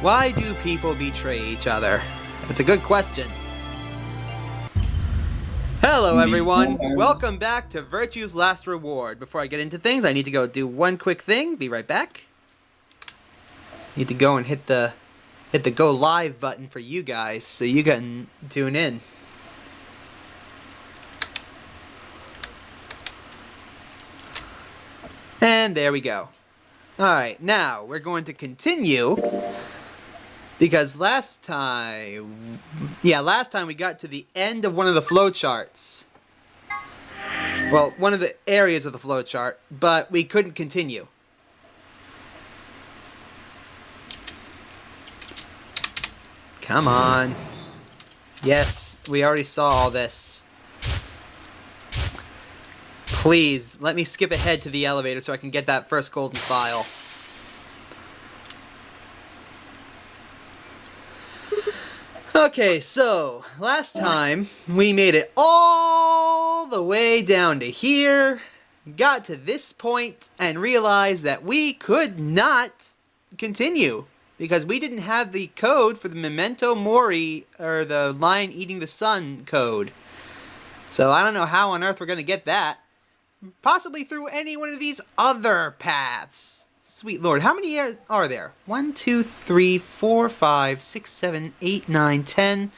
Why do people betray each other? That's a good question. Hello everyone, welcome back to Virtue's Last Reward. Before I get into things, I need to go do one quick thing. Be right back. Need to go and hit the go live button for you guys so you can tune in. And there we go. Alright, now we're going to continue because last time we got to the end of one of the flowcharts. Well, one of the areas of the flowchart, but we couldn't continue. Come on. Yes, we already saw all this. Please, let me skip ahead to the elevator so I can get that first golden file. Okay, so, last time, we made it all the way down to here, got to this point, and realized that we could not continue. Because we didn't have the code for the Memento Mori, or the Lion Eating the Sun code. So I don't know how on earth we're going to get that. Possibly through any one of these other paths. Sweet Lord, how many are there? 1, 2, 3, 4, 5, 6, 7, 8, 9, 10,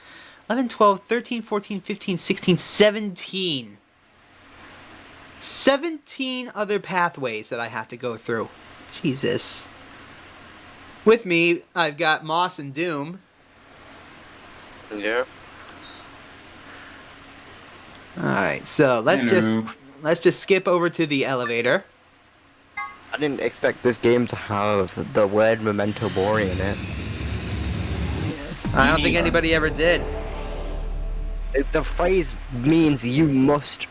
11, 12, 13, 14, 15, 16, 17. 17 other pathways that I have to go through. Jesus. With me, I've got Moss and Doom. Yeah. Alright, so let's just skip over to the elevator. I didn't expect this game to have the word Memento Mori in it. I don't think anybody ever did. The phrase means you must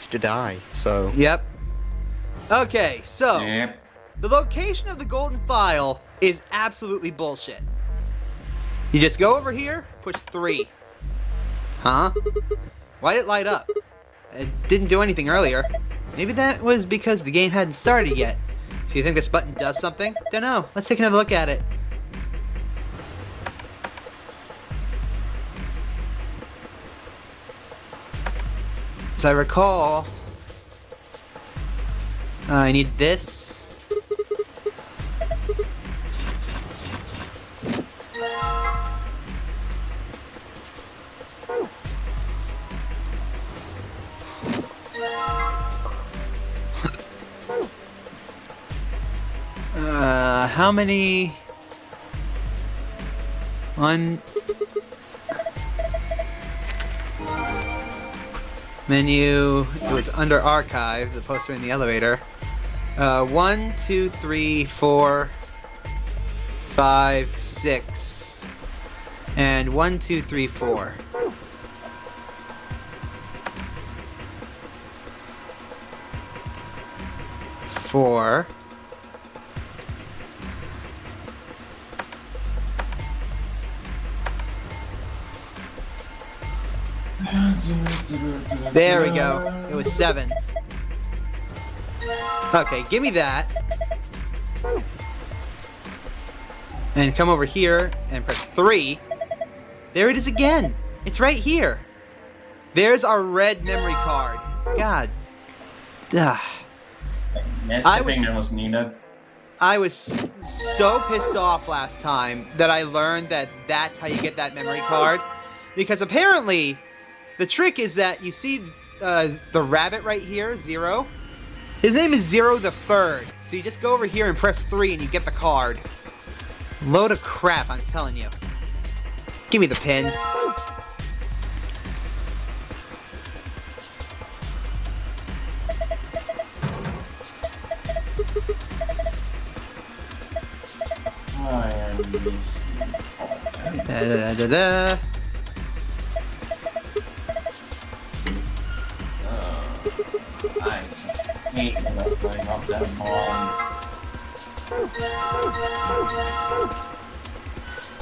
die, so... Yep. Okay, so... Yep. The location of the golden file is absolutely bullshit. You just go over here, push 3. Huh? Why did it light up? It didn't do anything earlier. Maybe that was because the game hadn't started yet. So you think this button does something? Dunno. Let's take another look at it. As I recall, I need this. How many? Menu. It was under archive. The poster in the elevator. 1, 2, 3, 4, 5, 6, and 1, 2, 3, 4. Four. There we go. It was 7. Okay, give me that. And come over here and press 3. There it is again. It's right here. There's our red memory card. God. Ugh. I was so pissed off last time that I learned that that's how you get that memory card. Because apparently, the trick is that you see the rabbit right here, 0. His name is Zero the Third. So you just go over here and press 3 and you get the card. Load of crap, I'm telling you. Give me the pin. Da-da-da-da-da. I hate going up that long.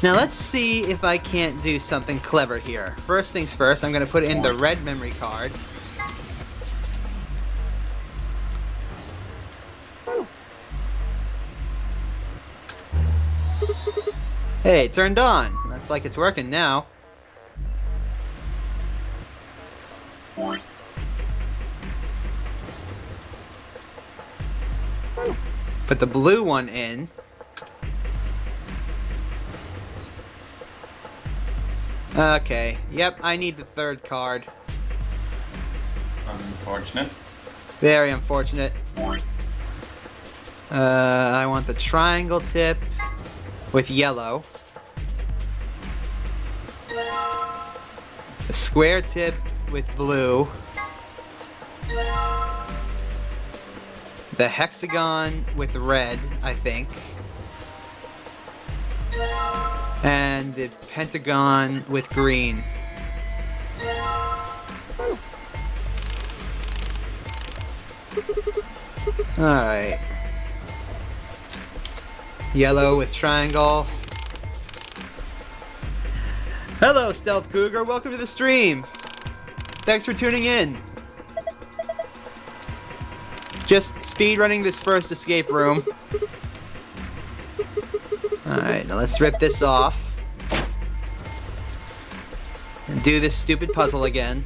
Now let's see if I can't do something clever here. First things first, I'm going to put in the red memory card. Hey, it turned on. Looks like it's working now. Put the blue one in. Okay, yep, I need the third card. Unfortunate. Very unfortunate. I want the triangle tip with yellow. The square tip with blue. The hexagon with red, I think. And the pentagon with green. Alright. Yellow with triangle. Hello, Stealth Cougar. Welcome to the stream. Thanks for tuning in. Just speed running this first escape room. Alright, now let's rip this off. And do this stupid puzzle again.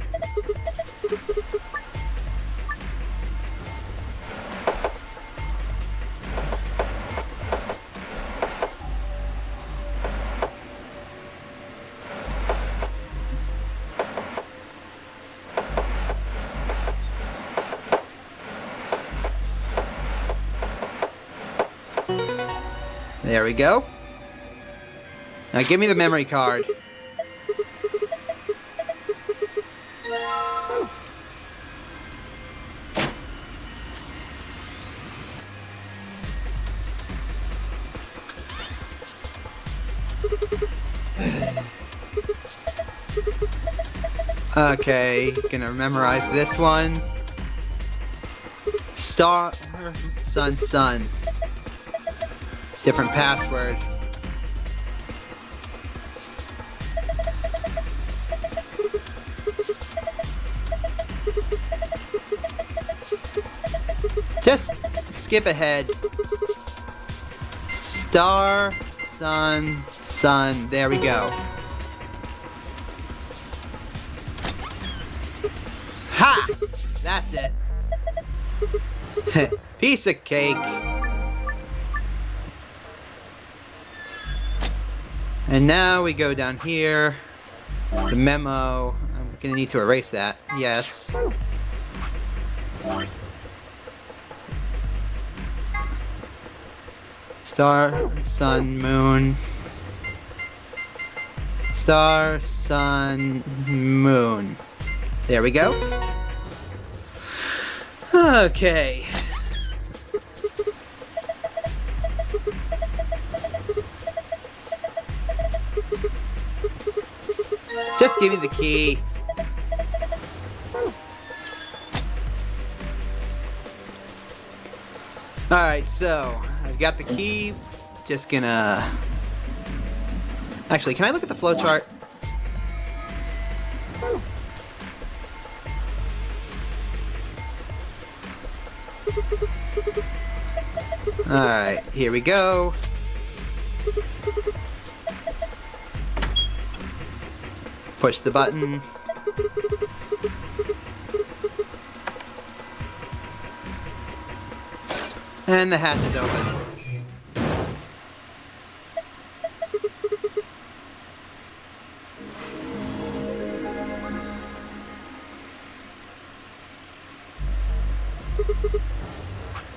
There we go. Now give me the memory card. Okay, gonna memorize this one. Star, sun, sun. Different password. Just skip ahead. Star, sun, sun. There we go. Ha! That's it. Piece of cake. And now we go down here. The memo. I'm gonna need to erase that. Yes. Star, sun, moon. Star, sun, moon. There we go. Okay. Just give me the key. Alright, so I've got the key. Just gonna... Actually, can I look at the flowchart? Alright, here we go. Push the button. And the hatch is open.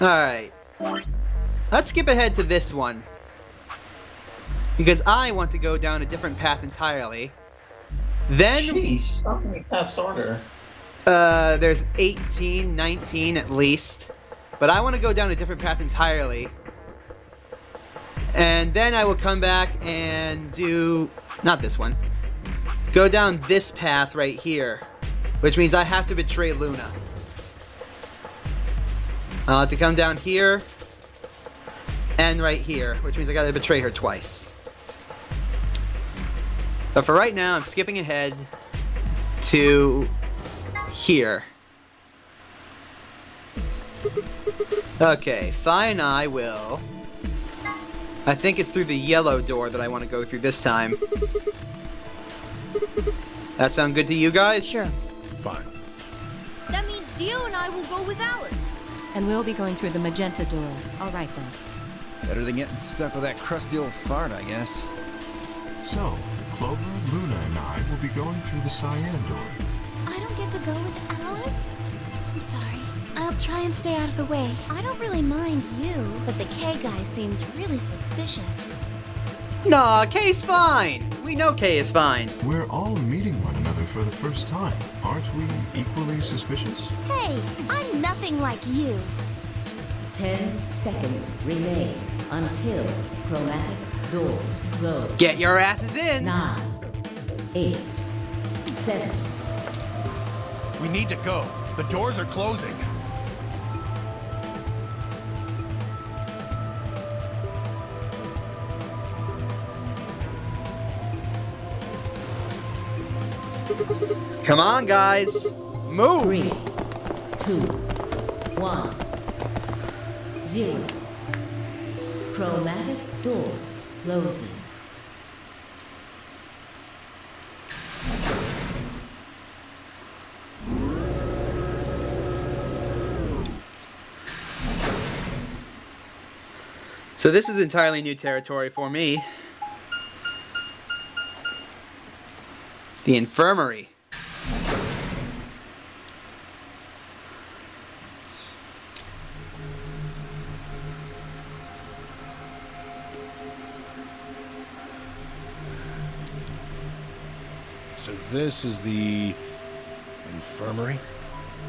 Alright. Let's skip ahead to this one. Because I want to go down a different path entirely. Then... Sheesh, stop in the path's order. There's 18, 19 at least. But I want to go down a different path entirely. And then I will come back and do... Not this one. Go down this path right here. Which means I have to betray Luna. I'll have to come down here. And right here. Which means I gotta betray her twice. But for right now, I'm skipping ahead to here. Okay, fine, I will I think it's through the yellow door that I want to go through this time. That sound good to you guys? Sure. Fine. That means Dio and I will go with Alice. And we'll be going through the magenta door. All right, then. Better than getting stuck with that crusty old fart, I guess. So, Clover, Luna, and I will be going through the cyan door. I don't get to go with Alice? I'm sorry. I'll try and stay out of the way. I don't really mind you, but the K guy seems really suspicious. Nah, Kay's fine. We know Kay is fine. We're all meeting one another for the first time. Aren't we equally suspicious? Hey, I'm nothing like you. 10 seconds remain until chromatic doors close. Get your asses in. 9, 8, 7. We need to go. The doors are closing. Come on, guys. Move. 3, 2, 1, 0. Chromatic doors closing. So this is entirely new territory for me. The infirmary. So this is the infirmary?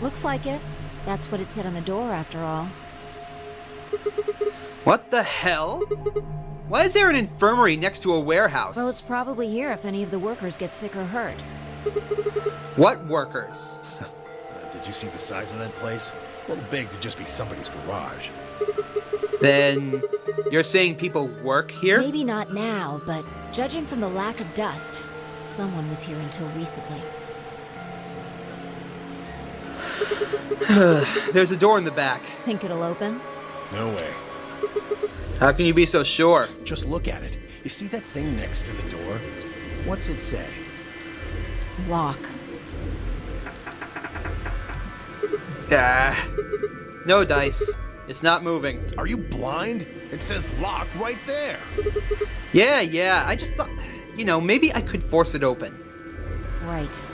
Looks like it. That's what it said on the door, after all. What the hell? Why is there an infirmary next to a warehouse? Well, it's probably here if any of the workers get sick or hurt. What workers? Did you see the size of that place? A little big to just be somebody's garage. Then you're saying people work here? Maybe not now, but judging from the lack of dust, someone was here until recently. There's a door in the back. Think it'll open? No way. How can you be so sure? Just look at it. You see that thing next to the door? What's it say? Lock. No dice. It's not moving. Are you blind? It says lock right there. Yeah. I just thought, maybe I could force it open. Right.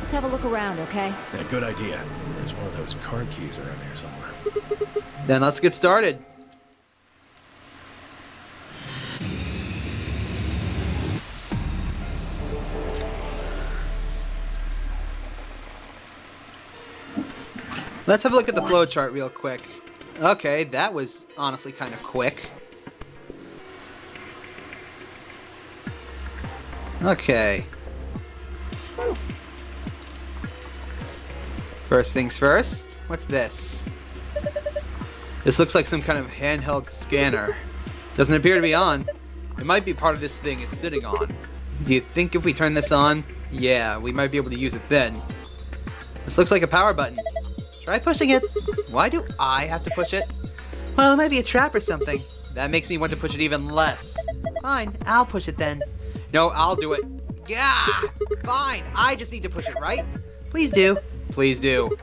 Let's have a look around, okay? Yeah, good idea. Maybe there's one of those card keys around here somewhere. Then let's get started. Let's have a look at the flowchart real quick. Okay, that was honestly kind of quick. Okay. First things first, what's this? This looks like some kind of handheld scanner. Doesn't appear to be on. It might be part of this thing it's sitting on. Do you think if we turn this on, yeah, we might be able to use it then? This looks like a power button. Try pushing it. Why do I have to push it? Well, it might be a trap or something. That makes me want to push it even less. Fine, I'll push it then. No, I'll do it. Yeah, fine. I just need to push it, right? Please do. Please do.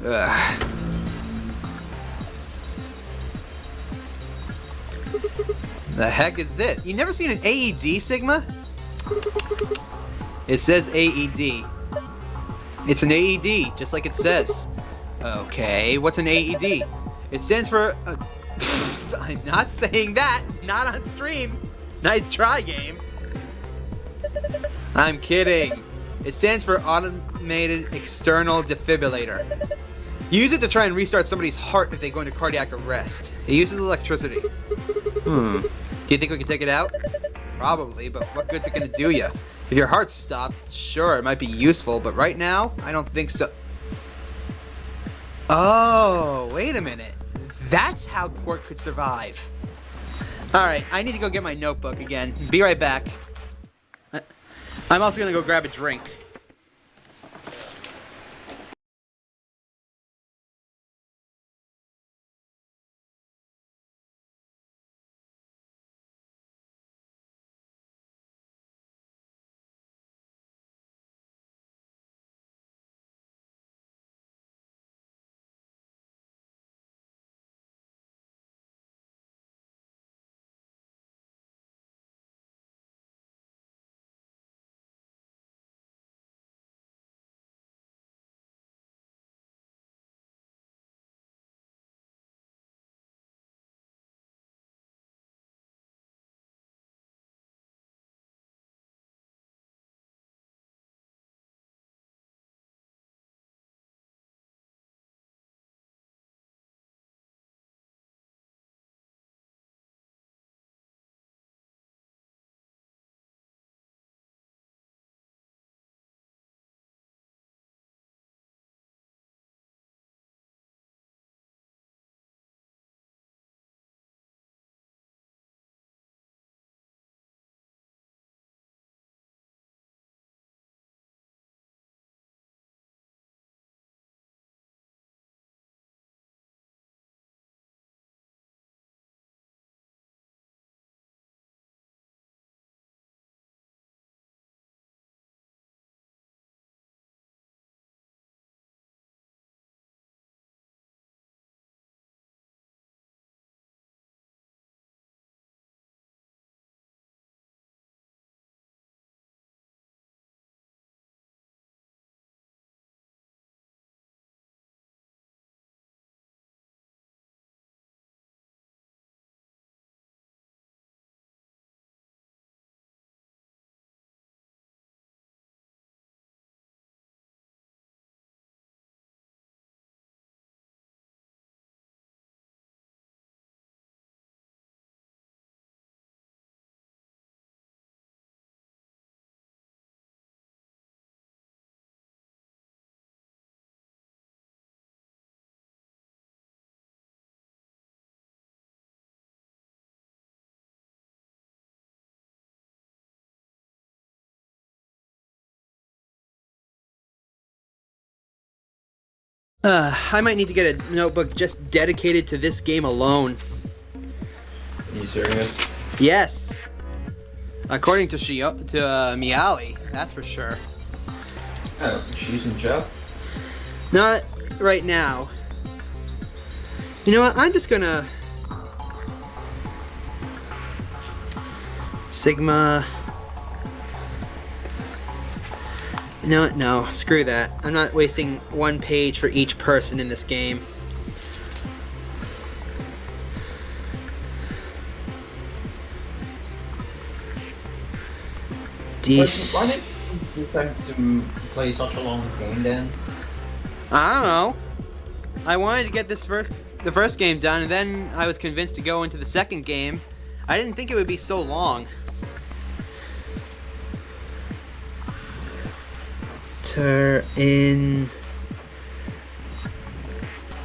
Ugh. The heck is this? You never seen an AED, Sigma? It says AED. It's an AED, just like it says. Okay, what's an AED? It stands for... I'm not saying that. Not on stream. Nice try, game. I'm kidding. It stands for Automated External Defibrillator. Use it to try and restart somebody's heart if they go into cardiac arrest. It uses electricity. Do you think we can take it out? Probably, but what good's it gonna do you? If your heart's stopped, sure, it might be useful, but right now, I don't think so. Oh, wait a minute. That's how Quirk could survive. Alright, I need to go get my notebook again. Be right back. I'm also gonna go grab a drink. I might need to get a notebook just dedicated to this game alone. Are you serious? Yes. According to Miali, that's for sure. Oh, she's in jail? Not right now. You know what? I'm just gonna... Sigma... No, screw that. I'm not wasting one page for each person in this game. Why did you decide to play such a long game then? I don't know. I wanted to get the first game done, and then I was convinced to go into the second game. I didn't think it would be so long.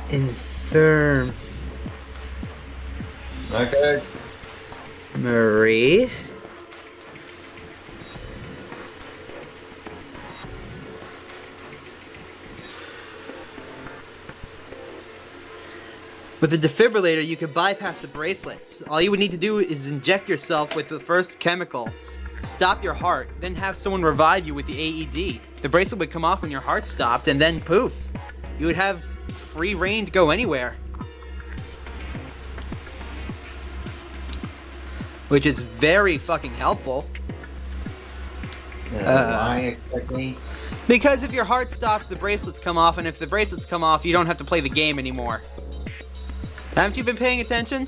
Infirm. Okay. Marie. With the defibrillator, you could bypass the bracelets. All you would need to do is inject yourself with the first chemical, stop your heart, then have someone revive you with the AED. The bracelet would come off when your heart stopped, and then poof, you would have free reign to go anywhere. Which is very fucking helpful. Why exactly? Because if your heart stops, the bracelets come off, and if the bracelets come off, you don't have to play the game anymore. Haven't you been paying attention?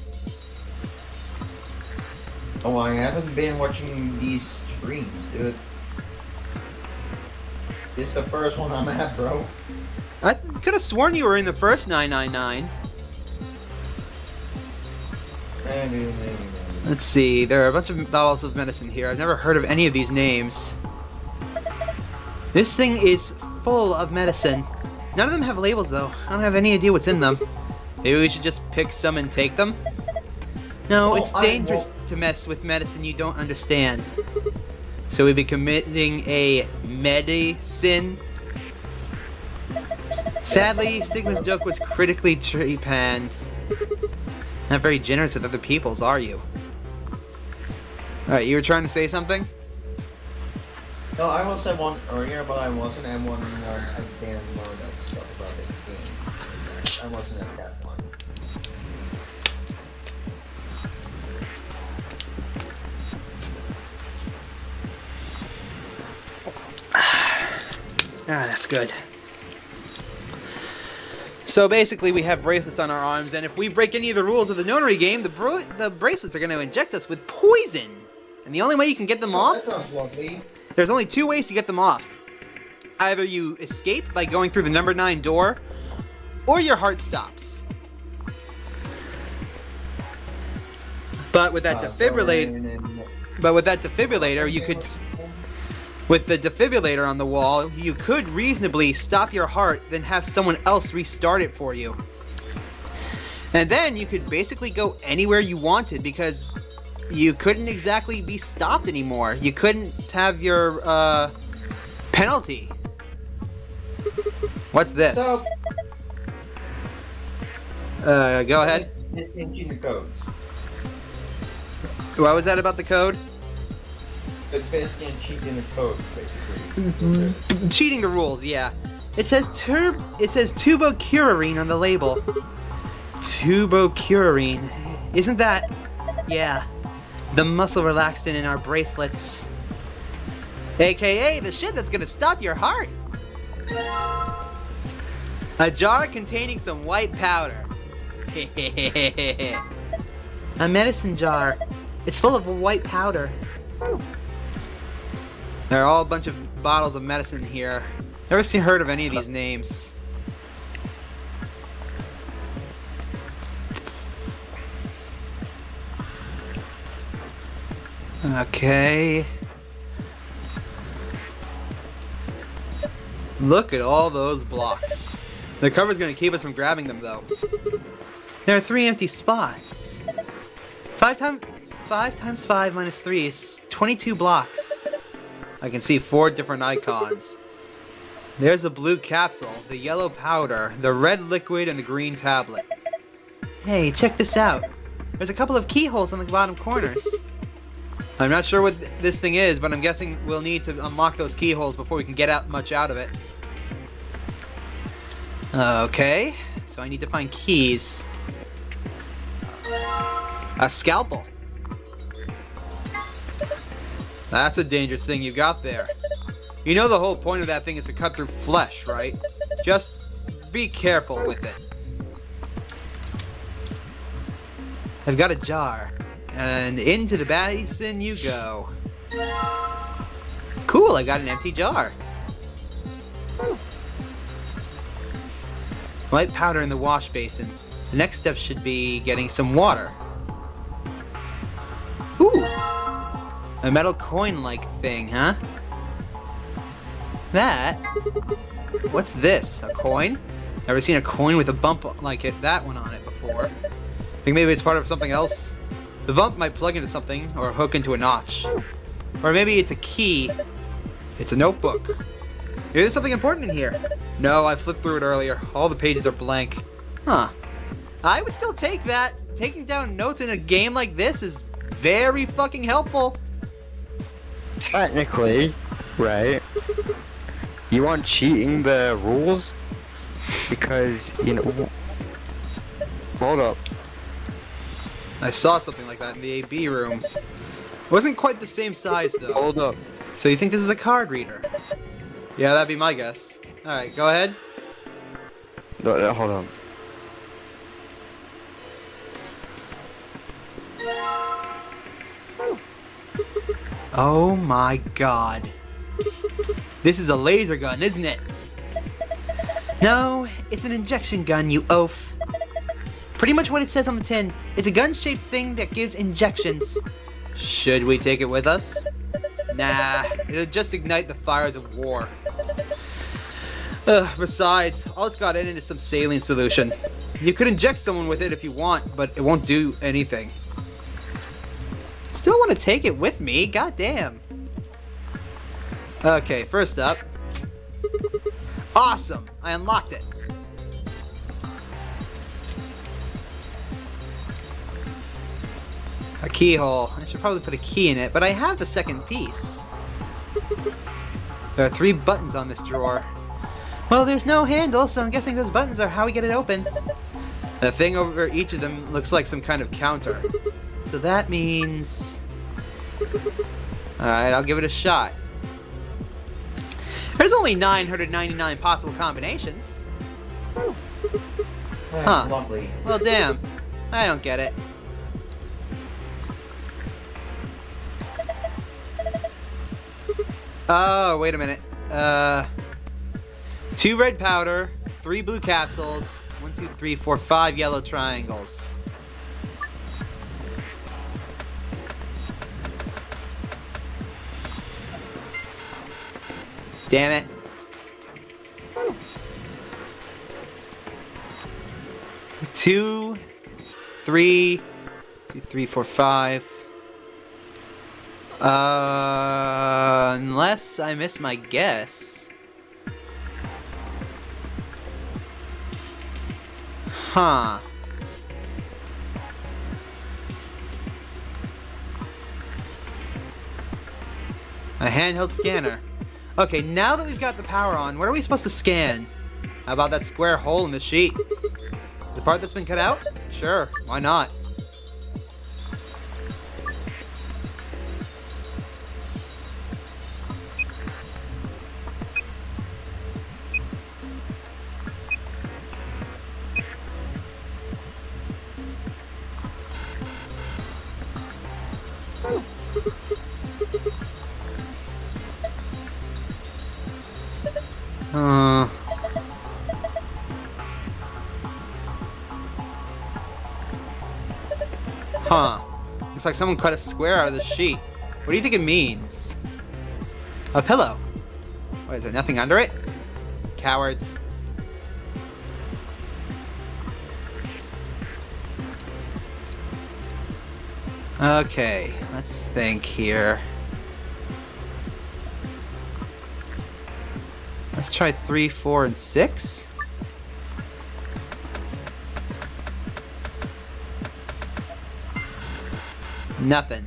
Oh, I haven't been watching these streams, dude. It's the first one I'm at, bro. I could have sworn you were in the first 999. Maybe. Let's see, there are a bunch of bottles of medicine here. I've never heard of any of these names. This thing is full of medicine. None of them have labels, though. I don't have any idea what's in them. Maybe we should just pick some and take them? No, it's dangerous to mess with medicine you don't understand. So we'd be committing a medicine. Sadly, Sigma's joke was critically trepanned. Not very generous with other people's, are you? Alright, you were trying to say something? No, I was at one earlier, but I wasn't at one where I didn't know that stuff about the game. I wasn't at that one. That's good. So basically, we have bracelets on our arms, and if we break any of the rules of the Nonary game, the bracelets are going to inject us with poison. And the only way you can get them off... That sounds lovely. There's only two ways to get them off. Either you escape by going through the number 9 door, or your heart stops. But with that defibrillator, you could... With the defibrillator on the wall, you could reasonably stop your heart, then have someone else restart it for you. And then you could basically go anywhere you wanted because you couldn't exactly be stopped anymore. You couldn't have your penalty. What's this? So, go ahead. It's changing the codes. What was that about the code? It's basically cheating the codes, basically. Cheating the rules, yeah. It says tubocurarine on the label. Tubocurarine. Isn't that... Yeah. The muscle relaxant in our bracelets. AKA the shit that's gonna stop your heart. A jar containing some white powder. A medicine jar. It's full of white powder. There are all a bunch of bottles of medicine here. Never heard of any of these names. Okay. Look at all those blocks. The cover's gonna keep us from grabbing them, though. There are 3 empty spots. 5 times 5 minus 3 is 22 blocks. I can see 4 different icons. There's a blue capsule, the yellow powder, the red liquid, and the green tablet. Hey, check this out. There's a couple of keyholes on the bottom corners. I'm not sure what this thing is, but I'm guessing we'll need to unlock those keyholes before we can get much out of it. Okay, so I need to find keys. A scalpel. That's a dangerous thing you got there. You know the whole point of that thing is to cut through flesh, right? Just be careful with it. I've got a jar. And into the basin you go. Cool, I got an empty jar. White powder in the wash basin. The next step should be getting some water. Ooh! A metal coin-like thing, huh? That? What's this? A coin? Never seen a coin with a bump like that one on it before. Think maybe it's part of something else? The bump might plug into something or hook into a notch. Or maybe it's a key. It's a notebook. Maybe there's something important in here. No, I flipped through it earlier. All the pages are blank. Huh. I would still take that. Taking down notes in a game like this is very fucking helpful. Technically, right? You aren't cheating the rules? Because, you know... Hold up. I saw something like that in the AB room. It wasn't quite the same size though. Hold up. So you think this is a card reader? Yeah, that'd be my guess. Alright, go ahead. No, hold on. Oh my god. This is a laser gun, isn't it? No, it's an injection gun, you oaf. Pretty much what it says on the tin. It's a gun-shaped thing that gives injections. Should we take it with us? Nah, it'll just ignite the fires of war. Besides, all it's got in it is some saline solution. You could inject someone with it if you want, but it won't do anything. Still want to take it with me? Goddamn. Okay, first up. Awesome! I unlocked it. A keyhole. I should probably put a key in it, but I have the second piece. There are 3 buttons on this drawer. Well, there's no handle, so I'm guessing those buttons are how we get it open. The thing over each of them looks like some kind of counter. So that means... Alright, I'll give it a shot. There's only 999 possible combinations. Huh. Lovely. Well, damn. I don't get it. Oh, wait a minute. 2 red powder, 3 blue capsules, 1, 2, 3, 4, 5 yellow triangles. Damn it. Two, 3, 2, 3, 4, 5. Unless I miss my guess. Huh. A handheld scanner. Okay, now that we've got the power on, what are we supposed to scan? How about that square hole in the sheet? The part that's been cut out? Sure, why not? Huh. Looks like someone cut a square out of the sheet. What do you think it means? A pillow. What is there, nothing under it? Cowards. Okay, let's think here. A Let's try 3, 4, and 6. Nothing.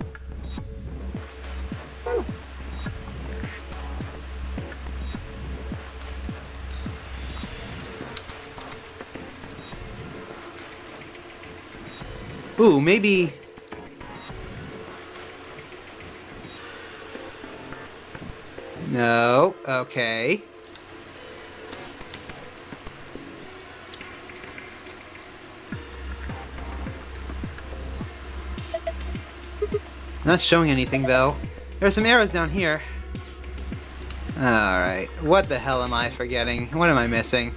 Ooh, maybe... No, okay. Not showing anything though. There's some arrows down here. Alright, what the hell am I forgetting? What am I missing?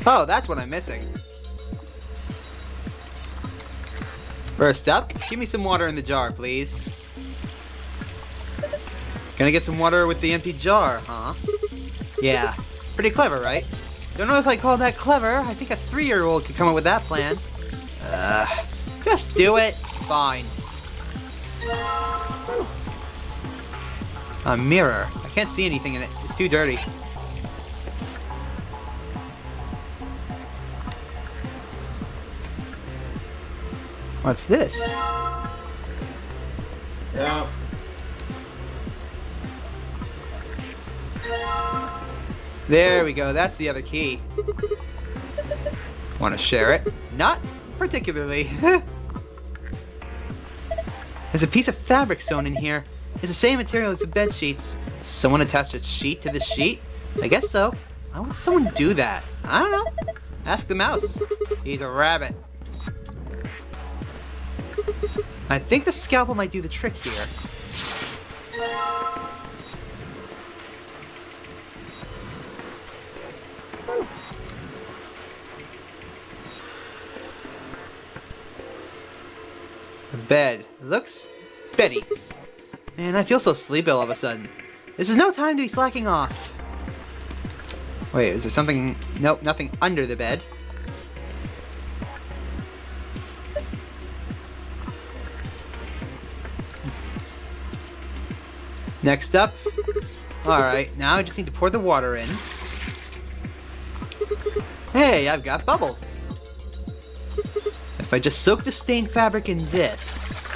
Oh, that's what I'm missing. First up, give me some water in the jar, please. Gonna get some water with the empty jar, huh? Yeah, pretty clever, right? Don't know if I call that clever. I think a 3-year-old could come up with that plan. Just do it. Fine. A mirror. I can't see anything in it. It's too dirty. What's this? Yeah. There we go, that's the other key. Want to share it? Not particularly. There's a piece of fabric sewn in here. It's the same material as the bed sheets. Someone attached a sheet to the sheet? I guess so. Why would someone do that? I don't know. Ask the mouse. He's a rabbit. I think the scalpel might do the trick here. The bed. Looks beddy. Man, I feel so sleepy all of a sudden. This is no time to be slacking off. Wait, is there something? Nope, nothing under the bed. Next up. Alright, now I just need to pour the water in. Hey, I've got bubbles. If I just soak the stained fabric in this.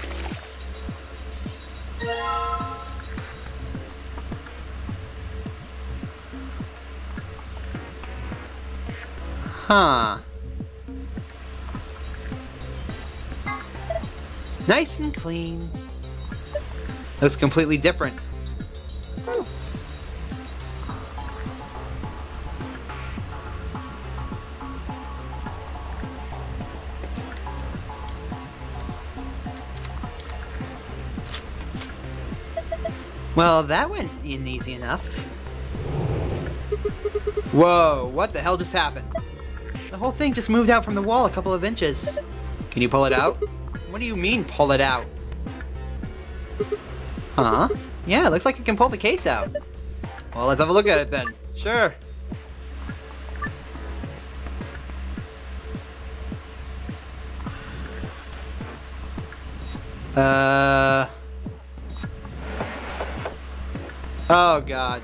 Huh. Nice and clean. Looks completely different. Well, that went in easy enough. Whoa, what the hell just happened? The whole thing just moved out from the wall a couple of inches. Can you pull it out? What do you mean, pull it out? Huh? Yeah, it looks like it can pull the case out. Well, let's have a look at it then. Sure. Oh, God.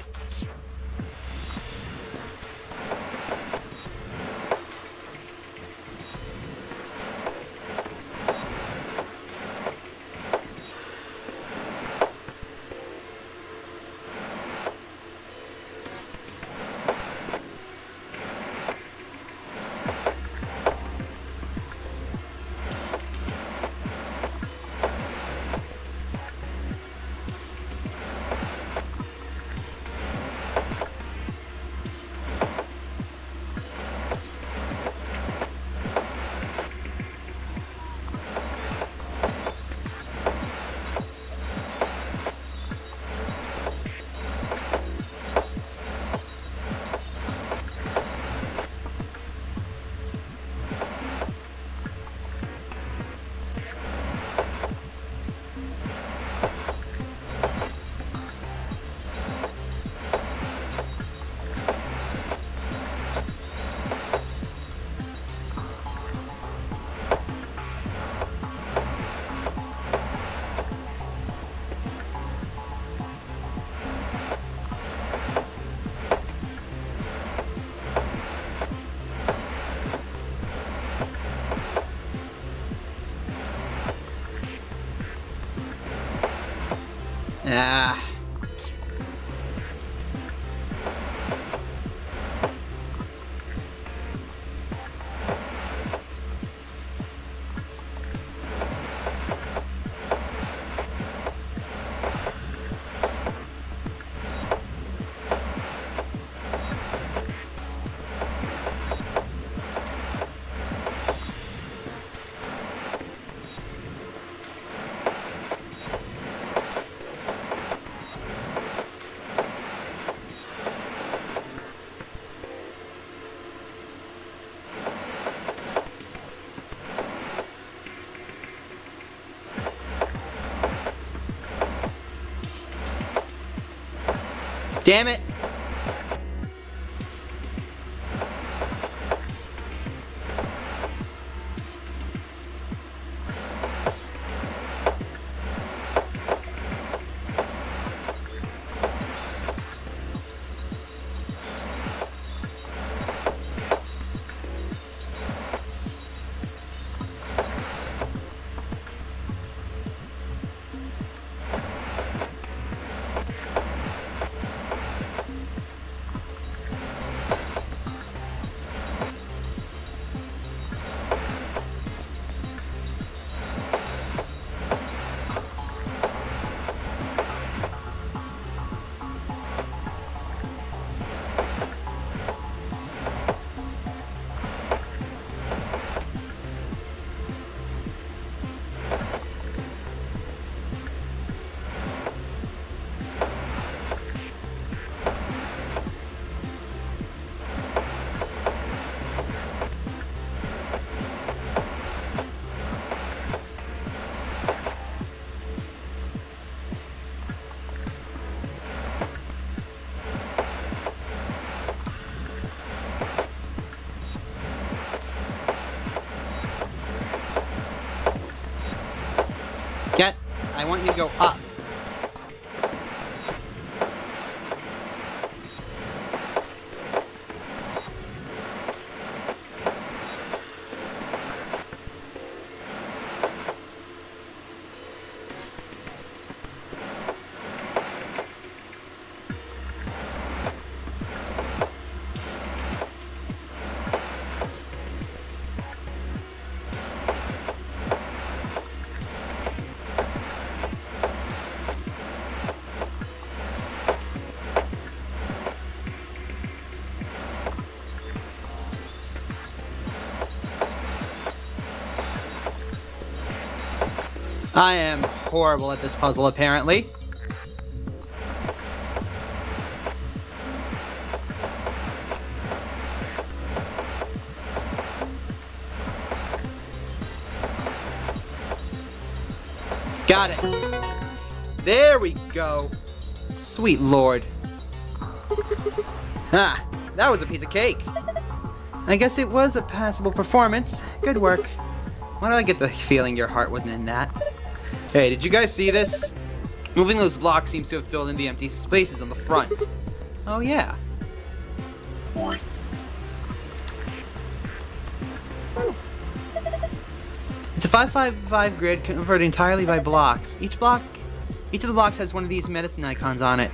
Ah. Damn it! Get. I want you to go up. I am horrible at this puzzle, apparently. Got it. There we go. Sweet lord. Ah, that was a piece of cake. I guess it was a passable performance. Good work. Why do I get the feeling your heart wasn't in that? Hey, did you guys see this? Moving those blocks seems to have filled in the empty spaces on the front. Oh yeah. It's a 5-5-5 grid converted entirely by blocks. Each of the blocks has one of these medicine icons on it.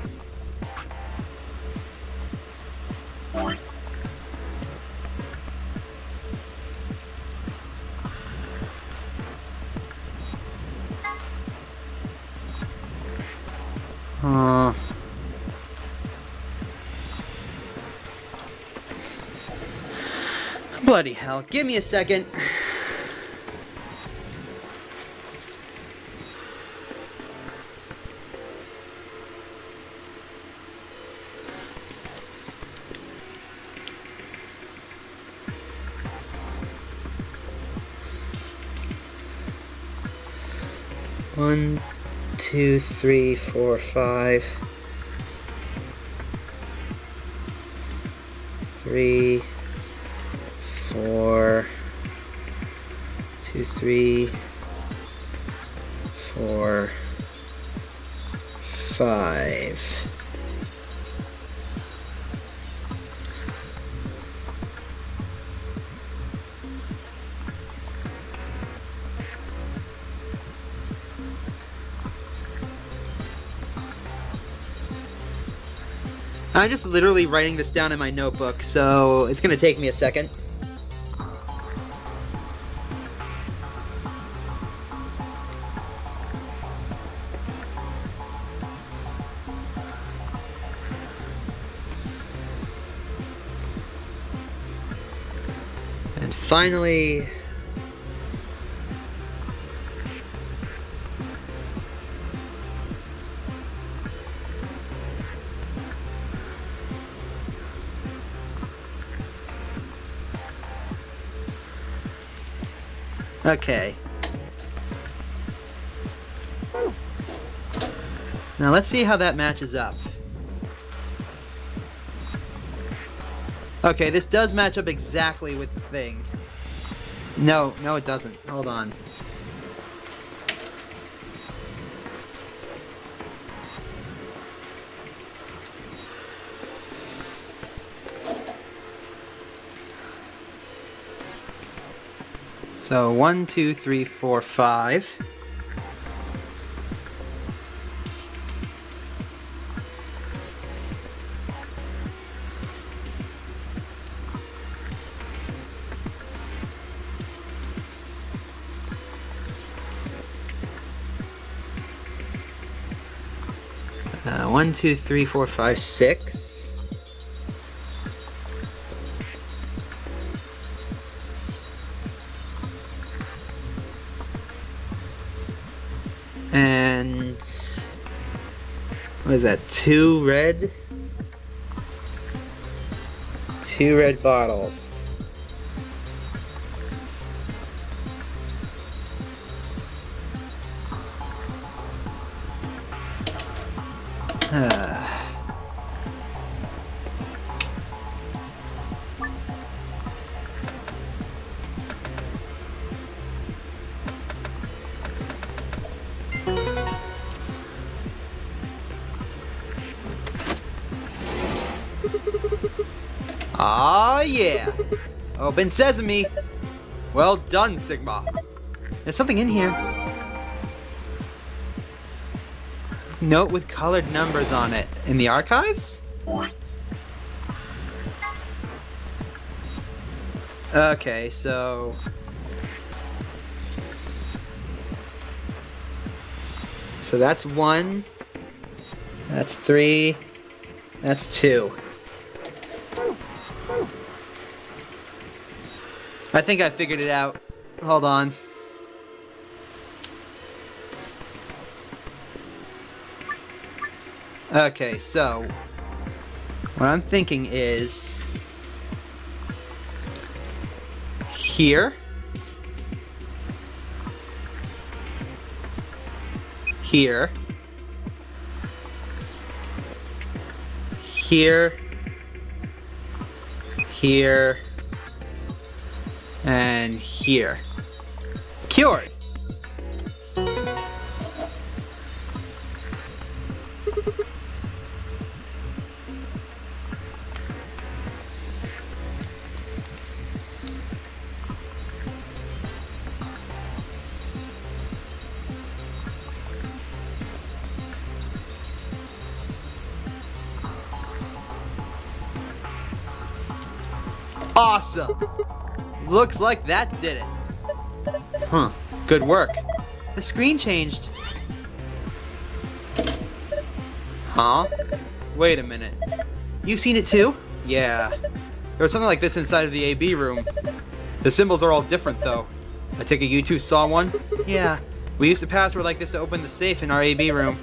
Bloody hell, give me a second. One, two, three, four, five. 3, 4, 2, 3, 4, 5. I'm just literally writing this down in my notebook, so it's gonna take me a second. And finally... Okay. Now let's see how that matches up. Okay, this does match up exactly with the thing. No, it doesn't. Hold on. So 1, 2, 3, 4, 5. One, two, three, four, five, 6. And what is that? 2 red? 2 red bottles. Ah, yeah. Open sesame. Well done, Sigma. There's something in here. Note with colored numbers on it. In the archives? Okay, so... So that's 1. That's 3. That's 2. I think I figured it out. Hold on. Okay, so what I'm thinking is here, here, here, here, and here. Cured! Awesome! Looks like that did it. Huh. Good work. The screen changed. Huh? Wait a minute. You've seen it too? Yeah. There was something like this inside of the AB room. The symbols are all different though. I take it you two saw one? Yeah. We used a password like this to open the safe in our AB room.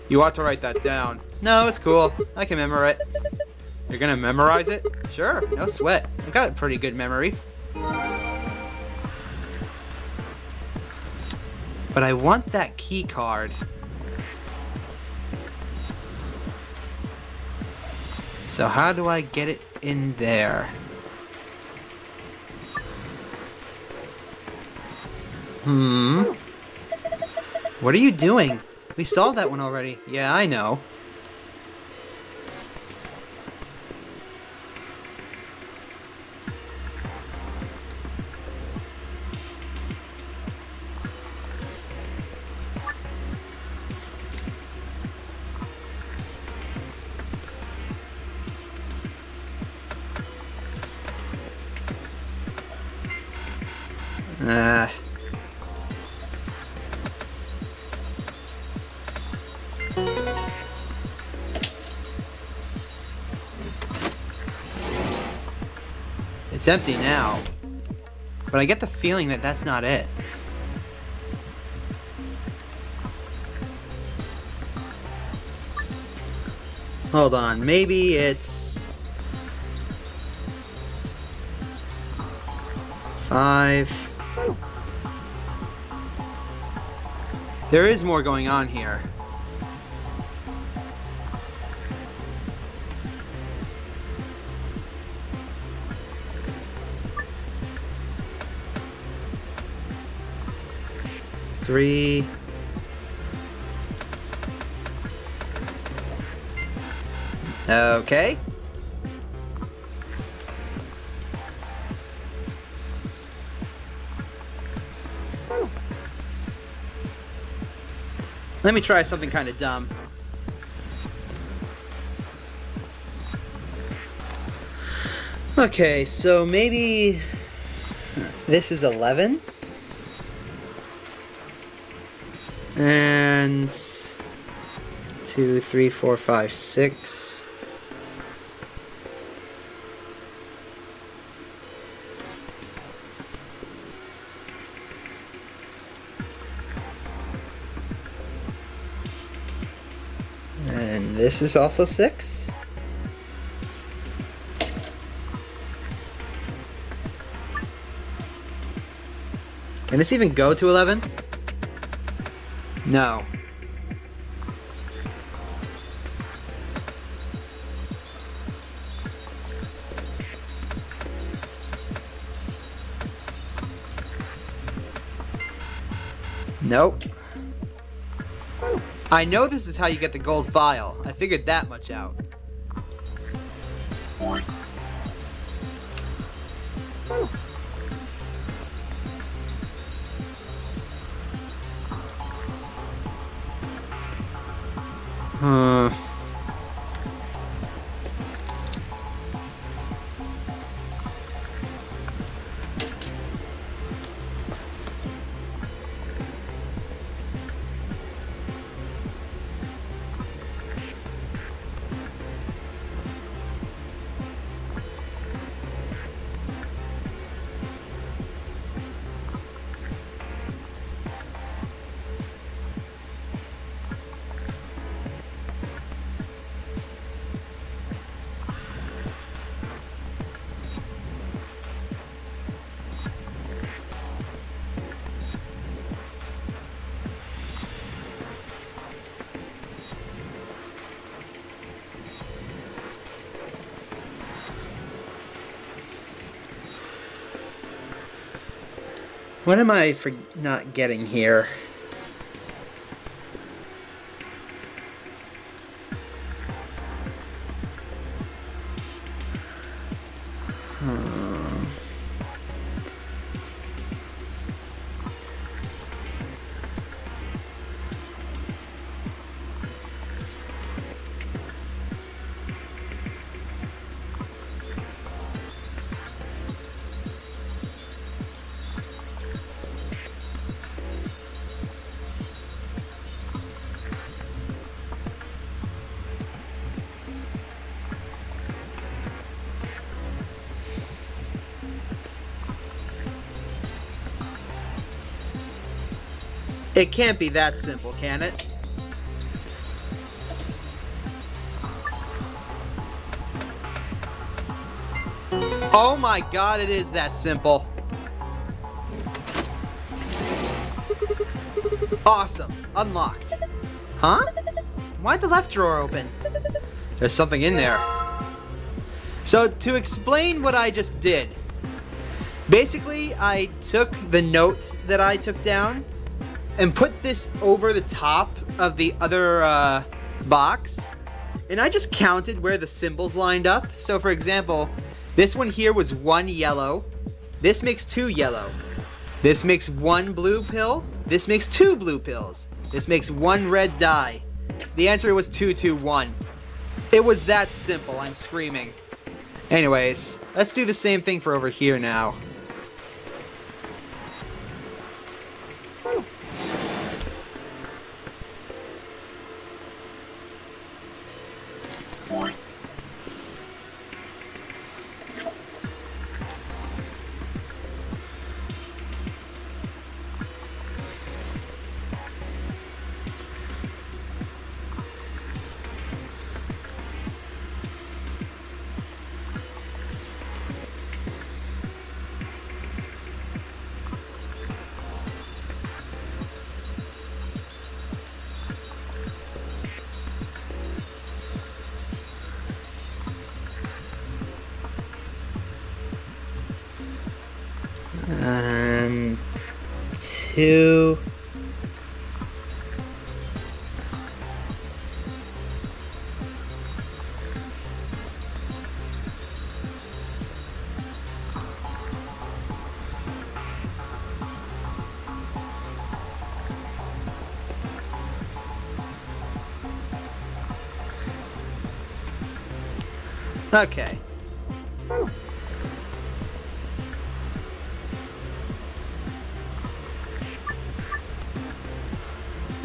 You ought to write that down. No, it's cool. I can memorize it. You're gonna memorize it? Sure, no sweat. I've got a pretty good memory. But I want that key card. So how do I get it in there? What are you doing? We solved that one already. Yeah, I know. It's empty now. But I get the feeling that that's not it. Hold on, maybe it's 5. There is more going on here. Three. Okay. Let me try something kind of dumb. Okay, so maybe this is 11. And 2, 3, 4, 5, 6. And this is also 6. Can this even go to 11? No. Nope. I know this is how you get the gold file. I figured that much out. What am I not getting here? It can't be that simple, can it? Oh my god, it is that simple. Awesome. Unlocked. Huh? Why'd the left drawer open? There's something in there. So, to explain what I just did, basically, I took the notes that I took down and put this over the top of the other box, and I just counted where the symbols lined up. So for example, this one here was 1 yellow, this makes 2 yellow, this makes 1 blue pill, this makes 2 blue pills, this makes 1 red dye. The answer was 221. It was that simple, I'm screaming. Anyways, let's do the same thing for over here now. And 2. Okay.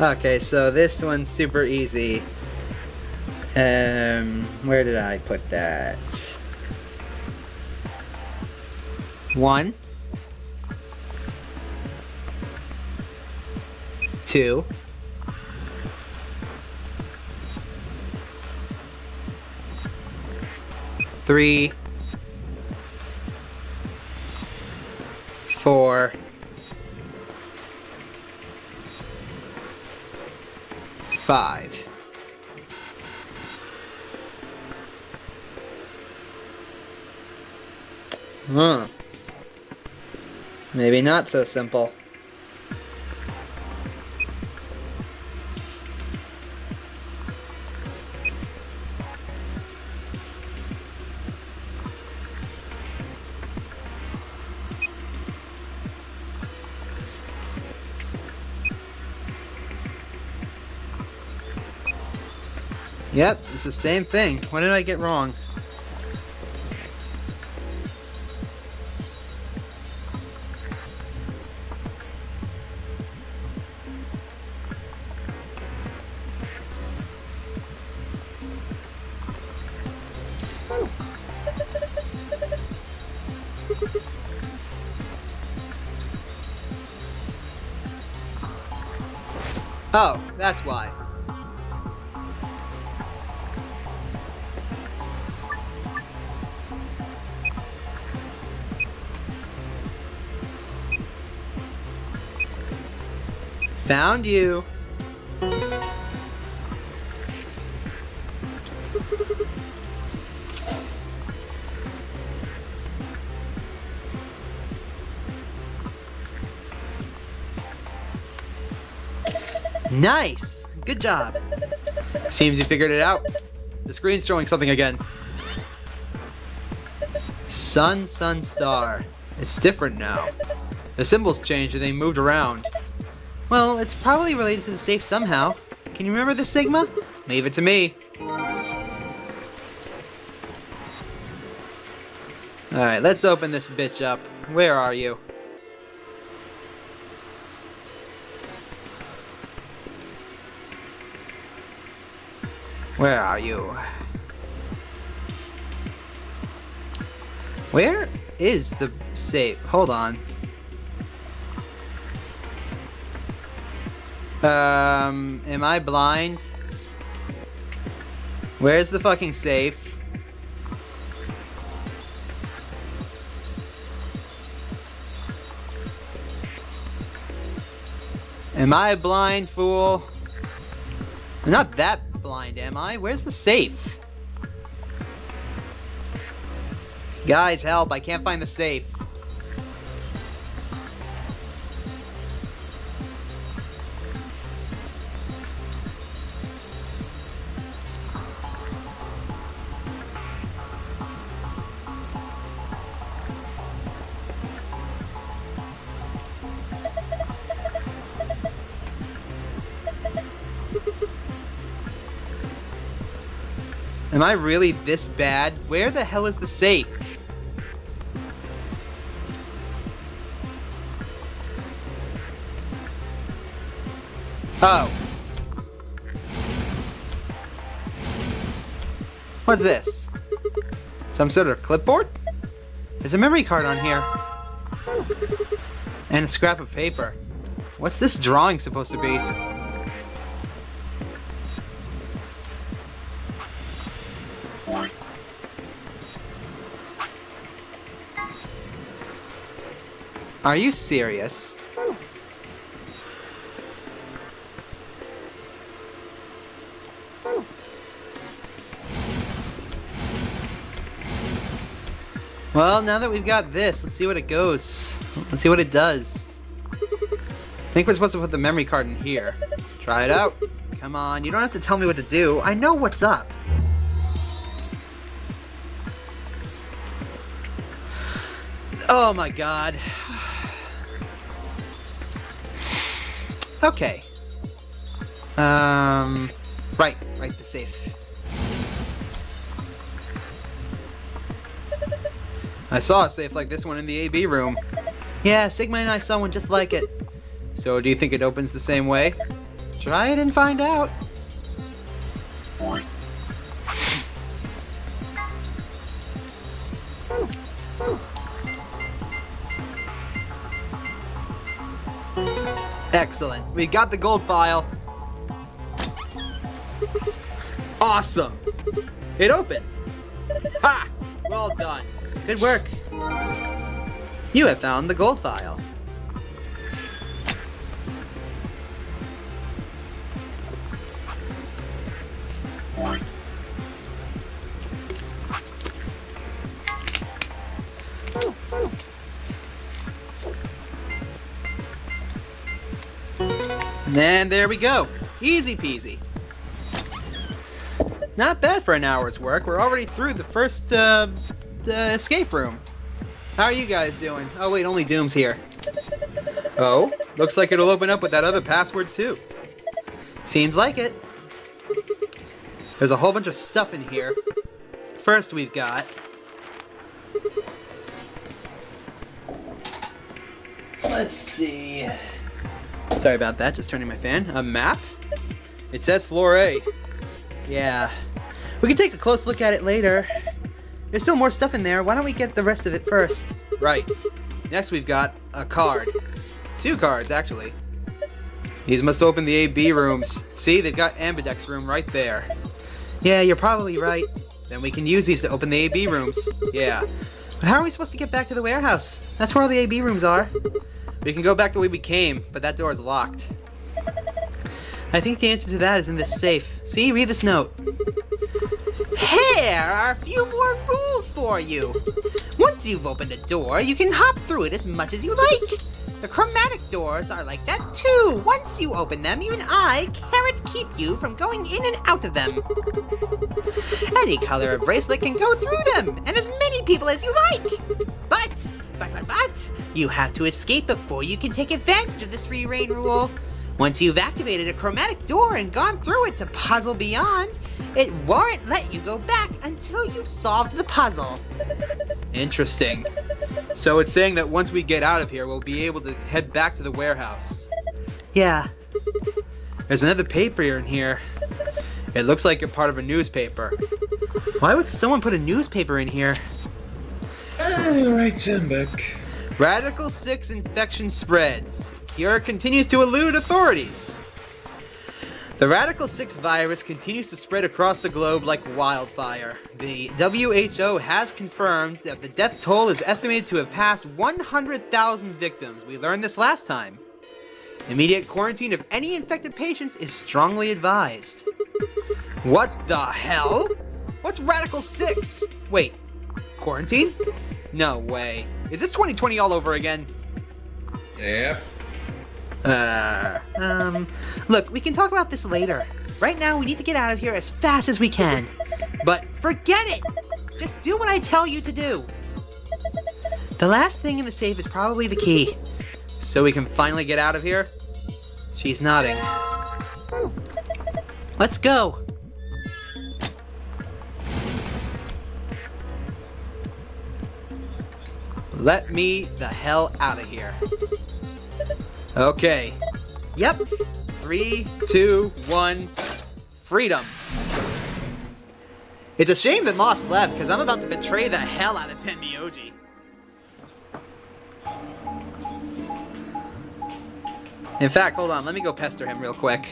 Okay, so this one's super easy. Where did I put that? 1, 2, 3, 4, 5. Huh. Maybe not so simple. Yep, it's the same thing. What did I get wrong? Oh, that's why. Found you. Nice! Good job. Seems you figured it out. The screen's showing something again. Sun, sun, star. It's different now. The symbols changed and they moved around. Well, it's probably related to the safe somehow. Can you remember the Sigma? Leave it to me. Alright, let's open this bitch up. Where are you? Where are you? Where is the safe? Hold on. Am I blind? Where's the fucking safe? Am I a blind fool? I'm not that blind, am I? Where's the safe? Guys, help, I can't find the safe. Am I really this bad? Where the hell is the safe? Oh. What's this? Some sort of clipboard? There's a memory card on here. And a scrap of paper. What's this drawing supposed to be? Are you serious? Well, now that we've got this, let's see what it goes. Let's see what it does. I think we're supposed to put the memory card in here. Try it out. Come on, you don't have to tell me what to do. I know what's up. Oh my god. Okay. Right, the safe. I saw a safe like this one in the AB room. Yeah, Sigma and I saw one just like it. So do you think it opens the same way? Try it and find out. Excellent. We got the gold file. Awesome. It opened. Ha! Well done. Good work. You have found the gold file. And there we go. Easy peasy. Not bad for an hour's work. We're already through the first escape room. How are you guys doing? Oh wait, only Doom's here. Oh, looks like it'll open up with that other password too. Seems like it. There's a whole bunch of stuff in here. First we've got... Let's see... Sorry about that, just turning my fan. A map? It says floor A. Yeah. We can take a close look at it later. There's still more stuff in there. Why don't we get the rest of it first? Right. Next we've got a card. 2 cards, actually. These must open the AB rooms. See, they've got Ambidex room right there. Yeah, you're probably right. Then we can use these to open the AB rooms. Yeah. But how are we supposed to get back to the warehouse? That's where all the AB rooms are. We can go back the way we came, but that door is locked. I think the answer to that is in this safe. See, read this note. Here are a few more rules for you. Once you've opened a door, you can hop through it as much as you like. The chromatic doors are like that too. Once you open them, even I cannot keep you from going in and out of them. Any color of bracelet can go through them, and as many people as you like. But, you have to escape before you can take advantage of this free reign rule. Once you've activated a chromatic door and gone through it to Puzzle Beyond, it won't let you go back until you've solved the puzzle. Interesting. So it's saying that once we get out of here, we'll be able to head back to the warehouse. Yeah. There's another paper in here. It looks like a part of a newspaper. Why would someone put a newspaper in here? Alright, I'm back. Radical 6 infection spreads. Cure continues to elude authorities. The Radical 6 virus continues to spread across the globe like wildfire. The WHO has confirmed that the death toll is estimated to have passed 100,000 victims. We learned this last time. Immediate quarantine of any infected patients is strongly advised. What the hell? What's Radical 6? Wait, quarantine? No way. Is this 2020 all over again? Yep. Look, we can talk about this later. Right now, we need to get out of here as fast as we can. But forget it! Just do what I tell you to do. The last thing in the safe is probably the key. So we can finally get out of here? She's nodding. Let's go! Let me the hell out of here. Okay. Yep. 3, 2, 1. Freedom. It's a shame that Moss left, because I'm about to betray the hell out of Tenmyoji. In fact, hold on, let me go pester him real quick.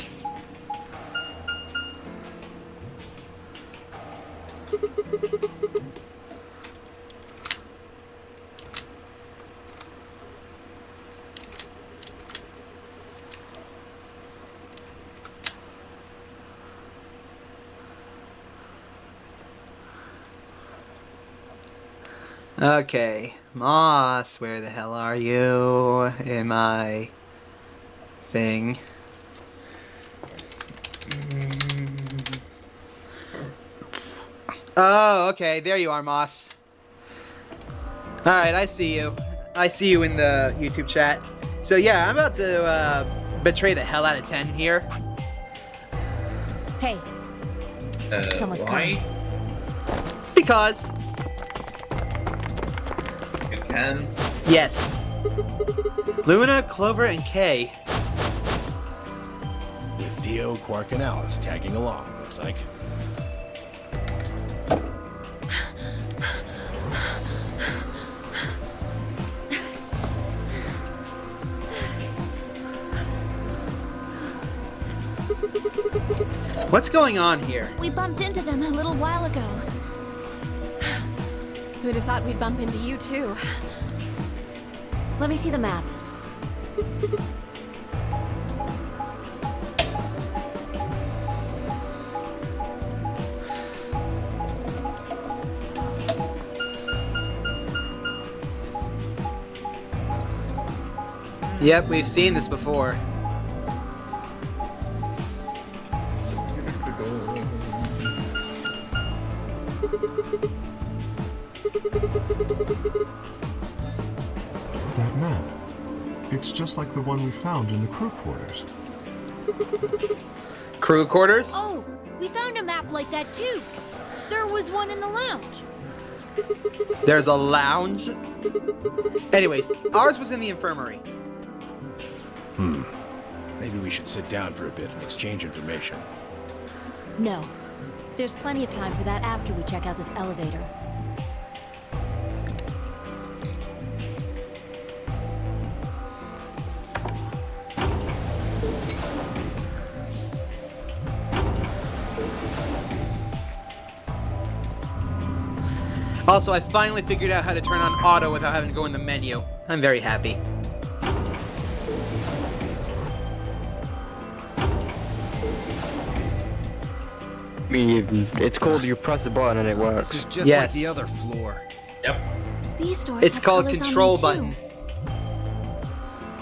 Okay, Moss, where the hell are you in my thing? Oh, okay, there you are, Moss. Alright, I see you. I see you in the YouTube chat. So yeah, I'm about to betray the hell out of 10 here. Hey, someone's coming. Because, You can. yes. Luna, Clover, and Kay. With Dio, Quark, and Alice tagging along, looks like. What's going on here? We bumped into them a little while ago. Who'd have thought we'd bump into you too? Let me see the map. Yep, we've seen this before. That map. It's just like the one we found in the crew quarters. Crew quarters? Oh, we found a map like that too. There was one in the lounge. There's a lounge? Anyways, ours was in the infirmary. Maybe we should sit down for a bit and exchange information. No. There's plenty of time for that after we check out this elevator. Also, I finally figured out how to turn on auto without having to go in the menu. I'm very happy. I mean, it's called you press a button and it works. This is just Yes. like the other floor. These doors It's have called colors on control them, button.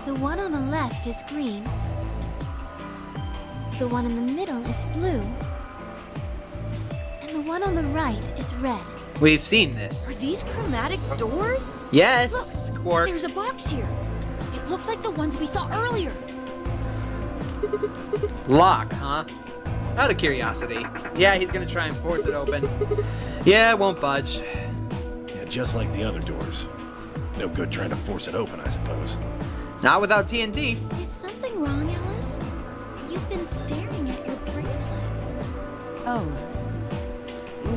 too. The one on the left is green. The one in the middle is blue. And the one on the right is red. We've seen Are this. these chromatic doors? Yes, Quark. There's a box here. It looked like the ones we saw earlier. Lock, huh? Out of curiosity. Yeah, he's gonna try and force it open. Yeah, it won't budge. Yeah, just like the other doors. No good trying to force it open, I suppose. Not without TNT. Is something wrong, Alice? You've been staring at your bracelet. Oh.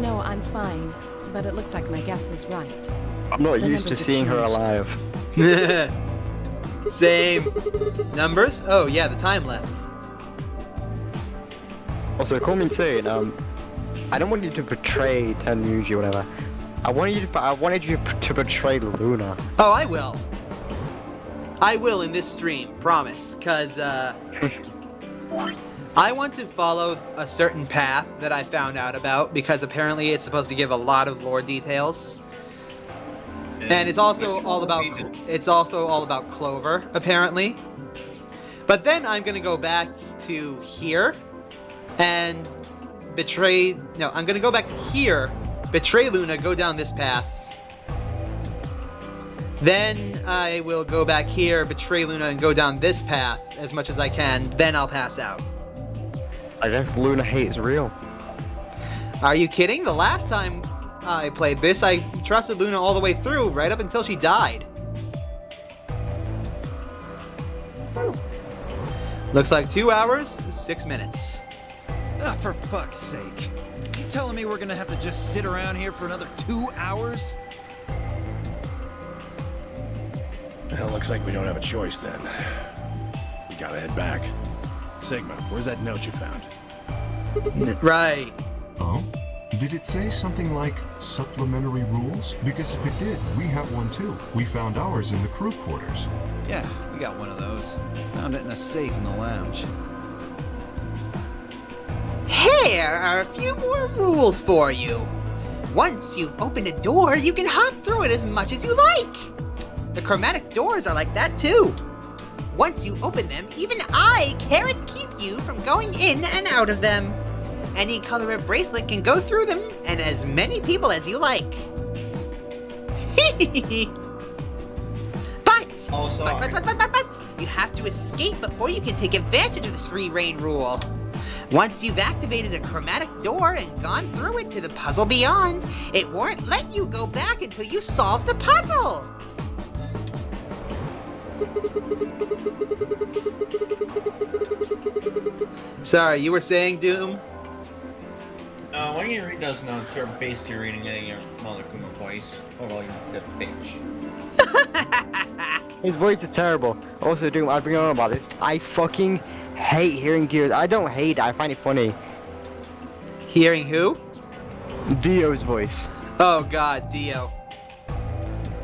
No, I'm fine. But it looks like my guess was right. I'm not The used to numbers have seeing her changed. alive. Same. Numbers? Oh, yeah, the time left. Also, call me insane. I don't want you to betray Tenmuji or whatever. I wanted you to betray Luna. Oh, I will. I will in this stream, promise. Cause, I want to follow a certain path that I found out about, because apparently it's supposed to give a lot of lore details. And it's also all about Clover, apparently. But then I'm gonna go back to here and I'm gonna go back to here, betray Luna, go down this path. Then I will go back here, betray Luna, and go down this path as much as I can. Then I'll pass out. I guess Luna hate is real. Are you kidding? The last time I played this, I trusted Luna all the way through, right up until she died. Looks like 2 hours, 6 minutes. For fuck's sake. You telling me we're gonna have to just sit around here for another 2 hours? Well, looks like we don't have a choice then. We gotta head back. Sigma, where's that note you found? Right. Oh? Did it say something like supplementary rules? Because if it did, we have one too. We found ours in the crew quarters. Yeah, we got one of those. Found it in a safe in the lounge. Here are a few more rules for you. Once you've opened a door, you can hop through it as much as you like. The chromatic doors are like that too. Once you open them, even I can't keep you from going in and out of them. Any color of bracelet can go through them, and as many people as you like. But you have to escape before you can take advantage of this free reign rule. Once you've activated a chromatic door and gone through it to the puzzle beyond, it won't let you go back until you solve the puzzle. Sorry, you were saying, Doom? When you read those notes, you're basically reading it in your Monokuma voice. Or well, the bitch. His voice is terrible. Also, Doom, I've been on about this. I fucking hate hearing Dio's. I don't hate it, I find it funny. Hearing who? Dio's voice. Oh god, Dio.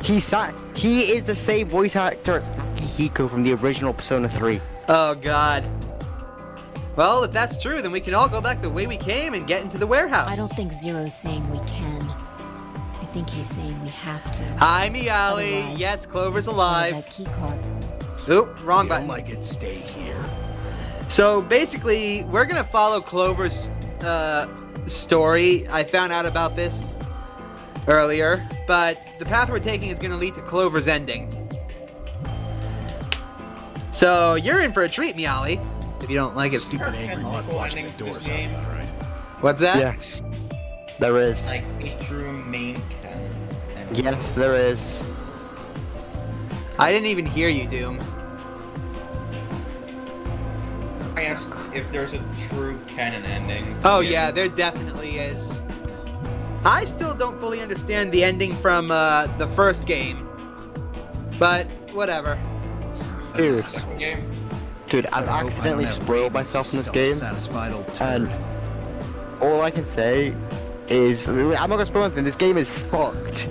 He is the same voice actor as Akihiko from the original Persona 3. Oh god. Well, if that's true, then we can all go back the way we came and get into the warehouse. I don't think Zero's saying we can. I think he's saying we have to. Hi, Miali. Otherwise, Yes, Clover's let's play alive. that key card. Oop, wrong You button. don't like it, stay here. So basically, we're gonna follow Clover's story. I found out about this earlier, but the path we're taking is gonna lead to Clover's ending. So you're in for a treat, Miali. If you don't like it. Stupid angry mutt watching the door sounds about right. What's that? Yes. There is. Like a true main canon. Yes, there is. I didn't even hear you, Doom. I asked if there's a true canon ending. to Oh the yeah, end. there definitely is. I still don't fully understand the ending from the first game, but whatever. Dude, Second game. dude, I've accidentally spoiled myself in this game, Satisfied old turd. and all I can say is, I'm not gonna spoil anything, this game is fucked.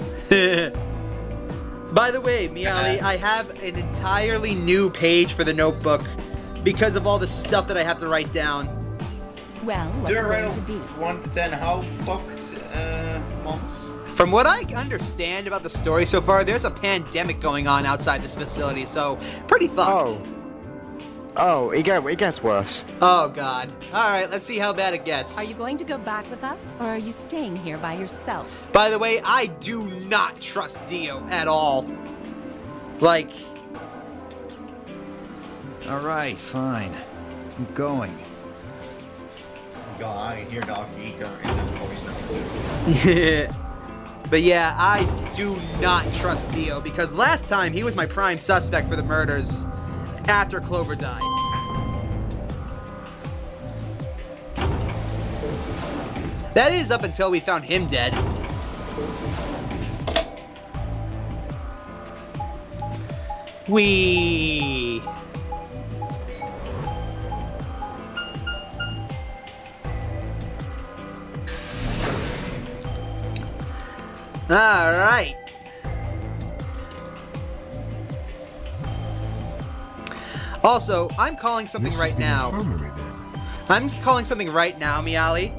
By the way, Miali, I have an entirely new page for the notebook because of all the stuff that I have to write down. Well, what's Do it a rate going to of be? 1 to 10. How fucked months? From what I understand about the story so far, there's a pandemic going on outside this facility, so pretty fucked. Oh, it gets worse. Oh god. Alright, let's see how bad it gets. Are you going to go back with us, or are you staying here by yourself? By the way, I do not trust Dio at all. Like, Alright, fine. I'm going. God, I hear Dr. Ika in that voice now too. but yeah, I do not trust Dio because last time he was my prime suspect for the murders after Clover died. That is up until we found him dead. Wee. All right. Also, I'm calling something This right is the now. infirmary, then. I'm calling something right now, Miali.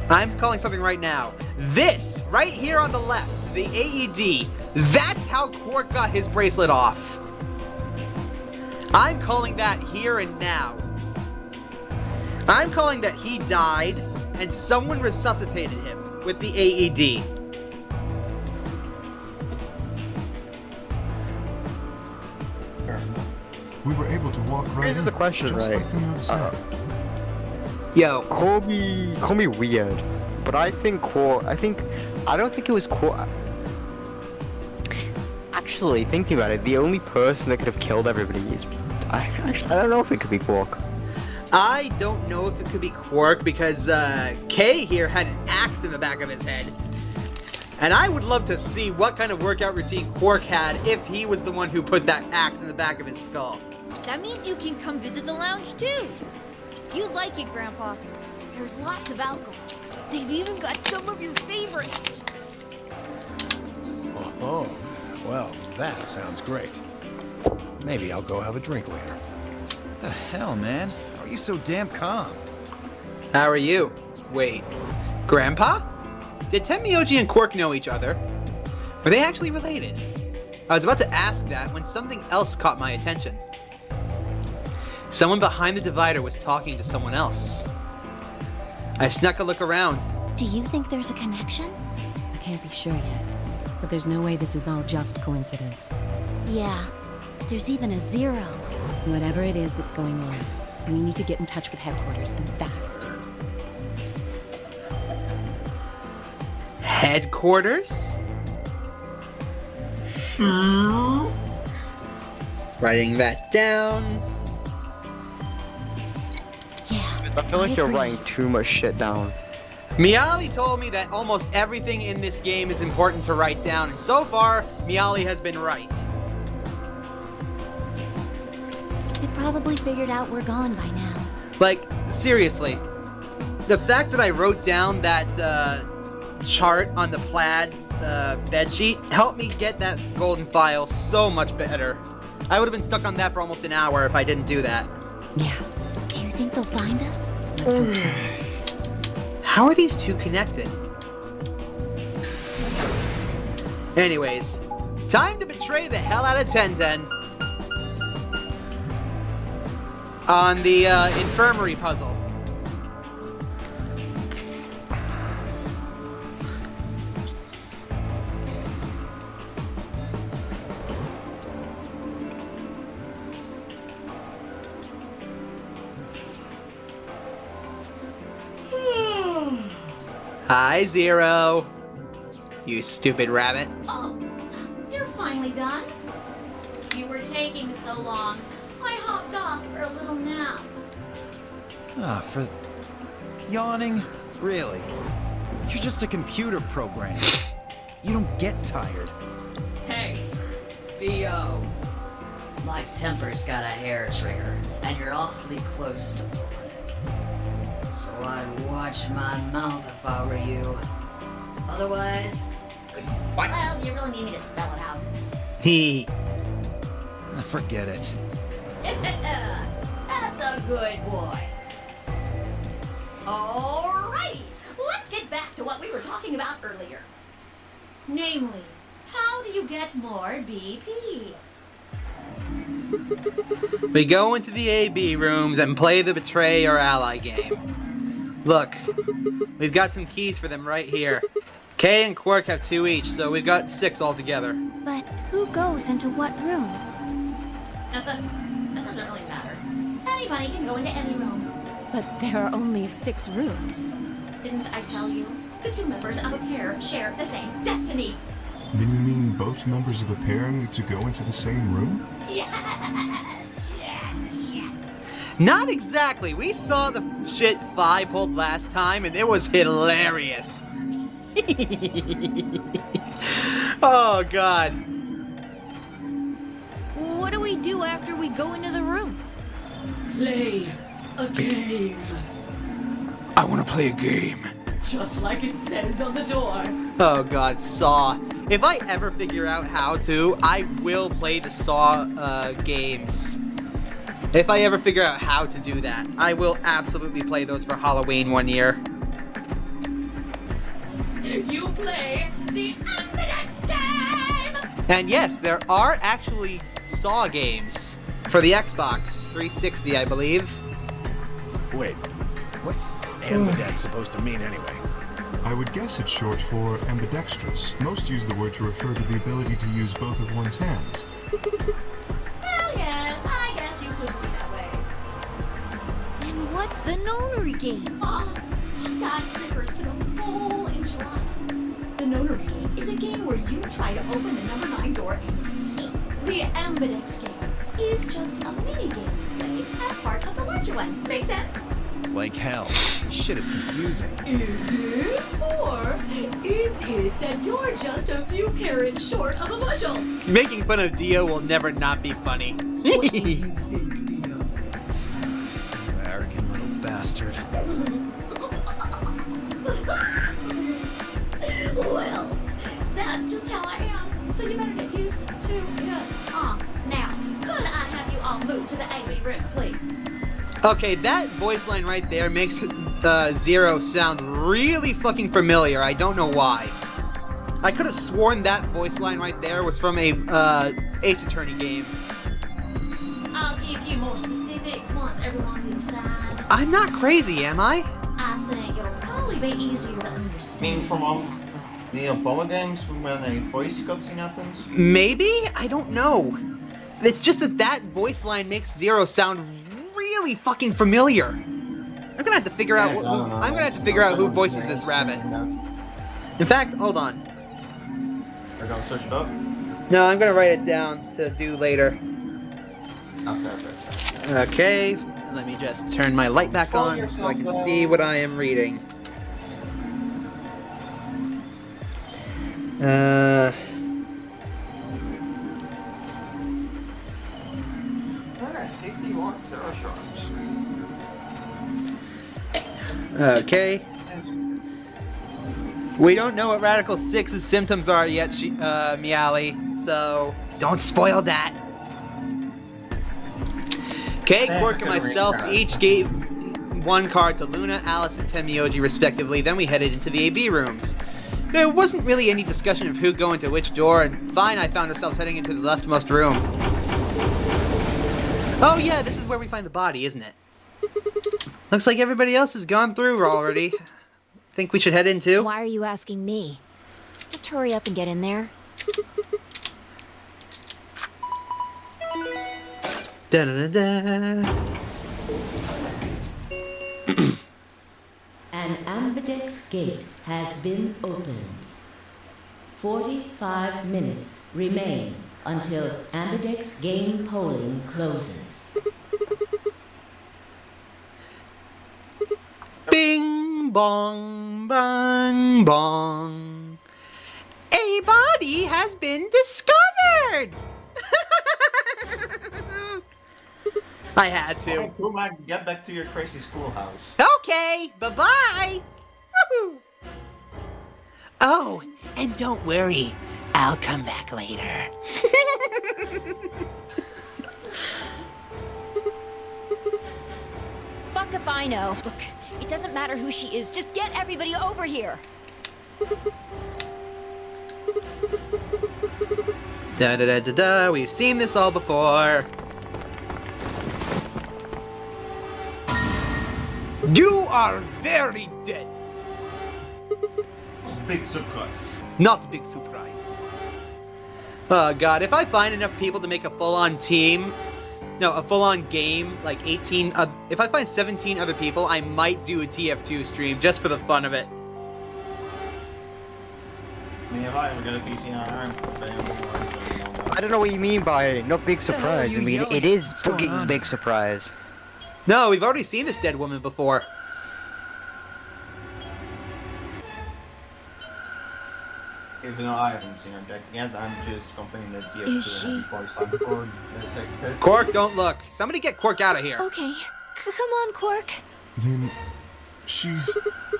I'm calling something right now. This, right here on the left, the AED, that's how Quark got his bracelet off. I'm calling that here and now. I'm calling that he died and someone resuscitated him with the AED. We were able to walk right Here's in, the question, just right? like the note said. Yo, Call me weird, but I don't think it was Quark. Actually, thinking about it, the only person that could have killed everybody is, I don't know if it could be Quark. I don't know if it could be Quark because Kay here had an axe in the back of his head. And I would love to see what kind of workout routine Quark had if he was the one who put that axe in the back of his skull. That means you can come visit the lounge too. You'd like it, Grandpa. There's lots of alcohol. They've even got some of your favorite. Oh, well, that sounds great. Maybe I'll go have a drink later. What the hell, man? How are you so damn calm? How are you? Wait, Grandpa? Did Tenmyoji and Quark know each other? Were they actually related? I was about to ask that when something else caught my attention. Someone behind the divider was talking to someone else. I snuck a look around. Do you think there's a connection? I can't be sure yet. But there's no way this is all just coincidence. Yeah. There's even a 0. Whatever it is that's going on, we need to get in touch with headquarters and fast. Headquarters? Writing that down. Yeah. I feel like you're agree. writing too much shit down. Miali told me that almost everything in this game is important to write down, and so far, Miali has been right. They probably figured out we're gone by now. Like, seriously, the fact that I wrote down that chart on the plaid bedsheet helped me get that golden file so much better. I would have been stuck on that for almost an hour if I didn't do that. Yeah, Do you think they'll find us? let's hope so. How are these two connected? Anyways, time to betray the hell out of Tenten on the infirmary puzzle. Hi, Zero. You stupid rabbit. Oh, you're finally done? You were taking so long. I hopped off for a little nap. Ah, for... Yawning? Really? You're just a computer program. You don't get tired. Hey, B.O. My temper's got a hair trigger, and you're awfully close to pulling it. So I'd watch my mouth if I were you. Otherwise... Well, you really need me to spell it out. He. Forget it. That's a good boy. Alrighty, let's get back to what we were talking about earlier. Namely, how do you get more BP? We go into the AB rooms and play the Betray or Ally game. Look, we've got some keys for them right here. Kay and Quark have 2 each, so we've got 6 altogether. But who goes into what room? That doesn't really matter. Anybody can go into any room. But there are only 6 rooms. Didn't I tell you? The 2 members of a pair share the same destiny. Then you mean both members of a pair need to go into the same room? Yes. Not exactly. We saw the shit Fi pulled last time, and it was hilarious. Oh, God. What do we do after we go into the room? Play a game. I want to play a game. Just like it says on the door. Oh, God, Saw. If I ever figure out how to, I will play the Saw games. If I ever figure out how to do that, I will absolutely play those for Halloween one year. You play the Ambidex game! And yes, there are actually Saw games for the Xbox 360, I believe. Wait, what's ambidex supposed to mean anyway? I would guess it's short for ambidextrous. Most use the word to refer to the ability to use both of one's hands. Well, yes, I guess you could be that way. Then what's the Nonary game? Oh, that refers to the whole enchilada. The Nonary game is a game where you try to open the number 9 door and escape. The Ambidex game is just a mini game you play as part of the larger one. Make sense? Like hell. Shit is confusing. Is it? Or is it that you're just a few carrots short of a bushel? Making fun of Dio will never not be funny. What do you think, Dio? Arrogant little bastard. Well, that's just how I am. So you better get used to it. Now, could I have you all move to the AV room, please? Okay, that voice line right there makes Zero sound really fucking familiar. I don't know why. I could have sworn that voice line right there was from a Ace Attorney game. I'll give you more specifics once everyone's inside. I'm not crazy, am I? I think it'll probably be easier to understand. Mean from the Apollo games when a voice cutscene happens? Maybe? I don't know. It's just that voice line makes Zero sound really fucking familiar. I'm gonna have to figure out. I'm gonna have to figure out who voices this rabbit. In fact, hold on. Are you gonna search it up? No, I'm gonna write it down to do later. Okay. Okay, let me just turn my light back on so I can see what I am reading. Okay. We don't know what Radical 6's symptoms are yet, Meowly, so don't spoil that. Okay, Quark and myself each gave one card to Luna, Alice, and Tenmyoji respectively, then we headed into the AV rooms. There wasn't really any discussion of who'd go into which door, and fine, I found ourselves heading into the leftmost room. Oh yeah, this is where we find the body, isn't it? Looks like everybody else has gone through already. Think we should head in too? Why are you asking me? Just hurry up and get in there. Da-da-da-da. An ambidex gate has been opened. 45 minutes remain until ambidex game polling closes. Bing bong bang bong. A body has been discovered. I had to. Alright, cool, man. Get back to your crazy schoolhouse. Okay, bye-bye. Woohoo. Oh, and don't worry, I'll come back later. Fuck if I know. Look, it doesn't matter who she is. Just get everybody over here. Da-da-da-da-da, we've seen this all before. You are very dead. Big surprise. Not big surprise. Oh god, if I find enough people to make a full-on team, no, a full-on game, like 18, if I find 17 other people, I might do a TF2 stream just for the fun of it. I mean, if I ever get a PC, I don't know what you mean by not big surprise. I mean, it is fucking big surprise. No, we've already seen this dead woman before. Even though I haven't seen her deck yet, I'm just complaining that TF2 Is she? voice line before this Quark, don't look. Somebody get Quark out of here. Okay. Come on, Quark. Then she's...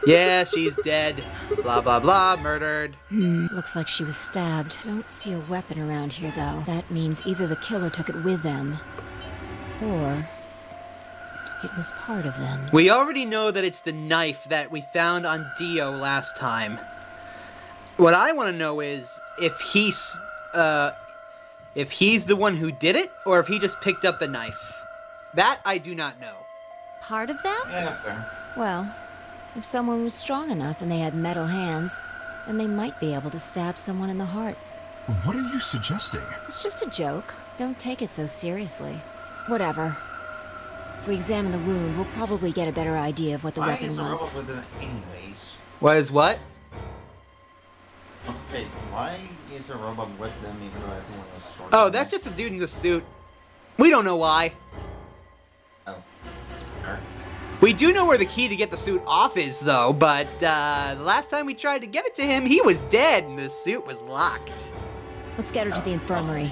Yeah, she's dead. Blah, blah, blah. Murdered. Looks like she was stabbed. Don't see a weapon around here, though. That means either the killer took it with them, or it was part of them. We already know that it's the knife that we found on Dio last time. What I want to know is if he's the one who did it, or if he just picked up the knife. That I do not know. Part of them? Yeah, fair. Well, if someone was strong enough and they had metal hands, then they might be able to stab someone in the heart. What are you suggesting? It's just a joke. Don't take it so seriously. Whatever. If we examine the wound, we'll probably get a better idea of what the weapon was. With them anyways? What is what? Okay, why is the robot with them even though everyone was short? Oh, that's just a dude in the suit. We don't know why. Oh. We do know where the key to get the suit off is, though, but the last time we tried to get it to him, he was dead and the suit was locked. Let's get her to the infirmary.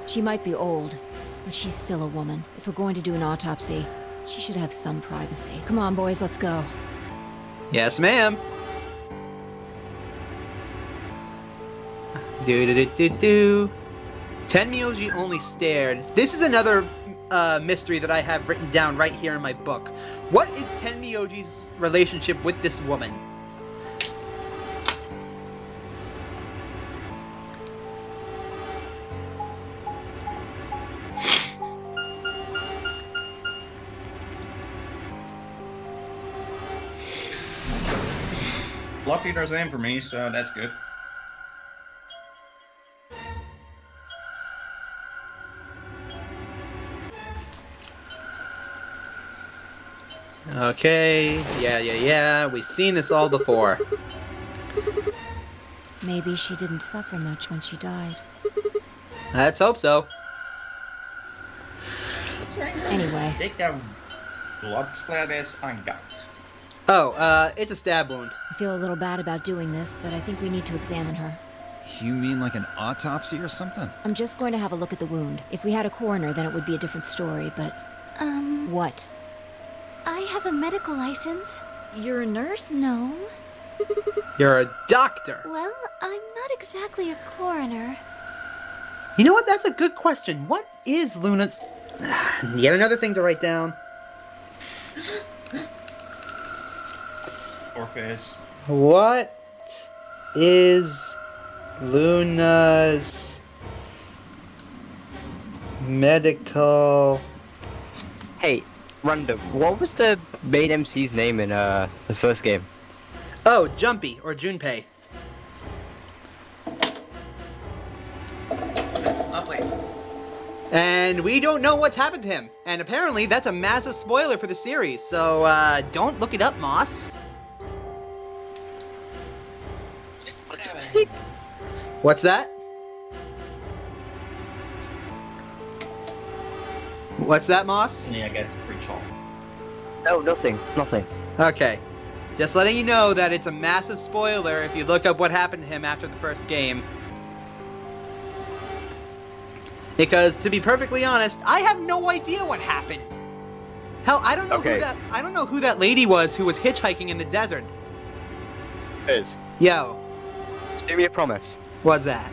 She might be old, but she's still a woman. If we're going to do an autopsy, she should have some privacy. Come on, boys, let's go. Yes, ma'am. Do. Tenmyoji only stared. This is another mystery that I have written down right here in my book. What is Tenmyoji's relationship with this woman? Lucky there's an in for me, so that's good. Okay, yeah. We've seen this all before. Maybe she didn't suffer much when she died. Let's hope so. Anyway. Take that blood splatters I got. Oh, it's a stab wound. I feel a little bad about doing this, but I think we need to examine her. You mean like an autopsy or something? I'm just going to have a look at the wound. If we had a coroner, then it would be a different story, but... What? I have a medical license. You're a nurse? No. You're a doctor. Well, I'm not exactly a coroner. You know what? That's a good question. What is Luna's... Yet another thing to write down. Orpheus. What is Luna's medical... Hey, random. What was the main MC's name in the first game? Oh, Jumpy, or Junpei. Lovely. And we don't know what's happened to him. And apparently that's a massive spoiler for the series, so don't look it up, Moss. What's that? What's that, Moss? Yeah, that's pretty chalk. No, nothing. Okay. Just letting you know that it's a massive spoiler if you look up what happened to him after the first game. Because, to be perfectly honest, I have no idea what happened. Hell, I don't know who that lady was who was hitchhiking in the desert. Is. Yo. Just do me a promise. What's that?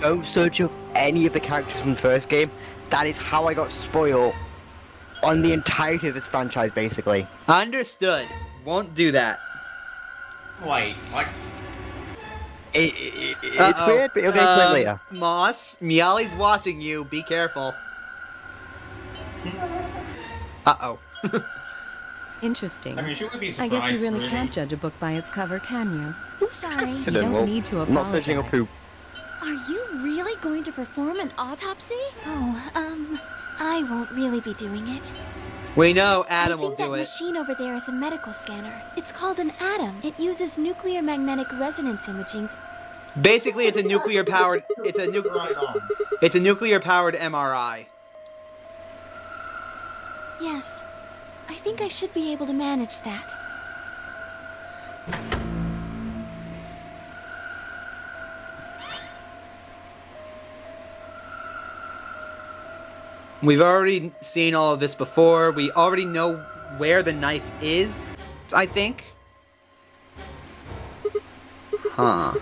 Don't search up any of the characters from the first game. That is how I got spoiled on the entirety of this franchise, basically. Understood. Won't do that. Wait, what? It's weird, but you'll get explained later. Moss, Miali's watching you. Be careful. Uh-oh. Interesting. I mean, she would be I surprised. guess you really can't judge a book by its cover, can you? Sorry. You don't need to I'm not searching up who. Are you really going to perform an autopsy? Oh, I won't really be doing it. We know Adam will I think do that it. machine over there is a medical scanner. It's called an ATOM. It uses nuclear magnetic resonance imaging. Basically, it's a nuclear powered. It's a nuclear powered MRI. Yes, I think I should be able to manage that. We've already seen all of this before. We already know where the knife is, I think. Huh.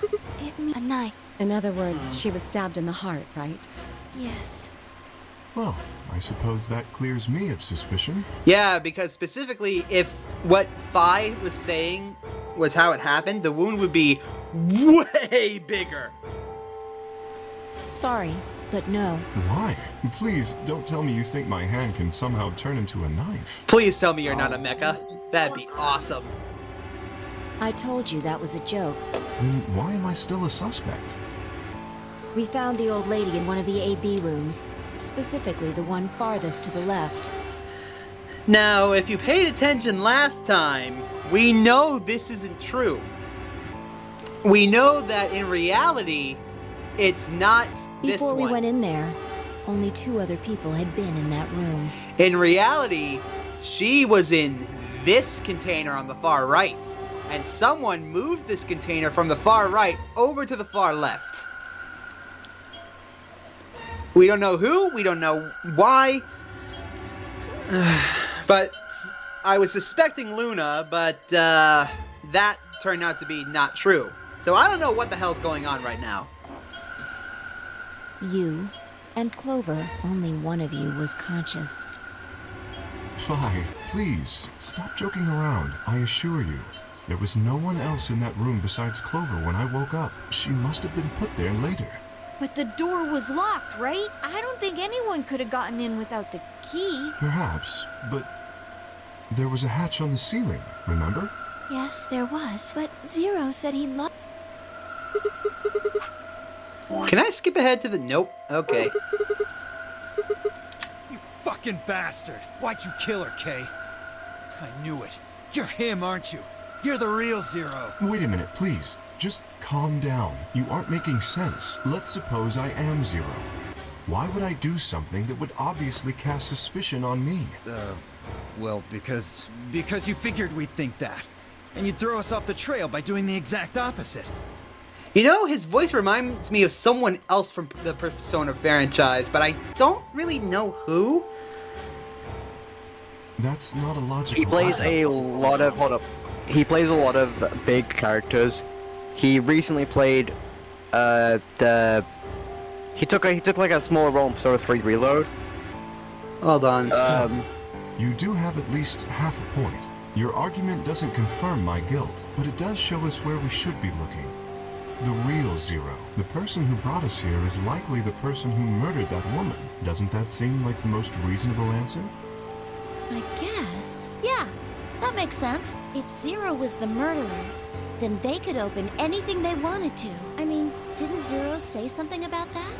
A knife. In other words, she was stabbed in the heart, right? Yes. Well, I suppose that clears me of suspicion. Yeah, because specifically, if what Phi was saying was how it happened, the wound would be way bigger. Sorry, but no. Why? Please, don't tell me you think my hand can somehow turn into a knife. Please tell me you're not a mecha. That'd be awesome. I told you that was a joke. Then why am I still a suspect? We found the old lady in one of the AB rooms, specifically the one farthest to the left. Now, if you paid attention last time, we know this isn't true. We know that in reality, it's not this Before we one. went in there, only 2 other people had been in that room. In reality, she was in this container on the far right. And someone moved this container from the far right over to the far left. We don't know who, we don't know why. But I was suspecting Luna, but that turned out to be not true. So I don't know what the hell's going on right now. You and Clover, only one of you was conscious. Fi, please, stop joking around. I assure you, there was no one else in that room besides Clover when I woke up. She must have been put there later. But the door was locked, right? I don't think anyone could have gotten in without the key. Perhaps, but there was a hatch on the ceiling, remember? Yes, there was, but Zero said he locked. Can I skip ahead to the... Nope. Okay. You fucking bastard! Why'd you kill her, Kay? I knew it. You're him, aren't you? You're the real Zero. Wait a minute, please. Just calm down. You aren't making sense. Let's suppose I am Zero. Why would I do something that would obviously cast suspicion on me? Well, because you figured we'd think that. And you'd throw us off the trail by doing the exact opposite. You know, his voice reminds me of someone else from the Persona franchise, but I don't really know who. That's not a logical... He plays a lot of... Hold up. He plays a lot of big characters. He recently played, He took like a smaller role in Persona 3 Reload. Hold on. You do have at least half a point. Your argument doesn't confirm my guilt, but it does show us where we should be looking. The real Zero. The person who brought us here is likely the person who murdered that woman. Doesn't that seem like the most reasonable answer? I guess. Yeah, that makes sense. If Zero was the murderer, then they could open anything they wanted to. I mean, didn't Zero say something about that?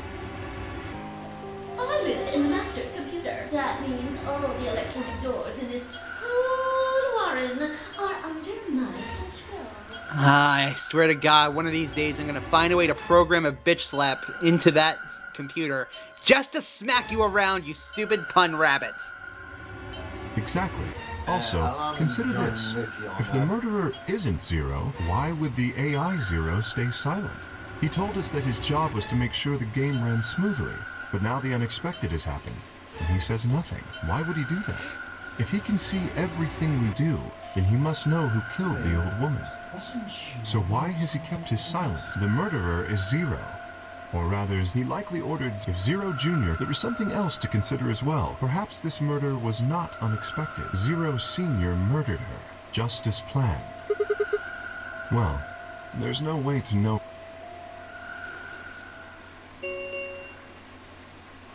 I live in the master computer. That means all the electronic doors in this whole warren are under my control. I swear to God, one of these days I'm gonna find a way to program a bitch slap into that computer just to smack you around, you stupid pun rabbit. Exactly. Also, consider this. If the murderer isn't Zero, why would the AI Zero stay silent? He told us that his job was to make sure the game ran smoothly, but now the unexpected has happened, and he says nothing. Why would he do that? If he can see everything we do, then he must know who killed the old woman. So why has he kept his silence? The murderer is Zero. Or rather, he likely ordered if Zero Jr., there was something else to consider as well. Perhaps this murder was not unexpected. Zero Sr. murdered her, just as planned. Well, there's no way to know.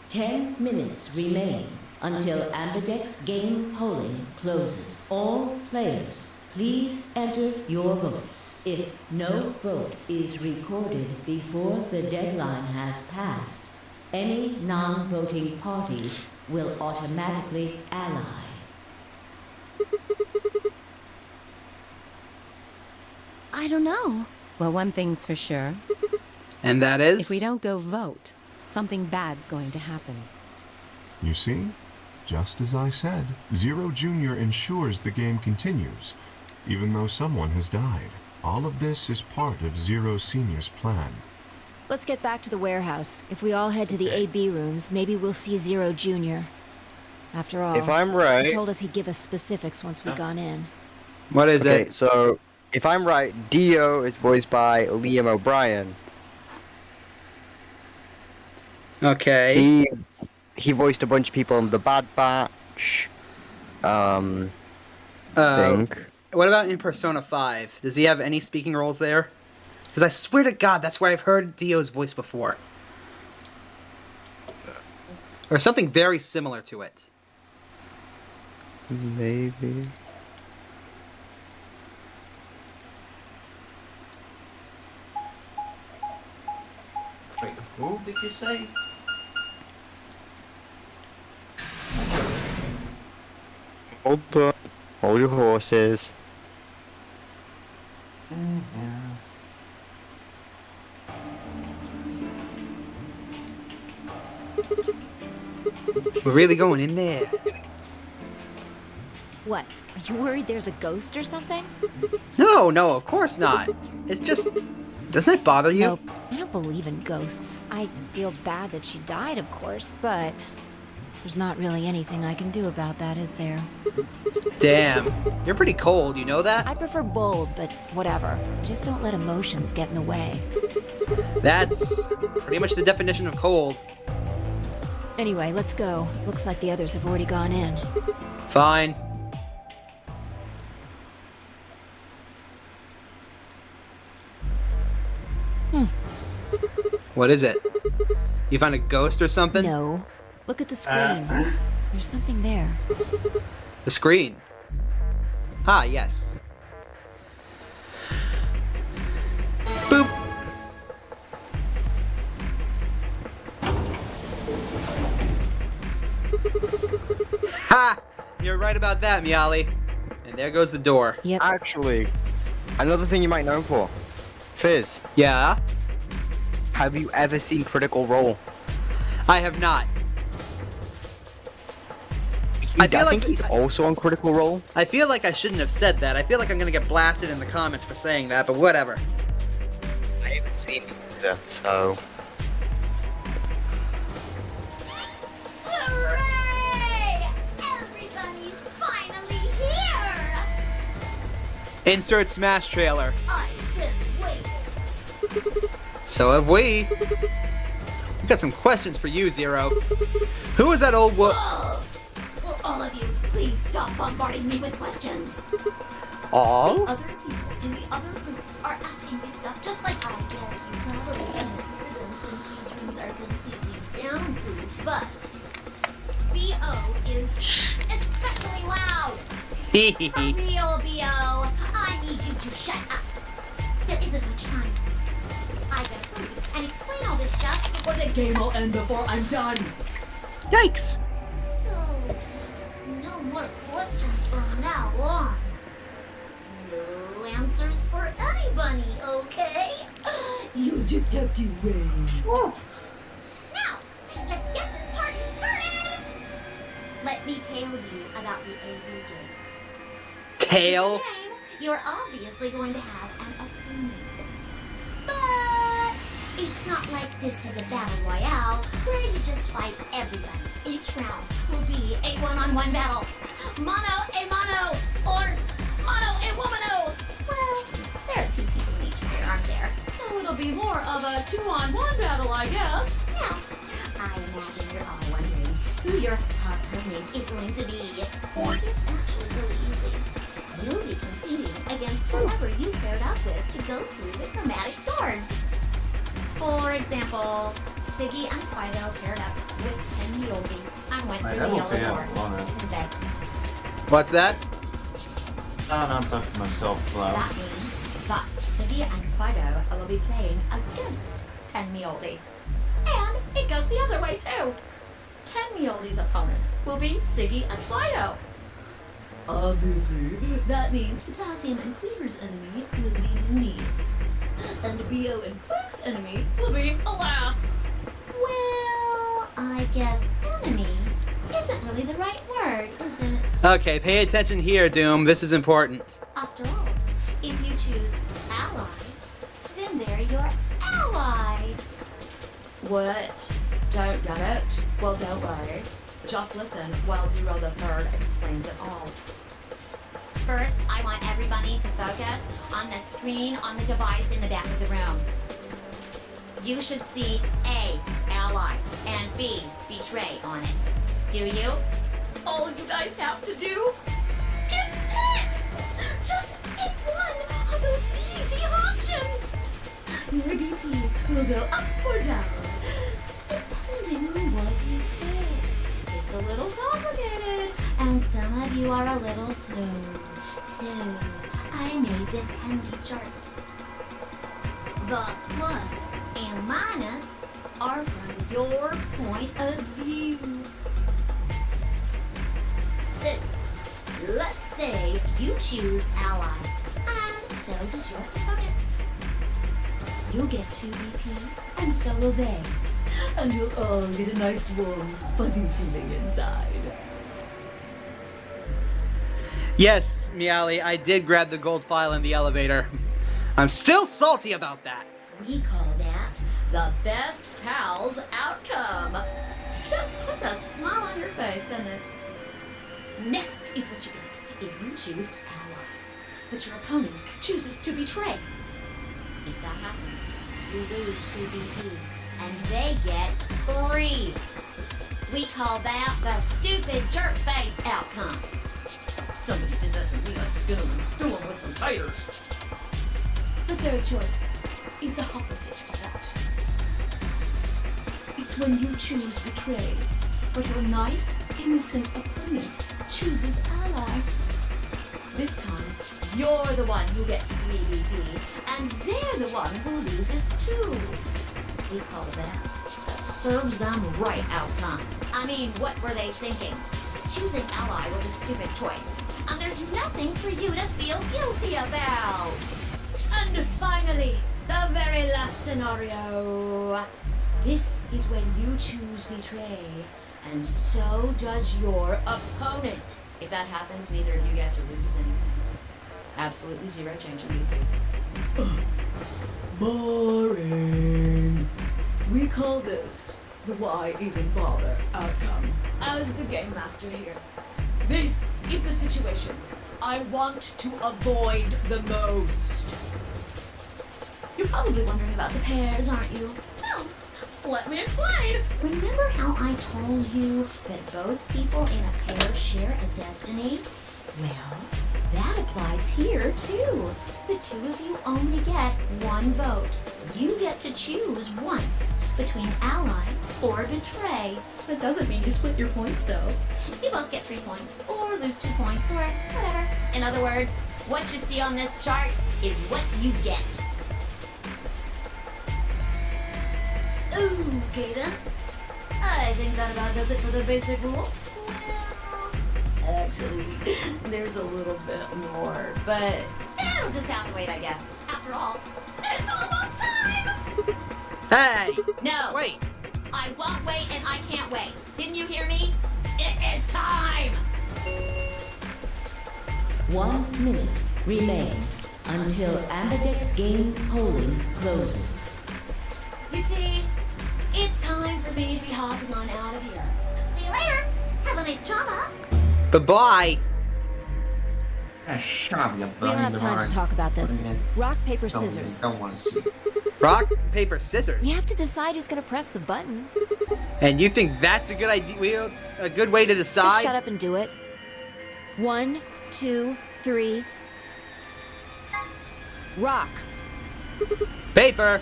10 minutes remain until Ambidex game polling closes. All players, please enter your votes. If no vote is recorded before the deadline has passed, any non-voting parties will automatically ally. I don't know. Well, one thing's for sure. And that is? If we don't go vote, something bad's going to happen. You see? Just as I said, Zero Jr. ensures the game continues, even though someone has died. All of this is part of Zero Sr.'s plan. Let's get back to the warehouse. If we all head to the AB rooms, maybe we'll see Zero Jr. After all, If I'm right- he told us he'd give us specifics once we gone in. What is Okay, it? so if I'm right, Dio is voiced by Liam O'Brien. Okay. He voiced a bunch of people in The Bad Batch. Think. What about in Persona 5? Does he have any speaking roles there? Because I swear to God, that's where I've heard Dio's voice before. Or something very similar to it. Maybe. Wait, who did you say? Hold on. Hold your horses. We're really going in there. What? Are You worried there's a ghost or something? No, no, of course not. It's just... Doesn't it bother you? Nope. I don't believe in ghosts. I feel bad that she died, of course, but there's not really anything I can do about that, is there? Damn. You're pretty cold, you know that? I prefer bold, but whatever. Just don't let emotions get in the way. That's pretty much the definition of cold. Anyway, let's go. Looks like the others have already gone in. Fine. What is it? You found a ghost or something? No. Look at the screen. There's something there. The screen. Ah, yes. Boop. Ha! You're right about that, Miali. And there goes the door. Yep. Actually, another thing you might know for. Fizz. Yeah? Have you ever seen Critical Role? I have not. I think he's also on Critical Role. I feel like I shouldn't have said that. I feel like I'm gonna get blasted in the comments for saying that, but whatever. I haven't seen it either, so... Hooray! Everybody's finally here! Insert Smash trailer. I've been waiting. So have we. We got some questions for you, Zero. Who is that old wo- Will all of you please stop bombarding me with questions? All? The other people in the other rooms are asking me stuff just like I guess you probably can't hear them since these rooms are completely soundproof, but BO is especially loud. For real, BO, I need you to shut up. There isn't much time. I gotta hurry and explain all this stuff, or the game will end before I'm done. Yikes! So, no more questions from now on. No answers for anybody, okay? You just have to wait. Now, let's get this party started! Let me tell you about the AB game. Tail? Game, you're obviously going to have an opponent. But it's not like this is a battle royale where you just fight everybody. Each round will be a one-on-one battle. Mono a mono, or mono a womano. Well, there are two people in each pair, aren't there? So it'll be more of a two-on-one battle, I guess. Now, I imagine you're all wondering who your opponent is going to be. It's actually really easy. You'll be competing against whoever you paired up with to go through the chromatic doors. For example, Siggy and Fido paired up with Ten Yogi and went through the yellow door. Didn't they? What's that? No, I'm talking to myself loud. That means that Siggy and Fido will be playing against Ten Mioldi. And it goes the other way too. Ten Mioldi's opponent will be Siggy and Fido. Obviously, that means Potassium and Cleaver's enemy will be Mooney. And BO and Quirk's enemy will be Alas. Well, I guess enemy isn't really the right word, is it? Okay, pay attention here, Doom. This is important. After all, if you choose ally, then they're your ally. What? Don't get it? Well, don't worry. Just listen while Zero the Third explains it all. First, I want everybody to focus on the screen on the device in the back of the room. You should see A, ally, and B, betray on it. Do you? All you guys have to do is pick! Just pick one of those easy options! Your DP will go up or down, depending on what you pick. It's a little complicated, and some of you are a little slow. So, I made this handy chart. The plus and minus are from your point of view. So, let's say you choose ally, and so does your opponent. You'll get 2 BP, and so will they. And you'll all get a nice warm, fuzzy feeling inside. Yes, Meowly, I did grab the gold file in the elevator. I'm still salty about that. We call that the best pals outcome. Just puts a smile on your face, doesn't it? Next is what you get if you choose ally, but your opponent chooses to betray. If that happens, you lose 2 BP, and they get 3. We call that the stupid jerk face outcome. Somebody did that to me, I'd skin them and stew them with some taters. The third choice is the opposite of that. It's when you choose betray, but your nice, innocent opponent chooses ally. This time, you're the one who gets 3 BP, and they're the one who loses 2. We call that the serves them right outcome. I mean, what were they thinking? Choosing ally was a stupid choice, and there's nothing for you to feel guilty about. And finally, the very last scenario. This is when you choose betray, and so does your opponent. If that happens, neither of you gets or loses anything. Absolutely 0 change in BP. Boring. We call this the why even bother outcome. As the game master here, this is the situation I want to avoid the most. You're probably wondering about the pairs, aren't you? Well, let me explain. Remember how I told you that both people in a pair share a destiny? Well, that applies here too. The 2 of you only get 1 vote. You get to choose once between ally or betray. That doesn't mean you split your points though. You both get 3 points, or lose 2 points, or whatever. In other words, what you see on this chart is what you get. Okay then. I think that about does it for the basic rules. Well, actually, there's a little bit more, but it'll just have to wait, I guess. After all, it's almost time! Hey! No! Wait! I won't wait and I can't wait. Didn't you hear me? It is time! 1 minute remains until Ambidex game polling closes. You see, it's time for me to be hopping on out of here. See you later! Have a nice trauma! Bye-bye! Shut up, you We don't have time to talk about this. Rock, paper, scissors. Don't want to see. Rock, paper, scissors. You have to decide who's gonna press the button. And you think that's a good idea? A good way to decide? Just shut up and do it. 1, 2, 3. Rock. Paper.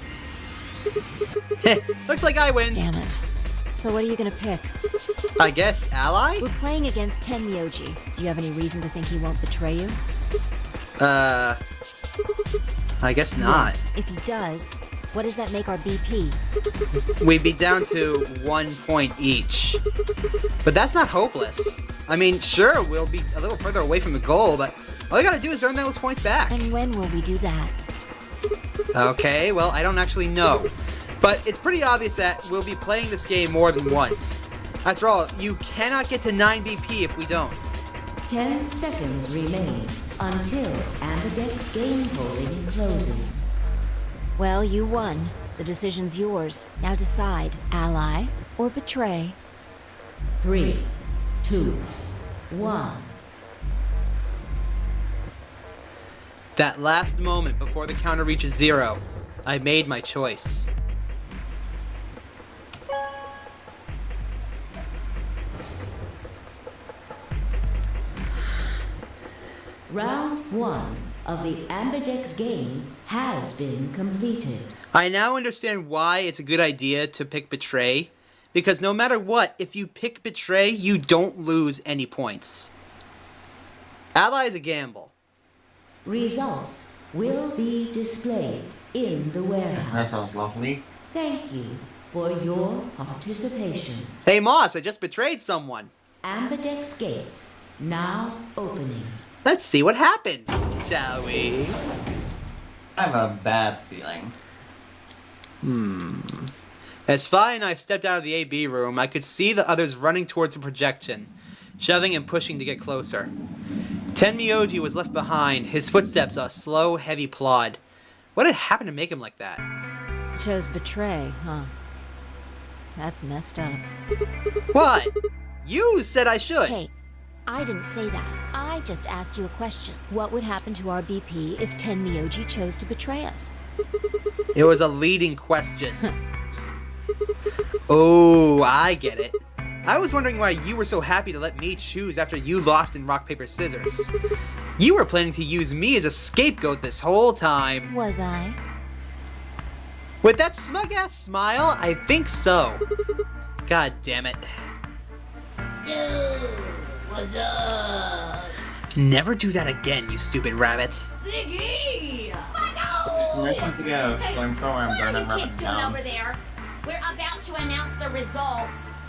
Looks like I win. Damn it. So what are you gonna pick? I guess ally? We're playing against Tenmyoji. Do you have any reason to think he won't betray you? I guess not. If he does, what does that make our BP? We'd be down to 1 point each. But that's not hopeless. I mean, sure, we'll be a little further away from the goal, but all we gotta do is earn those points back. And when will we do that? Okay, well, I don't actually know. But it's pretty obvious that we'll be playing this game more than once. After all, you cannot get to 9 BP if we don't. 10 seconds remain until Ambidex game polling closes. Well, you won. The decision's yours. Now decide, ally or betray. 3, 2, 1. That last moment before the counter reaches 0, I made my choice. Round 1 of the Ambidex game has been completed. I now understand why it's a good idea to pick Betray, because no matter what, if you pick Betray, you don't lose any points. Ally is a gamble. Results will be displayed in the warehouse. That sounds lovely. Thank you for your participation. Hey Moss, I just betrayed someone. Ambidex gates now opening. Let's see what happens, shall we? I have a bad feeling. As Fi and I stepped out of the AB room, I could see the others running towards the projection, shoving and pushing to get closer. Tenmyoji was left behind, his footsteps a slow, heavy plod. What had happened to make him like that? Chose betray, huh? That's messed up. What? You said I should. Hey, I didn't say that. I just asked you a question. What would happen to our BP if Tenmyoji chose to betray us? It was a leading question. Oh, I get it. I was wondering why you were so happy to let me choose after you lost in rock, paper, scissors. You were planning to use me as a scapegoat this whole time. Was I? With that smug-ass smile, I think so. God damn it. Yo, what's up? Never do that again, you stupid rabbit. Siggy! Listen to go, flamethrower and What burn are them you kids rabbits doing down. over there? We're about to announce the results.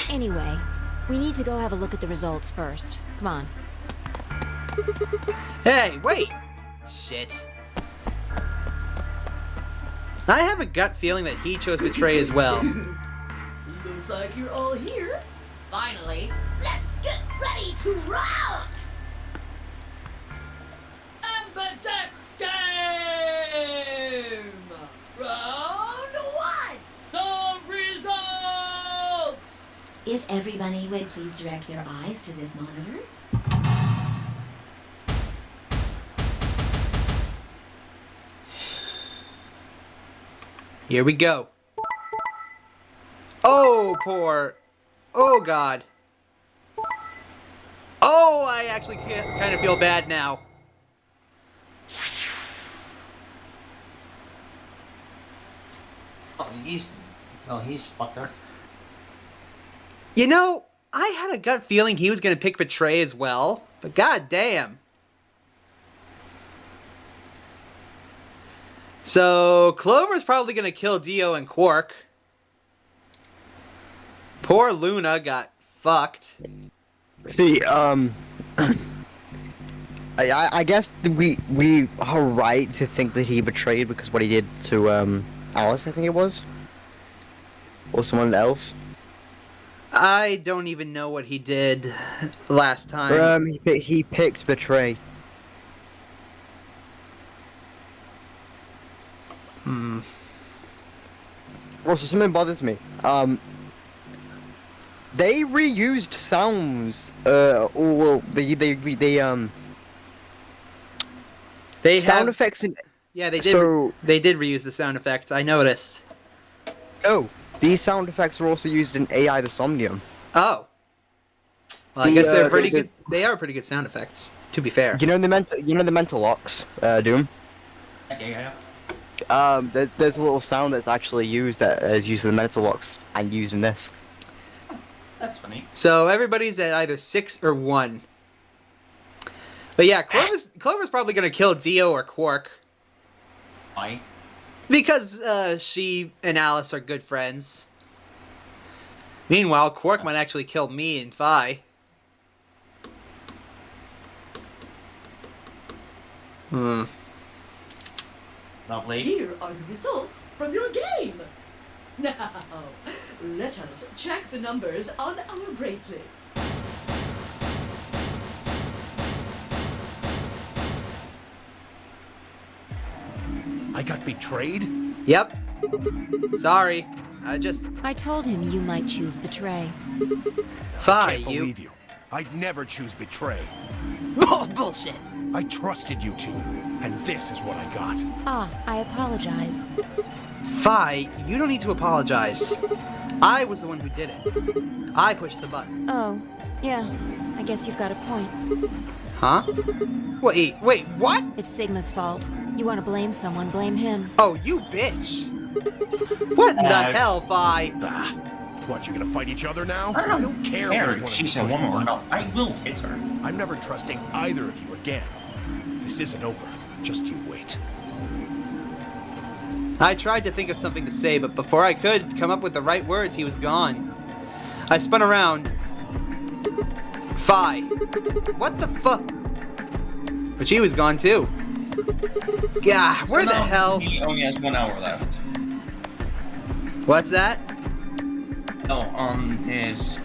Anyway, we need to go have a look at the results first. Come on. Hey, wait! Shit. I have a gut feeling that he chose Betray as well. Looks like you're all here. Finally, let's get ready to rock! Amberdex game! Round 1! The results! If everybody would please direct their eyes to this monitor. Here we go. Oh, poor. Oh, God. Oh, I actually kind of feel bad now. Oh, he's fucker. You know, I had a gut feeling he was going to pick Betray as well, but god damn. So, Clover's probably going to kill Dio and Quark. Poor Luna got fucked. See, I guess we are right to think that he betrayed because what he did to Alice, I think it was, or someone else. I don't even know what he did last time. He picked Betray. Also, something bothers me. They reused sounds. They sound have, effects. Yeah, they did. So they did reuse the sound effects. I noticed. Oh, these sound effects are also used in AI the Somnium. Oh. Well, I guess they're pretty good. They are pretty good sound effects. To be fair. You know the mental locks, Doom. Yeah. There's a little sound that's actually used that is used for the mental locks and used in this. That's funny. So everybody's at either 6 or 1. But yeah, Clover's probably gonna kill Dio or Quark. Why? Because she and Alice are good friends. Meanwhile, Quark might actually kill me and Phi. Lovely. Here are the results from your game. Now, let us check the numbers on our bracelets. I got betrayed? Yep. Sorry. I told him you might choose betray. Phi, Can't believe you. I'd never choose betray. Oh, bullshit. I trusted you two, and this is what I got. Ah, I apologize. Phi, you don't need to apologize. I was the one who did it. I pushed the button. Oh, yeah. I guess you've got a point. Huh? Wait, what? It's Sigma's fault. You want to blame someone, blame him. Oh, you bitch. What the hell, Phi? What, you gonna fight each other now? I don't care if which she's a one of you woman or pushes not. I will hit her. I'm never trusting either of you again. This isn't over. Just you wait. I tried to think of something to say, but before I could come up with the right words, he was gone. I spun around. Phi. What the fuck? But she was gone too. Gah, where the hell? He only has 1 hour left. What's that? No, on his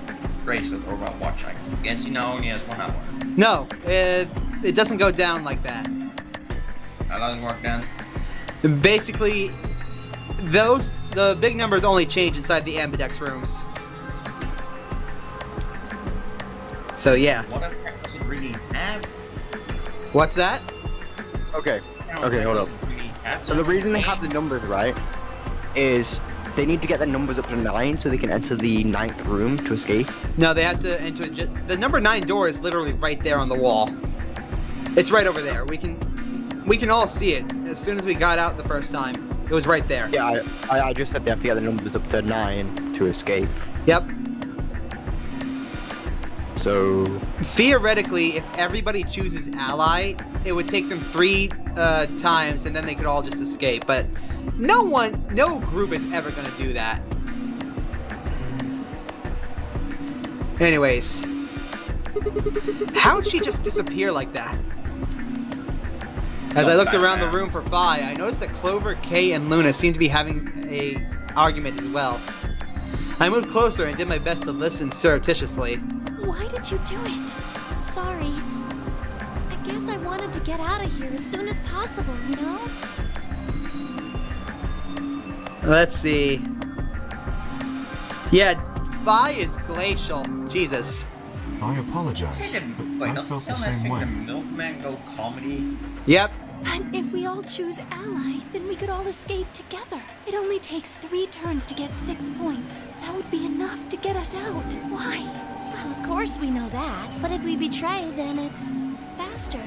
bracelet or about watch item. Against you now only has 1 hour. No, it doesn't go down like that. That doesn't work then. Basically, the big numbers only change inside the ambidex rooms. So yeah. What effect does it really have? What's that? Okay. Okay, hold up. So the reason they have the numbers right is they need to get the numbers up to 9 so they can enter the 9th room to escape. No, they have to enter the number 9 door is literally right there on the wall. It's right over there. We can all see it. As soon as we got out the first time, it was right there. Yeah, I just said they have to get the numbers up to 9 to escape. Yep. So theoretically, if everybody chooses ally, it would take them 3 times, and then they could all just escape. But no group is ever going to do that. Anyways, how'd she just disappear like that? As I looked around the room for Phi, I noticed that Clover, Kay, and Luna seemed to be having a argument as well. I moved closer and did my best to listen surreptitiously. Why did you do it? Sorry. I guess I wanted to get out of here as soon as possible, you know? Let's see. Yeah, Phi is glacial. Jesus. I apologize, but I felt the same way. The Milkman Go comedy. Yep. But if we all choose ally, then we could all escape together. It only takes 3 turns to get 6 points. That would be enough to get us out. Why? Well, of course we know that. But if we betray, then it's faster.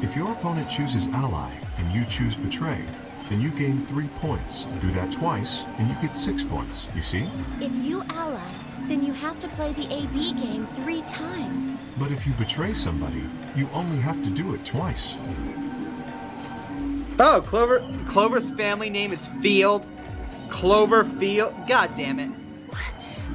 If your opponent chooses ally and you choose betray, then you gain 3 points. Do that twice, and you get 6 points. You see? If you ally, then you have to play the AB game 3 times. But if you betray somebody, you only have to do it twice. Oh, Clover's family name is Field. Cloverfield. God damn it.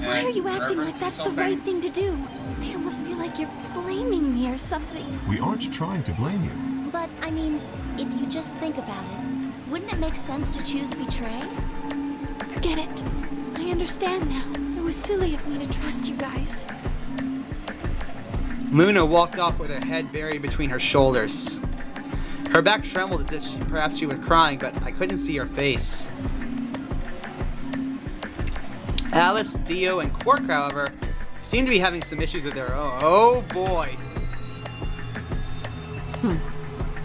Why are you acting like that's the right thing to do? I almost feel like you're blaming me or something. We aren't trying to blame you. But, I mean, if you just think about it, wouldn't it make sense to choose betray? Forget it. I understand now. It was silly of me to trust you guys. Luna walked off with her head buried between her shoulders. Her back trembled as if perhaps she was crying, but I couldn't see her face. Alice, Dio, and Quark, however, seemed to be having some issues of their own. Oh boy.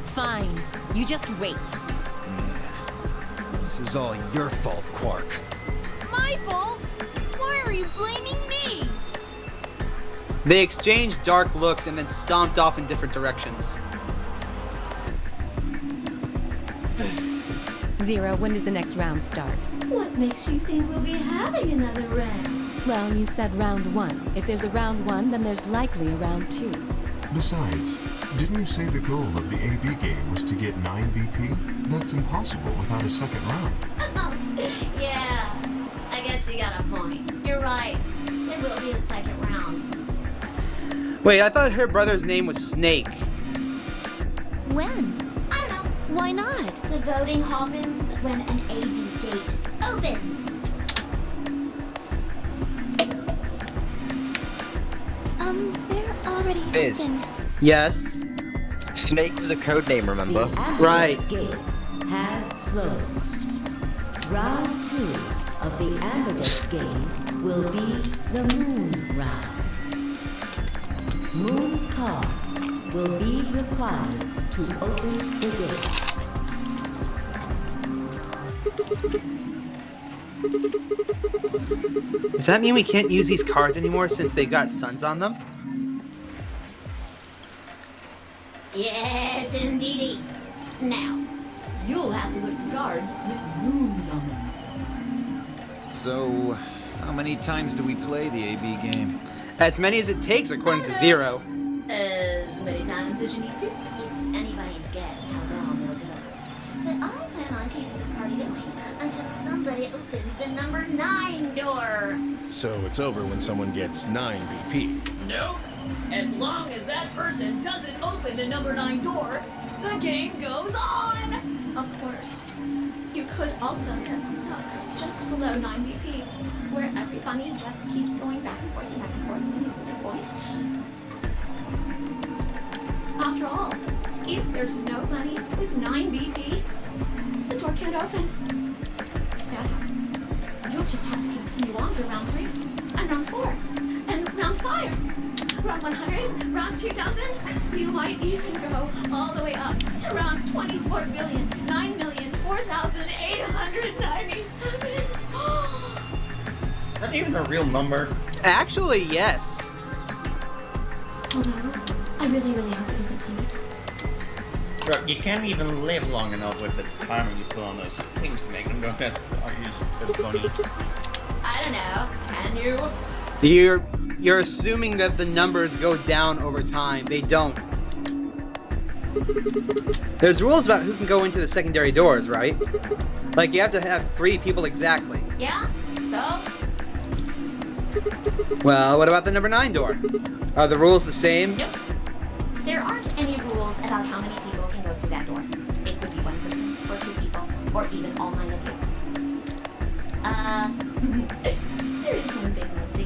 Fine. You just wait. Man, this is all your fault, Quark. My fault? Why are you blaming me? They exchanged dark looks and then stomped off in different directions. Zero, when does the next round start? What makes you think we'll be having another round? Well, you said round 1. If there's a round 1, then there's likely a round 2. Besides, didn't you say the goal of the AB game was to get 9 BP? That's impossible without a second round. Yeah, I guess you got a point. You're right. There will be a second round. Wait, I thought her brother's name was Snake. When? I don't know. Why not? The voting happens when an AB gate opens. They're already Biz. open. Yes. Snake was a code name, remember? Right. Gates have closed. Round 2 of the Amadeus game will be the Moon round. Moon cards will be required to open the gates. Does that mean we can't use these cards anymore since they've got suns on them? Yes, indeedy. Now, you'll have to put cards with moons on them. So, how many times do we play the AB game? As many as it takes, according to Zero. As many times as you need to. It's anybody's guess how long it'll go. But I plan on keeping this party going until somebody opens the number 9 door. So it's over when someone gets 9 BP. Nope. As long as that person doesn't open the number 9 door, the game goes on! Of course, you could also get stuck just below 9 BP, where every bunny just keeps going back and forth and back and forth and you lose your points. After all, if there's no bunny with 9 BP, the door can't open. If that happens, you'll just have to continue on to round 3, and round 4, and round 5. Round 100, round 2000, you might even go all the way up to round 24,009,004,897. Is that even a real number? Actually, yes. Although, I really, really hope it doesn't come. Bro, you can't even live long enough with the timer you put on those things to make them go that far. You're just a bunny. I don't know, can you? You're assuming that the numbers go down over time. They don't. There's rules about who can go into the secondary doors, right? Like, you have to have 3 people exactly. Yeah? So? Well, what about the number 9 door? Are the rules the same? Nope. There aren't any rules about how many people can go through that door. It could be 1 person, or 2 people, or even all 9 of you. There is one thing, Lucy.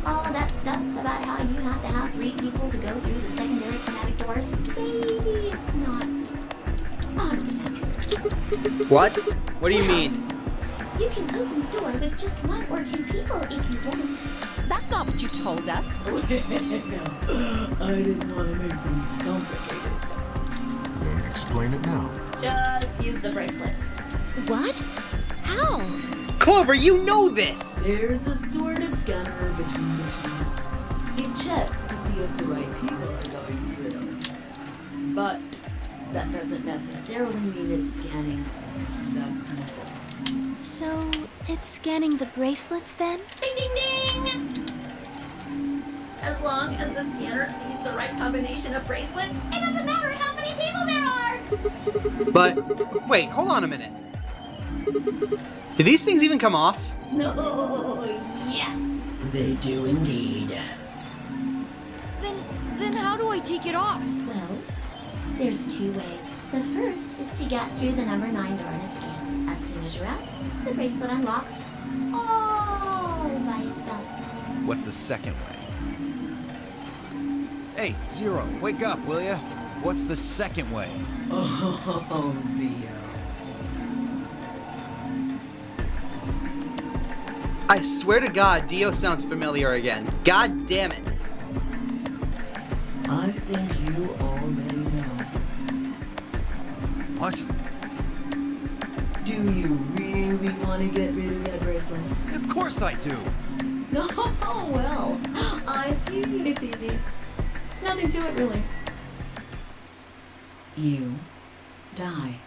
All that stuff about how you have to have 3 people to go through the secondary chromatic doors, maybe it's not 100% true. What? What do you mean? You can open the door with just 1 or 2 people if you want. That's not what you told us. No, I didn't want to make things complicated. Then explain it now. Just use the bracelets. What? How? Clover, you know this! There's a sort of scanner between the 2 doors. It checks to see if the right people are going through. But that doesn't necessarily mean it's scanning the people. So, it's scanning the bracelets then? Ding ding ding! As long as the scanner sees the right combination of bracelets, it doesn't matter how many people there are! But, wait, hold on a minute. Do these things even come off? No, yes, they do indeed. Then how do I take it off? Well, there's 2 ways. The first is to get through the number 9 door and escape. As soon as you're out, the bracelet unlocks all by itself. What's the second way? Hey, Zero, wake up, will ya? What's the second way? Oh, Theo. I swear to God, Dio sounds familiar again. God damn it. I think you already know. What? Do you really want to get rid of that bracelet? Of course I do! Oh, well, I see. It's easy. Nothing to it, really. You die.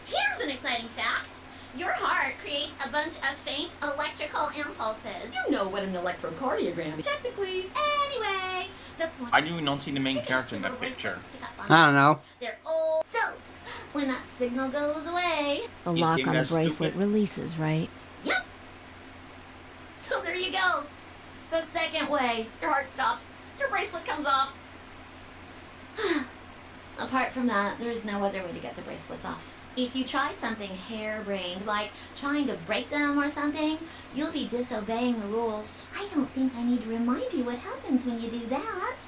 Here's an exciting fact. Your heart creates a bunch of faint electrical impulses. You know what an electrocardiogram is. Technically. Anyway, the point... I do not see the main character in that picture. I don't know. They're old. So, when that signal goes away... The These lock things on the are bracelet stupid. releases, right? Yep. So there you go. The second way. Your heart stops. Your bracelet comes off. Apart from that, there's no other way to get the bracelets off. If you try something harebrained, like trying to break them or something, you'll be disobeying the rules. I don't think I need to remind you what happens when you do that.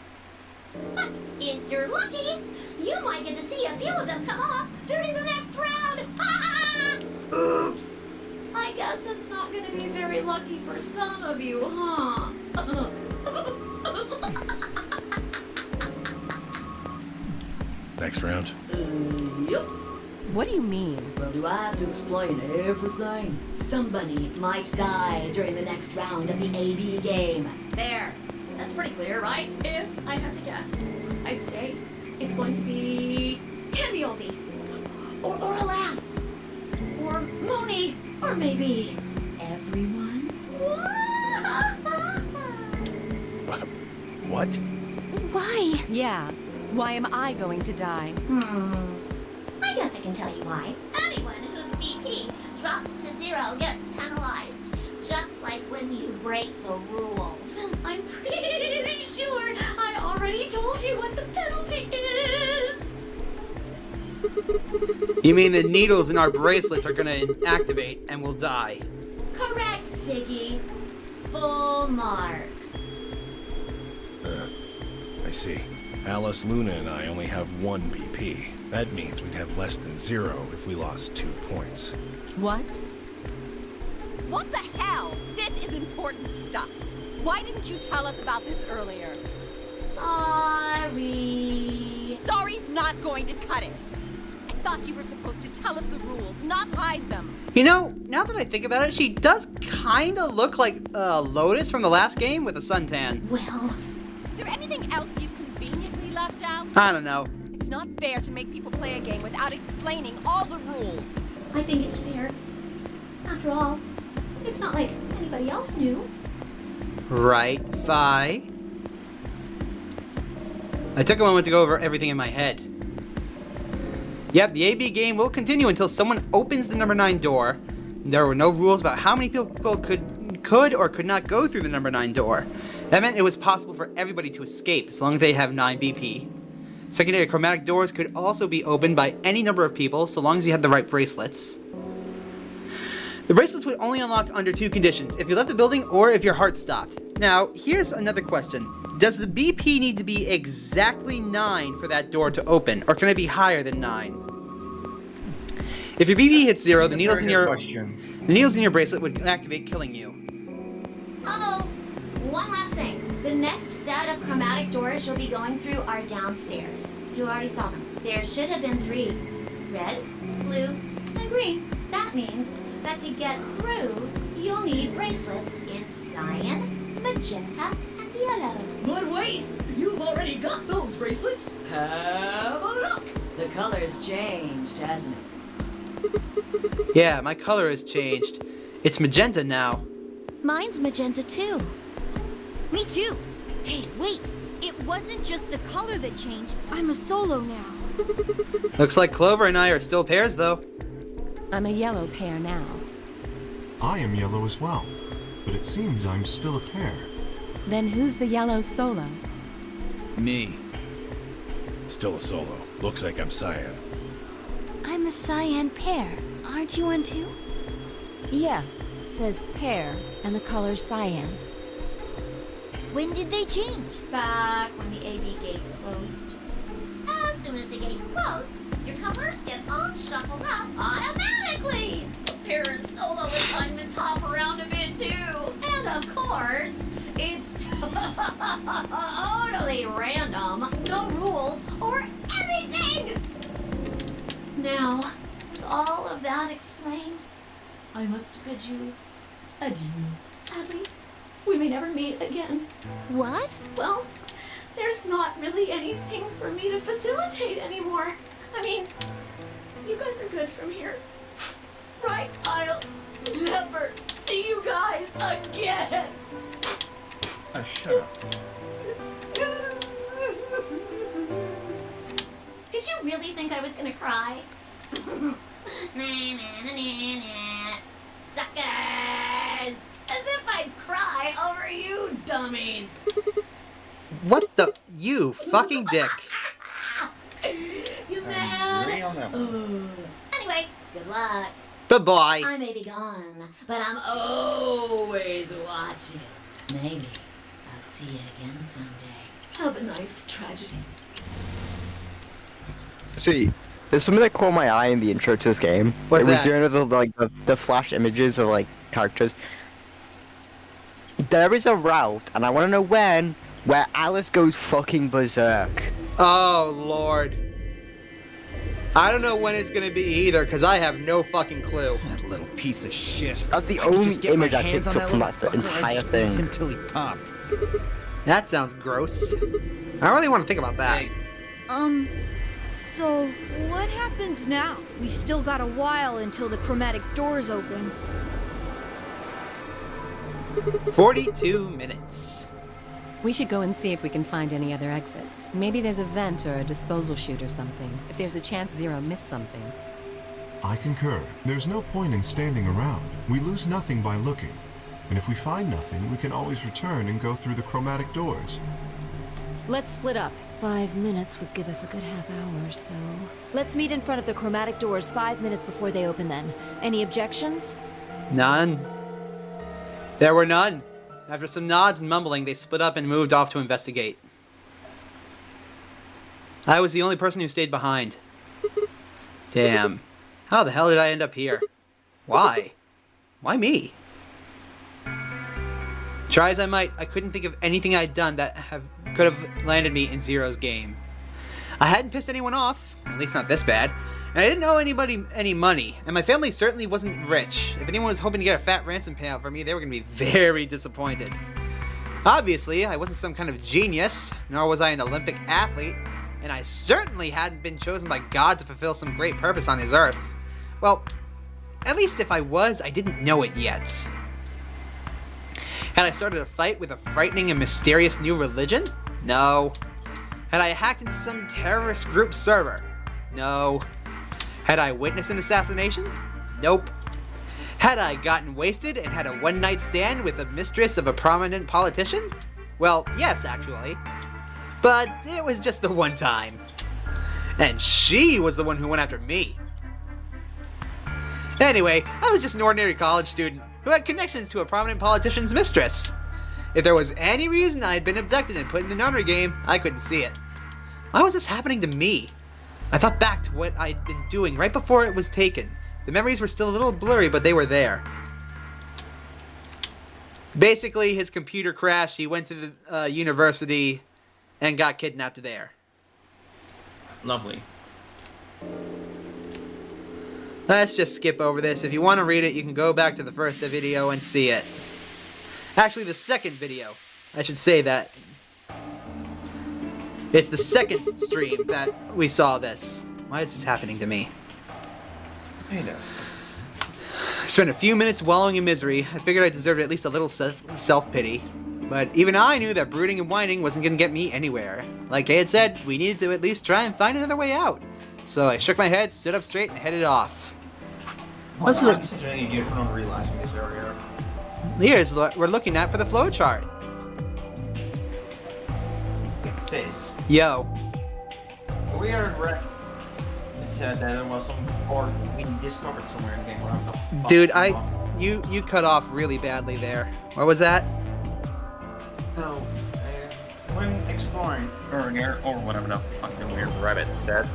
But if you're lucky, you might get to see a few of them come off during the next round. Oops. I guess it's not going to be very lucky for some of you, huh? Next round. Yep. What do you mean? Well, do I have to explain everything? Somebody might die during the next round of the AB game. There. That's pretty clear, right? If I had to guess, I'd say it's going to be Tanvioldi. Or Alas. Or Mooney. Or maybe everyone. What? Why? Yeah. Why am I going to die? I guess I can tell you why. Anyone whose BP drops to 0 gets penalized. Just like when you break the rules. I'm pretty sure I already told you what the penalty is. You mean the needles in our bracelets are gonna activate and we'll die? Correct, Siggy. Full marks. I see. Alice, Luna, and I only have 1 BP. That means we'd have less than 0 if we lost 2 points. What? What the hell? This is important stuff. Why didn't you tell us about this earlier? Sorry. Sorry's not going to cut it. I thought you were supposed to tell us the rules, not hide them. You know, now that I think about it, she does kinda look like Lotus from the last game with a suntan. Well, Is there anything else you conveniently left out? I don't know. It's not fair to make people play a game without explaining all the rules. I think it's fair. After all, it's not like anybody else knew. Right, Fi? I took a moment to go over everything in my head. Yep, the AB game will continue until someone opens the number 9 door. There were no rules about how many people could or could not go through the number 9 door. That meant it was possible for everybody to escape as long as they have 9 BP. Secondary chromatic doors could also be opened by any number of people so long as you had the right bracelets. The bracelets would only unlock under 2 conditions: if you left the building or if your heart stopped. Now, here's another question. Does the BP need to be exactly 9 for that door to open, or can it be higher than 9? If your BP hits 0, the needles in your bracelet would activate, killing you. Oh, one last thing. The next set of chromatic doors you'll be going through are downstairs. You already saw them. There should have been 3. Red, blue, and green. That means that to get through, you'll need bracelets in cyan, magenta, and yellow. But wait, you've already got those bracelets. Have a look. The color's changed, hasn't it? Yeah, my color has changed. It's magenta now. Mine's magenta too. Me too. Hey, wait. It wasn't just the color that changed. I'm a solo now. Looks like Clover and I are still pairs, though. I'm a yellow pair now. I am yellow as well, but it seems I'm still a pair. Then who's the yellow solo? Me. Still a solo. Looks like I'm cyan. I'm a cyan pair. Aren't you one too? Yeah, says pear, and the color's cyan. When did they change? Back when the AB gates closed. As soon as the gates close, your colors get all shuffled up automatically. Pair and solo is time to hop around a bit too. And of course, it's totally random. No rules or anything. Now, with all of that explained, I must bid you adieu. Sadly, we may never meet again. What? Well, there's not really anything for me to facilitate anymore. I mean, you guys are good from here. Right? I'll never see you guys again. Shut up. Did you really think I was gonna cry? Suckers! As if I'd cry over you dummies! What the? You fucking dick. You man! Anyway, good luck. Bye-bye. I may be gone, but I'm always watching. Maybe I'll see you again someday. Have a nice tragedy. See, there's something that caught my eye in the intro to this game. What's it was that? the flash images of like characters. There is a route, and I want to know when, where Alice goes fucking berserk. Oh, Lord. I don't know when it's gonna be either, because I have no fucking clue. That little piece of shit. That's the I could only just get my image I hands picked on up from that that little fucker, entire I'd squeeze thing. him till he popped. That sounds gross. I don't really want to think about that. So what happens now? We've still got a while until the chromatic doors open. 42 minutes. We should go and see if we can find any other exits. Maybe there's a vent or a disposal chute or something. If there's a chance Zero missed something. I concur. There's no point in standing around. We lose nothing by looking. And if we find nothing, we can always return and go through the chromatic doors. Let's split up. 5 minutes would give us a good half hour, so... Let's meet in front of the chromatic doors 5 minutes before they open then. Any objections? None. There were none. After some nods and mumbling, they split up and moved off to investigate. I was the only person who stayed behind. Damn. How the hell did I end up here? Why? Why me? Try as I might, I couldn't think of anything I'd done that could have landed me in Zero's game. I hadn't pissed anyone off, at least not this bad, and I didn't owe anybody any money, and my family certainly wasn't rich. If anyone was hoping to get a fat ransom payout for me, they were going to be very disappointed. Obviously, I wasn't some kind of genius, nor was I an Olympic athlete, and I certainly hadn't been chosen by God to fulfill some great purpose on his earth. Well, at least if I was, I didn't know it yet. Had I started a fight with a frightening and mysterious new religion? No. Had I hacked into some terrorist group server? No. Had I witnessed an assassination? Nope. Had I gotten wasted and had a one-night stand with the mistress of a prominent politician? Well, yes, actually. But it was just the one time. And she was the one who went after me. Anyway, I was just an ordinary college student who had connections to a prominent politician's mistress. If there was any reason I had been abducted and put in the Nonary game, I couldn't see it. Why was this happening to me? I thought back to what I'd been doing right before it was taken. The memories were still a little blurry, but they were there. Basically, his computer crashed, he went to the university, and got kidnapped there. Lovely. Let's just skip over this. If you want to read it, you can go back to the first video and see it. Actually, the second video. I should say that. It's the second stream that we saw this. Why is this happening to me? I know. I spent a few minutes wallowing in misery. I figured I deserved at least a little self-pity. But even I knew that brooding and whining wasn't going to get me anywhere. Like Kay had said, we needed to at least try and find another way out. So I shook my head, stood up straight, and headed off. I'm such an idiot for not realizing this earlier. Here's what we're looking at for the flowchart. Face. Yo. We heard it said that there was some part we discovered somewhere in the game. Dude, you cut off really badly there. What was that? No, when exploring earlier, or whatever the fucking weird rabbit said,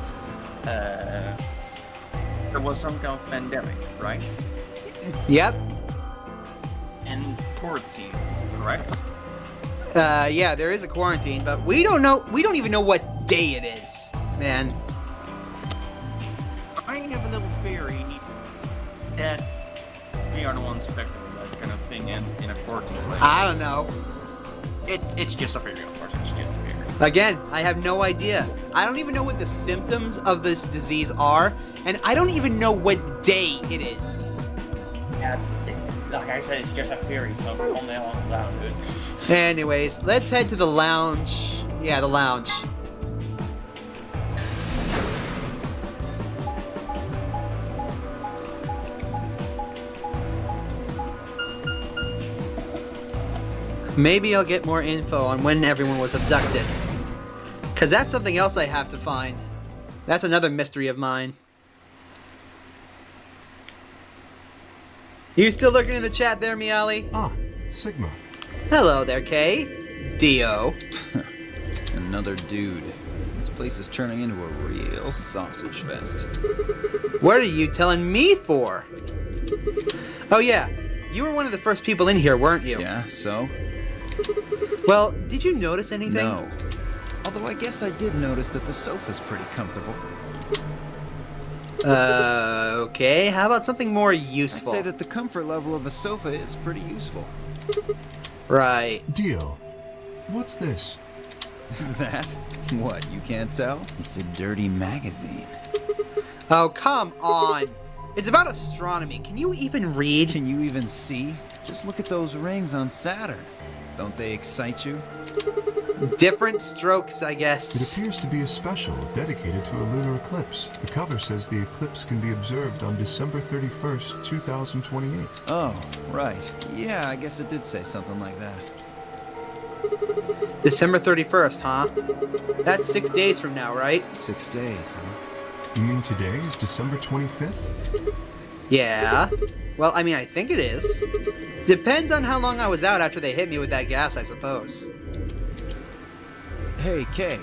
there was some kind of pandemic, right? Yep. And quarantine, correct? Yeah, there is a quarantine, but we don't even know what day it is, man. I have a little theory that they are the ones affected with that kind of thing in a quarantine. I don't know. It's just a theory, of course. It's just a theory. Again, I have no idea. I don't even know what the symptoms of this disease are, and I don't even know what day it is. Yeah, like I said, it's just a theory, so calm down, dude. Anyways, let's head to the lounge. Yeah, the lounge. Maybe I'll get more info on when everyone was abducted. Because that's something else I have to find. That's another mystery of mine. You still lurking in the chat there, Miali? Ah, Sigma. Hello there, Kay. Dio. Another dude. This place is turning into a real sausage fest. What are you telling me for? Oh yeah, you were one of the first people in here, weren't you? Yeah, so? Well, did you notice anything? No. Although I guess I did notice that the sofa's pretty comfortable. Okay. How about something more useful? I'd say that the comfort level of a sofa is pretty useful. Right. Dio, what's this? That? What, you can't tell? It's a dirty magazine. Oh, come on. It's about astronomy. Can you even read? Can you even see? Just look at those rings on Saturn. Don't they excite you? Different strokes, I guess. It appears to be a special dedicated to a lunar eclipse. The cover says the eclipse can be observed on December 31st, 2028. Oh, right. Yeah, I guess it did say something like that. December 31st, huh? That's 6 days from now, right? 6 days, huh? You mean today is December 25th? Yeah. Well, I mean, I think it is. Depends on how long I was out after they hit me with that gas, I suppose. Hey, Kay.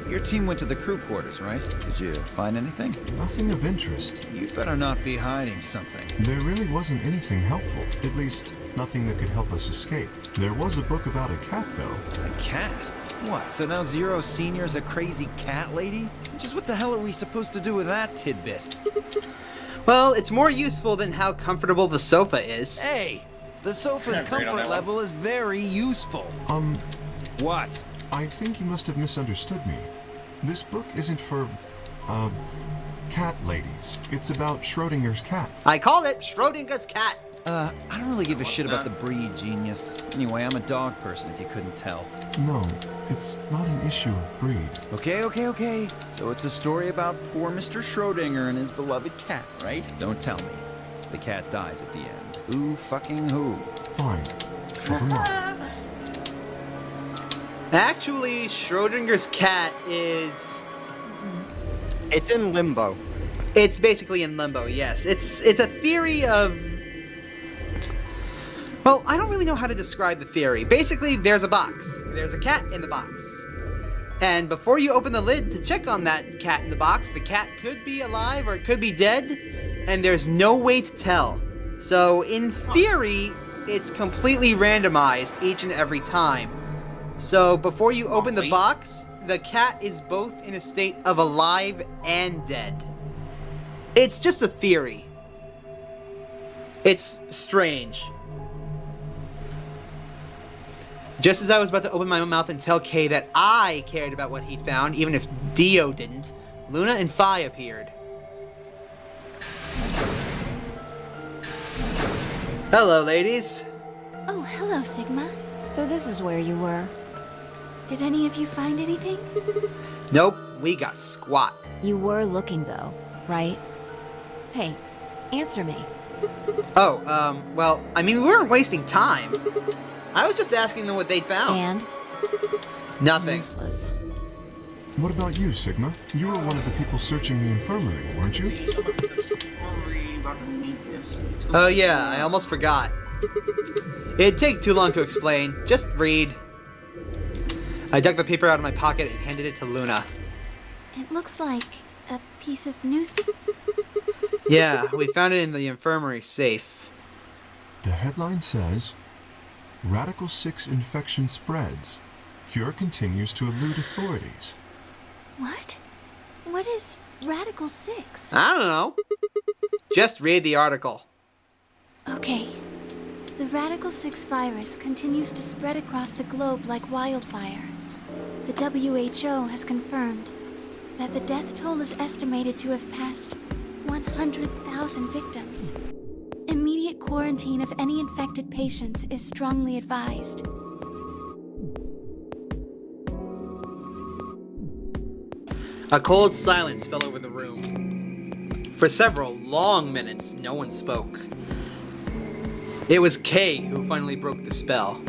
Your team went to the crew quarters, right? Did you find anything? Nothing of interest. You better not be hiding something. There really wasn't anything helpful. At least, nothing that could help us escape. There was a book about a cat, though. A cat? What, so now Zero Senior's a crazy cat lady? Just what the hell are we supposed to do with that tidbit? Well, it's more useful than how comfortable the sofa is. Hey! The sofa's comfort level is very useful. What? I think you must have misunderstood me. This book isn't for, cat ladies. It's about Schrodinger's cat. I called it Schrodinger's cat. I don't really give a shit about the breed, genius. Anyway, I'm a dog person, if you couldn't tell. No, it's not an issue of breed. Okay. So it's a story about poor Mr. Schrodinger and his beloved cat, right? Don't tell me. The cat dies at the end. Who fucking who? Fine. Never mind. Actually, Schrodinger's cat is... It's in limbo. It's basically in limbo, yes. It's a theory of... Well, I don't really know how to describe the theory. Basically, there's a box. There's a cat in the box. And before you open the lid to check on that cat in the box, the cat could be alive or it could be dead, and there's no way to tell. So, in theory, it's completely randomized each and every time. So, before you open the box, the cat is both in a state of alive and dead. It's just a theory. It's strange. Just as I was about to open my mouth and tell Kay that I cared about what he'd found, even if Dio didn't, Luna and Phi appeared. Hello, ladies. Oh, hello, Sigma. So this is where you were. Did any of you find anything? Nope, we got squat. You were looking, though, right? Hey, answer me. Oh, well, I mean, we weren't wasting time. I was just asking them what they'd found. And? Nothing. Useless. What about you, Sigma? You were one of the people searching the infirmary, weren't you? Oh yeah, I almost forgot. It'd take too long to explain. Just read. I dug the paper out of my pocket and handed it to Luna. It looks like a piece of newspaper. Yeah, we found it in the infirmary safe. The headline says, Radical 6 infection spreads. Cure continues to elude authorities. What? What is Radical 6? I don't know. Just read the article. Okay. The Radical 6 virus continues to spread across the globe like wildfire. The WHO has confirmed that the death toll is estimated to have passed 100,000 victims. Immediate quarantine of any infected patients is strongly advised. A cold silence fell over the room. For several long minutes, no one spoke. It was Kay who finally broke the spell.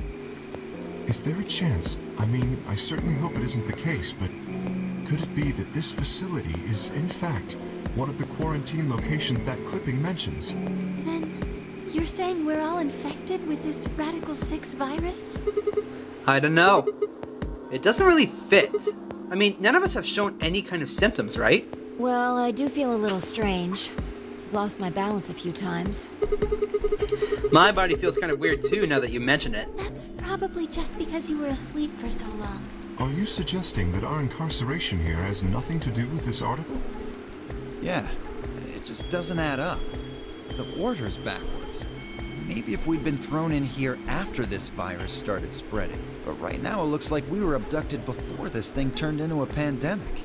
Is there a chance? I mean, I certainly hope it isn't the case, but could it be that this facility is, in fact, one of the quarantine locations that clipping mentions? Then, you're saying we're all infected with this Radical 6 virus? I don't know. It doesn't really fit. I mean, none of us have shown any kind of symptoms, right? Well, I do feel a little strange. I've lost my balance a few times. My body feels kind of weird too now that you mention it. That's probably just because you were asleep for so long. Are you suggesting that our incarceration here has nothing to do with this article? Yeah, it just doesn't add up. The order's backwards. Maybe if we'd been thrown in here after this virus started spreading. But right now it looks like we were abducted before this thing turned into a pandemic.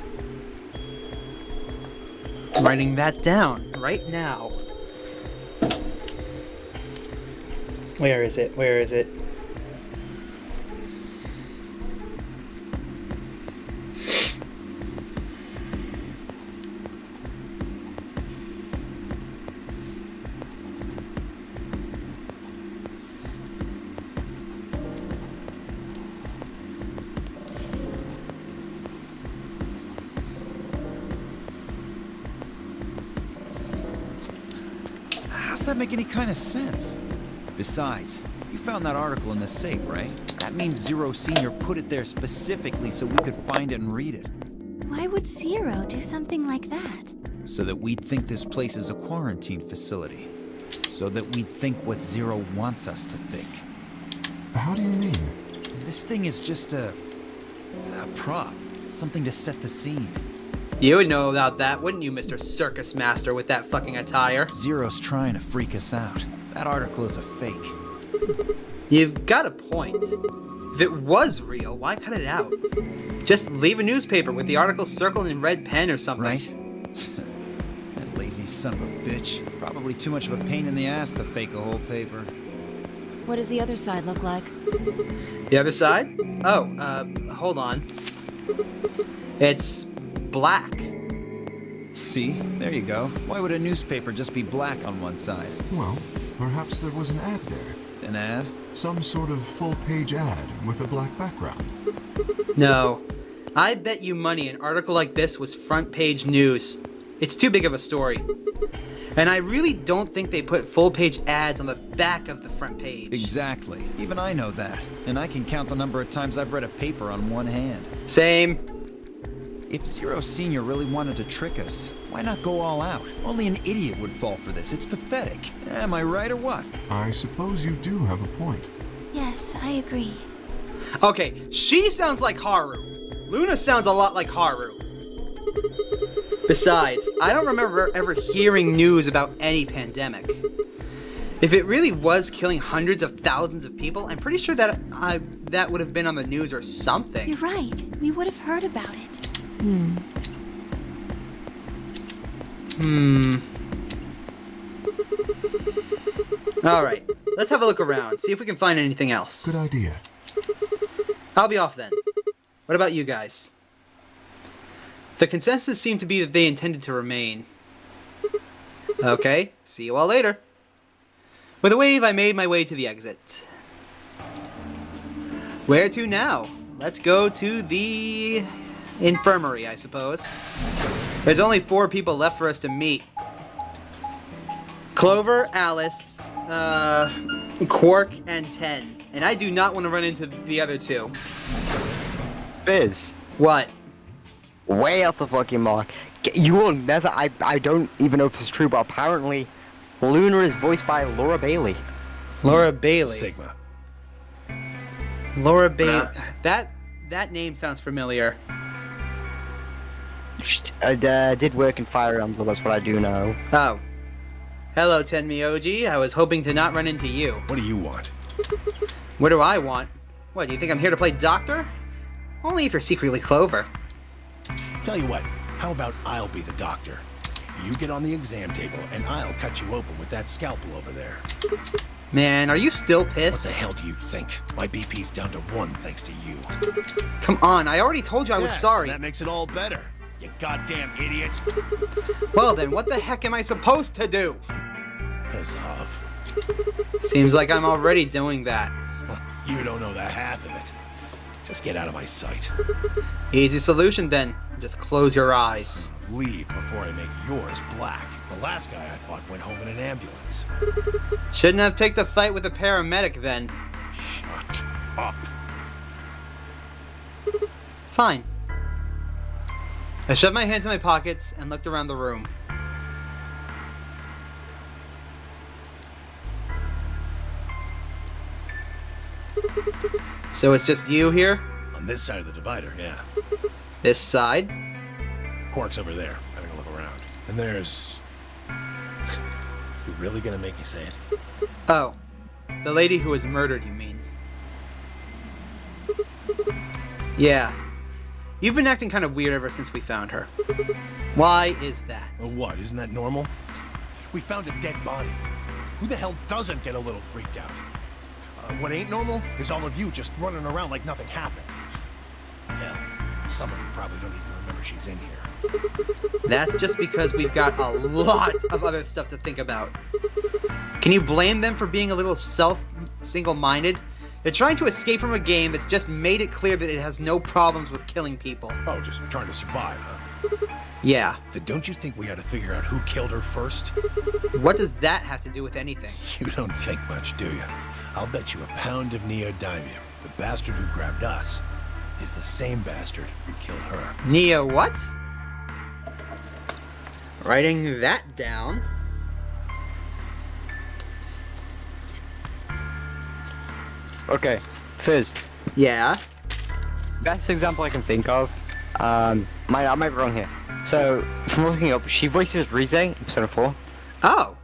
I'm writing that down right now. Where is it? Where is it? that make any kind of sense? Besides, you found that article in the safe, right? That means Zero Senior put it there specifically so we could find it and read it. Why would Zero do something like that? So that we'd think this place is a quarantine facility. So that we'd think what Zero wants us to think. How do you mean? This thing is just a prop. Something to set the scene. You would know about that, wouldn't you, Mr. Circus Master with that fucking attire? Zero's trying to freak us out. That article is a fake. You've got a point. If it was real, why cut it out? Just leave a newspaper with the article circled in red pen or something. Right? That lazy son of a bitch. Probably too much of a pain in the ass to fake a whole paper. What does the other side look like? The other side? Oh, hold on. It's black. See? There you go. Why would a newspaper just be black on one side? Well, perhaps there was an ad there. An ad? Some sort of full-page ad with a black background. No. I bet you money an article like this was front-page news. It's too big of a story. And I really don't think they put full-page ads on the back of the front page. Exactly. Even I know that. And I can count the number of times I've read a paper on one hand. Same. If Zero Senior really wanted to trick us, why not go all out? Only an idiot would fall for this. It's pathetic. Am I right or what? I suppose you do have a point. Yes, I agree. Okay, she sounds like Haru. Luna sounds a lot like Haru. Besides, I don't remember ever hearing news about any pandemic. If it really was killing hundreds of thousands of people, I'm pretty sure that that would have been on the news or something. You're right. We would have heard about it. Alright, let's have a look around, see if we can find anything else. Good idea. I'll be off then. What about you guys? The consensus seemed to be that they intended to remain. Okay, see you all later. With a wave, I made my way to the exit. Where to now? Let's go to the infirmary, I suppose. There's only 4 people left for us to meet. Clover, Alice, Quark, and Ten. And I do not want to run into the other 2. Biz. What? Way off the fucking mark. You will never. I don't even know if it's true, but apparently, Luna is voiced by Laura Bailey. Laura Bailey. Sigma. Laura Bailey. That name sounds familiar. I did work in Fire Emblem, that's what I do know. Oh. Hello, Tenmyoji. I was hoping to not run into you. What do you want? What do I want? What, do you think I'm here to play doctor? Only if you're secretly Clover. Tell you what, how about I'll be the doctor? You get on the exam table, and I'll cut you open with that scalpel over there. Man, are you still pissed? What the hell do you think? My BP's down to 1 thanks to you. Come on, I already told you I was sorry. That makes it all better. You goddamn idiot. Well then, what the heck am I supposed to do? Piss off. Seems like I'm already doing that. You don't know the half of it. Just get out of my sight. Easy solution then. Just close your eyes. Leave before I make yours black. The last guy I fought went home in an ambulance. Shouldn't have picked a fight with a paramedic then. Shut up. Fine. I shoved my hands in my pockets and looked around the room. So it's just you here? On this side of the divider, yeah. This side? Quark's over there, having a look around. And there's... You really gonna make me say it? Oh. The lady who was murdered, you mean? Yeah. You've been acting kind of weird ever since we found her. Why is that? Oh, what? Isn't that normal? We found a dead body. Who the hell doesn't get a little freaked out? What ain't normal is all of you just running around like nothing happened. Hell, some of you probably don't even remember she's in here. That's just because we've got a lot of other stuff to think about. Can you blame them for being a little single-minded? They're trying to escape from a game that's just made it clear that it has no problems with killing people. Oh, just trying to survive, huh? Yeah. Then don't you think we ought to figure out who killed her first? What does that have to do with anything? You don't think much, do you? I'll bet you a pound of neodymium. The bastard who grabbed us is the same bastard who killed her. Neo what? Writing that down. Okay, Fizz. Yeah? Best example I can think of. I might be wrong here. So, from looking up, she voices Rize in Persona 4. Oh.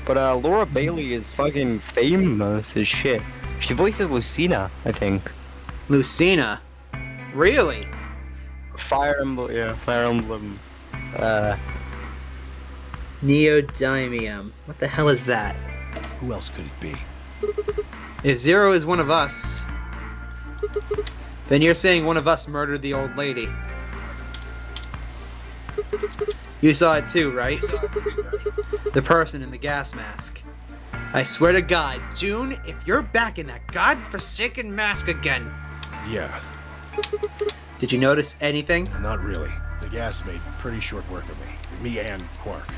But Laura Bailey is fucking famous as shit. She voices Lucina, I think. Lucina? Really? Fire Emblem, yeah, Fire Emblem. Neodymium. What the hell is that? Who else could it be? If Zero is one of us, then you're saying one of us murdered the old lady. You saw it too, right? The person in the gas mask. I swear to God, June, if you're back in that godforsaken mask again. Yeah. Did you notice anything? Not really. The gas made pretty short work of me. Me and Quark.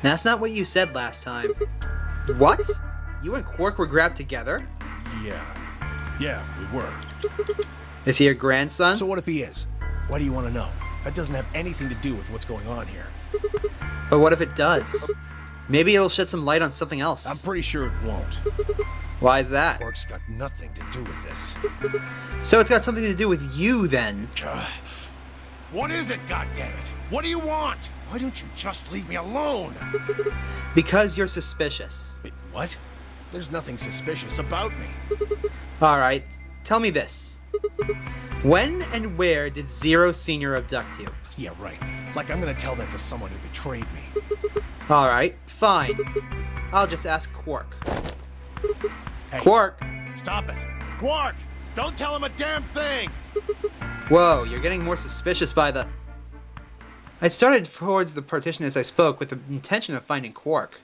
That's not what you said last time. What? You and Quark were grabbed together? Yeah. Yeah, we were. Is he your grandson? So what if he is? Why do you want to know? That doesn't have anything to do with what's going on here. But what if it does? Maybe it'll shed some light on something else. I'm pretty sure it won't. Why is that? Quark's got nothing to do with this. So it's got something to do with you then. What is it, goddammit? What do you want? Why don't you just leave me alone? Because you're suspicious. Wait, what? There's nothing suspicious about me. Alright, tell me this. When and where did Zero Senior abduct you? Yeah, right. Like I'm gonna tell that to someone who betrayed me. Alright, fine. I'll just ask Quark. Hey, Quark! Stop it! Quark! Don't tell him a damn thing! Whoa, you're getting more suspicious by the... I started towards the partition as I spoke with the intention of finding Quark.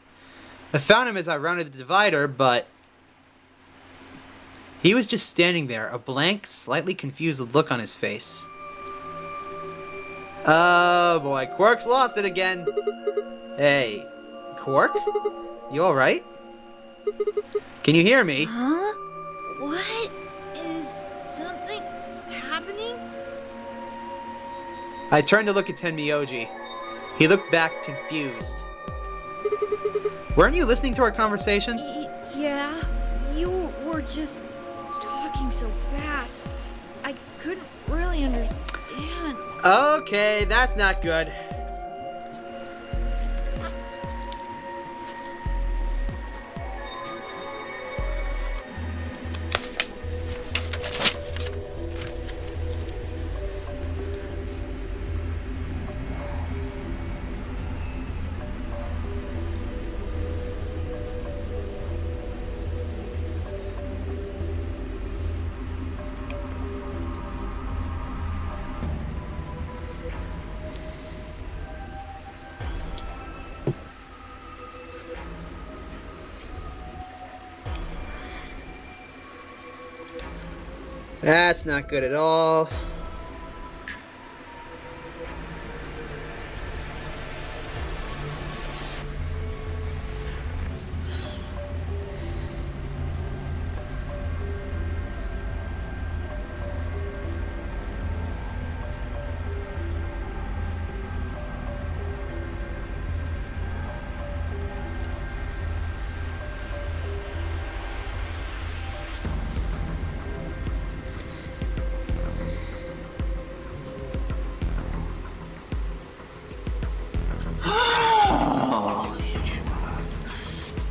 I found him as I rounded the divider, but... he was just standing there, a blank, slightly confused look on his face. Oh boy, Quark's lost it again. Hey, Quark? You alright? Can you hear me? Huh? What? Is something happening? I turned to look at Tenmyoji. He looked back confused. Weren't you listening to our conversation? Yeah, you were just talking so fast. I couldn't really understand. Okay, that's not good. That's not good at all.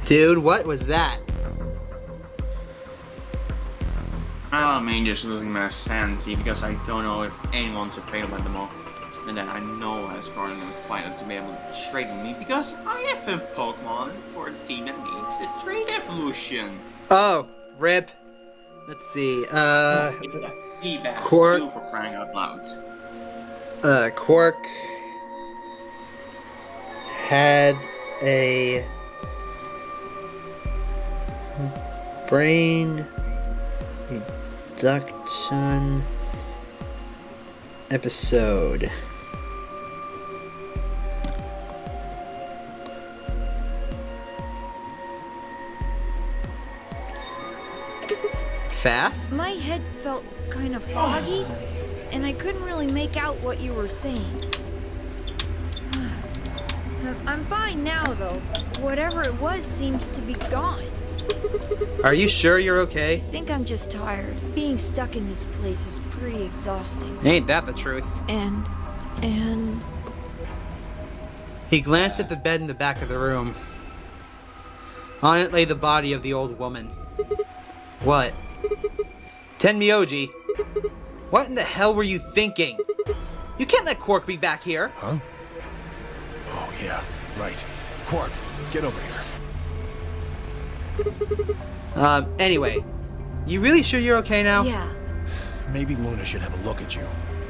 Dude, what was that? I don't mean just losing my sanity because I don't know if anyone's available at the moment. And then I know I was going to find out to be able to trade with me because I have a Pokemon for a team that needs a trade evolution. Oh, rip. Let's see, It's a feedback Quark. too, for crying out loud. Quark had a brain reduction episode. Fast? My head felt kind of foggy, and I couldn't really make out what you were saying. I'm fine now, though. Whatever it was seems to be gone. Are you sure you're okay? I think I'm just tired. Being stuck in this place is pretty exhausting. Ain't that the truth? And... He glanced at the bed in the back of the room. On it lay the body of the old woman. What? Tenmyoji, what in the hell were you thinking? You can't let Quark be back here. Huh? Oh, yeah, right. Quark, get over here. Anyway, you really sure you're okay now? Yeah. Maybe Luna should have a look at you.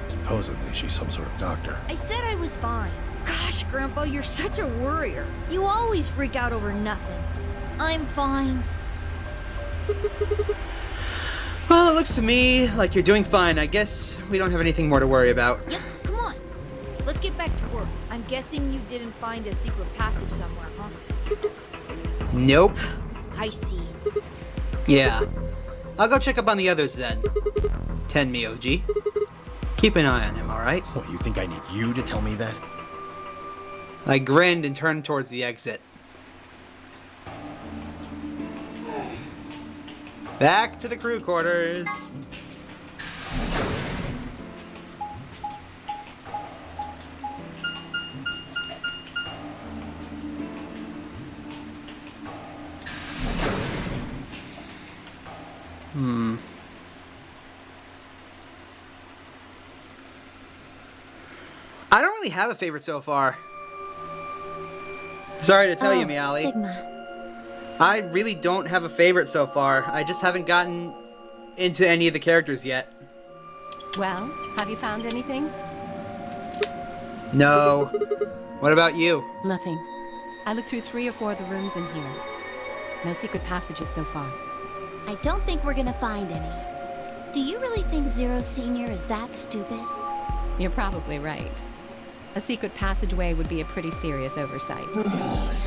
Supposedly, she's some sort of doctor. I said I was fine. Gosh, Grandpa, you're such a worrier. You always freak out over nothing. I'm fine. Well, it looks to me like you're doing fine. I guess we don't have anything more to worry about. Yep, come on. Let's get back to work. I'm guessing you didn't find a secret passage somewhere, huh? Nope. I see. Yeah. I'll go check up on the others then. Tenmyoji. Keep an eye on him, alright? What, you think I need you to tell me that? I grinned and turned towards the exit. Back to the crew quarters. I don't really have a favorite so far. Sorry to tell you, Meowly. Sigma. I really don't have a favorite so far. I just haven't gotten into any of the characters yet. Well, have you found anything? No. What about you? Nothing. I looked through 3 or 4 of the rooms in here. No secret passages so far. I don't think we're gonna find any. Do you really think Zero Senior is that stupid? You're probably right. A secret passageway would be a pretty serious oversight. I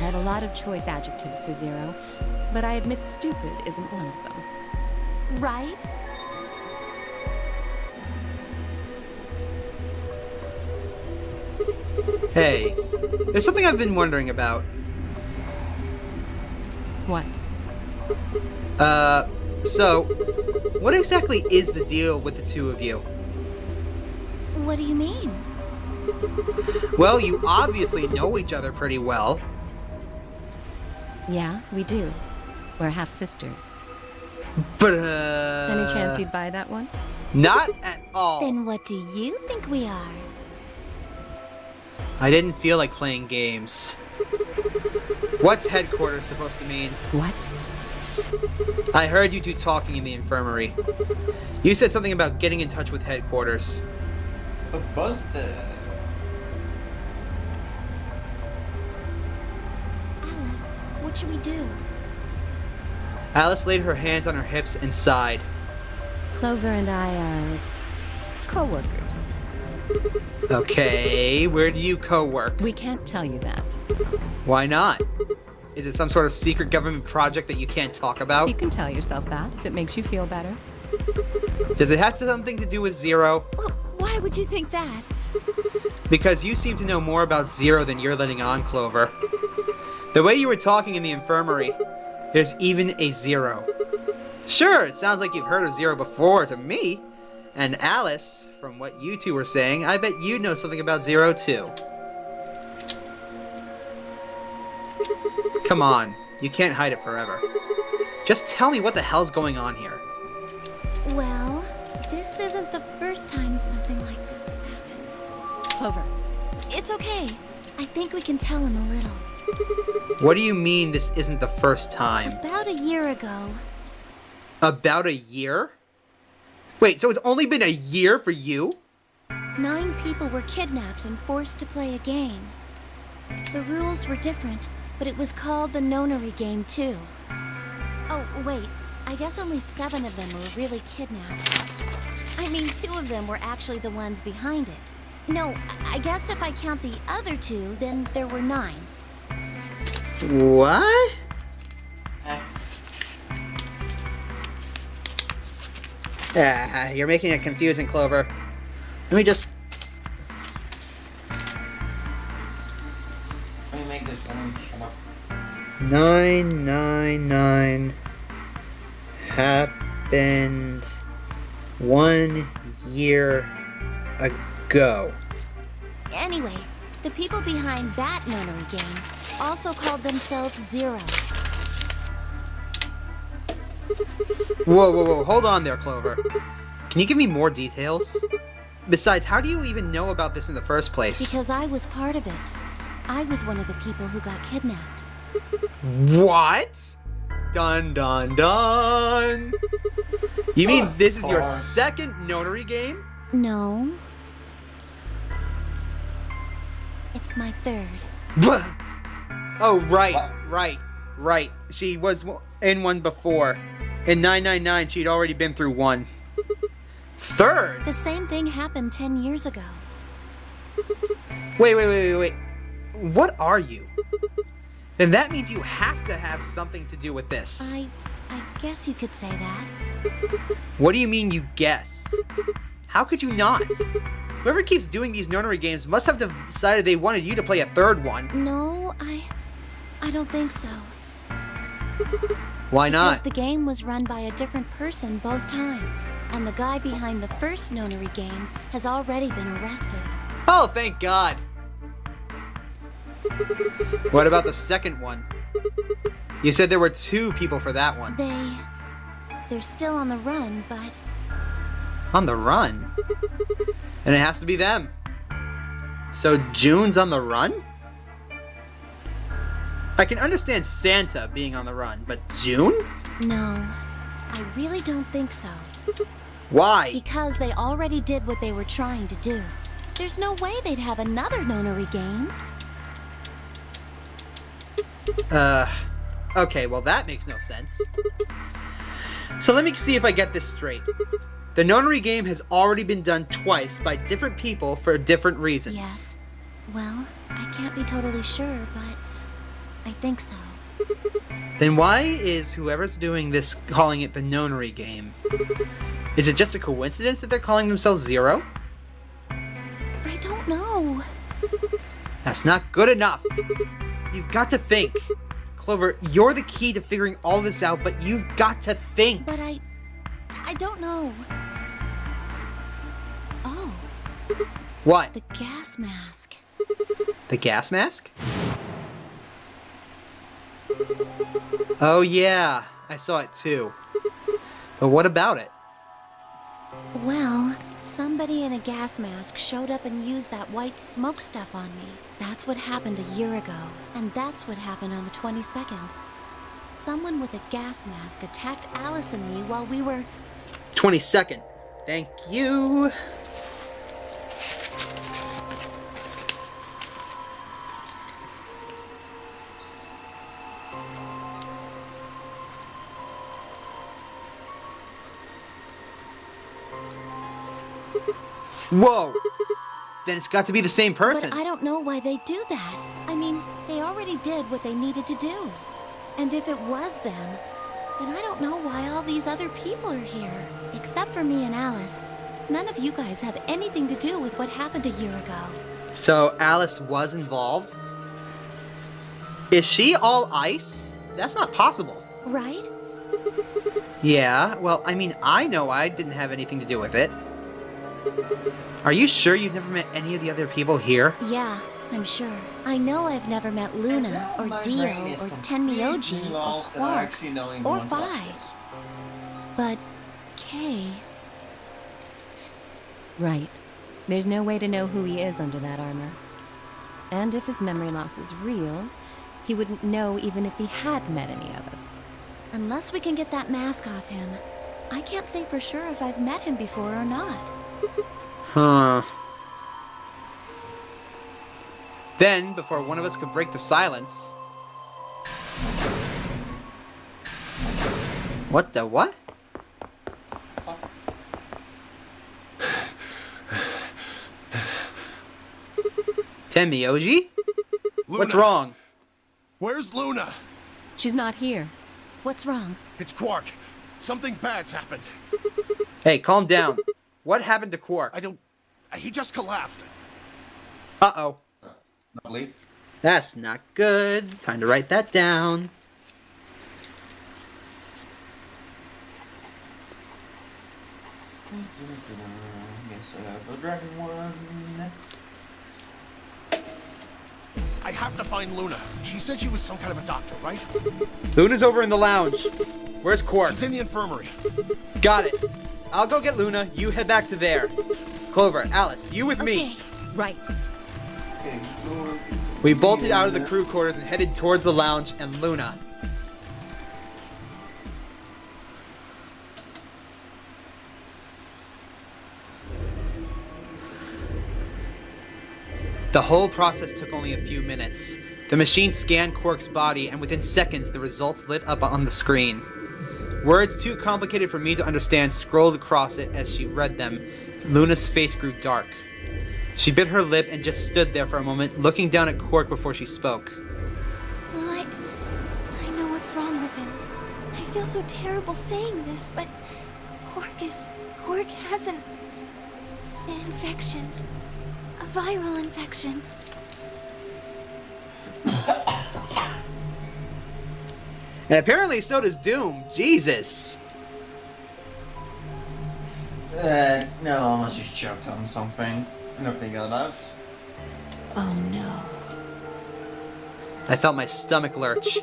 have a lot of choice adjectives for Zero, but I admit stupid isn't one of them. Right? Hey, there's something I've been wondering about. What? So, what exactly is the deal with the two of you? What do you mean? Well, you obviously know each other pretty well. Yeah, we do. We're half-sisters. But, Any chance you'd buy that one? Not at all. Then what do you think we are? I didn't feel like playing games. What's headquarters supposed to mean? What? I heard you two talking in the infirmary. You said something about getting in touch with headquarters. Busted. Alice, what should we do? Alice laid her hands on her hips and sighed. Clover and I are co-workers. Okay, where do you co-work? We can't tell you that. Why not? Is it some sort of secret government project that you can't talk about? You can tell yourself that if it makes you feel better. Does it have something to do with Zero? Well, why would you think that? Because you seem to know more about Zero than you're letting on, Clover. The way you were talking in the infirmary, there's even a Zero. Sure, it sounds like you've heard of Zero before to me. And Alice, from what you two were saying, I bet you know something about Zero too. Come on, you can't hide it forever. Just tell me what the hell's going on here. Well, this isn't the first time something like this has happened. Clover. It's okay. I think we can tell him a little. What do you mean this isn't the first time? About a year ago. About a year? Wait, so it's only been a year for you? 9 people were kidnapped and forced to play a game. The rules were different, but it was called the Nonary Game too. Oh, wait. I guess only 7 of them were really kidnapped. I mean, 2 of them were actually the ones behind it. No, I guess if I count the other 2, then there were 9. What? Ah, you're making it confusing, Clover. Let me just... Let me make this one. Shut up. 999 happened 1 year ago. Anyway, the people behind that Nonary Game also called themselves Zero. Whoa, hold on there, Clover. Can you give me more details? Besides, how do you even know about this in the first place? Because I was part of it. I was one of the people who got kidnapped. What? Dun dun dun! You mean this is your second Nonary Game? No. It's my 3rd. Oh, right. She was in one before. In 999, she'd already been through one. 3rd? The same thing happened 10 years ago. Wait. What are you? Then that means you have to have something to do with this. I guess you could say that. What do you mean you guess? How could you not? Whoever keeps doing these Nonary games must have decided they wanted you to play a 3rd one. No, I don't think so. Why not? Because the game was run by a different person both times, and the guy behind the first Nonary Game has already been arrested. Oh, thank God. What about the second one? You said there were 2 people for that one. They're still on the run, but... On the run? And it has to be them. So June's on the run? I can understand Santa being on the run, but June? No, I really don't think so. Why? Because they already did what they were trying to do. There's no way they'd have another Nonary Game. Okay, well that makes no sense. So let me see if I get this straight. The Nonary Game has already been done twice by different people for different reasons. Yes. Well, I can't be totally sure, but I think so. Then why is whoever's doing this calling it the Nonary Game? Is it just a coincidence that they're calling themselves Zero? I don't know. That's not good enough. You've got to think. Clover, you're the key to figuring all this out, but you've got to think. But I don't know. Oh. What? The gas mask. The gas mask? Oh yeah, I saw it too. But what about it? Well, somebody in a gas mask showed up and used that white smoke stuff on me. That's what happened a year ago. And that's what happened on the 22nd. Someone with a gas mask attacked Alice and me while we were... 22nd. Thank you. Whoa! Then it's got to be the same person. But I don't know why they do that. I mean, they already did what they needed to do. And if it was them, then I don't know why all these other people are here. Except for me and Alice. None of you guys have anything to do with what happened a year ago. So Alice was involved? Is she all ice? That's not possible. Right? Yeah, well, I mean, I know I didn't have anything to do with it. Are you sure you've never met any of the other people here? Yeah, I'm sure. I know I've never met Luna, or Dio, or Tenmyoji, or Quark, or Vi. But Kay... Right. There's no way to know who he is under that armor. And if his memory loss is real, he wouldn't know even if he had met any of us. Unless we can get that mask off him, I can't say for sure if I've met him before or not. Huh. Then, before one of us could break the silence... What the what? Tenmyoji? What's wrong? Where's Luna? She's not here. What's wrong? It's Quark. Something bad's happened. Hey, calm down. What happened to Quark? I don't... He just collapsed. Uh-oh. Lovely. That's not good. Time to write that down. Yes, I have a dragon one. I have to find Luna. She said she was some kind of a doctor, right? Luna's over in the lounge. Where's Quark? It's in the infirmary. Got it. I'll go get Luna. You head back to there. Clover, Alice, you with me. Right. We bolted out of the crew quarters and headed towards the lounge and Luna. The whole process took only a few minutes. The machine scanned Quark's body, and within seconds, the results lit up on the screen. Words too complicated for me to understand scrolled across it as she read them. Luna's face grew dark. She bit her lip and just stood there for a moment, looking down at Quark before she spoke. Well, I know what's wrong with him. I feel so terrible saying this, but Quark has an infection. A viral infection. And apparently so does Doom. Jesus. No, unless she's choked on something. Nothing about. Oh no. I felt my stomach lurch.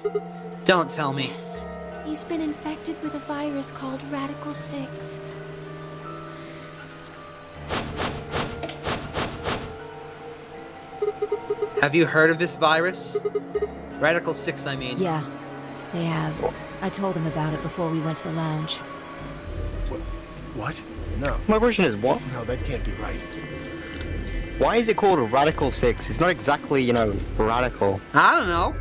Don't tell me. Yes. He's been infected with a virus called Radical 6. Have you heard of this virus? Radical 6, I mean. Yeah, they have. I told them about it before we went to the lounge. What? No. My question is what? No, that can't be right. Why is it called Radical 6? It's not exactly, you know, radical. I don't know.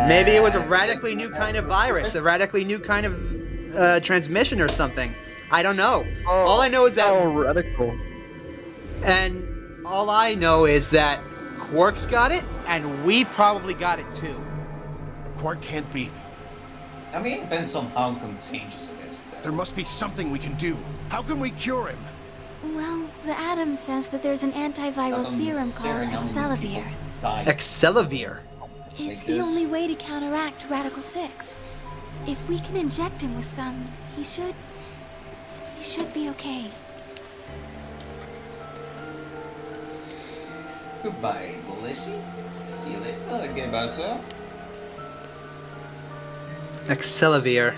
Maybe it was a radically new kind of virus, a radically new kind of transmission or something. I don't know. All I know is that... Oh, radical. And all I know is that Quark's got it, and we've probably got it too. Quark can't be... I mean, it depends on how contagious it is. There must be something we can do. How can we cure him? Well, the Atom says that there's an antiviral serum called Excelavir. Excelavir? It's the only way to counteract Radical 6. If we can inject him with some, he should be okay. Goodbye, Melissy. See you later. Goodbye, sir. Excelavir.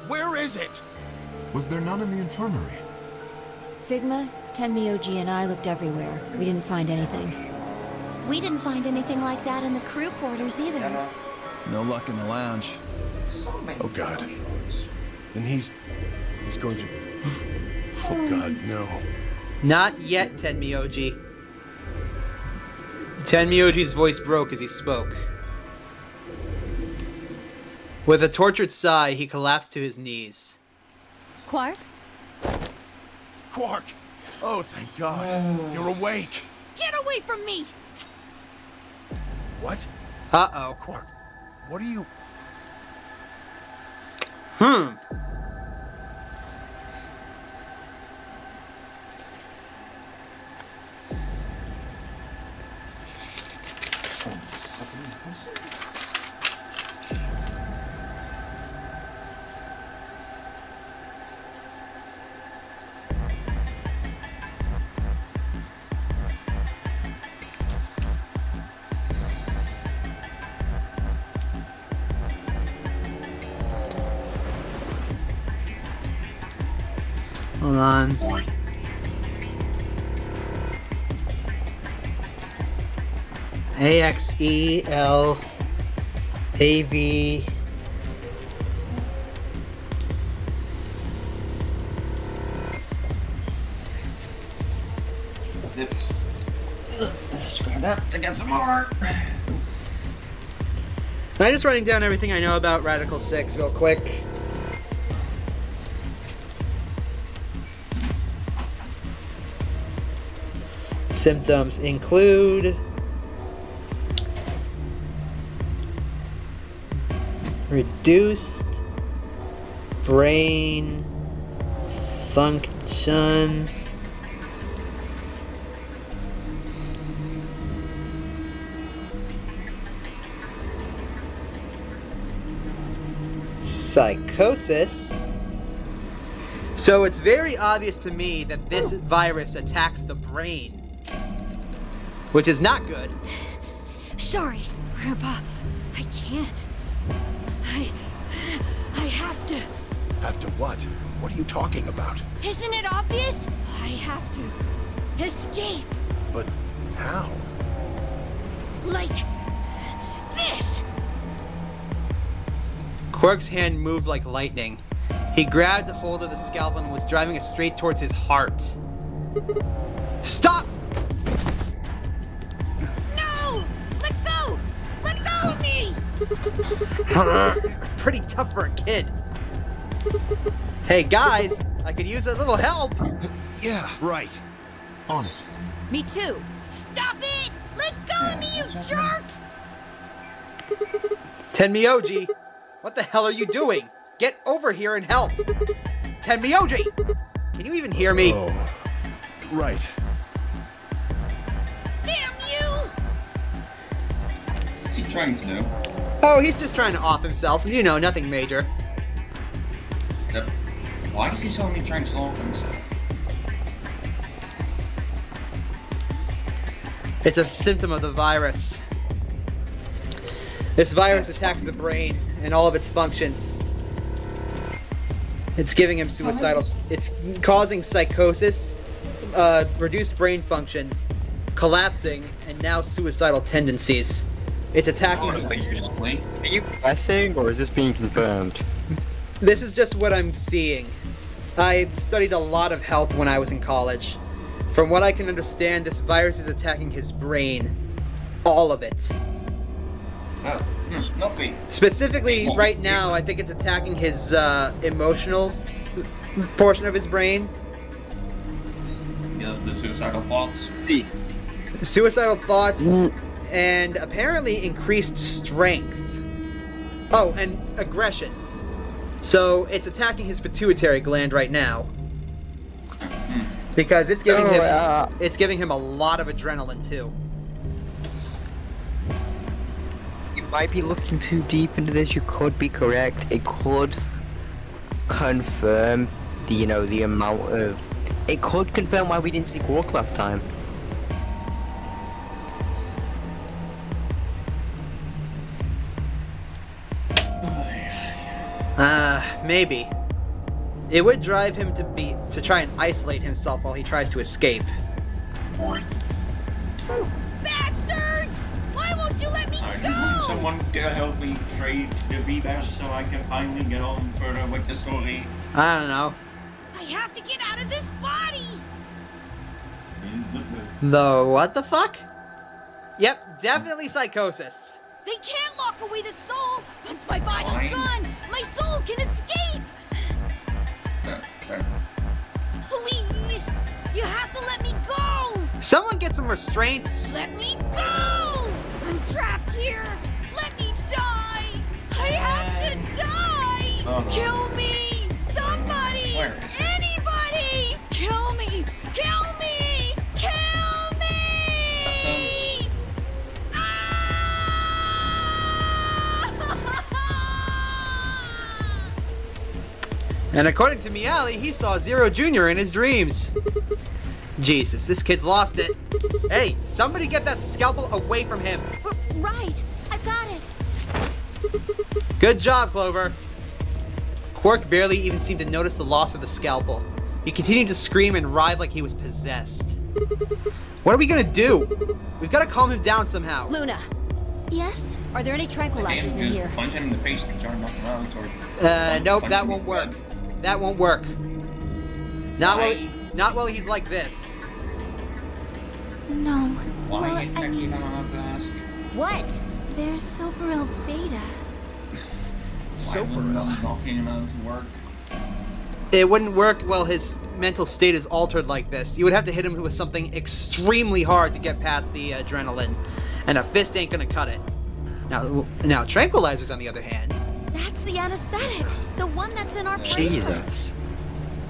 Where is it? Was there none in the infirmary? Sigma, Tenmyoji, and I looked everywhere. We didn't find anything. We didn't find anything like that in the crew quarters either. No luck in the lounge. Oh god. Then he's going to... Oh god, no. Not yet, Tenmyoji. Tenmyoji's voice broke as he spoke. With a tortured sigh, he collapsed to his knees. Quark? Quark! Oh, thank God. You're awake. Get away from me! What? Uh-oh. Quark, what are you... Hold on. A-X-E-L-A-V... Let's grab Up to get some more. I'm just writing down everything I know about Radical 6 real quick. Symptoms include reduced brain function, psychosis. So it's very obvious to me that this virus attacks the brain, which is not good. Sorry, Grandpa. I can't. I have to. Have to what? What are you talking about? Isn't it obvious? I have to escape. But how? Like this. Quirk's hand moved like lightning. He grabbed hold of the scalpel and was driving it straight towards his heart. Stop! No! Let go! Let go of me! Pretty tough for a kid. Hey guys, I could use a little help. Yeah, right. On it. Me too. Stop it! Let go of me, you jerks! Tenmyoji, what the hell are you doing? Get over here and help. Tenmyoji, can you even hear me? Oh, right. Damn you! What's he trying to do? Oh, he's just trying to off himself. You know, nothing major. Yep. Why is he suddenly trying to off himself? It's a symptom of the virus. This virus attacks the brain and all of its functions. It's giving him suicidal. It's causing psychosis, reduced brain functions, collapsing, and now suicidal tendencies. It's attacking. Are you guessing, or is this being confirmed? This is just what I'm seeing. I studied a lot of health when I was in college. From what I can understand, this virus is attacking his brain. All of it. Oh, nothing. Specifically, right now, I think it's attacking his emotional portion of his brain. Yeah, the suicidal thoughts. Suicidal thoughts, and apparently increased strength. Oh, and aggression. So it's attacking his pituitary gland right now. Because it's giving him a lot of adrenaline too. You might be looking too deep into this. You could be correct. It could confirm the the amount of. It could confirm why we didn't see Quark last time. Maybe. It would drive him to try and isolate himself while he tries to escape. Bastards! Why won't you let me go? Someone can help me trade the V-Bash so I can finally get on further with the story. I don't know. I have to get out of this body! The what the fuck? Yep, definitely psychosis. They can't lock away the soul! Once my body's gone, my soul can escape! Please! You have to let me go! Someone get some restraints. Let me go! I'm trapped here! Let me die! I have to die! Oh, no. Kill me! Somebody! Anybody! Kill me! Kill me! Kill me! And according to Meali, he saw Zero Jr. in his dreams. Jesus, this kid's lost it. Hey, somebody get that scalpel away from him. Right, I've got it. Good job, Clover. Quark barely even seemed to notice the loss of the scalpel. He continued to scream and writhe like he was possessed. What are we gonna do? We've got to calm him down somehow. Luna. Yes? Are there any tranquilizers in here? Punch him in the face and try to knock him out, or nope, that won't work. That won't work. Not while he's like this. No, Why Well, exactly am I allowed to ask? What? There's Soparil Beta. Soparil? Talking about work. It wouldn't work while his mental state is altered like this. You would have to hit him with something extremely hard to get past the adrenaline, and a fist ain't gonna cut it. Now tranquilizers, on the other hand. That's the anesthetic. The one that's in our bracelets. Jesus.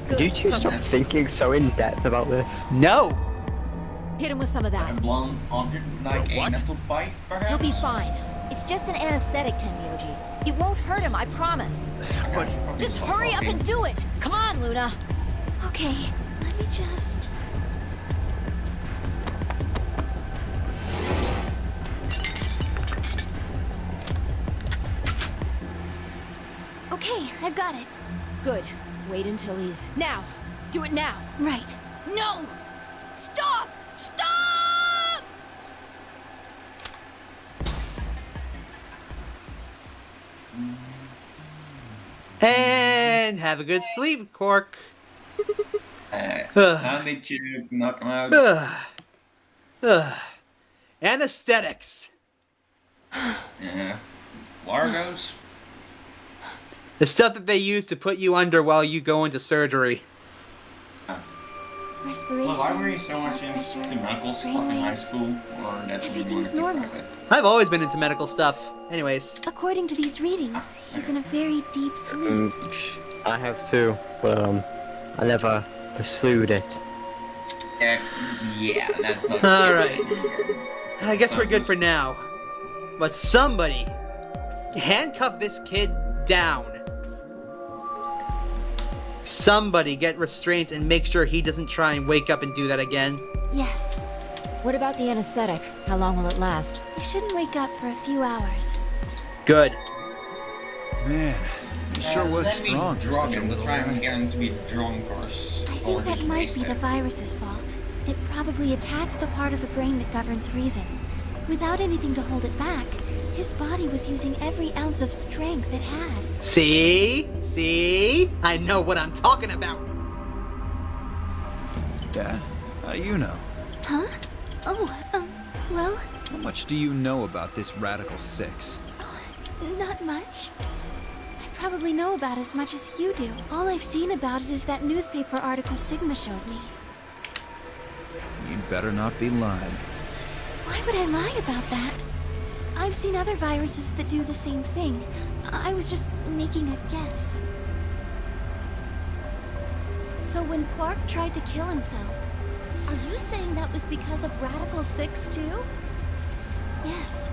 Did you two stop thinking so in depth about this? No. Hit him with some of that. A blunt object like a metal pipe, perhaps? He'll be fine. It's just an anesthetic, Tenmyoji. It won't hurt him, I promise. But Just hurry up and do it! Come on, Luna! Okay, let me just... Okay, I've got it. Good. Wait until he's... Now! Do it now! Right. No! Stop! Stop! And have a good sleep, Cork. How did you knock him out? Anesthetics. Yeah. Largos? The stuff that they use to put you under while you go into surgery. Respiration, Well, why were you so much blood pressure, into medical stuff brain in high waves. school? Or that's Everything's normal. I've always been into medical stuff. Anyways. According to these readings, he's in a very deep sleep. I have too, but I never pursued it. Yeah, that's not Alright. I guess we're good for now. But somebody handcuff this kid down. Somebody get restraints and make sure he doesn't try and wake up and do that again. Yes. What about the anesthetic? How long will it last? He shouldn't wake up for a few hours. Good. Man, he sure was strong for such a little try and guy. get him to be drunk or I think that might be the virus's fault. It probably attacks the part of the brain that governs reason. Without anything to hold it back, his body was using every ounce of strength it had. See? See? I know what I'm talking about. Dad, how do you know? Huh? Oh, well, How much do you know about this Radical 6? not much. I probably know about as much as you do. All I've seen about it is that newspaper article Sigma showed me. You'd better not be lying. Why would I lie about that? I've seen other viruses that do the same thing. I was just making a guess. So when Quark tried to kill himself, are you saying that was because of Radical 6 too? Yes.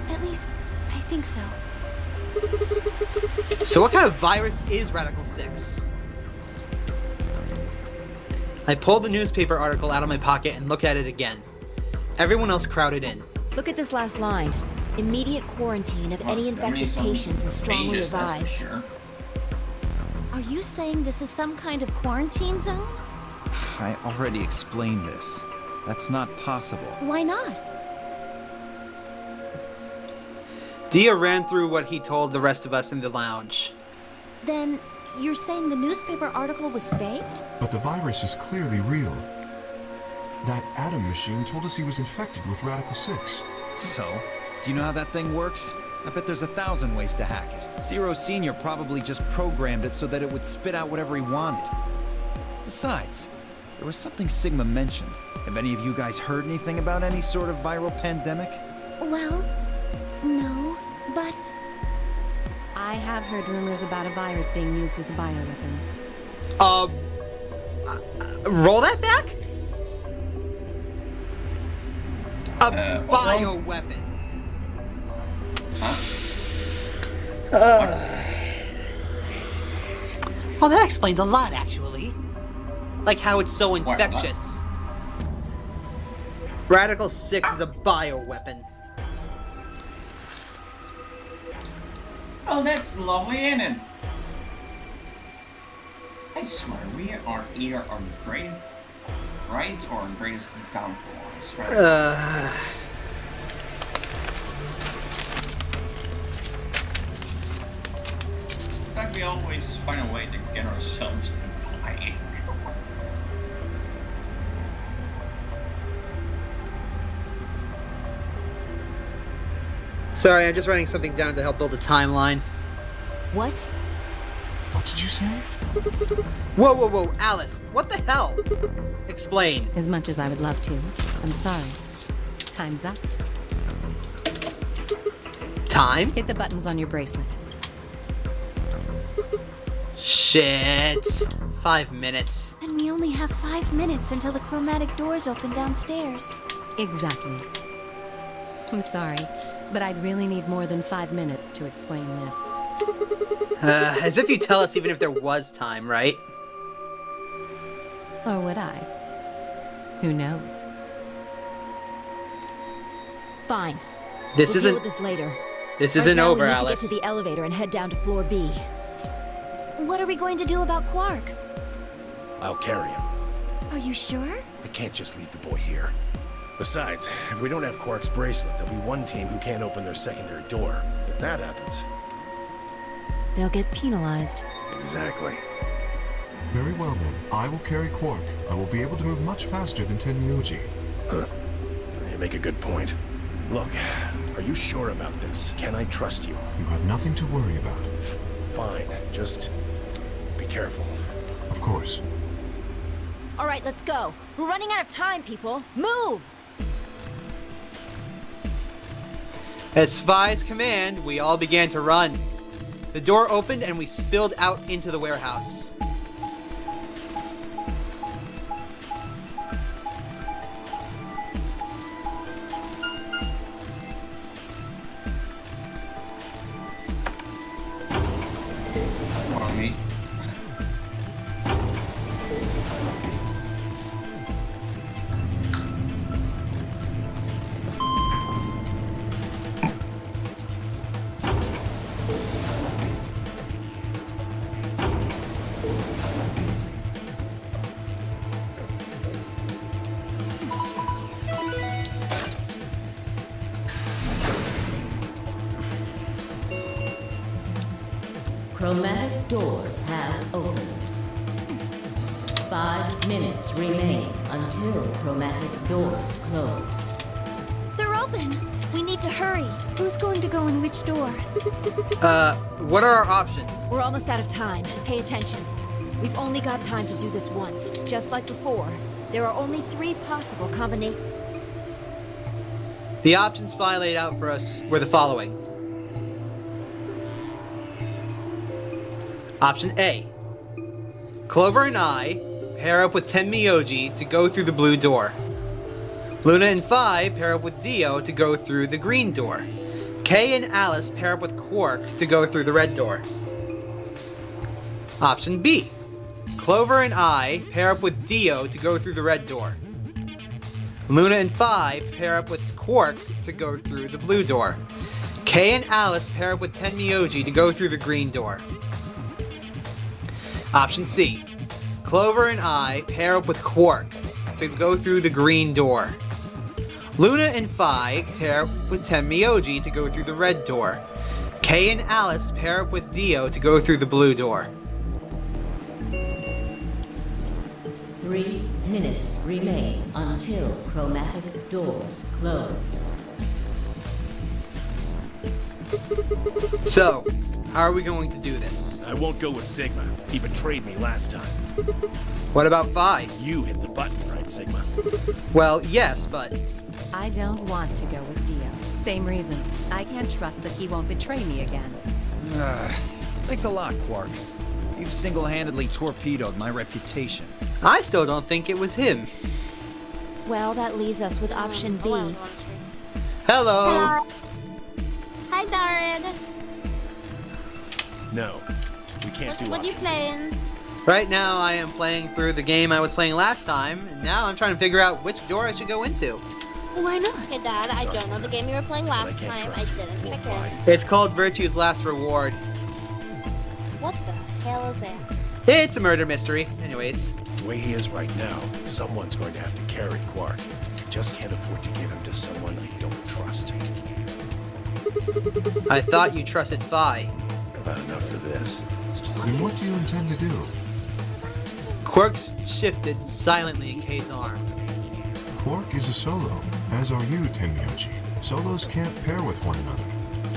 At least, I think so. So what kind of virus is Radical 6? I pulled the newspaper article out of my pocket and looked at it again. Everyone else crowded in. Look at this last line. Immediate quarantine of any infected patients is strongly advised. Are you saying this is some kind of quarantine zone? I already explained this. That's not possible. Why not? Dia ran through what he told the rest of us in the lounge. Then you're saying the newspaper article was faked? But the virus is clearly real. That Atom machine told us he was infected with Radical 6. So, do you know how that thing works? I bet there's 1,000 ways to hack it. Zero Senior probably just programmed it so that it would spit out whatever he wanted. Besides, there was something Sigma mentioned. Have any of you guys heard anything about any sort of viral pandemic? Well, no, but... I have heard rumors about a virus being used as a bioweapon. Roll that back? A bioweapon. Well, that explains a lot, actually. Like how it's so infectious. Radical 6 is a bioweapon. Oh, that's lovely, isn't it? I swear, we are either on great right or on greatest downfall. I swear. It's like we always find a way to get ourselves to dying. Sorry, I'm just writing something down to help build a timeline. What? What did you say? Whoa, whoa, whoa, Alice, what the hell? Explain. As much as I would love to. I'm sorry. Time's up. Time? Hit the buttons on your bracelet. Shit. 5 minutes. And we only have 5 minutes until the chromatic doors open downstairs. Exactly. I'm sorry, but I'd really need more than 5 minutes to explain this. As if you tell us even if there was time, right? Or would I? Who knows? Fine. This we'll isn't. deal with this later. This Right isn't now, over, we need Alice. to get to the elevator and head down to floor B. What are we going to do about Quark? I'll carry him. Are you sure? I can't just leave the boy here. Besides, if we don't have Quark's bracelet, there'll be one team who can't open their secondary door. If that happens... They'll get penalized. Exactly. Very well then. I will carry Quark. I will be able to move much faster than Tenmyoji. You make a good point. Look, are you sure about this? Can I trust you? You have nothing to worry about. Fine. Just be careful. Of course. All right, let's go. We're running out of time, people. Move! At Spy's command, we all began to run. The door opened and we spilled out into the warehouse. Chromatic doors have opened. 5 minutes remain until chromatic doors close. They're open. We need to hurry. Who's going to go in which door? What are our options? We're almost out of time. Pay attention. We've only got time to do this once. Just like before, there are only 3 possible combinations. The options Spy laid out for us were the following. Option A. Clover and I pair up with Tenmyoji to go through the blue door. Luna and Phi pair up with Dio to go through the green door. Kay and Alice pair up with Quark to go through the red door. Option B. Clover and I pair up with Dio to go through the red door. Luna and Phi pair up with Quark to go through the blue door. Kay and Alice pair up with Tenmyoji to go through the green door. Option C. Clover and I pair up with Quark to go through the green door. Luna and Phi pair up with Tenmyoji to go through the red door. Kay and Alice pair up with Dio to go through the blue door. 3 minutes remain until chromatic doors close. So, how are we going to do this? I won't go with Sigma. He betrayed me last time. What about Phi? You hit the button, right, Sigma? Well, yes, but... I don't want to go with Dio. Same reason. I can't trust that he won't betray me again. Thanks a lot, Quark. You've single-handedly torpedoed my reputation. I still don't think it was him. Well, that leaves us with option B. Hello! Hi, Darren. No, we can't do What are you option. playing? Right now, I am playing through the game I was playing last time, and now I'm trying to figure out which door I should go into. Why not? Okay, Dad, I don't know the game you were playing last can't time. I trust you. didn't We'll pick it. It's called Virtue's Last Reward. What the hell is that? It's a murder mystery. Anyways. The way he is right now, someone's going to have to carry Quark. I just can't afford to give him to someone I don't trust. I thought you trusted Phi. Not enough for this. Then what do you intend to do? Quark's shifted silently in Kay's arm. Quark is a solo, as are you, Tenmyoji. Solos can't pair with one another.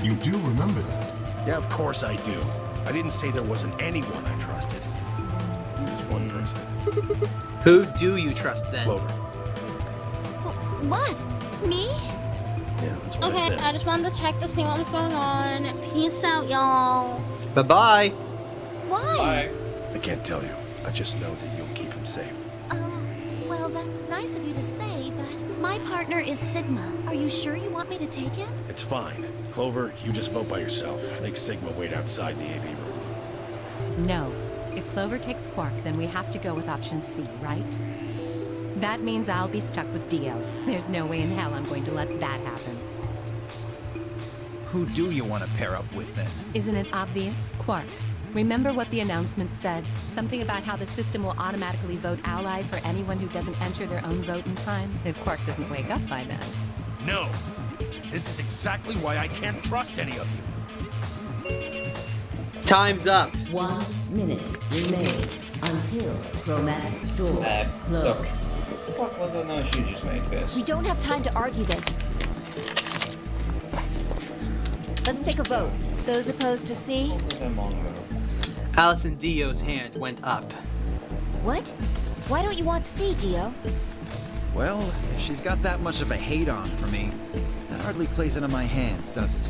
You do remember that. Yeah, of course I do. I didn't say there wasn't anyone I trusted. There's one person. Who do you trust then? Clover. What? Me? Yeah, that's what I Okay, said. I just wanted to check to see what was going on. Peace out, y'all. Bye-bye. Why? I can't tell you. I just know that you'll keep him safe. Well, that's nice of you to say, but my partner is Sigma. Are you sure you want me to take him? It's fine. Clover, you just vote by yourself. Make Sigma wait outside the AV room. No. If Clover takes Quark, then we have to go with option C, right? That means I'll be stuck with Dio. There's no way in hell I'm going to let that happen. Who do you want to pair up with then? Isn't it obvious? Quark. Remember what the announcement said? Something about how the system will automatically vote ally for anyone who doesn't enter their own vote in time, if Quark doesn't wake up by then. No! This is exactly why I can't trust any of you. Time's up. 1 minute remains until chromatic doors close. Fuck was the noise you just made, Fizz? We don't have time to argue this. Let's take a vote. Those opposed to C? Alice and Dio's hand went up. What? Why don't you want C, Dio? Well, if she's got that much of a hate on for me, that hardly plays into my hands, does it?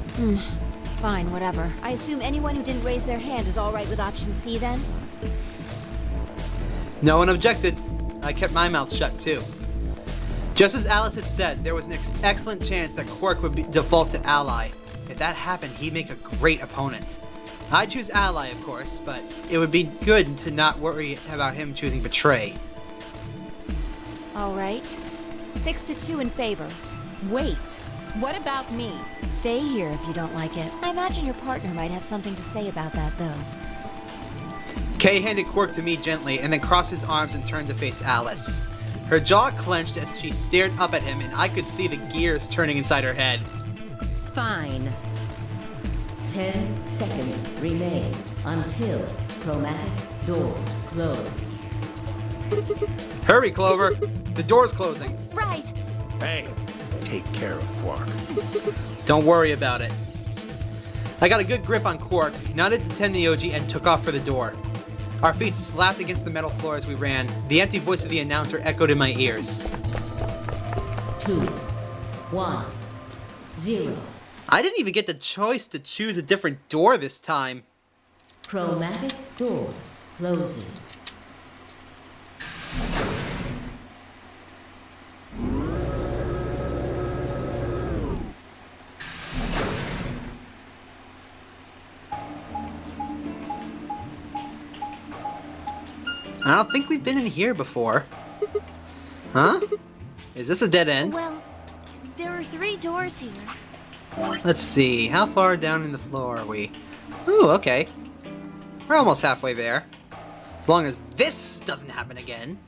Fine, whatever. I assume anyone who didn't raise their hand is all right with option C then? No one objected. I kept my mouth shut too. Just as Alice had said, there was an excellent chance that Quark would default to ally. If that happened, he'd make a great opponent. I'd choose ally, of course, but it would be good to not worry about him choosing betray. All right. 6-2 in favor. Wait. What about me? Stay here if you don't like it. I imagine your partner might have something to say about that, though. Kay handed Quark to me gently and then crossed his arms and turned to face Alice. Her jaw clenched as she stared up at him, and I could see the gears turning inside her head. Fine. 10 seconds remain until chromatic doors close. Hurry, Clover. The door's closing. Right. Hey, take care of Quark. Don't worry about it. I got a good grip on Quark, nodded to Tenmyoji, and took off for the door. Our feet slapped against the metal floor as we ran. The empty voice of the announcer echoed in my ears. 2, 1, 0. I didn't even get the choice to choose a different door this time. Chromatic doors closing. I don't think we've been in here before. Huh? Is this a dead end? Well, there are 3 doors here. Let's see, how far down in the floor are we? Ooh, okay. We're almost halfway there. As long as this doesn't happen again.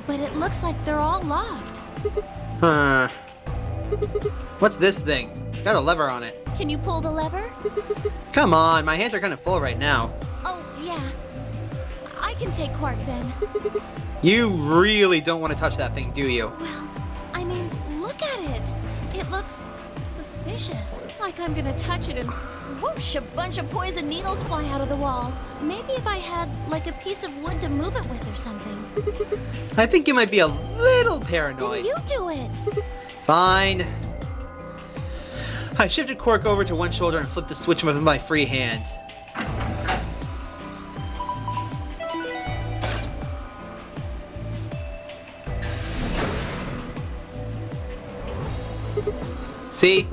But it looks like they're all locked. Huh. What's this thing? It's got a lever on it. Can you pull the lever? Come on, my hands are kind of full right now. Oh, yeah. I can take Quark then. You really don't want to touch that thing, do you? Well, I mean, look at it. It looks suspicious. Like I'm gonna touch it and whoosh, a bunch of poison needles fly out of the wall. Maybe if I had, like, a piece of wood to move it with or something. I think you might be a little paranoid. Then you do it. Fine. I shifted Quark over to one shoulder and flipped the switch with my free hand. See?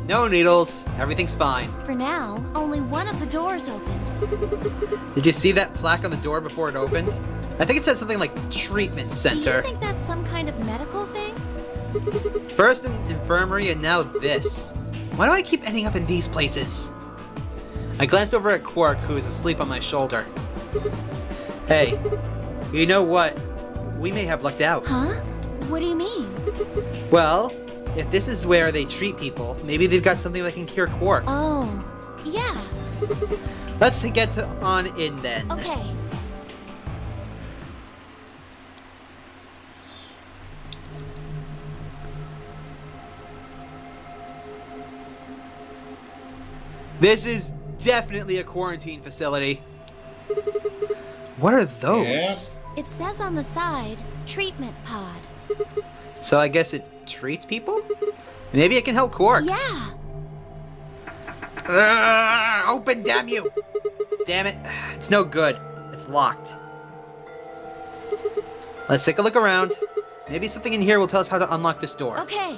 No needles. Everything's fine. For now, only one of the doors opened. Did you see that plaque on the door before it opened? I think it said something like treatment Do center. you think that's some kind of medical thing? First an infirmary and now this. Why do I keep ending up in these places? I glanced over at Quark, who was asleep on my shoulder. Hey, you know what? We may have lucked out. Huh? What do you mean? Well, if this is where they treat people, maybe they've got something that can cure Quark. Oh, yeah. Let's get on in then. Okay. This is definitely a quarantine facility. What are those? Yep. It says on the side, treatment pod. So I guess it treats people? Maybe it can help Quark. Yeah. Open, damn you! Damn it. It's no good. It's locked. Let's take a look around. Maybe something in here will tell us how to unlock this door. Okay.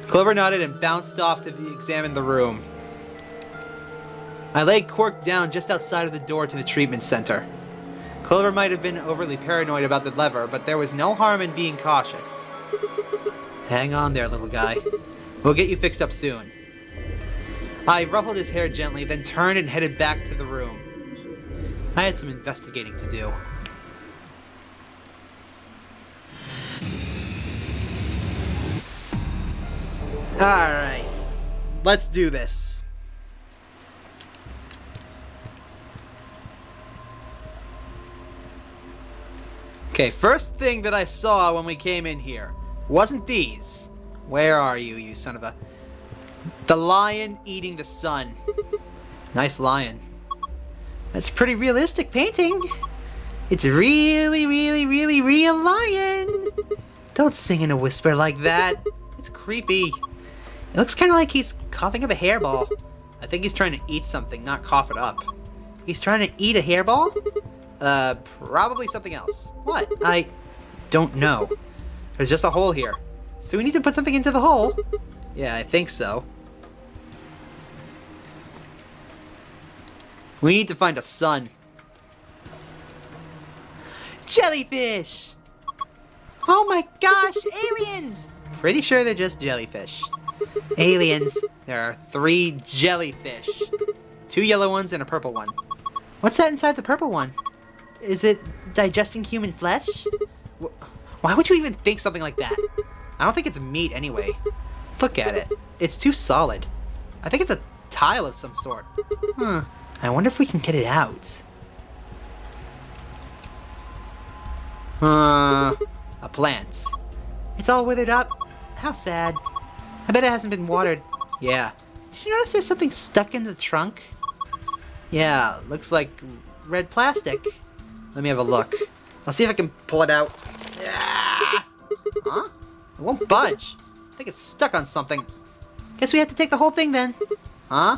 Clover nodded and bounced off to examine the room. I laid Quark down just outside of the door to the treatment center. Clover might have been overly paranoid about the lever, but there was no harm in being cautious. Hang on there, little guy. We'll get you fixed up soon. I ruffled his hair gently, then turned and headed back to the room. I had some investigating to do. Alright, let's do this. Okay, first thing that I saw when we came in here wasn't these. Where are you, you son of a... The lion eating the sun. Nice lion. That's a pretty realistic painting. It's a really, really, really real lion. Don't sing in a whisper like that. It's creepy. It looks kind of like he's coughing up a hairball. I think he's trying to eat something, not cough it up. He's trying to eat a hairball? Probably something else. What? I don't know. There's just a hole here. So we need to put something into the hole? Yeah, I think so. We need to find a sun. Jellyfish! Oh my gosh, aliens! Pretty sure they're just jellyfish. Aliens. There are 3 jellyfish. 2 yellow ones and a purple one. What's that inside the purple one? Is it digesting human flesh? Why would you even think something like that? I don't think it's meat anyway. Look at it. It's too solid. I think it's a tile of some sort. I wonder if we can get it out. A plant. It's all withered up. How sad. I bet it hasn't been watered. Yeah. Did you notice there's something stuck in the trunk? Yeah, looks like red plastic. Let me have a look. I'll see if I can pull it out. Yeah. Huh? It won't budge. I think it's stuck on something. Guess we have to take the whole thing then. Huh?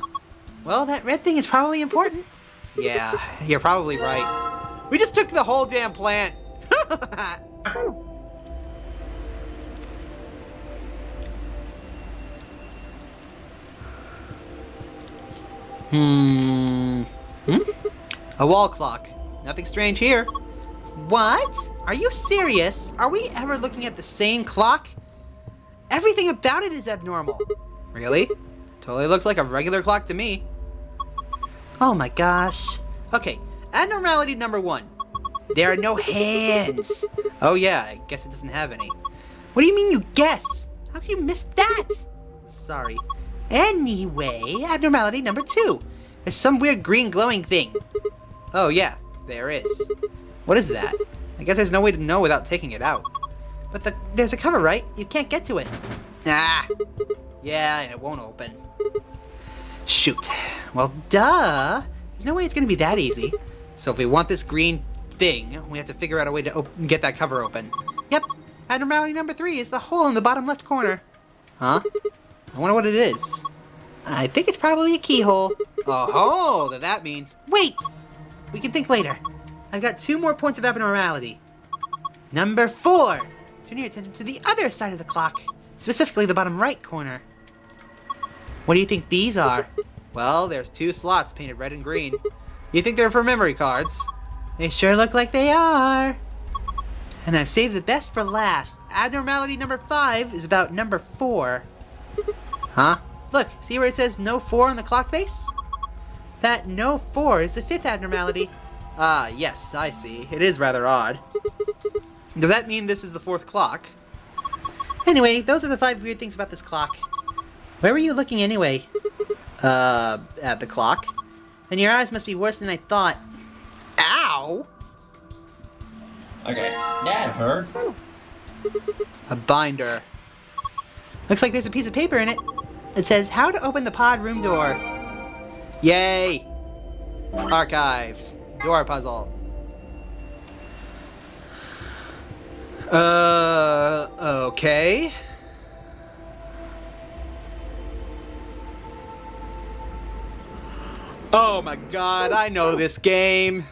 Well, that red thing is probably important. Yeah, you're probably right. We just took the whole damn plant. A wall clock. Nothing strange here. What? Are you serious? Are we ever looking at the same clock? Everything about it is abnormal. Really? Totally looks like a regular clock to me. Oh my gosh. Okay, abnormality number 1. There are no hands. Oh yeah, I guess it doesn't have any. What do you mean you guess? How can you miss that? Sorry. Anyway, abnormality number 2. There's some weird green glowing thing. Oh yeah, there is. What is that? I guess there's no way to know without taking it out. But there's a cover, right? You can't get to it. Ah. Yeah, it won't open. Shoot. Well, duh. There's no way it's gonna be that easy. So if we want this green thing, we have to figure out a way to get that cover open. Yep. Abnormality number 3 is the hole in the bottom left corner. Huh? I wonder what it is. I think it's probably a keyhole. Oh-ho! Then that means... Wait! We can think later. I've got 2 more points of abnormality. Number 4. Turn your attention to the other side of the clock. Specifically the bottom right corner. What do you think these are? Well, there's 2 slots painted red and green. You think they're for memory cards? They sure look like they are. And I've saved the best for last. Abnormality number 5 is about number 4. Huh? Look, see where it says no 4 on the clock face? That no 4 is the 5th abnormality. Ah, yes, I see. It is rather odd. Does that mean this is the 4th clock? Anyway, those are the 5 weird things about this clock. Where were you looking anyway? At the clock. And your eyes must be worse than I thought. Ow! Okay, that hurt. A binder. Looks like there's a piece of paper in it. It says how to open the pod room door. Yay! Archive. Door puzzle. Okay. Oh my god, I know this game.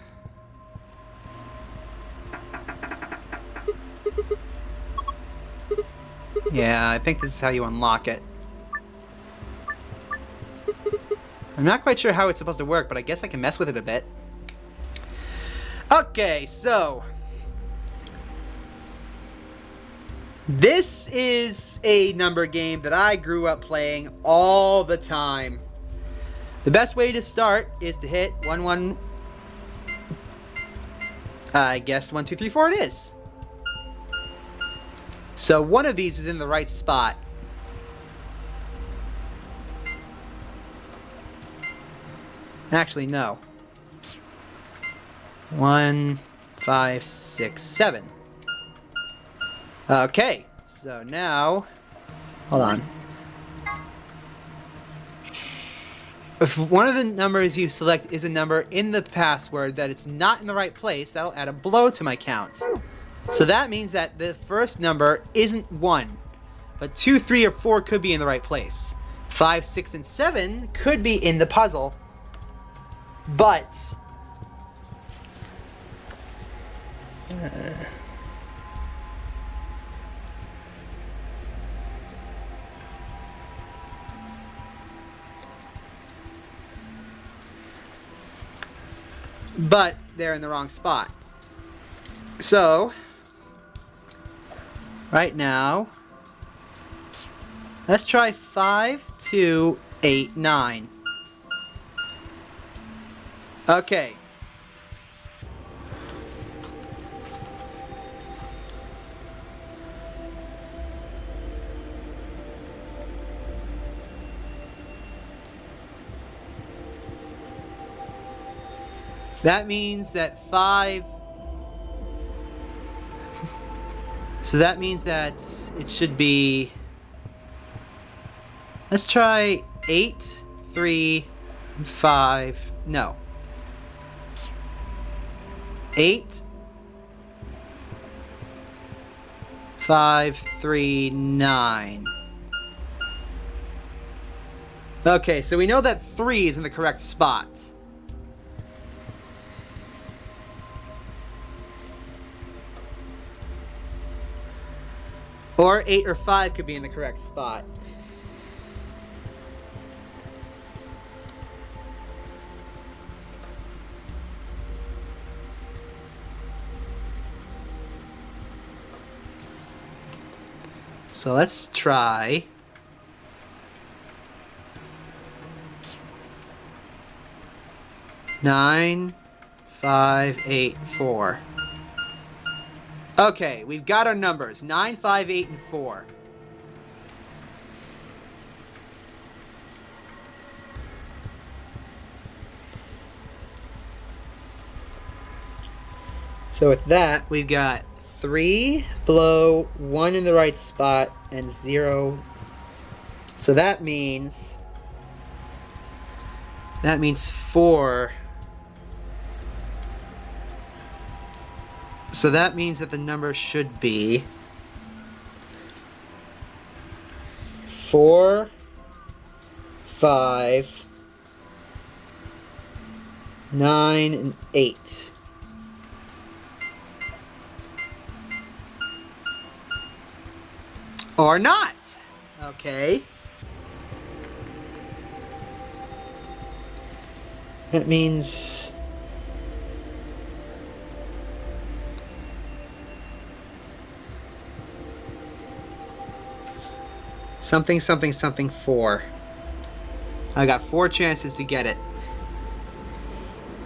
Yeah, I think this is how you unlock it. I'm not quite sure how it's supposed to work, but I guess I can mess with it a bit. Okay, so this is a number game that I grew up playing all the time. The best way to start is to hit 1, 1. I guess 1, 2, 3, 4 it is. So one of these is in the right spot. Actually, no. 1, 5, 6, 7. Okay, so now, hold on. If one of the numbers you select is a number in the password that it's not in the right place, that'll add a blow to my count. So that means that the first number isn't 1, but 2, 3, or 4 could be in the right place. 5, 6, and 7 could be in the puzzle, but they're in the wrong spot. So right now, let's try 5, 2, 8, 9. Okay. That means that 5... So that means that it should be... Let's try 8, 3, 5... No. 8, 5, 3, 9. Okay, so we know that 3 is in the correct spot. Or 8 or 5 could be in the correct spot. So let's try 9, 5, 8, 4. Okay, we've got our numbers 9, 5, 8, and 4. So with that, we've got 3 below, 1 in the right spot, and 0. So that means 4. So that means that the number should be 4, 5, 9, and 8. Or not. Okay. That means something, something, something, 4. I got 4 chances to get it.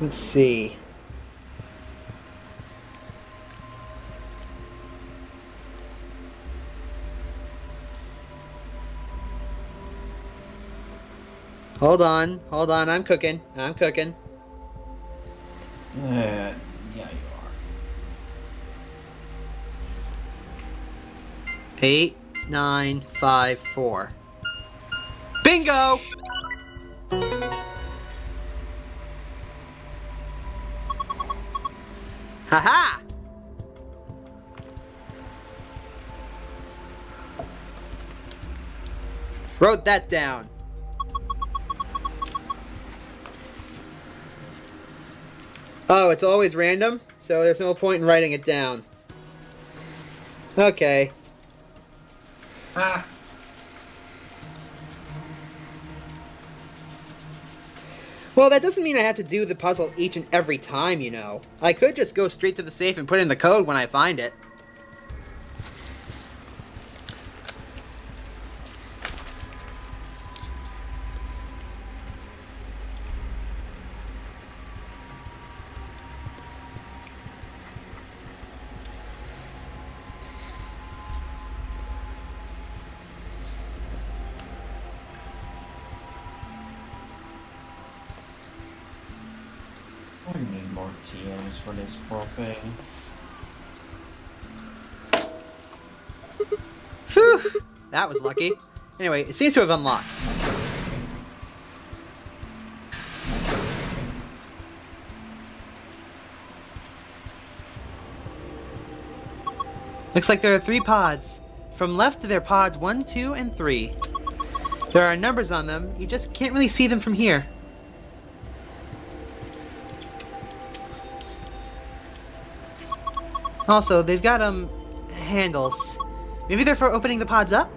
Let's see. Hold on, I'm cooking. Yeah, you are. 8, 9, 5, 4. Bingo! Bingo! Haha! Wrote that down. Oh, it's always random, so there's no point in writing it down. Okay. Ah. Well, that doesn't mean I have to do the puzzle each and every time, you know. I could just go straight to the safe and put in the code when I find it. I need more TMs for this poor thing. Phew! That was lucky. Anyway, it seems to have unlocked. Looks like there are 3 pods. From left to their pods 1, 2, and 3. There are numbers on them, you just can't really see them from here. Also, they've got, handles. Maybe they're for opening the pods up?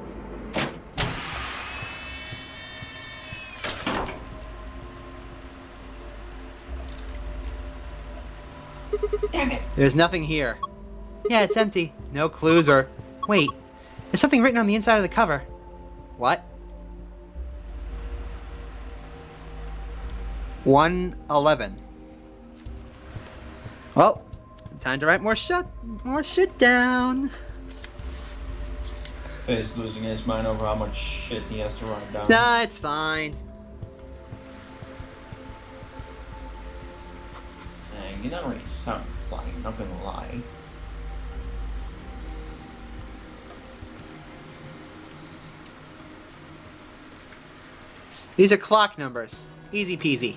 Damn it! There's nothing here. Yeah, it's empty. No clues or... Wait, there's something written on the inside of the cover. What? 111. Well, time to write more shit down. Fizz losing his mind over how much shit he has to write down. Nah, it's fine. Dang, you don't really sound flying, not gonna lie. These are clock numbers. Easy peasy.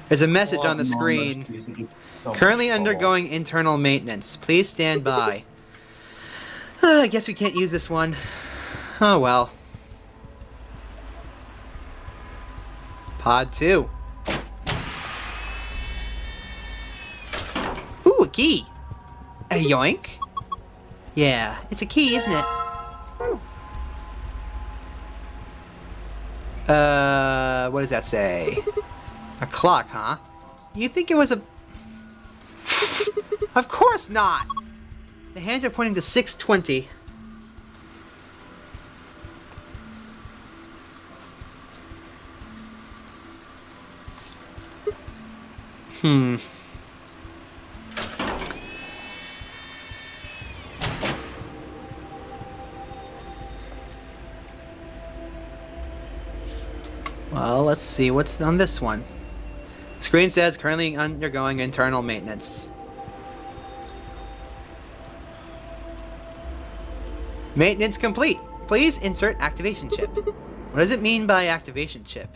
There's a message on the screen. Currently undergoing internal maintenance. Please stand by. I guess we can't use this one. Oh well. Pod 2. Ooh, a key. A yoink? Yeah, it's a key, isn't it? What does that say? A clock, huh? You think it was a... Of course not! The hands are pointing to 6:20. Well, let's see what's on this one. The screen says currently undergoing internal maintenance. Maintenance complete. Please insert activation chip. What does it mean by activation chip?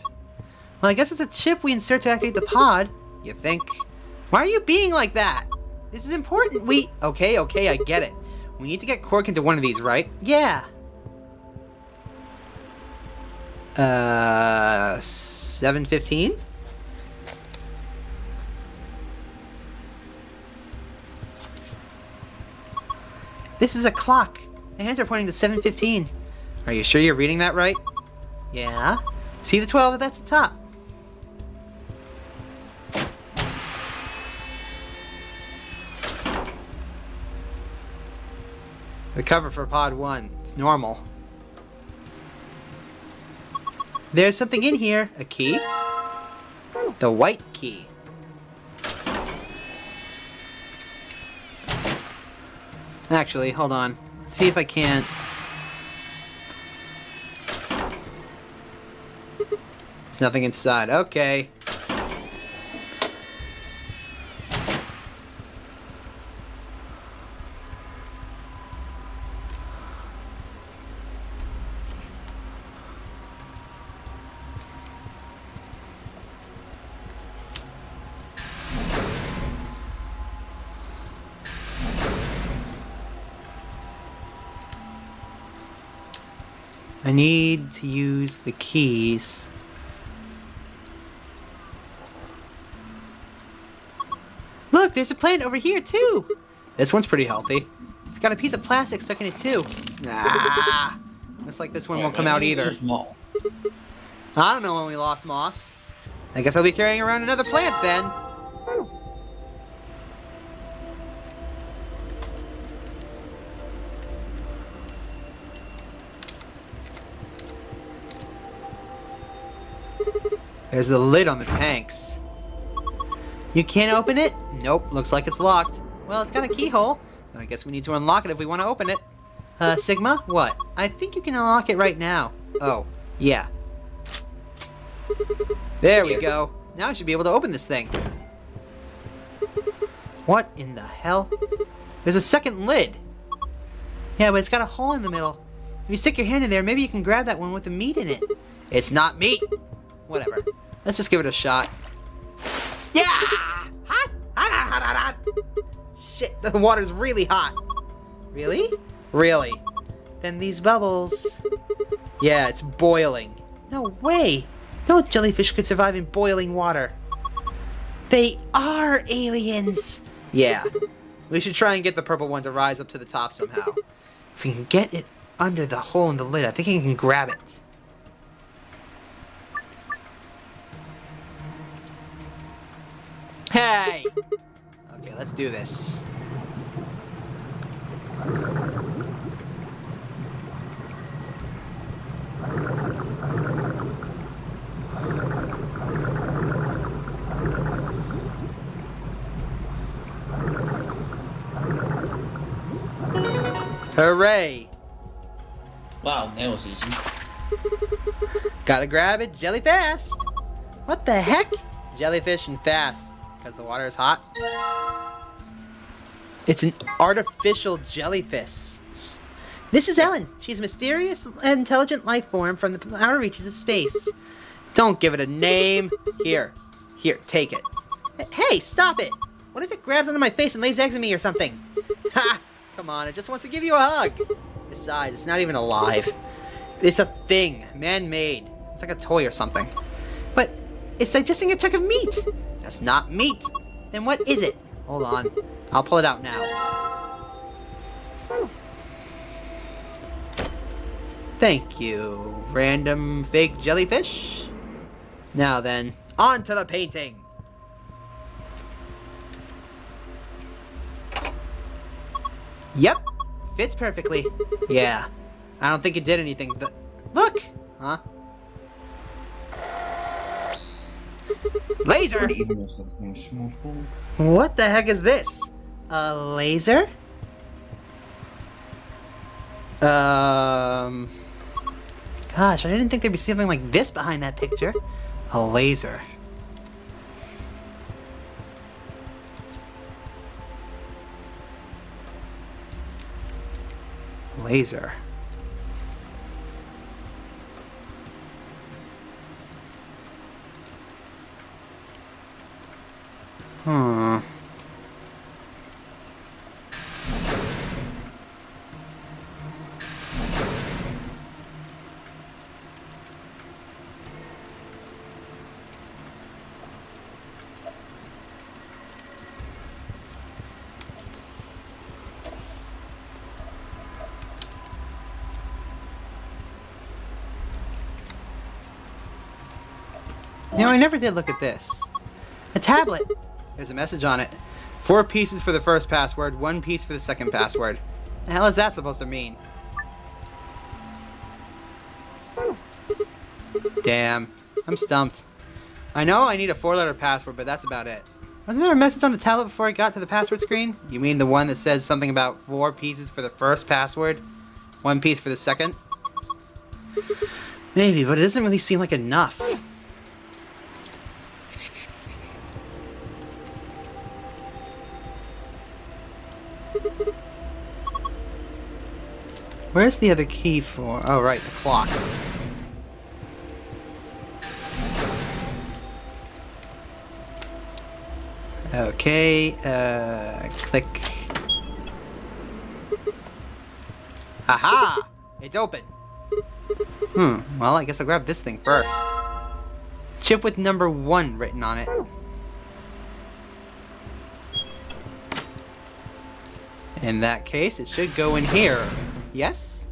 Well, I guess it's a chip we insert to activate the pod, you think. Why are you being like that? This is important. Okay, I get it. We need to get Cork into one of these, right? Yeah. 7:15? This is a clock. The hands are pointing to 7:15. Are you sure you're reading that right? Yeah. See the 12 that's the top. The cover for pod 1. It's normal. There's something in here. A key? The white key. Actually, hold on. Let's see if I can't... There's nothing inside. Okay. I need to use the keys. Look, there's a plant over here too. This one's pretty healthy. It's got a piece of plastic stuck in it too. Ah, looks like this one won't come out either. I don't know when we lost moss. I guess I'll be carrying around another plant then. There's a lid on the tanks. You can't open it? Nope, looks like it's locked. Well, it's got a keyhole. I guess we need to unlock it if we want to open it. Sigma? What? I think you can unlock it right now. Oh, yeah. There we go. Now I should be able to open this thing. What in the hell? There's a second lid. Yeah, but it's got a hole in the middle. If you stick your hand in there, maybe you can grab that one with the meat in it. It's not meat. Whatever. Let's just give it a shot. Yeah! Hot! Hot, hot, hot, hot, hot. Shit, the water's really hot. Really? Really? Then these bubbles... Yeah, it's boiling. No way! No jellyfish could survive in boiling water. They are aliens! Yeah. We should try and get the purple one to rise up to the top somehow. If we can get it under the hole in the lid, I think I can grab it. Hey! Okay, let's do this. Hooray! Wow, that was easy. Gotta grab it jelly fast! What the heck? Jellyfish and fast. Because the water is hot. It's an artificial jellyfish. This is Ellen. She's a mysterious and intelligent life form from the outer reaches of space. Don't give it a name. Here, take it. Hey, stop it! What if it grabs onto my face and lays eggs at me or something? Ha! Come on, it just wants to give you a hug. Besides, it's not even alive. It's a thing, man-made. It's like a toy or something. But it's digesting a chunk of meat. That's not meat. Then what is it? Hold on. I'll pull it out now. Thank you, random fake jellyfish. Now then, on to the painting. Yep, fits perfectly. Yeah, I don't think it did anything. Look! Huh? Laser! What the heck is this? A laser? Gosh, I didn't think there'd be something like this behind that picture. A laser. Laser. Hmm. You know, I never did look at this. A tablet. There's a message on it. 4 pieces for the first password, 1 piece for the second password. The hell is that supposed to mean? Damn. I'm stumped. I know I need a 4-letter password, but that's about it. Wasn't there a message on the tablet before I got to the password screen? You mean the one that says something about 4 pieces for the first password, 1 piece for the second? Maybe, but it doesn't really seem like enough. Where's the other key for? Oh, right, the clock. Okay, click. Aha! It's open. Well, I guess I'll grab this thing first. Chip with number 1 written on it. In that case, it should go in here. Yes?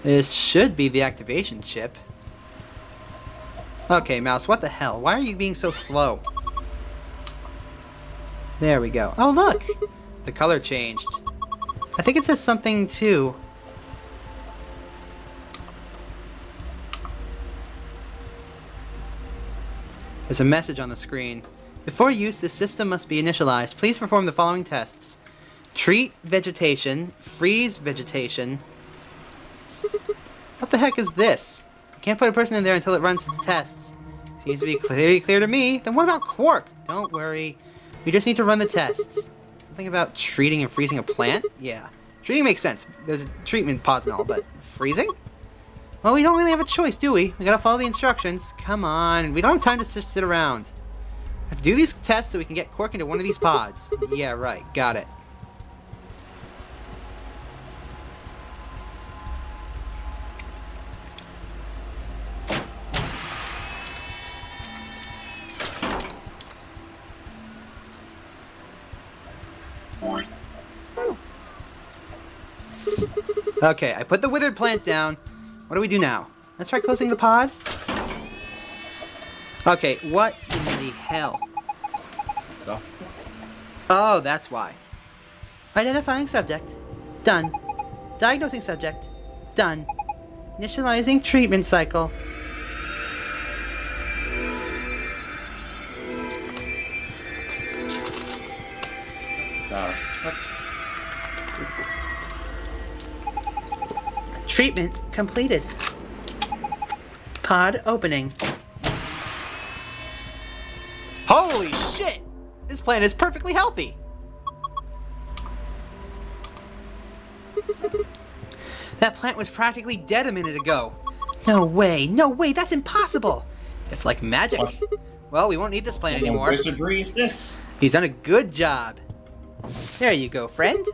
This should be the activation chip. Okay, Mouse, what the hell? Why are you being so slow? There we go. Oh, look! The color changed. I think it says something, too. There's a message on the screen. Before use, this system must be initialized. Please perform the following tests. Treat vegetation. Freeze vegetation. What the heck is this? You can't put a person in there until it runs its tests. Seems to be clear to me. Then what about Quark? Don't worry. We just need to run the tests. Something about treating and freezing a plant? Yeah. Treating makes sense. There's a treatment pause and all, but freezing? Well, we don't really have a choice, do we? We gotta follow the instructions. Come on. We don't have time to just sit around. We have to do these tests so we can get Quark into one of these pods. Yeah, right. Got it. Okay, I put the withered plant down. What do we do now? Let's try closing the pod. Okay, what in the hell? Oh, that's why. Identifying subject. Done. Diagnosing subject. Done. Initializing treatment cycle. Treatment completed. Pod opening. Holy shit! This plant is perfectly healthy! That plant was practically dead a minute ago. No way, that's impossible! It's like magic. Well, we won't need this plant anymore. Disagrees this. He's done a good job. There you go, friend.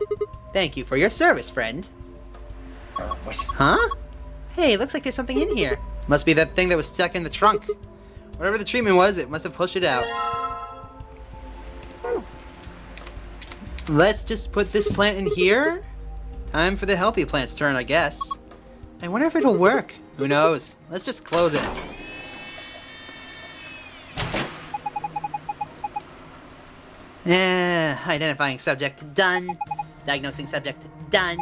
Thank you for your service, friend. Huh? Hey, looks like there's something in here. Must be that thing that was stuck in the trunk. Whatever the treatment was, it must have pushed it out. Let's just put this plant in here. Time for the healthy plant's turn, I guess. I wonder if it'll work. Who knows? Let's just close it. Identifying subject, done. Diagnosing subject, done.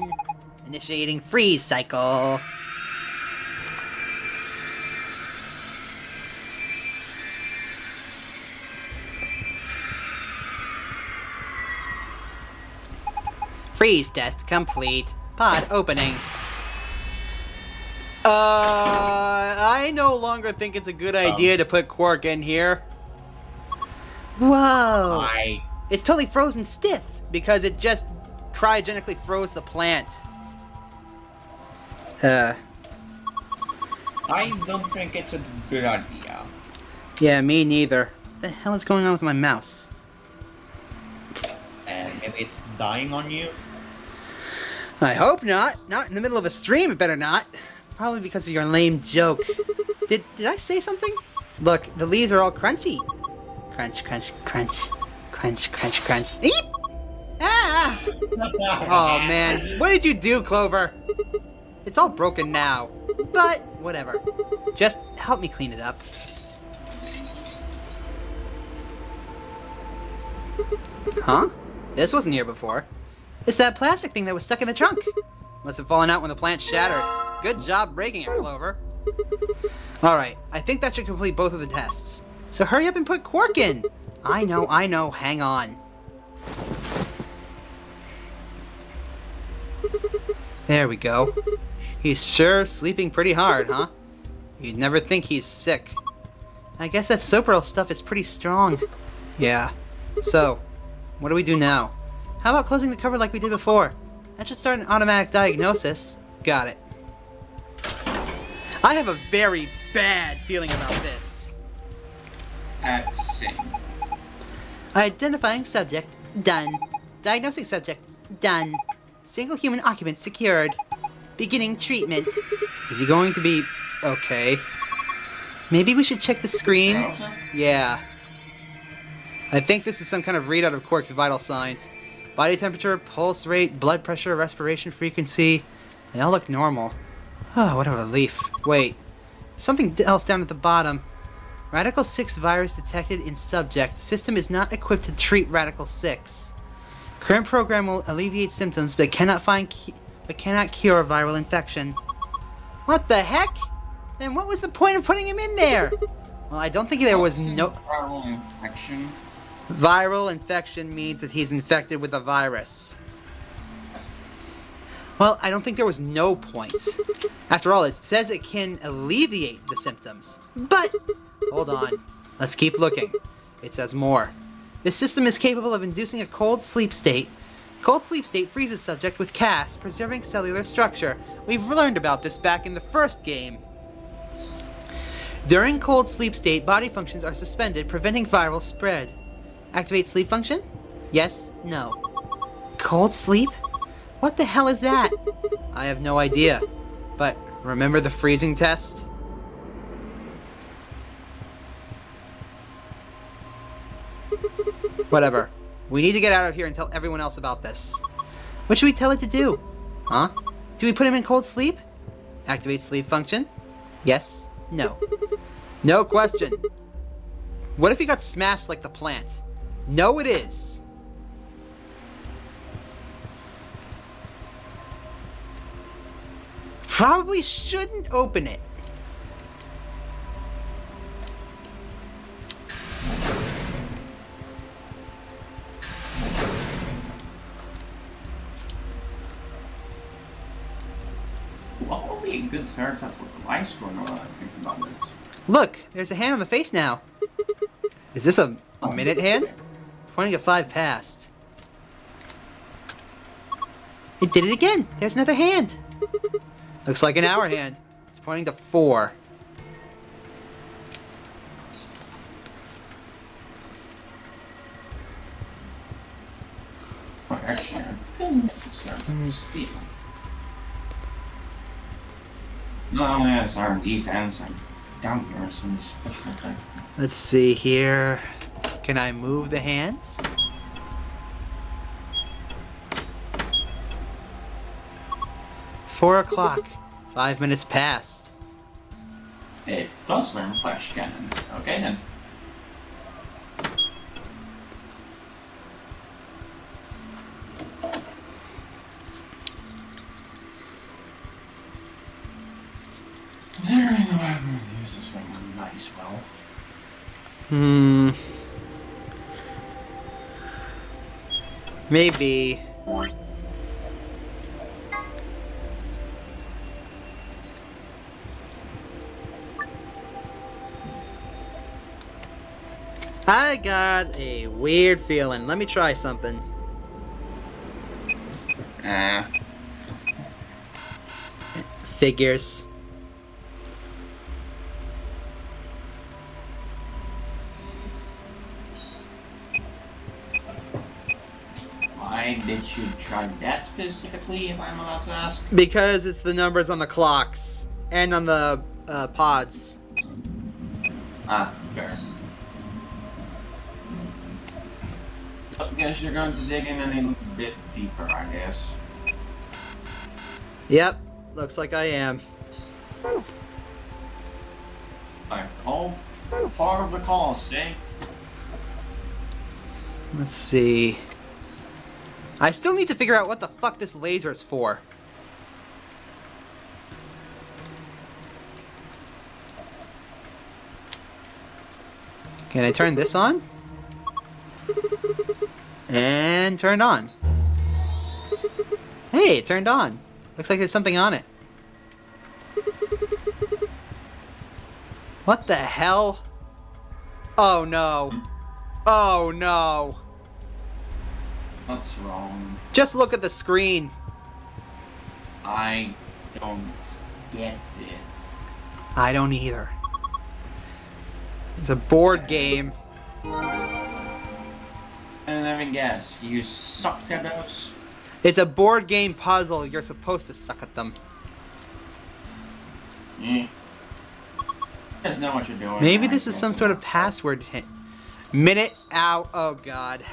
Initiating freeze cycle. Freeze test complete. Pod opening. I no longer think it's a good idea to put Quark in here. Whoa. Why? It's totally frozen stiff because it just cryogenically froze the plant. I don't think it's a good idea. Yeah, me neither. What the hell is going on with my mouse? And maybe it's dying on you? I hope not. Not in the middle of a stream, it better not. Probably because of your lame joke. Did I say something? Look, the leaves are all crunchy. Crunch, crunch, crunch. Crunch, crunch, crunch. Eep! Ah! Oh, man. What did you do, Clover? It's all broken now. But, whatever. Just help me clean it up. Huh? This wasn't here before. It's that plastic thing that was stuck in the trunk. Must have fallen out when the plant shattered. Good job breaking it, Clover. Alright, I think that should complete both of the tests. So hurry up and put Quark in. I know, hang on. There we go. He's sure sleeping pretty hard, huh? You'd never think he's sick. I guess that Sopril stuff is pretty strong. Yeah. So, what do we do now? How about closing the cover like we did before? That should start an automatic diagnosis. Got it. I have a very bad feeling about this. Same. Identifying subject, done. Diagnosing subject, done. Single human occupant secured. Beginning treatment. Is he going to be... okay. Maybe we should check the screen? Yeah. I think this is some kind of readout of Quark's vital signs. Body temperature, pulse rate, blood pressure, respiration frequency. They all look normal. Oh, what a relief. Wait. Something else down at the bottom. Radical 6 virus detected in subject. System is not equipped to treat Radical 6. Current program will alleviate symptoms but cannot cure viral infection. What the heck? Then what was the point of putting him in there? Well, I don't think there was no... Viral infection? Viral infection means that he's infected with a virus. Well, I don't think there was no point. After all, it says it can alleviate the symptoms. But, hold on. Let's keep looking. It says more. This system is capable of inducing a cold sleep state. Cold sleep state freezes subject with CAS, preserving cellular structure. We've learned about this back in the first game. During cold sleep state, body functions are suspended, preventing viral spread. Activate sleep function? Yes, no. Cold sleep? What the hell is that? I have no idea. But remember the freezing test? Whatever. We need to get out of here and tell everyone else about this. What should we tell it to do? Huh? Do we put him in cold sleep? Activate sleep function? Yes? No. No question. What if he got smashed like the plant? No, it is. Probably shouldn't open it. What would be a good haircut for the light score now that I think about it? Look, there's a hand on the face now. Is this a minute hand? Pointing to 5 past. It did it again. There's another hand. Looks like an hour hand. It's pointing to 4. Not only as our defense, and down here some special attack. Let's see here. Can I move the hands? Four o'clock. 5 minutes past. It does learn flash cannon. Okay then. There ain't no way I'm going to use this thing nice well. Maybe. I got a weird feeling. Let me try something. Figures. Why did you try that specifically, if I'm allowed to ask? Because it's the numbers on the clocks and on the pods. Ah, fair. I guess you're going to dig in a little bit deeper, I guess. Yep, looks like I am. Like, all part of the call, see? Let's see. I still need to figure out what the fuck this laser is for. Can I turn this on? And turned on. Hey, it turned on. Looks like there's something on it. What the hell? Oh no. Oh no. What's wrong? Just look at the screen. I don't get it. I don't either. It's a board game. And let me guess, you sucked at those? It's a board game puzzle. You're supposed to suck at them. You guys know what you're doing. Maybe this is some sort of password hint. Minute out. Oh god.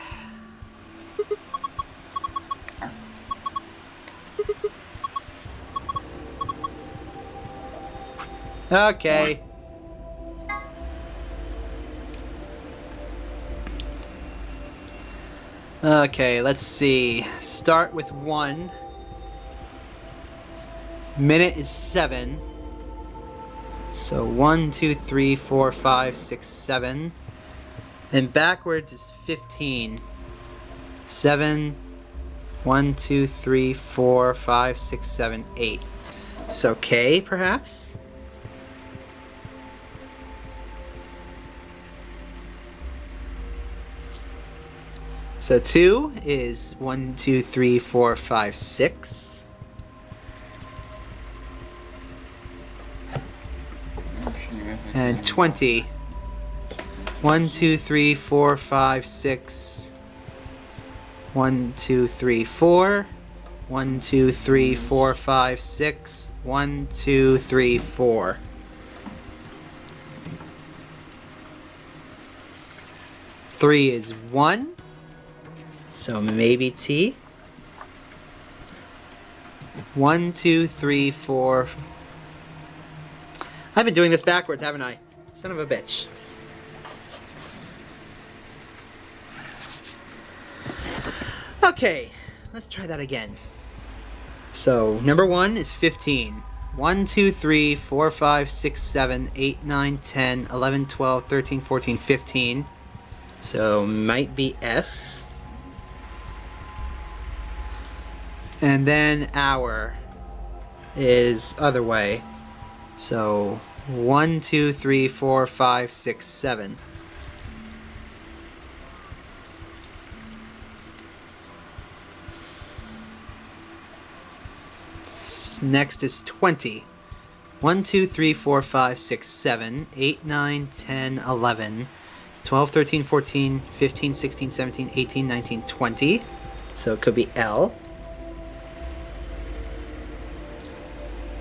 Okay. Okay, let's see. Start with 1. Minute is 7. So 1, 2, 3, 4, 5, 6, 7. And backwards is 15. 7, 1, 2, 3, 4, 5, 6, 7, 8. So K, perhaps? So 2 is 1, 2, 3, 4, 5, 6. And 20. 1, 2, 3, 4, 5, 6. 1, 2, 3, 4. 1, 2, 3, 4, 5, 6. 1, 2, 3, 4. 3 is 1. So maybe T. 1, 2, 3, 4. I've been doing this backwards, haven't I? Son of a bitch. Okay, let's try that again. So, number 1 is 15. 1, 2, 3, 4, 5, 6, 7, 8, 9, 10, 11, 12, 13, 14, 15. So, might be S. And then hour is other way. So 1, 2, 3, 4, 5, 6, 7. Next is 20. 1, 2, 3, 4, 5, 6, 7, 8, 9, 10, 11, 12, 13, 14, 15, 16, 17, 18, 19, 20. So it could be L.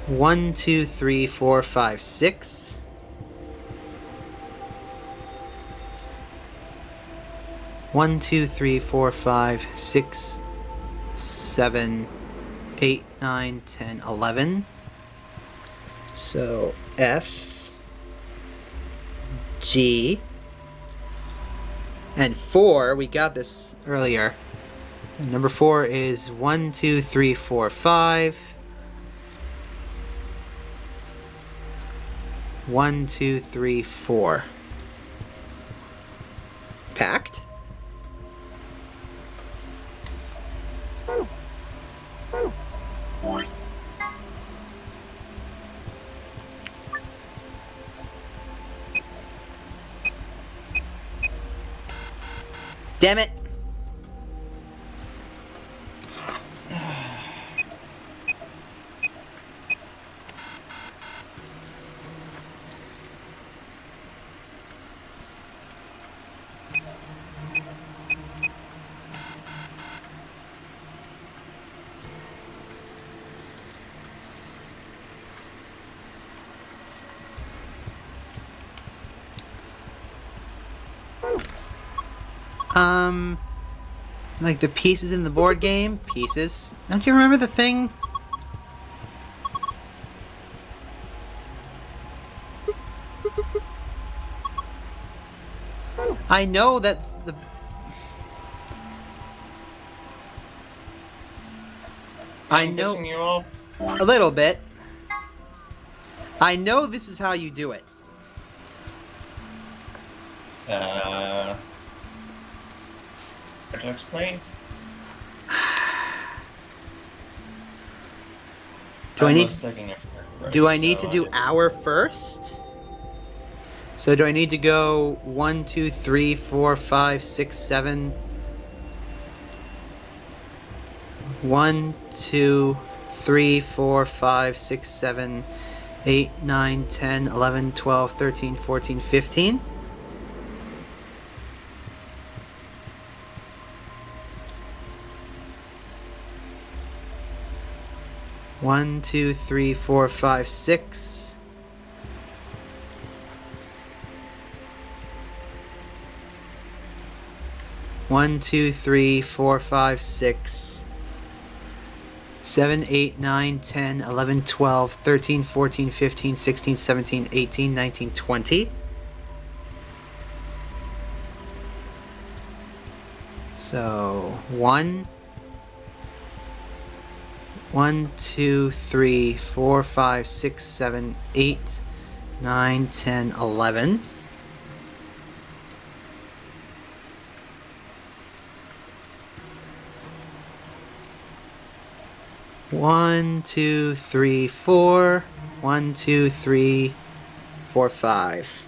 1, 2, 3, 4, 5, 6. One, 2, 3, 4, 5, 6, 7, 8, 9, 10, 11. So F, G, and 4. We got this earlier. And number 4 is 1, 2, 3, 4, 5. 1, 2, 3, 4. Packed? Damn it! Like the pieces in the board game? Pieces? Don't you remember the thing? I know that's the... I know... Pissing you off? A little bit. I know this is how you do it. To explain? Do I need to do hour first? So do I need to go 1, 2, 3, 4, 5, 6, 7? 1, 2, 3, 4, 5, 6, 7, 8, 9, 10, 11, 12, 13, 14, 15? 1, 2, 3, 4, 5, 6. 1, 2, 3, 4, 5, 6. 7, 8, 9, 10, 11, 12, 13, 14, 15, 16, 17, 18, 19, 20. So 1, 2, 3, 4, 5, 6, 7, 8, 9, 10, 11. One, two, three, four. 1, 2, 3, 4, 5.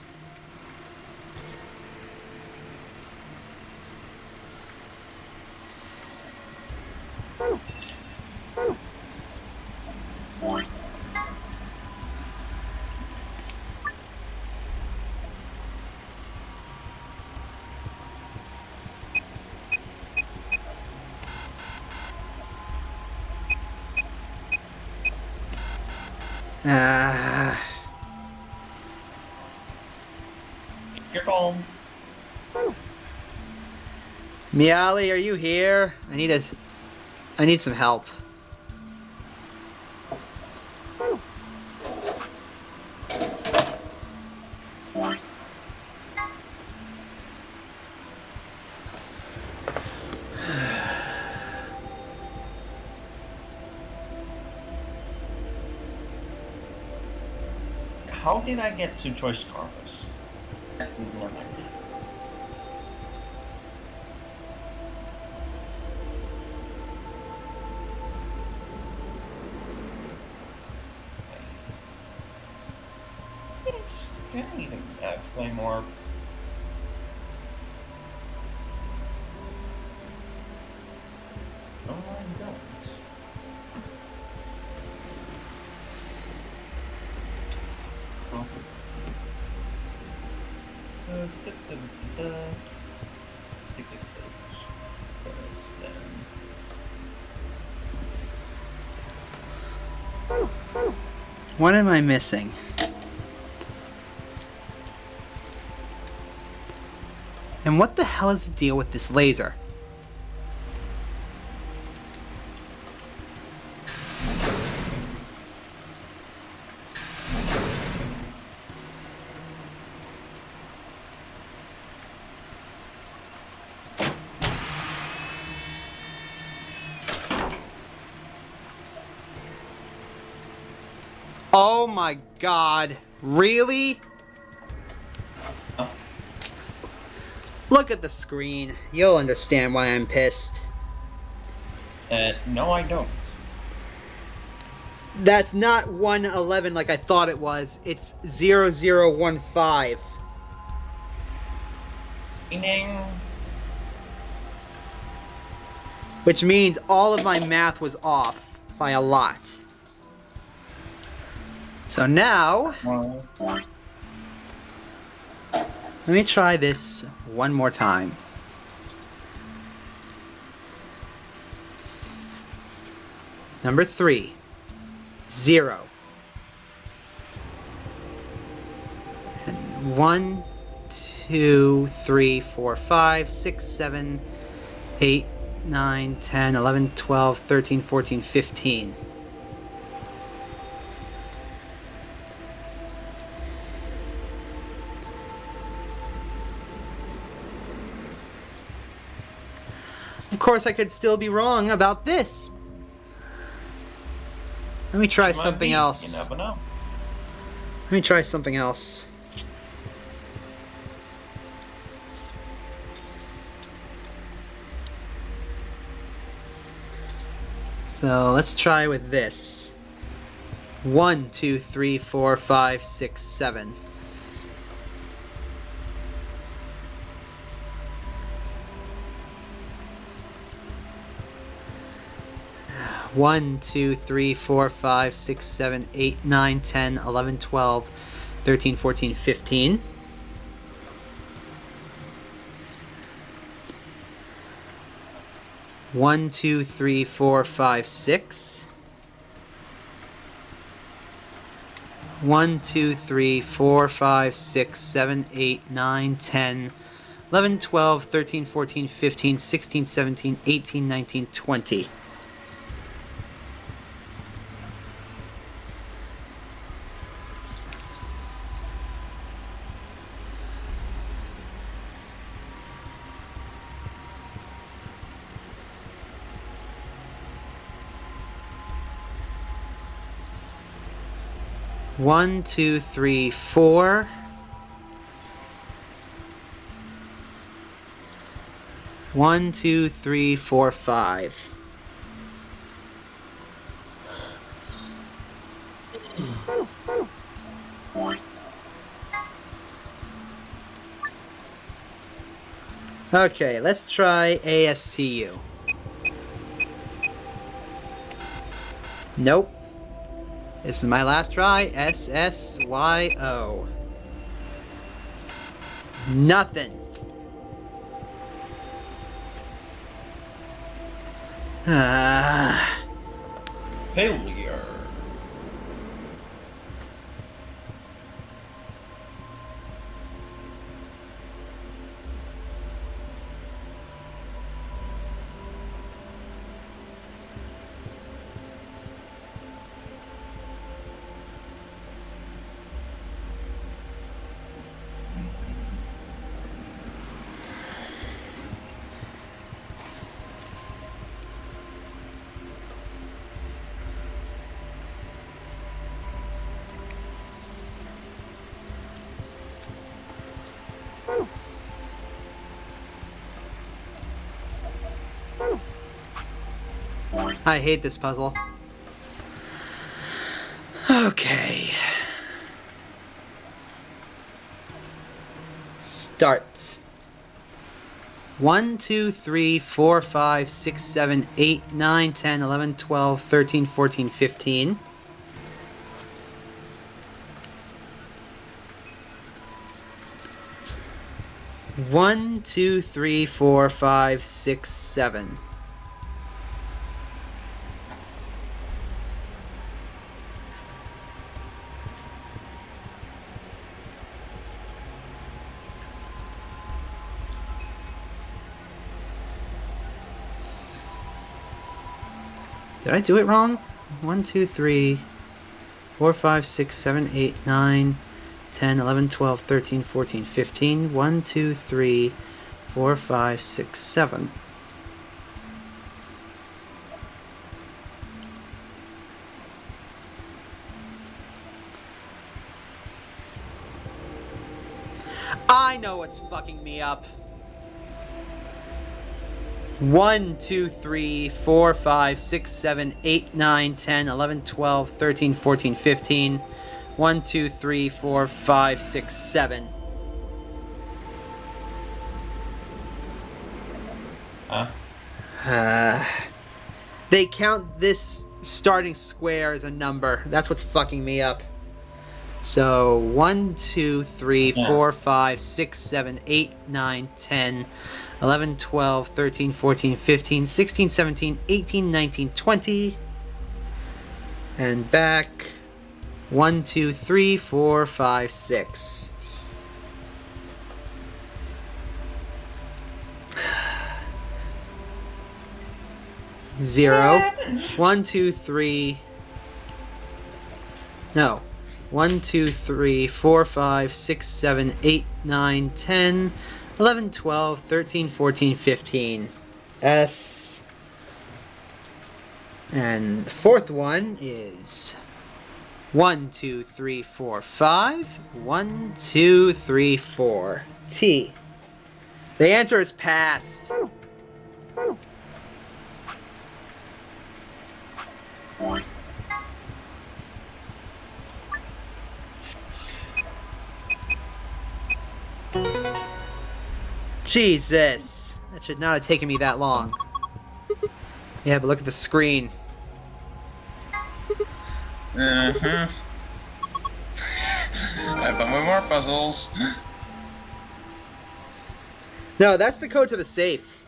You're calm. Miali, are you here? I need some help. How did I get to Choice Scarfus? No idea. Can I even flame orb? No, I don't. Oh. First, then. What am I missing? And what the hell is the deal with this laser? Oh my god. Really? Look at the screen. You'll understand why I'm pissed. No, I don't. That's not 111 like I thought it was. It's 0015. Meaning? Which means all of my math was off by a lot. So now, let me try this one more time. Number 3, 0. And 1, 2, 3, 4, 5, 6, 7, 8, 9, 10, 11, 12, 13, 14, 15. Of course, I could still be wrong about this. Let me try something else. You never know. Let me try something else. So let's try with this. 1, 2, 3, 4, 5, 6, 7. 1, 2, 3, 4, 5, 6, 7, 8, 9, 10, 11, 12, 13, 14, 15. One, 2, 3, 4, 5, 6. 1, 2, 3, 4, 5, 6, 7, 8, 9, 10, 11, 12, 13, 14, 15, 16, 17, 18, 19, 20. One, two, three, four. One, two, three, four, five. Okay, let's try ASTU. Nope. This is my last try. SSYO. Nothing. Failure. I hate this puzzle. Okay. Start. 1, 2, 3, 4, 5, 6, 7, 8, 9, 10, 11, 12, 13, 14, 15. One, two, three, four, five, six, 7. Did I do it wrong? 1, 2, 3, 4, 5, 6, 7, 8, 9, 10, 11, 12, 13, 14, 15. 1, 2, 3, 4, 5, 6, 7. I know what's fucking me up. 1, 2, 3, 4, 5, 6, 7, 8, 9, 10, 11, 12, 13, 14, 15. 1, 2, 3, 4, 5, 6, 7. Huh? They count this starting square as a number. That's what's fucking me up. So 1, 2, 3, 4, 5, 6, 7, 8, 9, 10, 11, 12, 13, 14, 15, 16, 17, 18, 19, 20. And back. 1, 2, 3, 4, 5, 6. Zero. 1, 2, 3. No. 1, 2, 3, 4, 5, 6, 7, 8, 9, 10, 11, 12, 13, 14, 15. S. And the fourth one is 1, 2, 3, 4, 5. 1, 2, 3, 4. T. The answer is passed. Jesus. That should not have taken me that long. Yeah, but look at the screen. I found more puzzles. No, that's the code to the safe.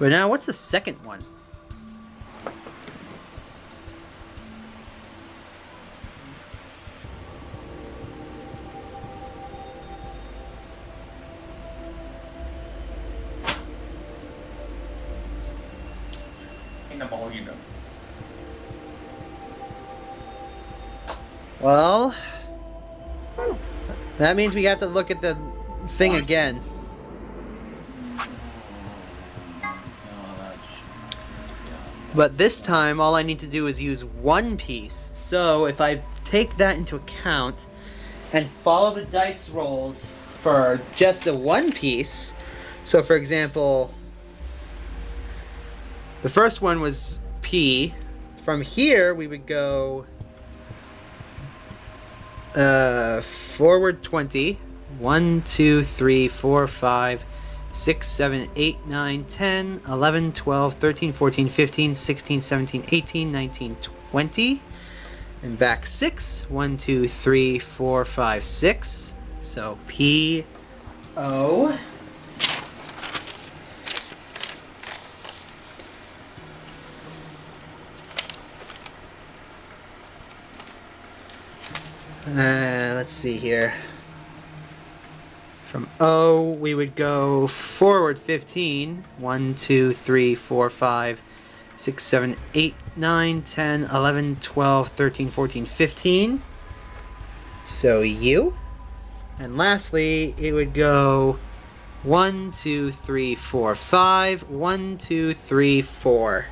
But now, what's the second one? Well, that means we have to look at the thing again. But this time, all I need to do is use one piece. So if I take that into account and follow the dice rolls for just the one piece, so for example, the first one was P. From here, we would go forward 20. 1, 2, 3, 4, 5, 6, 7, 8, 9, 10, 11, 12, 13, 14, 15, 16, 17, 18, 19, 20. And back 6. 1, 2, 3, 4, 5, 6. So P, O. Let's see here. From O, we would go forward 15. 1, 2, 3, 4, 5, 6, 7, 8, 9, 10, 11, 12, 13, 14, 15. So U. And lastly, it would go 1, 2, 3, 4, 5. 1, 2, 3, 4.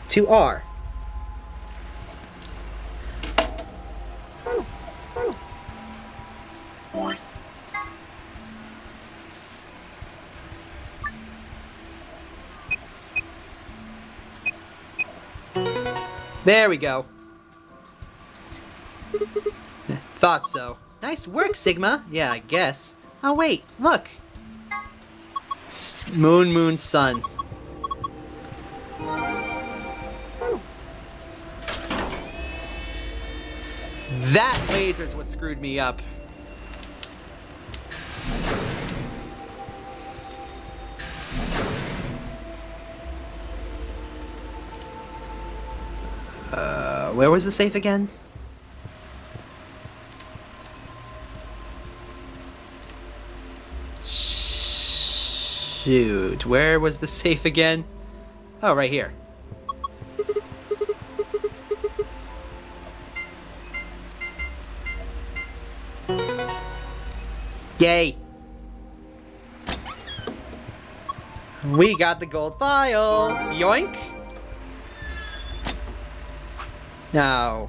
To R. There we go. Thought so. Nice work, Sigma. Yeah, I guess. Oh, wait. Look. Moon, moon, sun. That laser's what screwed me up. Where was the safe again? Shoot, where was the safe again? Oh, right here. Yay! We got the gold file! Yoink! Now,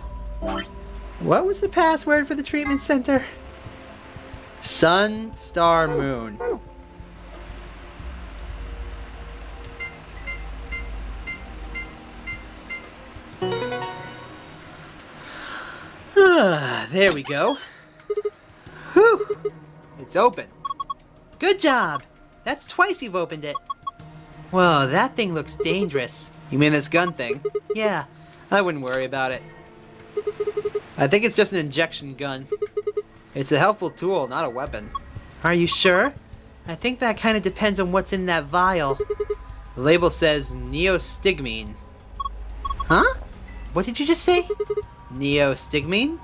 what was the password for the treatment center? Sun, star, moon. There we go. Whew! It's open. Good job! That's twice you've opened it. Whoa, that thing looks dangerous. You mean this gun thing? Yeah. I wouldn't worry about it. I think it's just an injection gun. It's a helpful tool, not a weapon. Are you sure? I think that kind of depends on what's in that vial. The label says neostigmine. Huh? What did you just say? Neostigmine?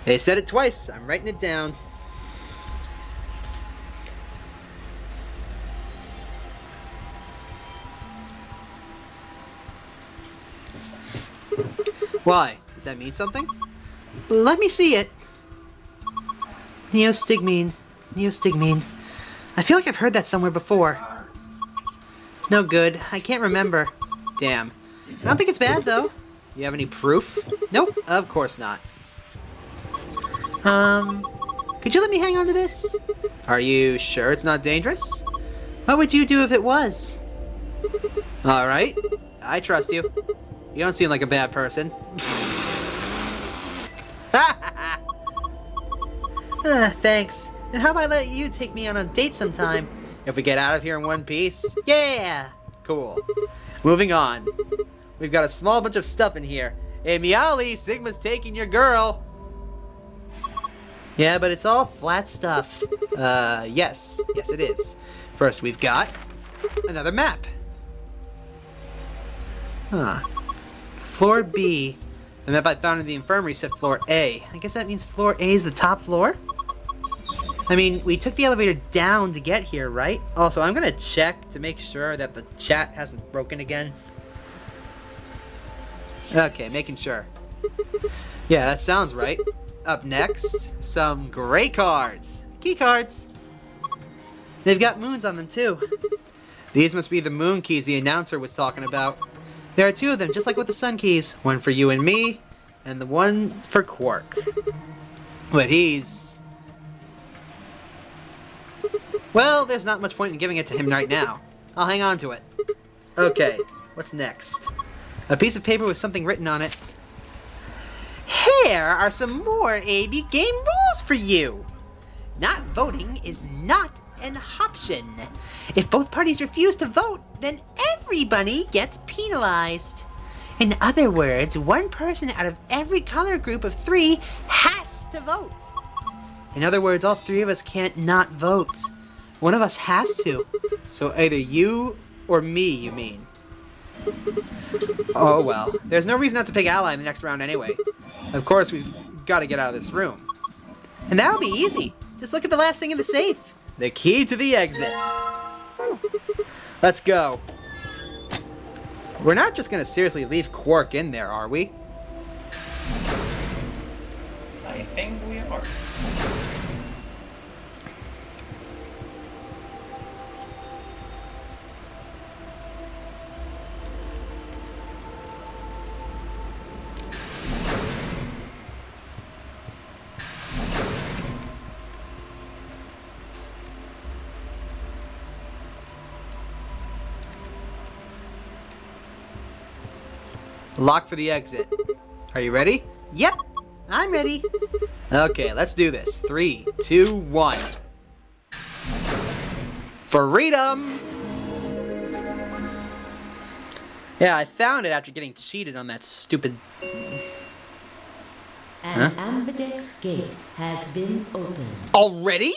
They said it twice. I'm writing it down. Why? Does that mean something? Let me see it. Neostigmine. Neostigmine. I feel like I've heard that somewhere before. No good. I can't remember. Damn. I don't think it's bad, though. You have any proof? Nope. Of course not. Could you let me hang on to this? Are you sure it's not dangerous? What would you do if it was? Alright. I trust you. You don't seem like a bad person. Thanks. And how about I let you take me on a date sometime? If we get out of here in one piece? Yeah! Cool. Moving on. We've got a small bunch of stuff in here. Hey, Meowly, Sigma's taking your girl. Yeah, but it's all flat stuff. Yes. Yes, it is. First, we've got another map. Huh. Floor B. The map I found in the infirmary said floor A. I guess that means floor A is the top floor? I mean, we took the elevator down to get here, right? Also, I'm gonna check to make sure that the chat hasn't broken again. Okay, making sure. Yeah, that sounds right. Up next, some gray cards. Key cards. They've got moons on them, too. These must be the moon keys the announcer was talking about. There are 2 of them, just like with the sun keys. One for you and me, and the one for Quark. But he's... well, there's not much point in giving it to him right now. I'll hang on to it. Okay, what's next? A piece of paper with something written on it. Here are some more AB game rules for you. Not voting is not an option. If both parties refuse to vote, then everybody gets penalized. In other words, one person out of every color group of 3 has to vote. In other words, all 3 of us can't not vote. One of us has to. So either you or me, you mean. Oh well, there's no reason not to pick Ally in the next round anyway. Of course, we've got to get out of this room. And that'll be easy. Just look at the last thing in the safe. The key to the exit. Let's go. We're not just going to seriously leave Quark in there, are we? I think we are. Lock for the exit. Are you ready? Yep, I'm ready. Okay, let's do this. 3, 2, 1. Freedom! Yeah, I found it after getting cheated on that stupid... An ambidex gate has been opened. Already?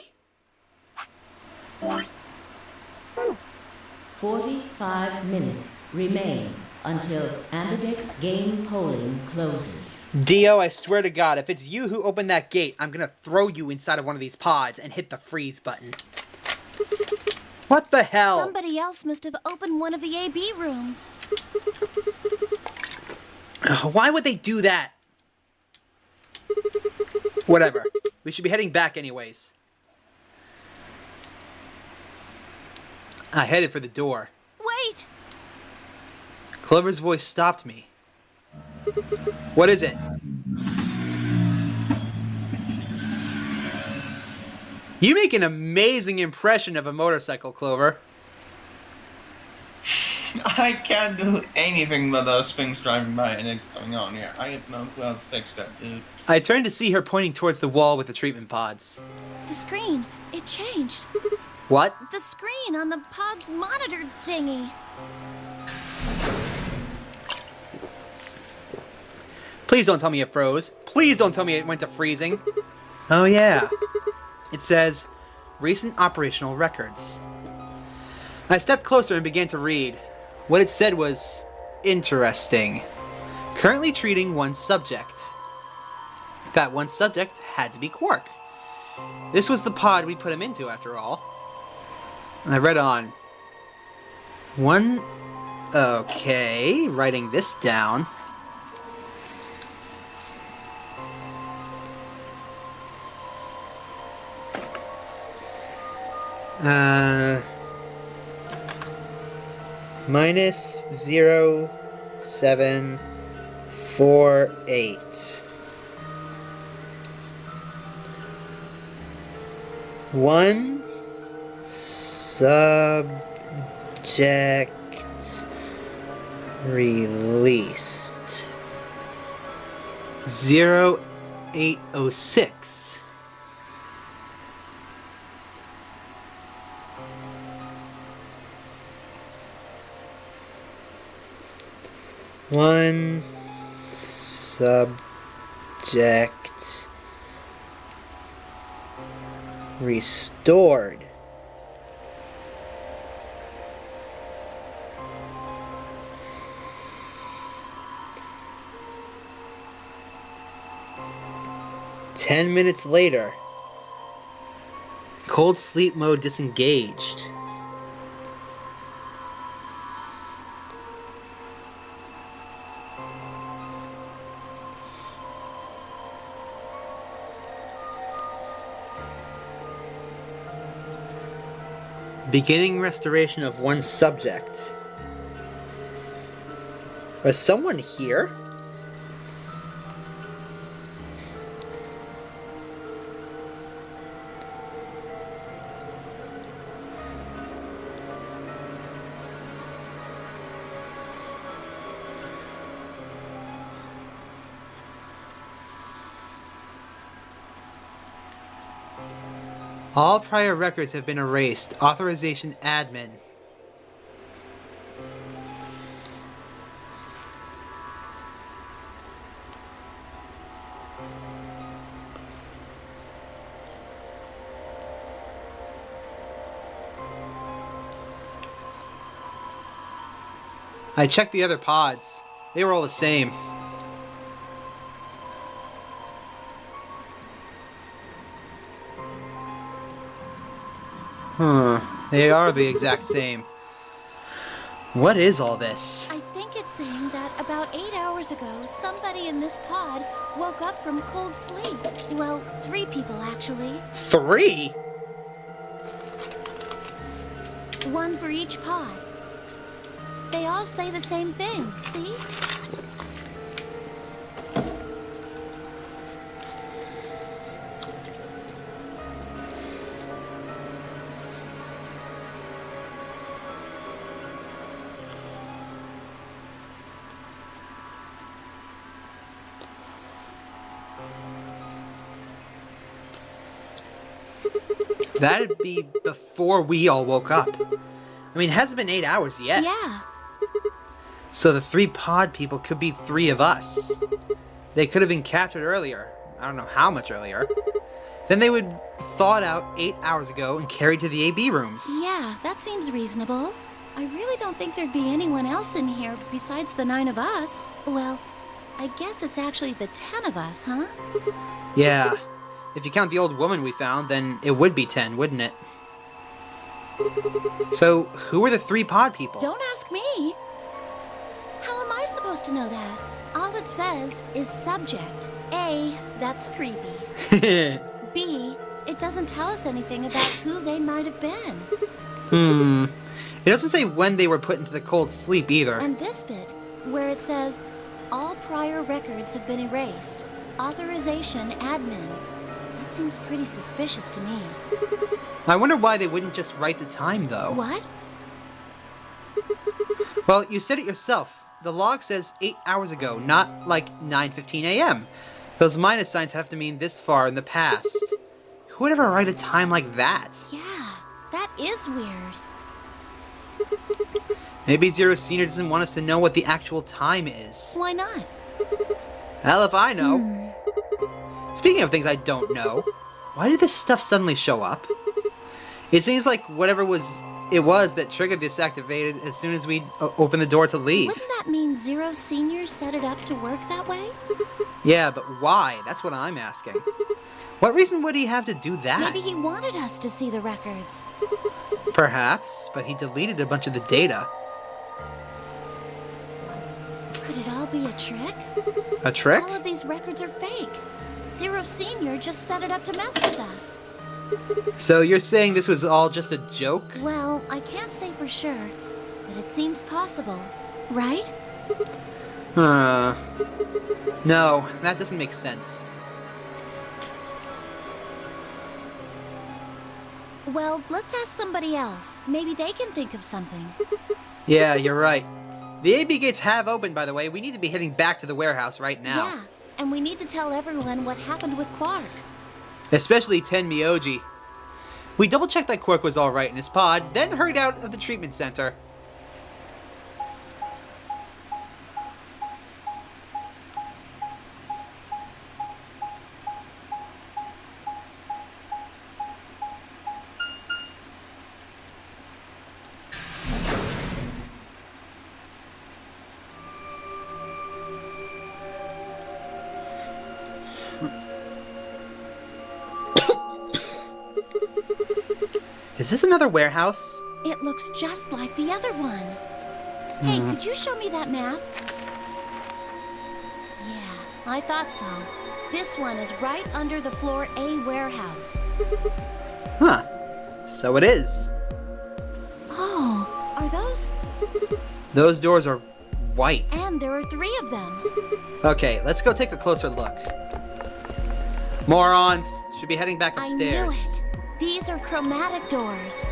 45 minutes remain until ambidex game polling closes. Dio, I swear to God, if it's you who opened that gate, I'm gonna throw you inside of one of these pods and hit the freeze button. What the hell? Somebody else must have opened one of the AB rooms. Why would they do that? Whatever. We should be heading back anyways. I headed for the door. Wait! Clover's voice stopped me. What is it? You make an amazing impression of a motorcycle, Clover. I can't do anything but those things driving by and it coming on here. I have no clue how to fix that, dude. I turned to see her pointing towards the wall with the treatment pods. The screen, it changed. What? The screen on the pod's monitor thingy. Please don't tell me it froze. Please don't tell me it went to freezing. Oh yeah. It says, recent operational records. I stepped closer and began to read. What it said was, interesting. Currently treating one subject. That one subject had to be Quark. This was the pod we put him into, after all. And I read on. One... Okay, writing this down. Minus 0.748. One subject released. 0806. One subject Restored. Ten minutes later. Cold sleep mode disengaged. Beginning restoration of one subject. Was someone here? All prior records have been erased. Authorization admin. I checked the other pods. They were all the same. They are the exact same. What is all this? I think it's saying that about 8 hours ago, somebody in this pod woke up from cold sleep. Well, 3 people actually. 3? 1 for each pod. They all say the same thing, see? That'd be before we all woke up. I mean, it hasn't been 8 hours yet. Yeah. So the 3 pod people could be 3 of us. They could have been captured earlier. I don't know how much earlier. Then they would thawed out 8 hours ago and carried to the AB rooms. Yeah, that seems reasonable. I really don't think there'd be anyone else in here besides the 9 of us. Well, I guess it's actually the 10 of us, huh? Yeah. If you count the old woman we found, then it would be 10, wouldn't it? So, who are the 3 pod people? Don't ask me. How am I supposed to know that? All it says is subject. A, that's creepy. B, it doesn't tell us anything about who they might have been. It doesn't say when they were put into the cold sleep either. And this bit, where it says, all prior records have been erased. Authorization admin. That seems pretty suspicious to me. I wonder why they wouldn't just write the time, though. What? Well, you said it yourself. The log says 8 hours ago, not like 9:15 a.m. Those minus signs have to mean this far in the past. Who would ever write a time like that? Yeah, that is weird. Maybe Zero Senior doesn't want us to know what the actual time is. Why not? Hell if I know. Speaking of things I don't know, why did this stuff suddenly show up? It seems like whatever it was that triggered this activated as soon as we opened the door to leave. Wouldn't that mean Zero Senior set it up to work that way? Yeah, but why? That's what I'm asking. What reason would he have to do that? Maybe he wanted us to see the records. Perhaps, but he deleted a bunch of the data. Could it all be a trick? A trick? All of these records are fake. Zero Senior just set it up to mess with us. So you're saying this was all just a joke? Well, I can't say for sure, but it seems possible, right? No, that doesn't make sense. Well, let's ask somebody else. Maybe they can think of something. Yeah, you're right. The AB gates have opened, by the way. We need to be heading back to the warehouse right now. Yeah, and we need to tell everyone what happened with Quark. Especially Ten Myoji. We double-checked that Quark was alright in his pod, then hurried out of the treatment center. Is this another warehouse? It looks just like the other one. Hey, could you show me that map? Yeah, I thought so. This one is right under the floor A warehouse. Huh. So it is. Oh, are those? Those doors are white. And there are 3 of them. Okay, let's go take a closer look. Morons! Should be heading back upstairs. I knew it. These are chromatic doors.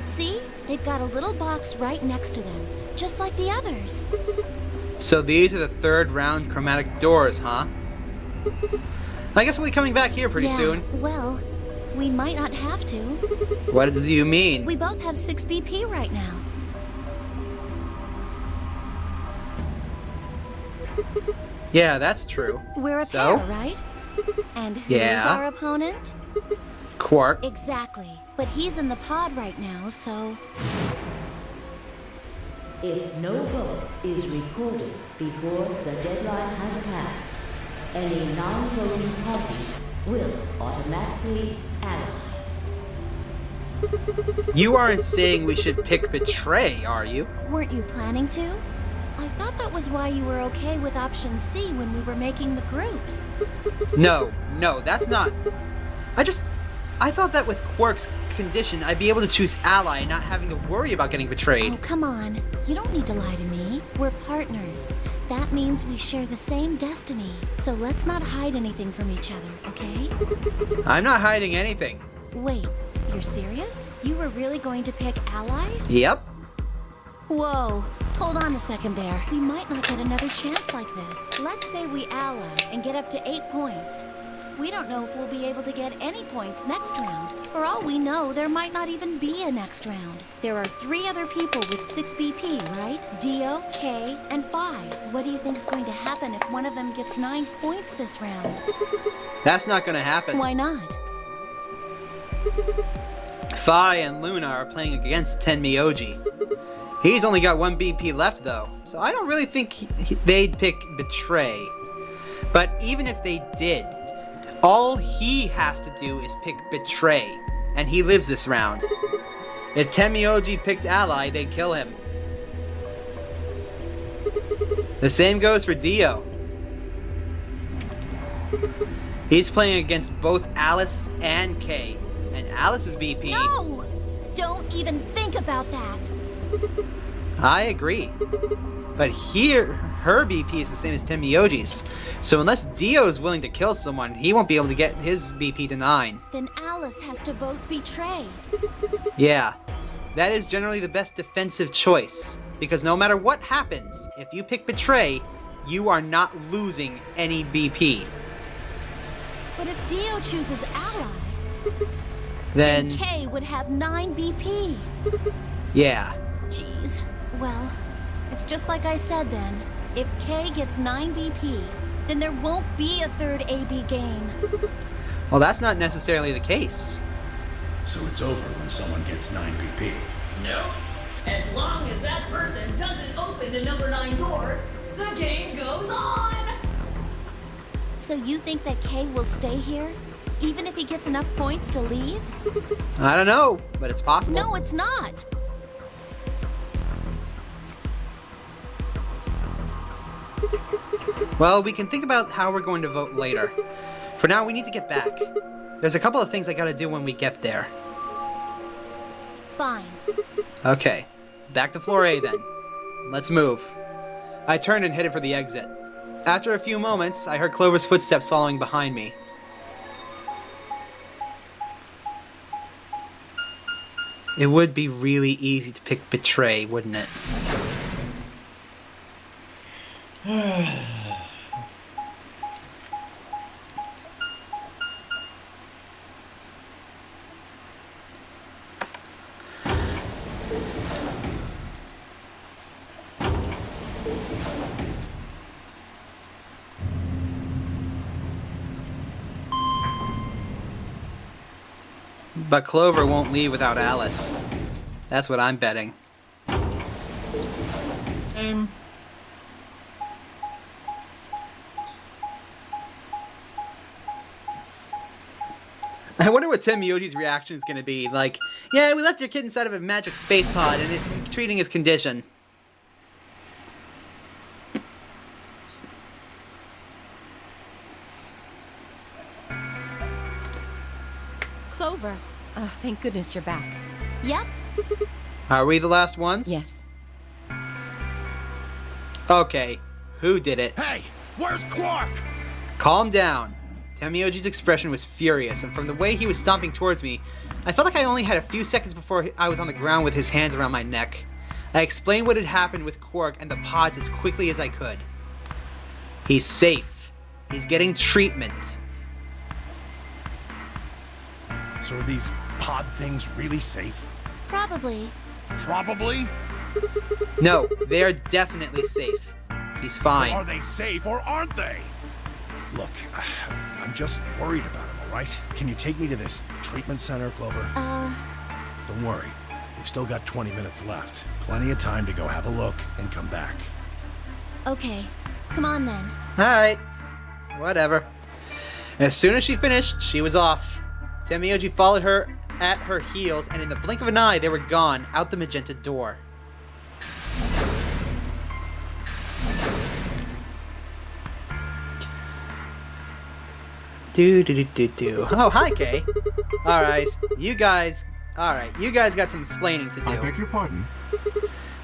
See? They've got a little box right next to them, just like the others. So these are the 3rd round chromatic doors, huh? I guess we'll be coming back here pretty soon. Well, we might not have to. What do you mean? We both have 6 BP right now. Yeah, that's true. We're a So? pair, right? And who's Yeah. our opponent? Quark. Exactly. But he's in the pod right now, so... If no vote is recorded before the deadline has passed, any non-voting parties will automatically ally. You aren't saying we should pick Betray, are you? Weren't you planning to? I thought that was why you were okay with option C when we were making the groups. No, that's not... I thought that with Quark's condition, I'd be able to choose Ally and not having to worry about getting betrayed. Oh, come on. You don't need to lie to me. We're partners. That means we share the same destiny. So let's not hide anything from each other, okay? I'm not hiding anything. Wait, you're serious? You were really going to pick Ally? Yep. Whoa. Hold on a second there. We might not get another chance like this. Let's say we ally and get up to 8 points. We don't know if we'll be able to get any points next round. For all we know, there might not even be a next round. There are 3 other people with 6 BP, right? Dio, K, and Phi. What do you think is going to happen if one of them gets 9 points this round? That's not gonna happen. Why not? Phi and Luna are playing against Tenmyoji. He's only got 1 BP left though, so I don't really think they'd pick Betray. But even if they did, all he has to do is pick Betray, and he lives this round. If Tenmyoji picked Ally, they'd kill him. The same goes for Dio. He's playing against both Alice and Kay, and Alice's BP... No! Don't even think about that! I agree. But here, her BP is the same as Tenmyoji's. So unless Dio is willing to kill someone, he won't be able to get his BP to 9. Then Alice has to vote Betray. Yeah, that is generally the best defensive choice. Because no matter what happens, if you pick Betray, you are not losing any BP. But if Dio chooses Ally, Then, Kay would have 9 BP. yeah. Jeez. Well, it's just like I said then. If Kay gets 9 BP, then there won't be a 3rd AB game. Well, that's not necessarily the case. So it's over when someone gets 9 BP. No. As long as that person doesn't open the number 9 door, the game goes on! So you think that Kay will stay here? Even if he gets enough points to leave? I don't know, but it's possible. No, it's not! Well, we can think about how we're going to vote later. For now, we need to get back. There's a couple of things I gotta do when we get there. Fine. Okay, back to floor A then. Let's move. I turned and headed for the exit. After a few moments, I heard Clover's footsteps following behind me. It would be really easy to pick Betray, wouldn't it? But Clover won't leave without Alice. That's what I'm betting. I wonder what Tim Mioji's reaction is going to be. Like, yeah, we left your kid inside of a magic space pod and it's treating his condition. Clover. Oh, thank goodness you're back. Yep. Are we the last ones? Yes. Okay, who did it? Hey, where's Quark? Calm down. Temioji's expression was furious, and from the way he was stomping towards me, I felt like I only had a few seconds before I was on the ground with his hands around my neck. I explained what had happened with Quark and the pods as quickly as I could. He's safe. He's getting treatment. So are these pod things really safe? Probably. Probably? No, they are definitely safe. He's fine. Are they safe or aren't they? Look, I'm just worried about him, all right? Can you take me to this treatment center, Clover? Don't worry. We've still got 20 minutes left. Plenty of time to go have a look and come back. Okay. Come on then. Alright. Whatever. As soon as she finished, she was off. Temioji followed her at her heels, and in the blink of an eye, they were gone out the magenta door. Oh, hi, Kay. Alright, you guys got some explaining to do. I beg your pardon?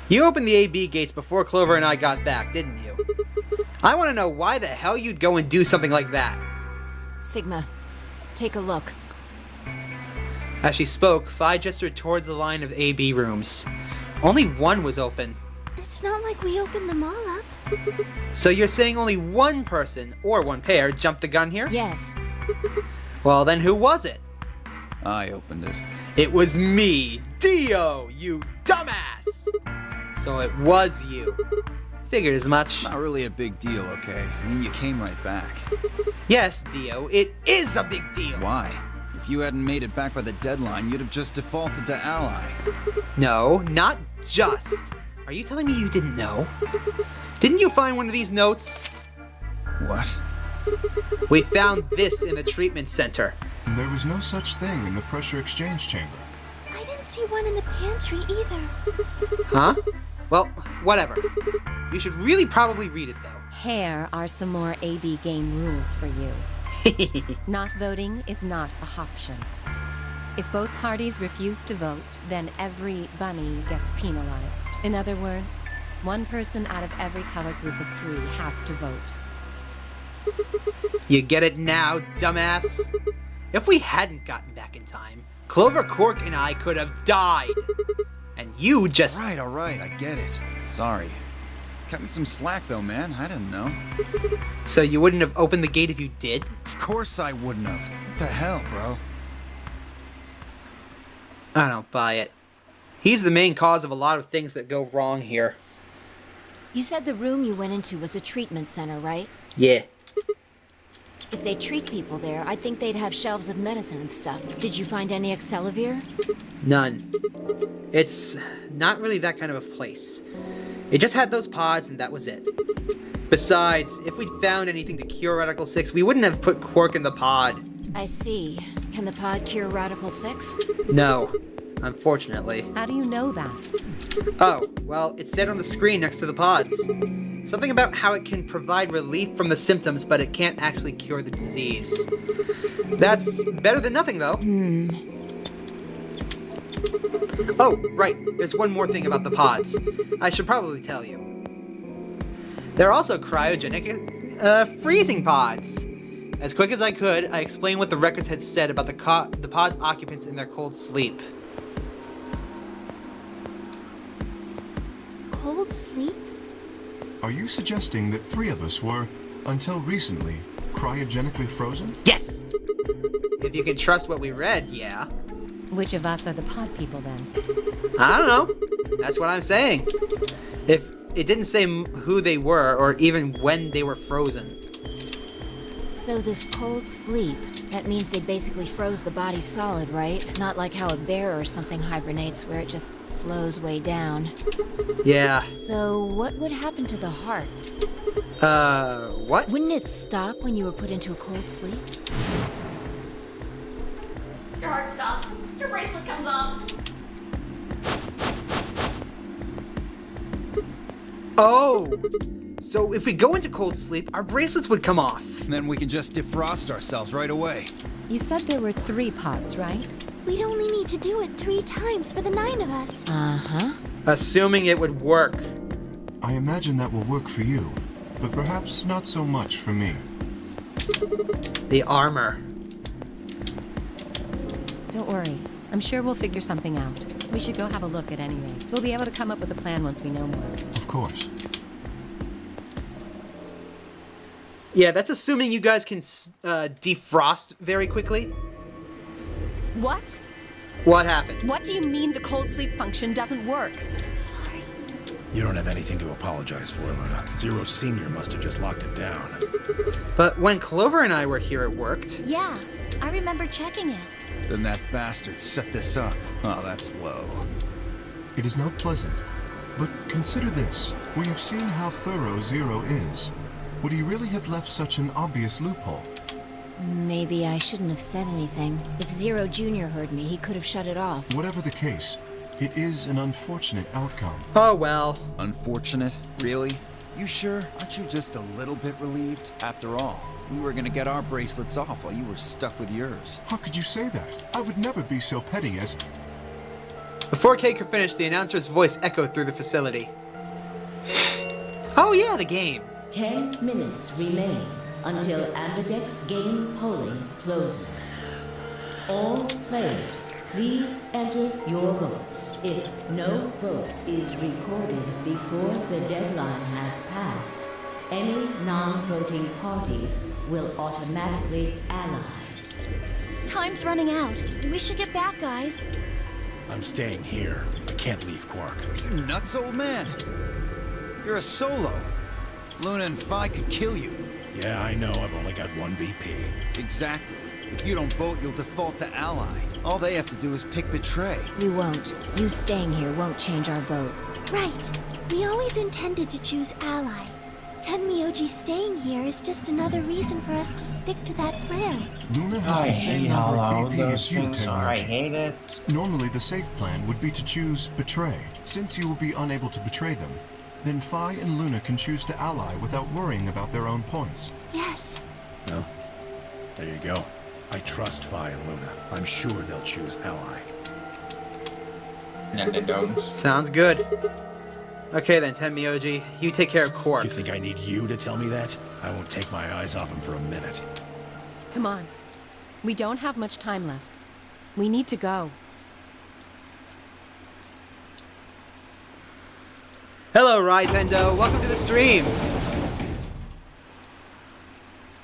You opened the AB gates before Clover and I got back, didn't you? I want to know why the hell you'd go and do something like that. Sigma, take a look. As she spoke, Phi gestured towards the line of AB rooms. Only one was open. It's not like we opened them all up. So you're saying only one person, or one pair, jumped the gun here? Yes. Well, then who was it? I opened it. It was me, Dio, you dumbass! So it was you. Figured as much. Not really a big deal, okay? I mean, you came right back. Yes, Dio, it is a big deal. Why? If you hadn't made it back by the deadline, you'd have just defaulted to Ally. No, not just. Are you telling me you didn't know? Didn't you find one of these notes? What? We found this in the treatment center. There was no such thing in the pressure exchange chamber. I didn't see one in the pantry either. Huh? Well, whatever. You should really probably read it, though. Here are some more AB game rules for you. Not voting is not a option. If both parties refuse to vote, then every bunny gets penalized. In other words, one person out of every color group of 3 has to vote. You get it now, dumbass? If we hadn't gotten back in time, Clover, Quark, and I could have died. And you just... All right, I get it. Sorry. Cut me some slack though, man. I didn't know. So you wouldn't have opened the gate if you did? Of course I wouldn't have. What the hell, bro? I don't buy it. He's the main cause of a lot of things that go wrong here. You said the room you went into was a treatment center, right? Yeah. If they treat people there, I'd think they'd have shelves of medicine and stuff. Did you find any Excelivir? None. It's not really that kind of a place. It just had those pods and that was it. Besides, if we'd found anything to cure Radical 6, we wouldn't have put Quark in the pod. I see. Can the pod cure Radical 6? No, unfortunately. How do you know that? Oh, well, it said on the screen next to the pods. Something about how it can provide relief from the symptoms, but it can't actually cure the disease. That's better than nothing, though. Oh, right. There's one more thing about the pods. I should probably tell you. They're also cryogenic freezing pods. As quick as I could, I explained what the records had said about the pod's occupants in their cold sleep. Cold sleep? Are you suggesting that 3 of us were, until recently, cryogenically frozen? Yes! If you can trust what we read, yeah. Which of us are the pod people then? I don't know. That's what I'm saying. If it didn't say who they were or even when they were frozen. So this cold sleep, that means they basically froze the body solid, right? Not like how a bear or something hibernates where it just slows way down. Yeah. So what would happen to the heart? What? Wouldn't it stop when you were put into a cold sleep? Your heart stops. Your bracelet comes off. Oh! So if we go into cold sleep, our bracelets would come off. Then we can just defrost ourselves right away. You said there were 3 pods, right? We'd only need to do it 3 times for the 9 of us. Uh-huh. Assuming it would work. I imagine that will work for you, but perhaps not so much for me. The armor. Don't worry. I'm sure we'll figure something out. We should go have a look at any rate. We'll be able to come up with a plan once we know more. Of course. Yeah, that's assuming you guys can defrost very quickly. What? What happened? What do you mean the cold sleep function doesn't work? Sorry. You don't have anything to apologize for, Luna. Zero Senior must have just locked it down. But when Clover and I were here, it worked. Yeah, I remember checking it. Then that bastard set this up. Oh, that's low. It is not pleasant, but consider this. We have seen how thorough Zero is. Would he really have left such an obvious loophole? Maybe I shouldn't have said anything. If Zero Jr. heard me, he could have shut it off. Whatever the case, it is an unfortunate outcome. Oh well. Unfortunate? Really? You sure? Aren't you just a little bit relieved? After all, we were gonna get our bracelets off while you were stuck with yours. How could you say that? I would never be so petty as... Before Kay could finish, the announcer's voice echoed through the facility. Oh yeah, the game. 10 minutes remain until Amberdeck's game polling closes. All players, please enter your votes. If no vote is recorded before the deadline has passed, any non-voting parties will automatically ally. Time's running out. We should get back, guys. I'm staying here. I can't leave Quark. You nuts, old man. You're a solo. Luna and Phi could kill you. Yeah, I know. I've only got 1 BP. Exactly. If you don't vote, you'll default to ally. All they have to do is pick Betray. We won't. You staying here won't change our vote. Right. We always intended to choose ally. Tenmyoji staying here is just another reason for us to stick to that plan. Luna has the same number of BP as you, I Tenmyoji. hate it. Normally, the safe plan would be to choose Betray. Since you will be unable to betray them, then Phi and Luna can choose to ally without worrying about their own points. Yes. Well, there you go. I trust Phi and Luna. I'm sure they'll choose ally. And they don't. Sounds good. Okay then, Tenmyoji, you take care of Quark. You think I need you to tell me that? I won't take my eyes off him for a minute. Come on. We don't have much time left. We need to go. Hello, Rytendo. Welcome to the stream.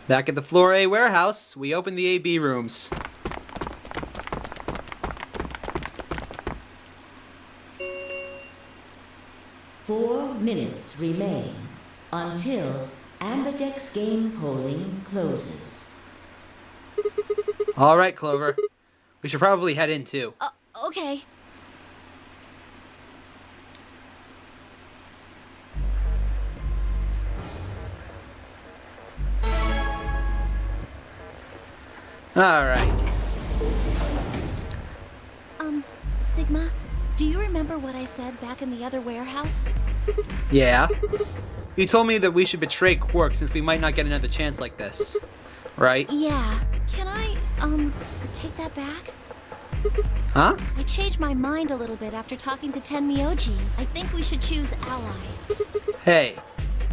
Back at the Floor A warehouse, we open the AB rooms. Four minutes remain until Amberdeck's game polling closes. All right, Clover. We should probably head in too. Okay. All right. Sigma, do you remember what I said back in the other warehouse? Yeah. You told me that we should betray Quark since we might not get another chance like this. Right? Yeah. Can I, take that back? Huh? I changed my mind a little bit after talking to Tenmyoji. I think we should choose ally. Hey,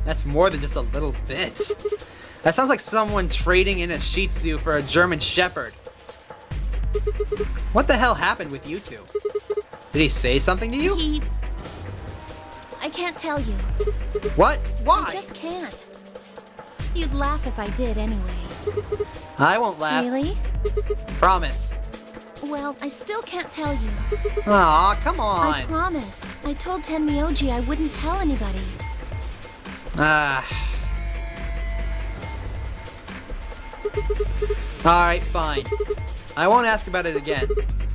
that's more than just a little bit. That sounds like someone trading in a Shih Tzu for a German Shepherd. What the hell happened with you two? Did he say something to you? I can't tell you. What? Why? I just can't. You'd laugh if I did anyway. I won't laugh. Really? Promise. Well, I still can't tell you. Aw, come on. I promised. I told Tenmyoji I wouldn't tell anybody. Alright, fine. I won't ask about it again.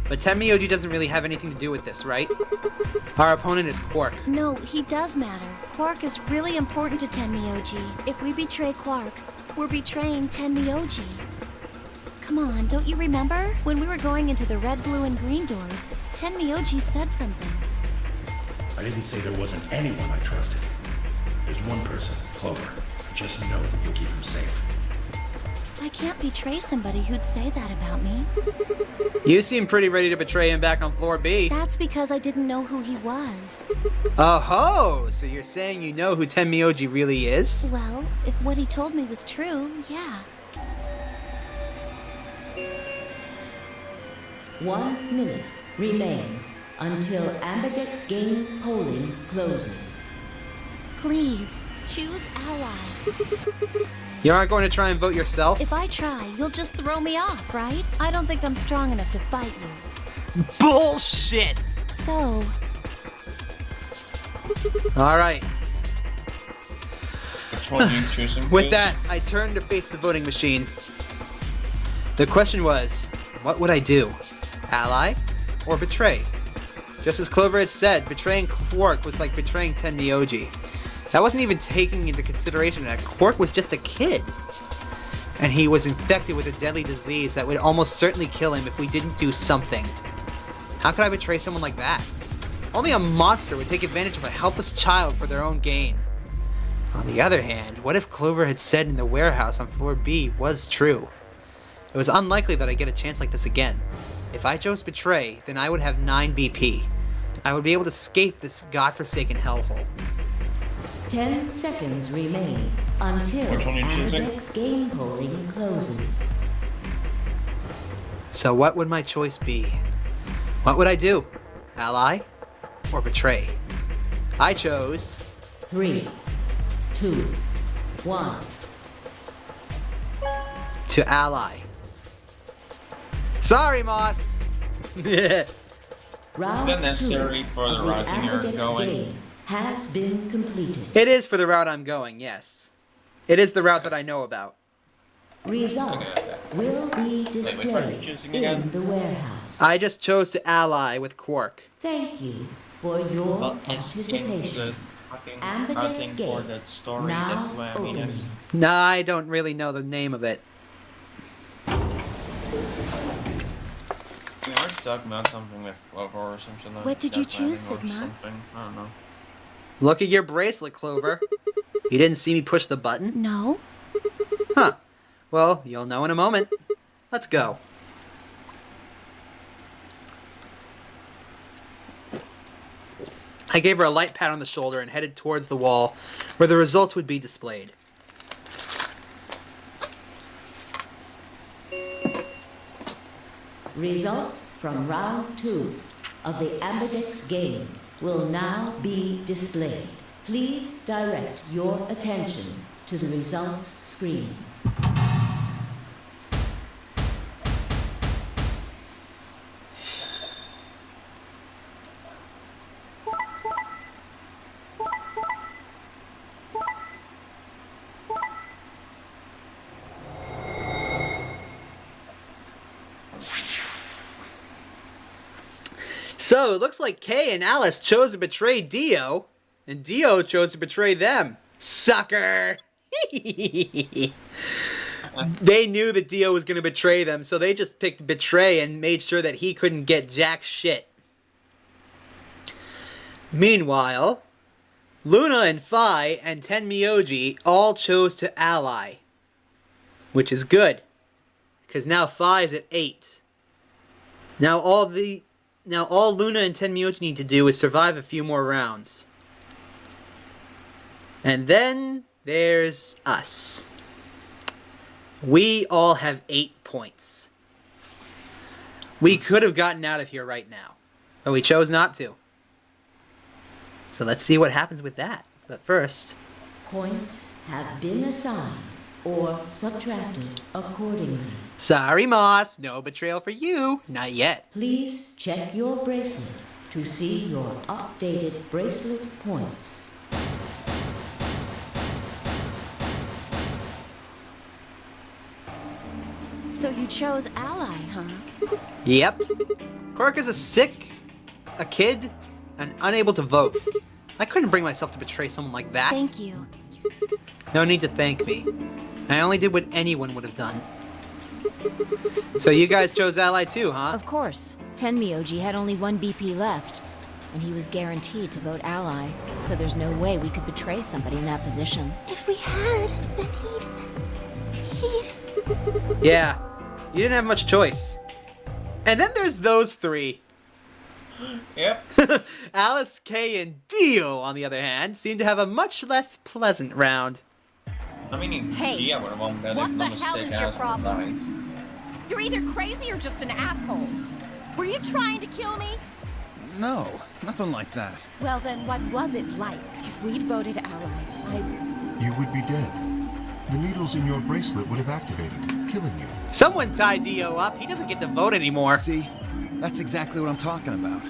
But Tenmyoji doesn't really have anything to do with this, right? Our opponent is Quark. No, he does matter. Quark is really important to Tenmyoji. If we betray Quark, we're betraying Tenmyoji. Come on, don't you remember? When we were going into the red, blue, and green doors, Tenmyoji said something. I didn't say there wasn't anyone I trusted. There's one person, Clover. I just know that you'll keep him safe. I can't betray somebody who'd say that about me. You seem pretty ready to betray him back on floor B. That's because I didn't know who he was. Oh-ho! So you're saying you know who Tenmyoji really is? Well, if what he told me was true, yeah. 1 minute remains until Ambidex game polling closes. Please, choose ally. You aren't going to try and vote yourself? If I try, you'll just throw me off, right? I don't think I'm strong enough to fight you. Bullshit! So... Alright. Which one are you choosing? With that, I turned to face the voting machine. The question was, what would I do? Ally or betray? Just as Clover had said, betraying Quark was like betraying Tenmyoji. That wasn't even taking into consideration that Quark was just a kid. And he was infected with a deadly disease that would almost certainly kill him if we didn't do something. How could I betray someone like that? Only a monster would take advantage of a helpless child for their own gain. On the other hand, what if Clover had said in the warehouse on floor B was true? It was unlikely that I'd get a chance like this again. If I chose betray, then I would have 9 BP. I would be able to escape this godforsaken hellhole. 10 seconds remain until Ambidex game polling closes. So what would my choice be? What would I do? Ally or betray? I chose 3, 2, 1. To ally. Sorry, Moss. Round Is that necessary for the routing you're going? Has been completed. It is for the route I'm going, yes. It is the route that I know about. Results will be displayed in the warehouse. I just chose to ally with Quark. Thank you for your participation. Ambidex gates now open. Nah, I don't really know the name of it. We were talking about something with Clover or something. What did you choose, Sigma? I don't know. Look at your bracelet, Clover. You didn't see me push the button? No. Huh. Well, you'll know in a moment. Let's go. I gave her a light pat on the shoulder and headed towards the wall where the results would be displayed. Results from round 2 of the Ambidex game will now be displayed. Please direct your attention to the results screen. So, it looks like Kay and Alice chose to betray Dio, and Dio chose to betray them. Sucker! They knew that Dio was going to betray them, so they just picked betray and made sure that he couldn't get jack shit. Meanwhile, Luna and Phi and Tenmyoji all chose to ally, which is good, because now Phi is at 8. Now all Luna and Tenmyoji need to do is survive a few more rounds. And then there's us. We all have 8 points. We could have gotten out of here right now, but we chose not to. So let's see what happens with that. But first... Points have been assigned or subtracted accordingly. Sorry, Moss. No betrayal for you. Not yet. Please check your bracelet to see your updated bracelet points. So you chose ally, huh? Yep. Quark is a kid, and unable to vote. I couldn't bring myself to betray someone like that. Thank you. No need to thank me. I only did what anyone would have done. So you guys chose Ally too, huh? Of course. Tenmyoji had only one BP left, and he was guaranteed to vote Ally, so there's no way we could betray somebody in that position. If we had, then he'd... Yeah, you didn't have much choice. And then there's those three. Yep. Alice, Kay, and Dio, on the other hand, seem to have a much less pleasant round. I mean, Hey, yeah, we're the one that what make the no hell mistake is your has problem? right. You're either crazy or just an asshole. Were you trying to kill me? No, nothing like that. Well, then what was it like? If we'd voted Ally, You would be dead. The needles in your bracelet would have activated, killing you. Someone tie Dio up. He doesn't get to vote anymore. See, that's exactly what I'm talking about.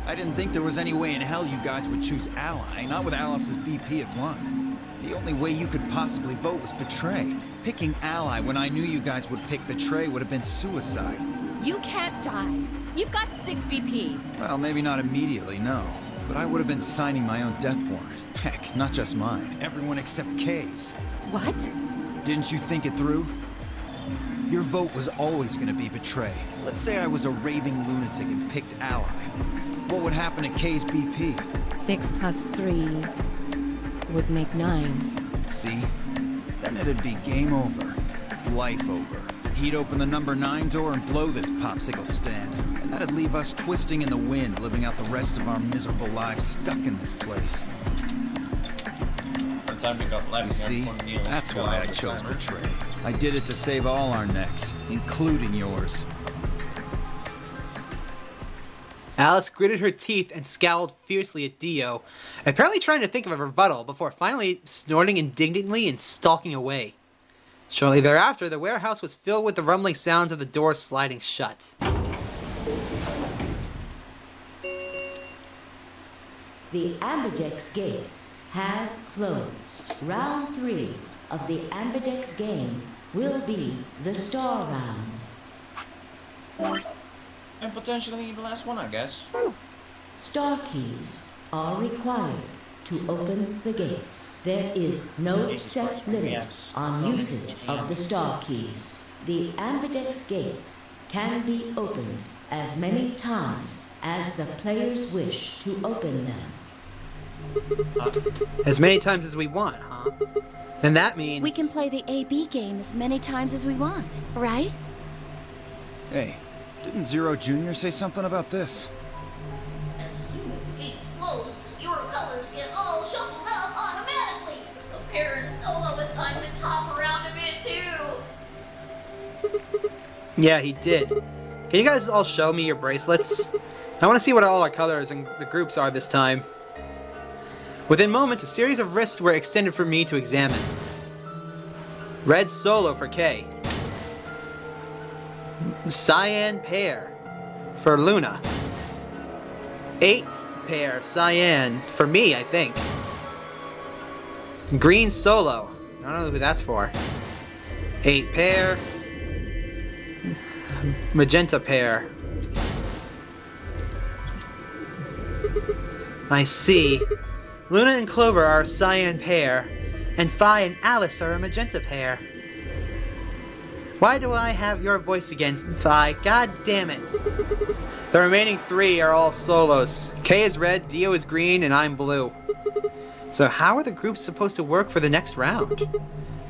I didn't think there was any way in hell you guys would choose Ally, not with Alice's BP at 1. The only way you could possibly vote was Betray. Picking Ally when I knew you guys would pick Betray would have been suicide. You can't die. You've got 6 BP. Well, maybe not immediately, no. But I would have been signing my own death warrant. Heck, not just mine. Everyone except Kay's. What? Didn't you think it through? Your vote was always gonna be Betray. Let's say I was a raving lunatic and picked Ally. What would happen to Kay's BP? 6 plus 3 would make 9. See? Then it'd be game over. Life over. He'd open the number 9 door and blow this popsicle stand. And that'd leave us twisting in the wind, living out the rest of our miserable lives stuck in this place. By the time we got left, You see? That's why I chose Betray. I did it to save all our necks, including yours. Alice gritted her teeth and scowled fiercely at Dio, apparently trying to think of a rebuttal before finally snorting indignantly and stalking away. Shortly thereafter, the warehouse was filled with the rumbling sounds of the door sliding shut. The Ambidex gates have closed. Round 3 of the Ambidex game will be the Star Round. And potentially the last one, I guess. Star keys are required to open the gates. There is no set limit on usage of the star keys. The Ambidex gates can be opened as many times as the players wish to open them. As many times as we want, huh? Then that means... We can play the AB game as many times as we want, right? Hey, didn't Zero Jr. say something about this? As soon as the gates close, your colors get all shuffled up automatically. The parent solo assignments hop around a bit too. Yeah, he did. Can you guys all show me your bracelets? I want to see what all our colors and the groups are this time. Within moments, a series of wrists were extended for me to examine. Red solo for Kay. Cyan pair for Luna. 8 pair cyan for me, I think. Green solo. I don't know who that's for. 8 pair. Magenta pair. I see. Luna and Clover are a cyan pair, and Phi and Alice are a magenta pair. Why do I have your voice against Phi? God damn it. The remaining 3 are all solos. Kay is red, Dio is green, and I'm blue. So how are the groups supposed to work for the next round?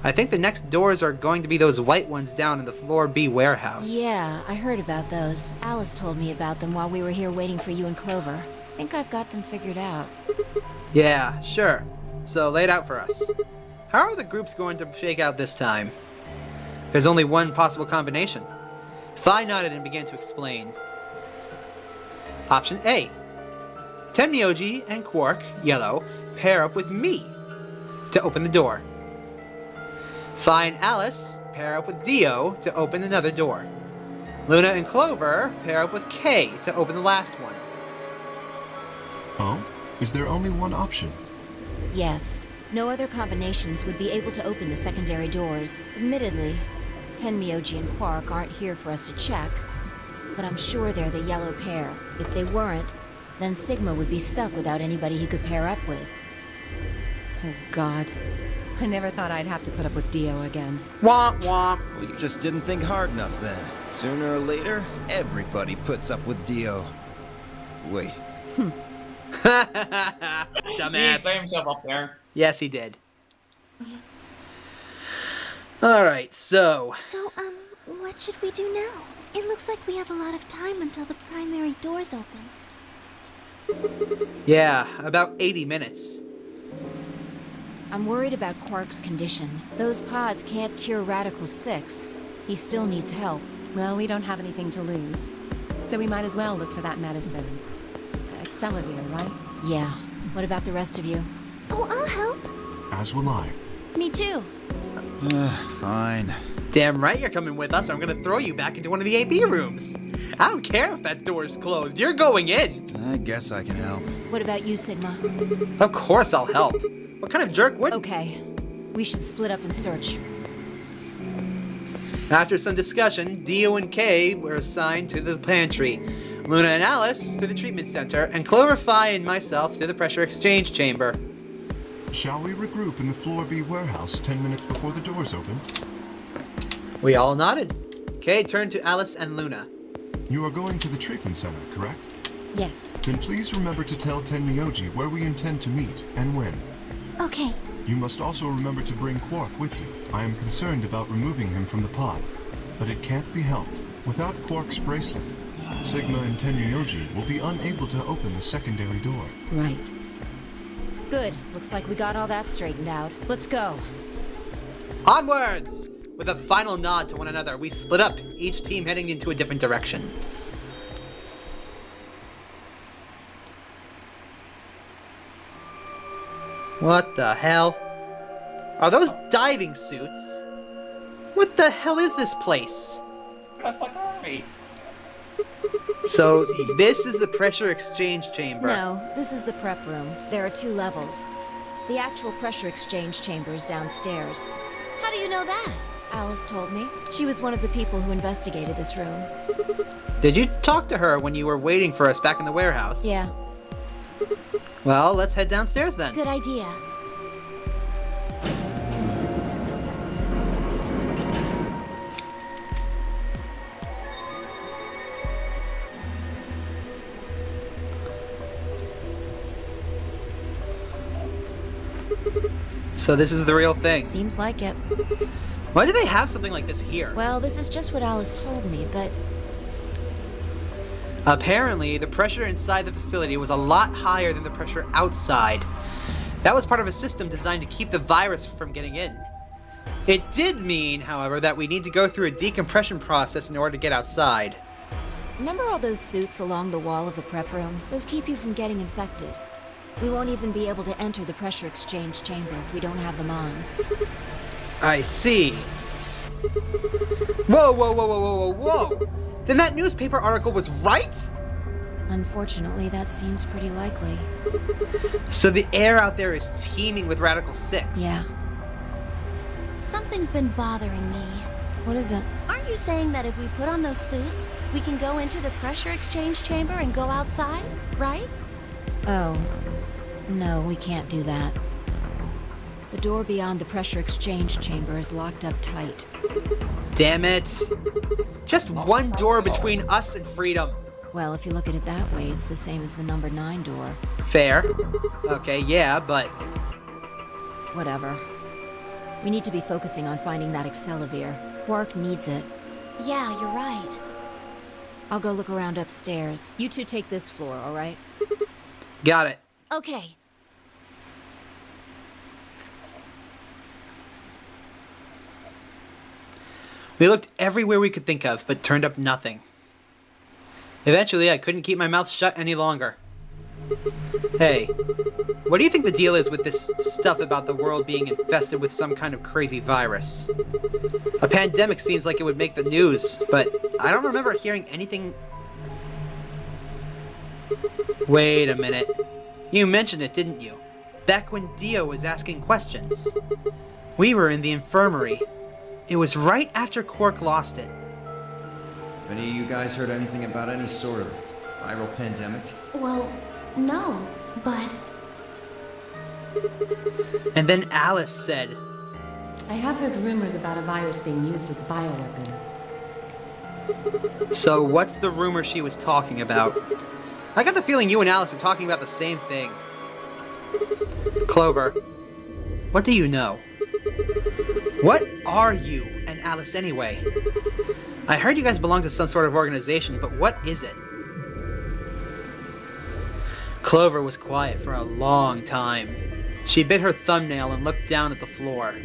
I think the next doors are going to be those white ones down in the floor B warehouse. Yeah, I heard about those. Alice told me about them while we were here waiting for you and Clover. I think I've got them figured out. Yeah, sure. So lay it out for us. How are the groups going to shake out this time? There's only one possible combination. Phi nodded and began to explain. Option A. Tenmyoji and Quark, yellow, pair up with me to open the door. Phi and Alice pair up with Dio to open another door. Luna and Clover pair up with Kay to open the last one. Oh? Is there only one option? Yes. No other combinations would be able to open the secondary doors. Admittedly, Tenmyoji and Quark aren't here for us to check, but I'm sure they're the yellow pair. If they weren't, then Sigma would be stuck without anybody he could pair up with. Oh God. I never thought I'd have to put up with Dio again. Womp womp. Well, you just didn't think hard enough then. Sooner or later, everybody puts up with Dio. Wait. He Dumbass. put himself up there. Yes, he did. Alright, so... So, what should we do now? It looks like we have a lot of time until the primary doors open. Yeah, about 80 minutes. I'm worried about Quark's condition. Those pods can't cure Radical 6. He still needs help. Well, we don't have anything to lose. So we might as well look for that medicine. Accelavir, right? Yeah. What about the rest of you? Oh, I'll help. As will I. Me too. Fine. Damn right you're coming with us, or I'm gonna throw you back into one of the AB rooms. I don't care if that door's closed. You're going in. I guess I can help. What about you, Sigma? Of course I'll help. What kind of jerk would... Okay. We should split up and search. After some discussion, Dio and Kay were assigned to the pantry, Luna and Alice to the treatment center, and Cloverfy and myself to the pressure exchange chamber. Shall we regroup in the Floor B warehouse 10 minutes before the doors open? We all nodded. Kay turned to Alice and Luna. You are going to the treatment center, correct? Yes. Then please remember to tell Tenmyoji where we intend to meet and when. Okay. You must also remember to bring Quark with you. I am concerned about removing him from the pod, but it can't be helped. Without Quark's bracelet, Sigma and Tenmyoji will be unable to open the secondary door. Right. Good. Looks like we got all that straightened out. Let's go. Onwards! With a final nod to one another, we split up, each team heading into a different direction. What the hell? Are those diving suits? What the hell is this place? What the fuck are we? So, this is the pressure exchange chamber. No, this is the prep room. There are 2 levels. The actual pressure exchange chamber is downstairs. How do you know that? Alice told me. She was one of the people who investigated this room. Did you talk to her when you were waiting for us back in the warehouse? Yeah. Well, let's head downstairs then. Good idea. So this is the real thing. Seems like it. Why do they have something like this here? Well, this is just what Alice told me, but... Apparently, the pressure inside the facility was a lot higher than the pressure outside. That was part of a system designed to keep the virus from getting in. It did mean, however, that we need to go through a decompression process in order to get outside. Remember all those suits along the wall of the prep room? Those keep you from getting infected. We won't even be able to enter the pressure exchange chamber if we don't have them on. I see. Whoa, whoa, whoa, whoa, whoa, whoa, whoa! Then that newspaper article was right? Unfortunately, that seems pretty likely. So the air out there is teeming with Radical 6. Yeah. Something's been bothering me. What is it? Aren't you saying that if we put on those suits, we can go into the pressure exchange chamber and go outside, right? Oh. No, we can't do that. The door beyond the pressure exchange chamber is locked up tight. Damn it. Just one door between us and freedom. Well, if you look at it that way, it's the same as the number 9 door. Fair. Okay, yeah, but... Whatever. We need to be focusing on finding that Accelavir. Quark needs it. Yeah, you're right. I'll go look around upstairs. You 2 take this floor, all right? Got it. Okay. We looked everywhere we could think of, but turned up nothing. Eventually, I couldn't keep my mouth shut any longer. Hey, what do you think the deal is with this stuff about the world being infested with some kind of crazy virus? A pandemic seems like it would make the news, but I don't remember hearing anything... Wait a minute. You mentioned it, didn't you? Back when Dio was asking questions. We were in the infirmary. It was right after Quark lost it. Have any of you guys heard anything about any sort of viral pandemic? Well, no, but... And then Alice said, I have heard rumors about a virus being used as a bioweapon. So what's the rumor she was talking about? I got the feeling you and Alice are talking about the same thing. Clover, what do you know? What are you and Alice anyway? I heard you guys belong to some sort of organization, but what is it? Clover was quiet for a long time. She bit her thumbnail and looked down at the floor.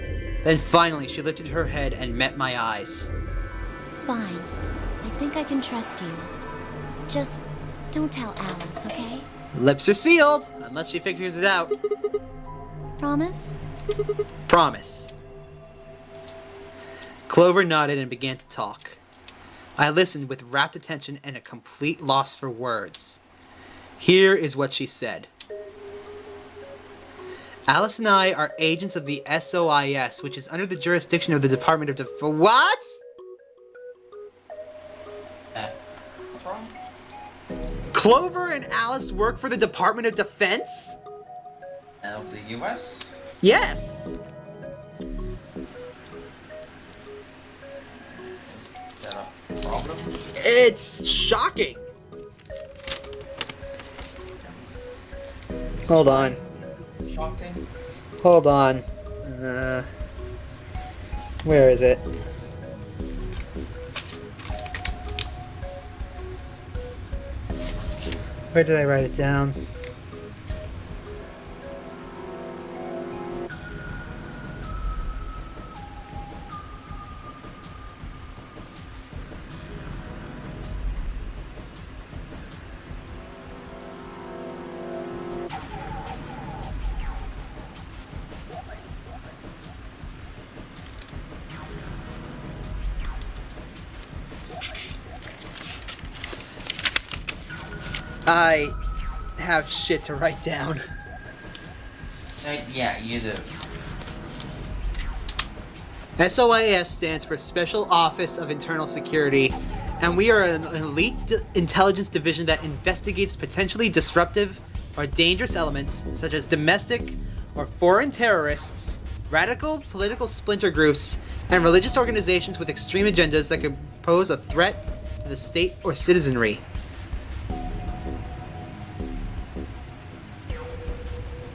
Then finally she lifted her head and met my eyes. Fine. I think I can trust you. Just don't tell Alice, okay? Lips are sealed, unless she figures it out. Promise? Promise. Clover nodded and began to talk. I listened with rapt attention and a complete loss for words. Here is what she said. Alice and I are agents of the SOIS, which is under the jurisdiction of the Department of What? What's wrong? Clover and Alice work for the Department of Defense? Of the US? Yes. Is that a problem? It's shocking. Hold on. Shocking? Hold on. Where is it? Where did I write it down? I have shit to write down. Yeah, you do. SOIS stands for Special Office of Internal Security, and we are an elite intelligence division that investigates potentially disruptive or dangerous elements such as domestic or foreign terrorists, radical political splinter groups, and religious organizations with extreme agendas that could pose a threat to the state or citizenry.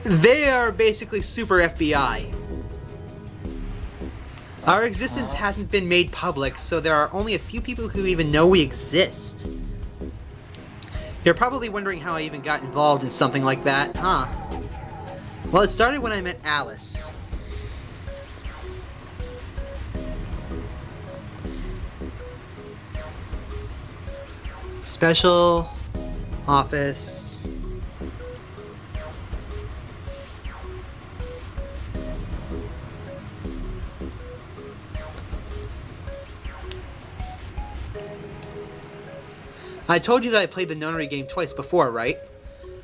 They are basically super FBI. Our existence hasn't been made public, so there are only a few people who even know we exist. You're probably wondering how I even got involved in something like that, huh? Well, it started when I met Alice. Special Office. I told you that I played the Nonary game twice before, right?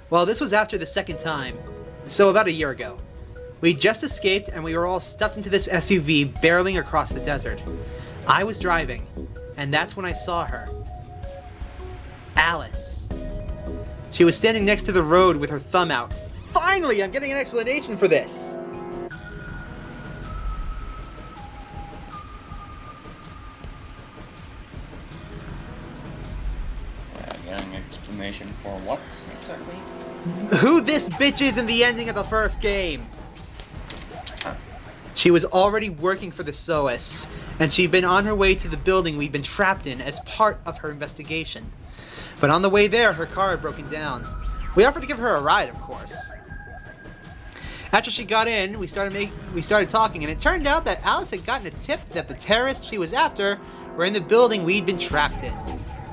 Well, this was after the second time, so about a year ago. We just escaped and we were all stuffed into this SUV barreling across the desert. I was driving, and that's when I saw her. Alice. She was standing next to the road with her thumb out. Finally, I'm getting an explanation for this! Getting explanation for what exactly? Who this bitch is in the ending of the first game. She was already working for the SOS, and she'd been on her way to the building we'd been trapped in as part of her investigation. But on the way there, her car had broken down. We offered to give her a ride, of course. After she got in, we started talking, and it turned out that Alice had gotten a tip that the terrorists she was after were in the building we'd been trapped in.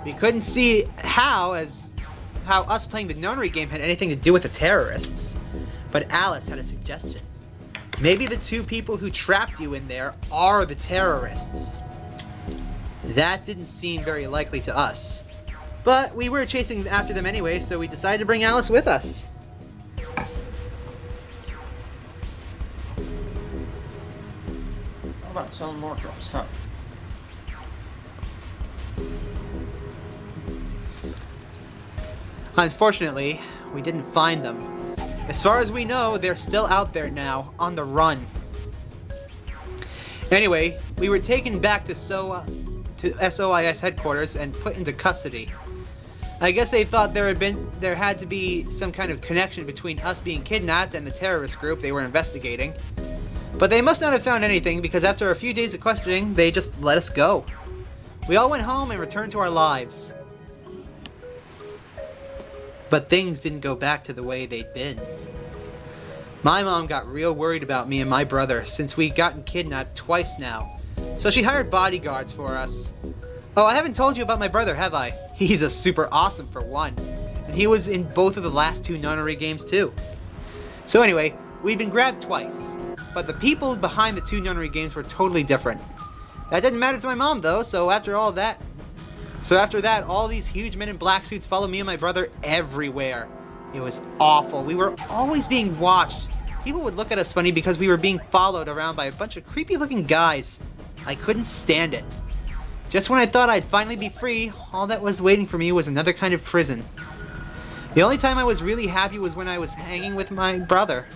We couldn't see how us playing the Nonary game had anything to do with the terrorists. But Alice had a suggestion. Maybe the two people who trapped you in there are the terrorists. That didn't seem very likely to us. But we were chasing after them anyway, so we decided to bring Alice with us. How about selling more drops, huh? Unfortunately, we didn't find them. As far as we know, they're still out there now, on the run. Anyway, we were taken back to SOIS headquarters and put into custody. I guess they thought there had to be some kind of connection between us being kidnapped and the terrorist group they were investigating. But they must not have found anything, because after a few days of questioning, they just let us go. We all went home and returned to our lives. But things didn't go back to the way they'd been. My mom got real worried about me and my brother, since we'd gotten kidnapped twice now. So she hired bodyguards for us. Oh, I haven't told you about my brother, have I? He's a super awesome for one. And he was in both of the last 2 Nonary games too. So anyway, we'd been grabbed twice. But the people behind the 2 Nonary games were totally different. That didn't matter to my mom though, so after that, all these huge men in black suits followed me and my brother everywhere. It was awful. We were always being watched. People would look at us funny because we were being followed around by a bunch of creepy looking guys. I couldn't stand it. Just when I thought I'd finally be free, all that was waiting for me was another kind of prison. The only time I was really happy was when I was hanging with my brother.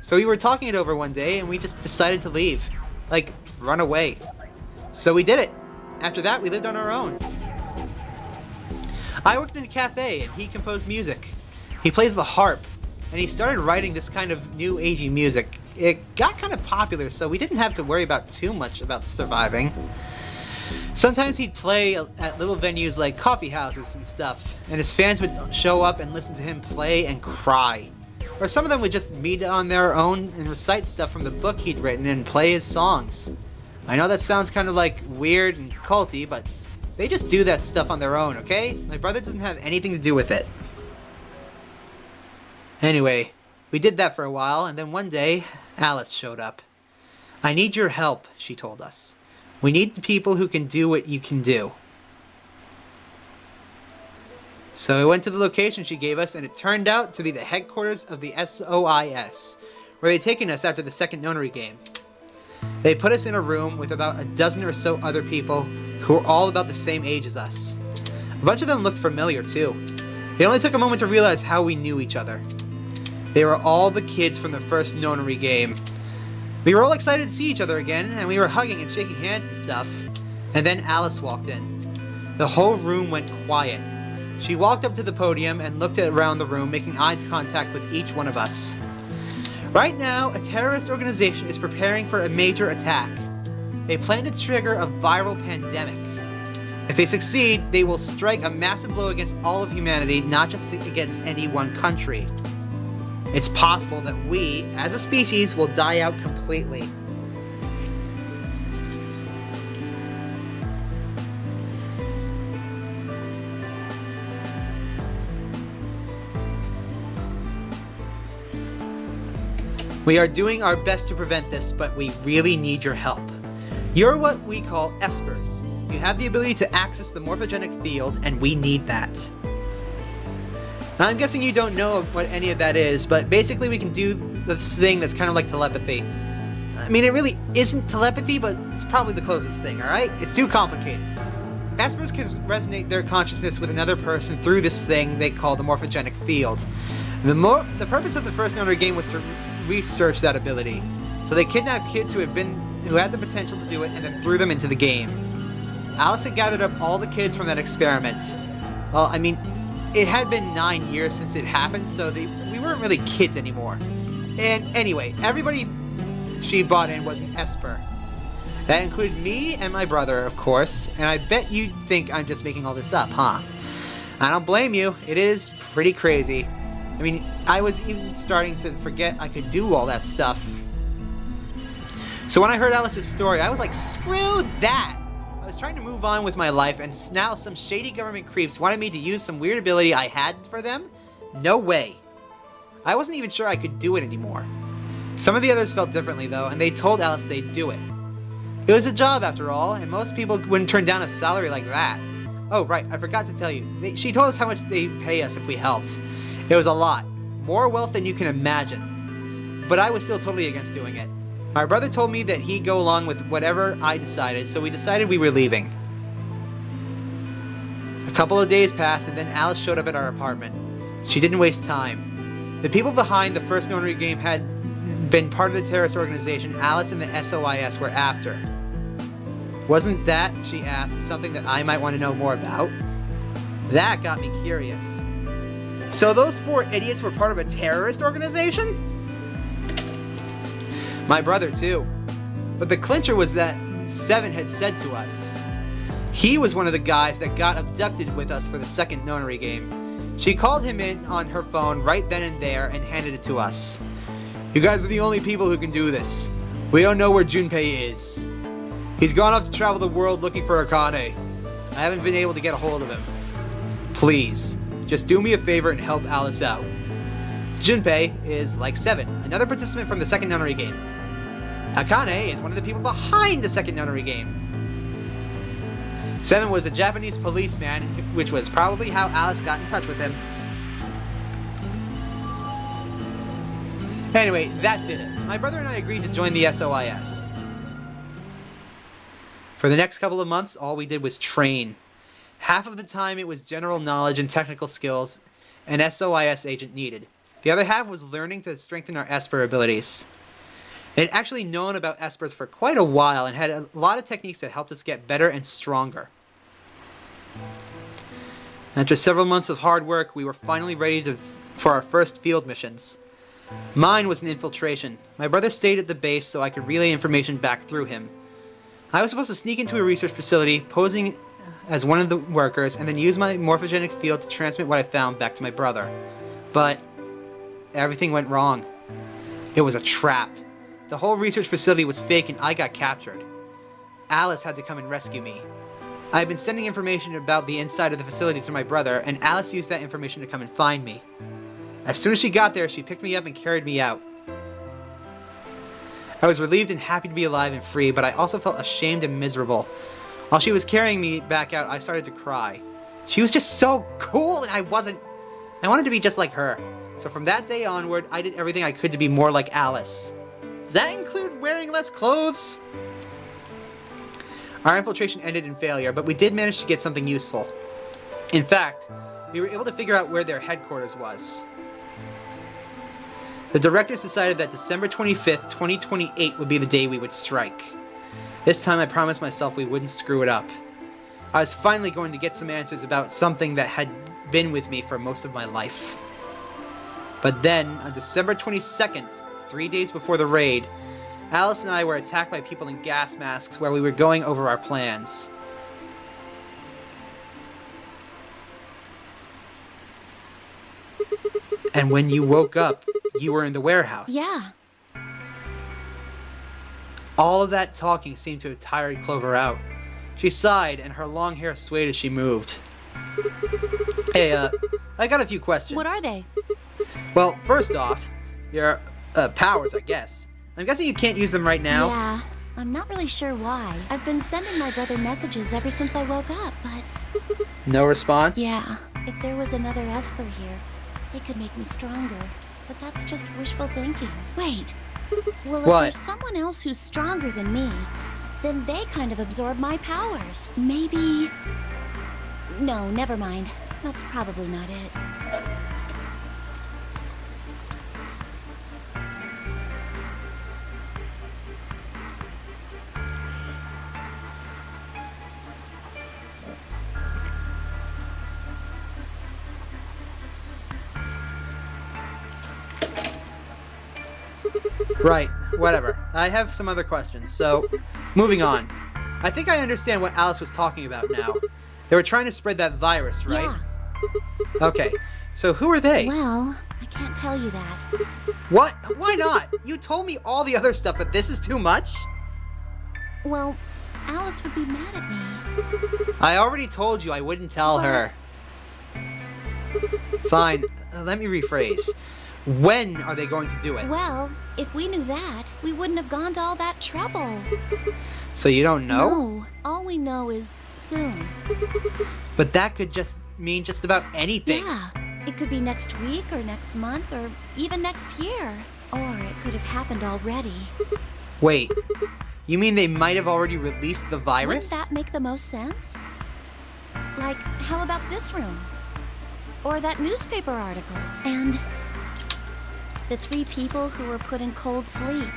So we were talking it over one day and we just decided to leave. Like, run away. So we did it. After that, we lived on our own. I worked in a cafe and he composed music. He plays the harp, and he started writing this kind of new agey music. It got kind of popular, so we didn't have to worry about too much about surviving. Sometimes he'd play at little venues like coffee houses and stuff, and his fans would show up and listen to him play and cry. Or some of them would just meet on their own and recite stuff from the book he'd written and play his songs. I know that sounds kind of like weird and culty, but they just do that stuff on their own, okay? My brother doesn't have anything to do with it. Anyway, we did that for a while, and then one day, Alice showed up. I need your help, she told us. We need people who can do what you can do. So we went to the location she gave us, and it turned out to be the headquarters of the SOIS, where they'd taken us after the second Nonary game. They put us in a room with about a dozen or so other people who were all about the same age as us. A bunch of them looked familiar too. It only took a moment to realize how we knew each other. They were all the kids from the first Nonary game. We were all excited to see each other again, and we were hugging and shaking hands and stuff. And then Alice walked in. The whole room went quiet. She walked up to the podium and looked around the room, making eye contact with each one of us. Right now, a terrorist organization is preparing for a major attack. They plan to trigger a viral pandemic. If they succeed, they will strike a massive blow against all of humanity, not just against any one country. It's possible that we, as a species, will die out completely. We are doing our best to prevent this, but we really need your help. You're what we call espers. You have the ability to access the morphogenic field, and we need that. Now, I'm guessing you don't know what any of that is, but basically we can do this thing that's kind of like telepathy. I mean, it really isn't telepathy, but it's probably the closest thing, alright? It's too complicated. Espers can resonate their consciousness with another person through this thing they call the morphogenic field. The purpose of the first Nonary game was to research that ability. So they kidnapped kids who had the potential to do it and then threw them into the game. Alice had gathered up all the kids from that experiment. Well, I mean, it had been 9 years since it happened, so we weren't really kids anymore. And anyway, everybody she brought in was an Esper. That included me and my brother, of course, and I bet you think I'm just making all this up, huh? I don't blame you. It is pretty crazy. I mean, I was even starting to forget I could do all that stuff. So when I heard Alice's story, I was like, screw that! I was trying to move on with my life, and now some shady government creeps wanted me to use some weird ability I had for them? No way. I wasn't even sure I could do it anymore. Some of the others felt differently, though, and they told Alice they'd do it. It was a job, after all, and most people wouldn't turn down a salary like that. Oh, right, I forgot to tell you. She told us how much they'd pay us if we helped. It was a lot. More wealth than you can imagine. But I was still totally against doing it. My brother told me that he'd go along with whatever I decided, so we decided we were leaving. A couple of days passed, and then Alice showed up at our apartment. She didn't waste time. The people behind the first Nonary game had been part of the terrorist organization Alice and the SOIS were after. Wasn't that, she asked, something that I might want to know more about? That got me curious. So those 4 idiots were part of a terrorist organization? My brother too. But the clincher was that Seven had said to us. He was one of the guys that got abducted with us for the second Nonary game. She called him in on her phone right then and there and handed it to us. You guys are the only people who can do this. We don't know where Junpei is. He's gone off to travel the world looking for Akane. I haven't been able to get a hold of him. Please, just do me a favor and help Alice out. Junpei is like Seven, another participant from the second Nonary game. Akane is one of the people behind the second Nonary game. Seven was a Japanese policeman, which was probably how Alice got in touch with him. Anyway, that did it. My brother and I agreed to join the SOIS. For the next couple of months, all we did was train. Half of the time it was general knowledge and technical skills an SOIS agent needed. The other half was learning to strengthen our Esper abilities. I had actually known about Espers for quite a while and had a lot of techniques that helped us get better and stronger. After several months of hard work, we were finally ready for our first field missions. Mine was an infiltration. My brother stayed at the base so I could relay information back through him. I was supposed to sneak into a research facility, posing as one of the workers, and then use my morphogenic field to transmit what I found back to my brother. But everything went wrong. It was a trap. The whole research facility was fake and I got captured. Alice had to come and rescue me. I had been sending information about the inside of the facility to my brother, and Alice used that information to come and find me. As soon as she got there, she picked me up and carried me out. I was relieved and happy to be alive and free, but I also felt ashamed and miserable. While she was carrying me back out, I started to cry. She was just so cool, and I wasn't. I wanted to be just like her. So from that day onward, I did everything I could to be more like Alice. Does that include wearing less clothes? Our infiltration ended in failure, but we did manage to get something useful. In fact, we were able to figure out where their headquarters was. The directors decided that December 25th, 2028 would be the day we would strike. This time I promised myself we wouldn't screw it up. I was finally going to get some answers about something that had been with me for most of my life. But then, on December 22nd, 3 days before the raid, Alice and I were attacked by people in gas masks while we were going over our plans. And when you woke up, you were in the warehouse. Yeah. All of that talking seemed to have tired Clover out. She sighed, and her long hair swayed as she moved. Hey, I got a few questions. What are they? Well, first off, your powers, I guess. I'm guessing you can't use them right now? Yeah, I'm not really sure why. I've been sending my brother messages ever since I woke up, but... No response? Yeah, if there was another Esper here, they could make me stronger. But that's just wishful thinking. Wait, well, if there's someone else who's stronger than me, then they kind of absorb my powers. Maybe... No, never mind. That's probably not it. Right, whatever. I have some other questions, so moving on. I think I understand what Alice was talking about now. They were trying to spread that virus, right? Yeah. Okay, so who are they? Well, I can't tell you that. What? Why not? You told me all the other stuff, but this is too much? Well, Alice would be mad at me. I already told you I wouldn't tell her. Fine, let me rephrase. When are they going to do it? Well, if we knew that, we wouldn't have gone to all that trouble. So you don't know? No, all we know is soon. But that could just mean just about anything. Yeah, it could be next week or next month or even next year. Or it could have happened already. Wait, you mean they might have already released the virus? Wouldn't that make the most sense? Like, how about this room? Or that newspaper article? And... The 3 people who were put in cold sleep.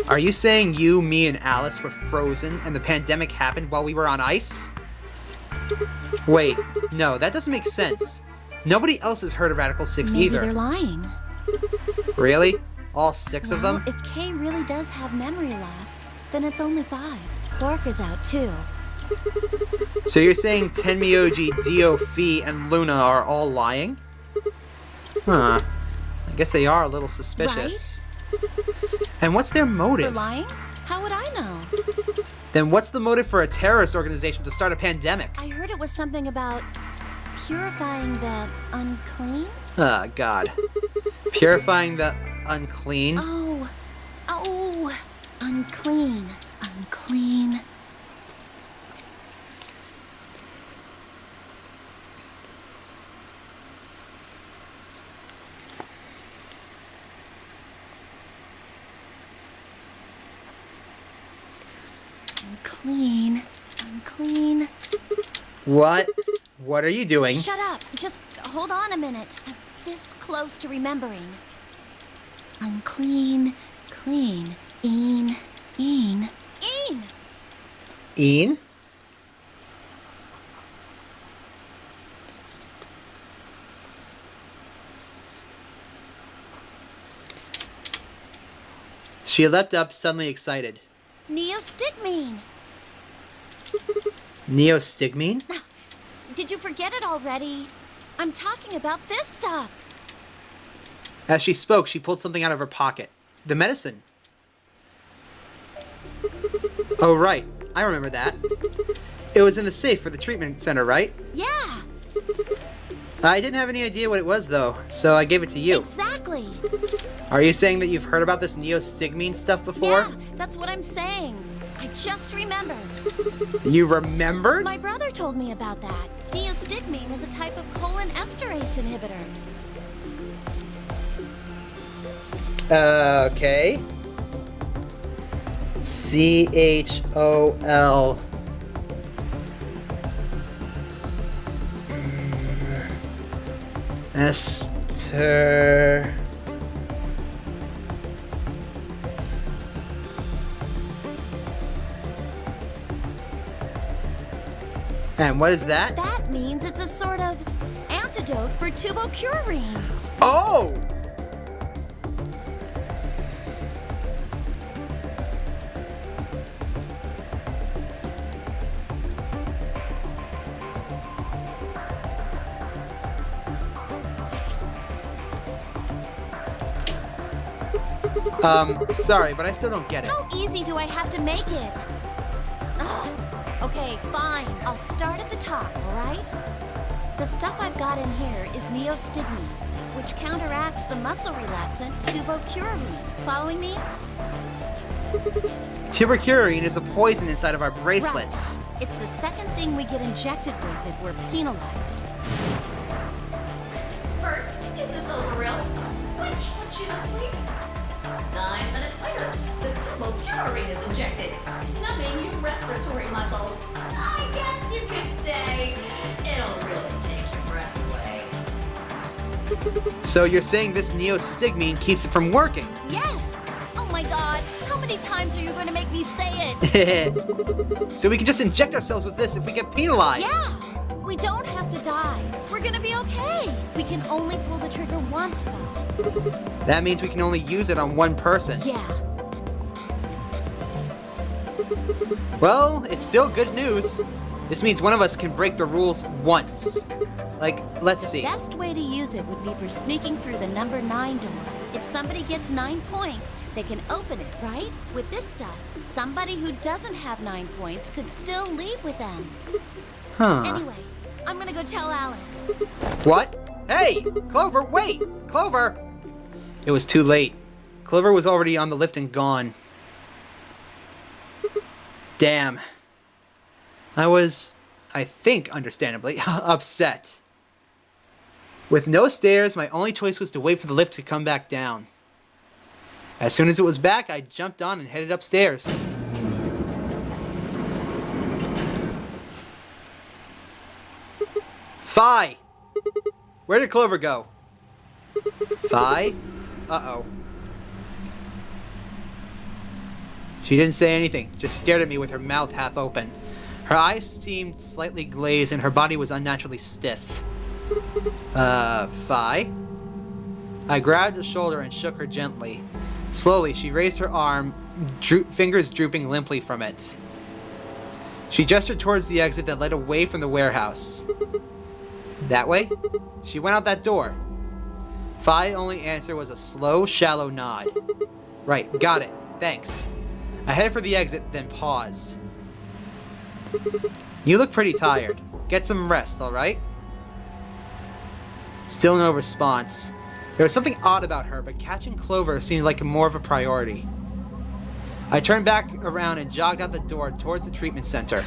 Are you saying you, me, and Alice were frozen and the pandemic happened while we were on ice? Wait, no, that doesn't make sense. Nobody else has heard of Radical 6 Maybe either. they're lying. Really? All 6 of them? If Kay really does have memory loss, then it's only 5. Quark is out too. So you're saying Tenmyoji, Dio, Fee, and Luna are all lying? Huh. I guess they are a little suspicious. And what's their motive? For lying? How would I know? Then what's the motive for a terrorist organization to start a pandemic? I heard it was something about purifying the unclean? Oh, God. Purifying the unclean? Oh, unclean, unclean. Unclean, unclean. What? What are you doing? Shut up. Just hold on a minute. I'm this close to remembering. Unclean, clean, een. Een? She leapt up, suddenly excited. Neostigmine. Neostigmine? Did you forget it already? I'm talking about this stuff. As she spoke, she pulled something out of her pocket. The medicine. Oh, right. I remember that. It was in the safe for the treatment center, right? Yeah. I didn't have any idea what it was, though, so I gave it to you. Exactly. Are you saying that you've heard about this neostigmine stuff before? Yeah, that's what I'm saying. I just remembered. You remembered? My brother told me about that. Neostigmine is a type of colon esterase inhibitor. Okay. CHOL. Ester. And what is that? That means it's a sort of antidote for tubocurarine. Oh! Sorry, but I still don't get it. How easy do I have to make it? Ugh. Okay, fine. I'll start at the top, all right? The stuff I've got in here is neostigmine, which counteracts the muscle relaxant tubocurarine. Following me? Tubocurarine is a poison inside of our bracelets. Right. It's the second thing we get injected with if we're penalized. First, is this over real? Which put you to sleep? 9 minutes later, the tubocurarine is injected, numbing your respiratory muscles. I guess you could say it'll really take your breath away. So you're saying this neostigmine keeps it from working? Yes! Oh my god, how many times are you going to make me say it? So we can just inject ourselves with this if we get penalized. Yeah! We don't have to die. We're gonna be okay. We can only pull the trigger once, though. That means we can only use it on one person. Yeah. Well, it's still good news. This means one of us can break the rules once. Like, let's see. The best way to use it would be for sneaking through the number 9 door. If somebody gets 9 points, they can open it, right? With this stuff, somebody who doesn't have 9 points could still leave with them. Huh. Anyway, I'm gonna go tell Alice. What? Hey! Clover, wait! Clover! It was too late. Clover was already on the lift and gone. Damn. I was, I think understandably, upset. With no stairs, my only choice was to wait for the lift to come back down. As soon as it was back, I jumped on and headed upstairs. Fi! Where did Clover go? Fi? Uh-oh. She didn't say anything, just stared at me with her mouth half open. Her eyes seemed slightly glazed and her body was unnaturally stiff. Fi? I grabbed her shoulder and shook her gently. Slowly, she raised her arm, fingers drooping limply from it. She gestured towards the exit that led away from the warehouse. That way? She went out that door. Fi's only answer was a slow, shallow nod. Right, got it. Thanks. I headed for the exit, then paused. You look pretty tired. Get some rest, alright? Still no response. There was something odd about her, but catching Clover seemed like more of a priority. I turned back around and jogged out the door towards the treatment center.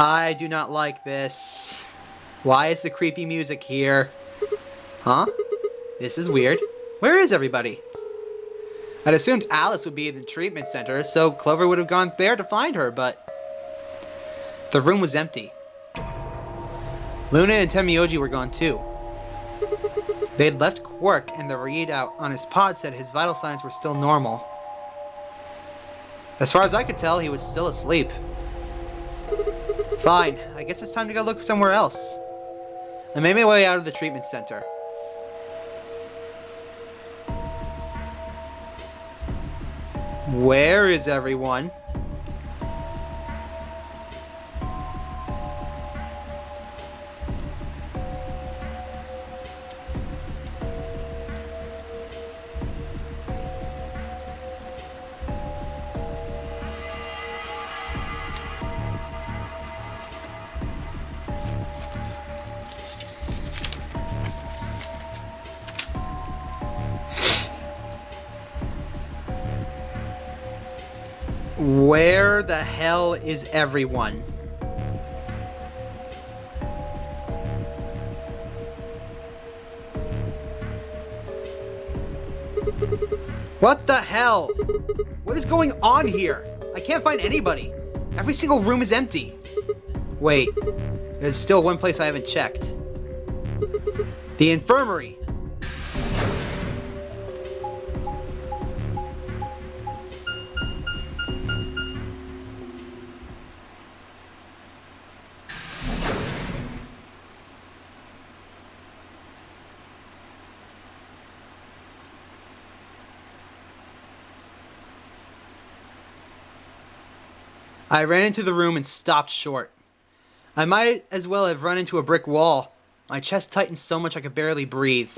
I do not like this. Why is the creepy music here? Huh? This is weird. Where is everybody? I'd assumed Alice would be in the treatment center, so Clover would have gone there to find her, but the room was empty. Luna and Temioji were gone too. They'd left Quark, and the readout on his pod said his vital signs were still normal. As far as I could tell, he was still asleep. Fine, I guess it's time to go look somewhere else. I made my way out of the treatment center. Where is everyone? Where the hell is everyone? What the hell? What is going on here? I can't find anybody. Every single room is empty. Wait, there's still one place I haven't checked. The infirmary. I ran into the room and stopped short. I might as well have run into a brick wall. My chest tightened so much I could barely breathe.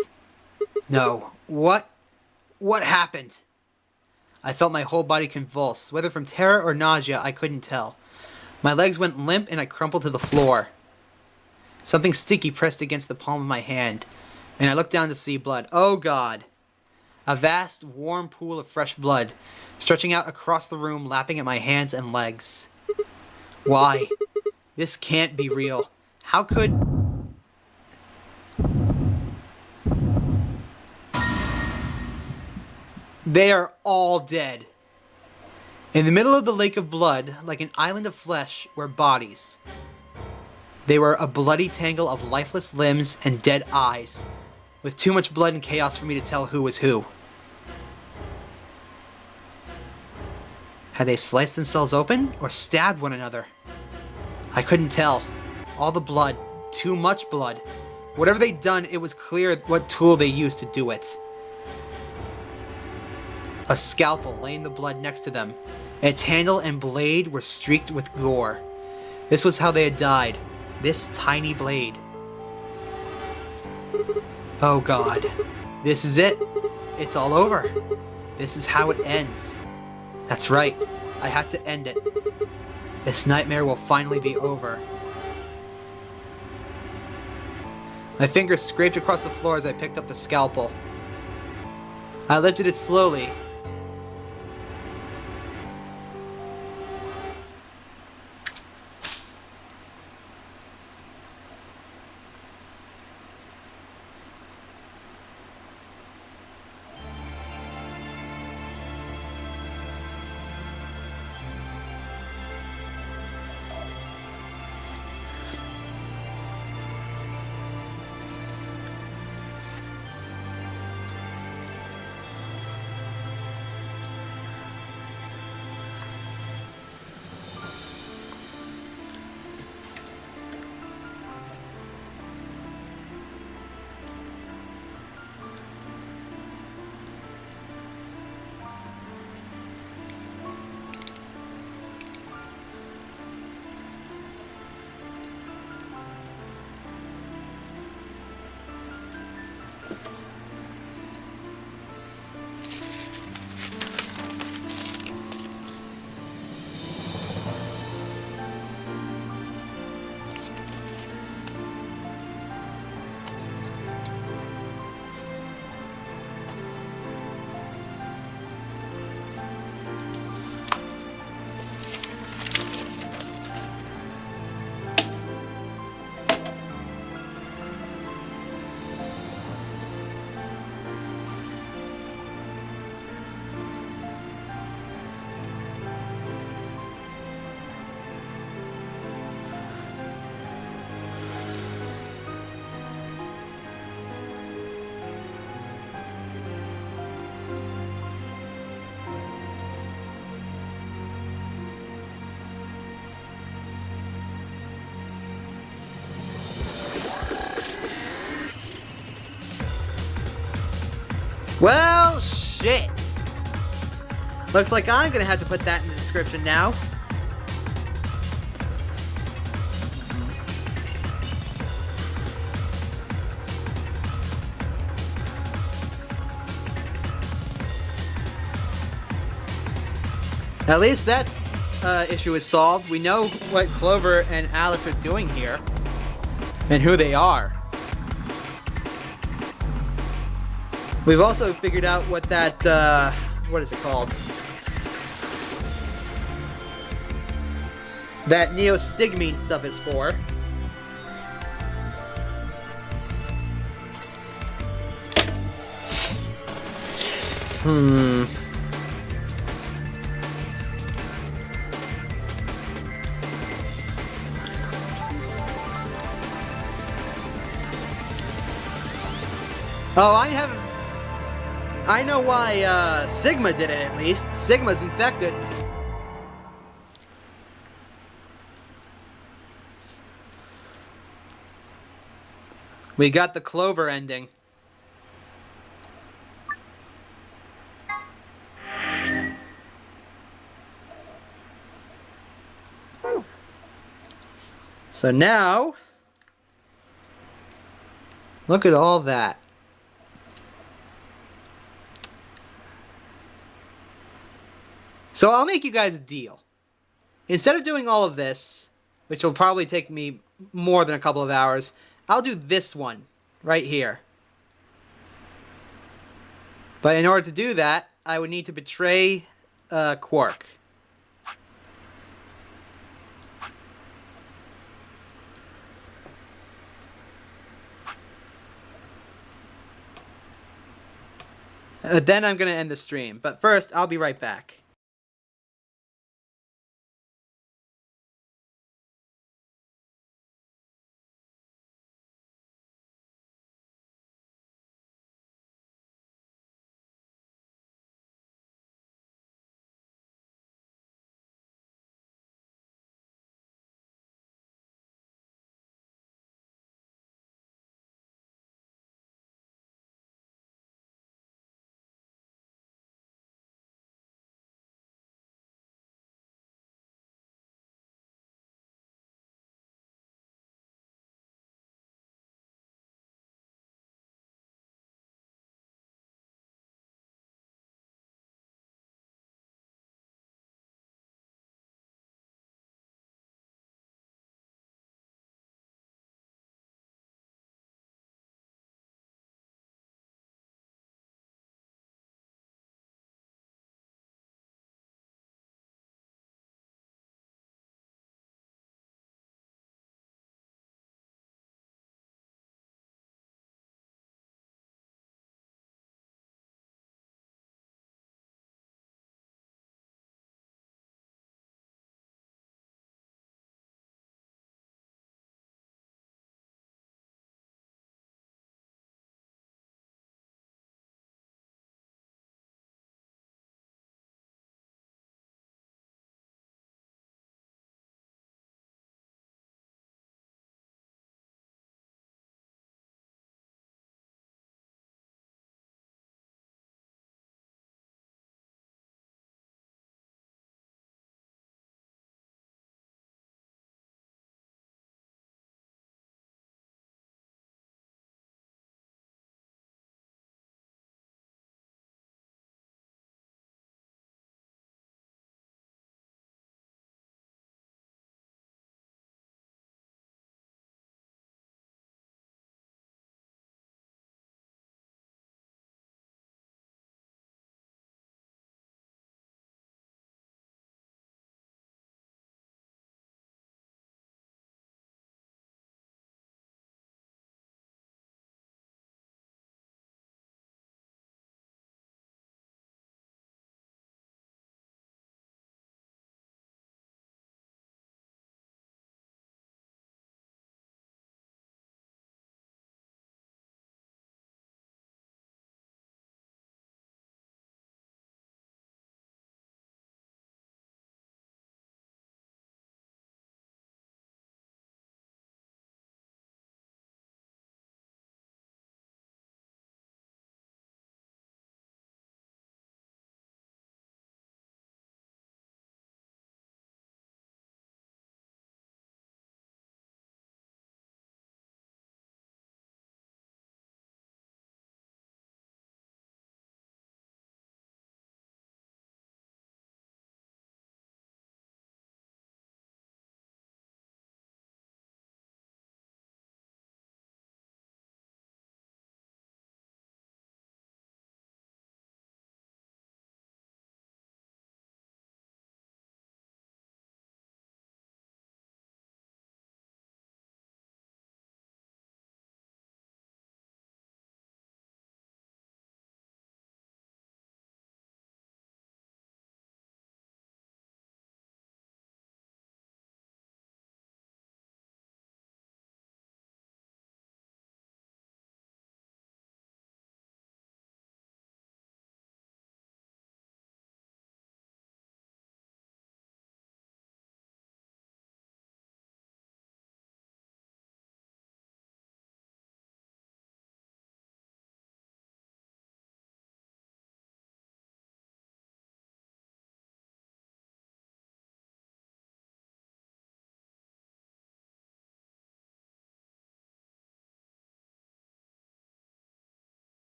No. What happened? I felt my whole body convulse. Whether from terror or nausea, I couldn't tell. My legs went limp and I crumpled to the floor. Something sticky pressed against the palm of my hand, and I looked down to see blood. Oh God. A vast, warm pool of fresh blood, stretching out across the room, lapping at my hands and legs. Why? This can't be real. How could... They are all dead. In the middle of the lake of blood, like an island of flesh, were bodies. They were a bloody tangle of lifeless limbs and dead eyes, with too much blood and chaos for me to tell who was who. Had they sliced themselves open or stabbed one another? I couldn't tell. All the blood, too much blood. Whatever they'd done, it was clear what tool they used to do it. A scalpel lay in the blood next to them. Its handle and blade were streaked with gore. This was how they had died. This tiny blade. Oh God. This is it. It's all over. This is how it ends. That's right. I have to end it. This nightmare will finally be over. My fingers scraped across the floor as I picked up the scalpel. I lifted it slowly. Well, shit. Looks like I'm gonna have to put that in the description now. At least that issue is solved. We know what Clover and Alice are doing here. And who they are. We've also figured out what that, what is it called? That neostigmine stuff is for. Oh, I know why Sigma did it, at least. Sigma's infected. We got the Clover ending. So now, look at all that. So I'll make you guys a deal. Instead of doing all of this, which will probably take me more than a couple of hours, I'll do this one right here. But in order to do that, I would need to betray Quark. Then I'm going to end the stream. But first, I'll be right back.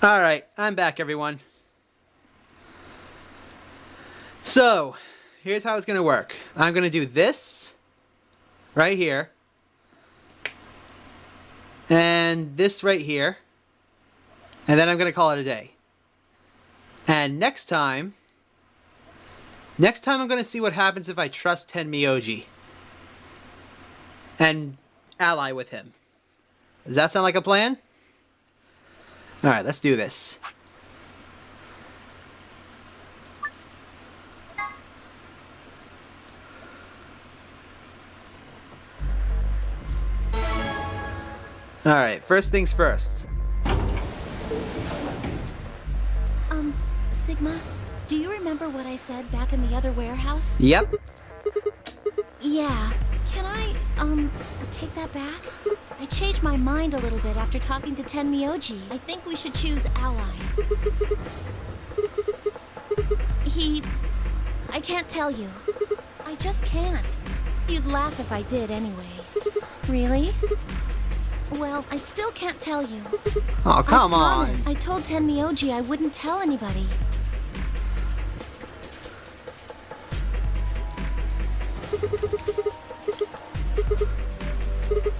Alright, I'm back, everyone. So, here's how it's going to work. I'm going to do this right here. And this right here. And then I'm going to call it a day. And next time I'm going to see what happens if I trust Tenmyoji. And ally with him. Does that sound like a plan? Alright, let's do this. Alright, first things first. Sigma, do you remember what I said back in the other warehouse? Yep. Yeah. Can I, take that back? I changed my mind a little bit after talking to Tenmyoji. I think we should choose ally. I can't tell you. I just can't. You'd laugh if I did anyway. Really? Well, I still can't tell you. Oh, come on. I promise. I told Tenmyoji I wouldn't tell anybody.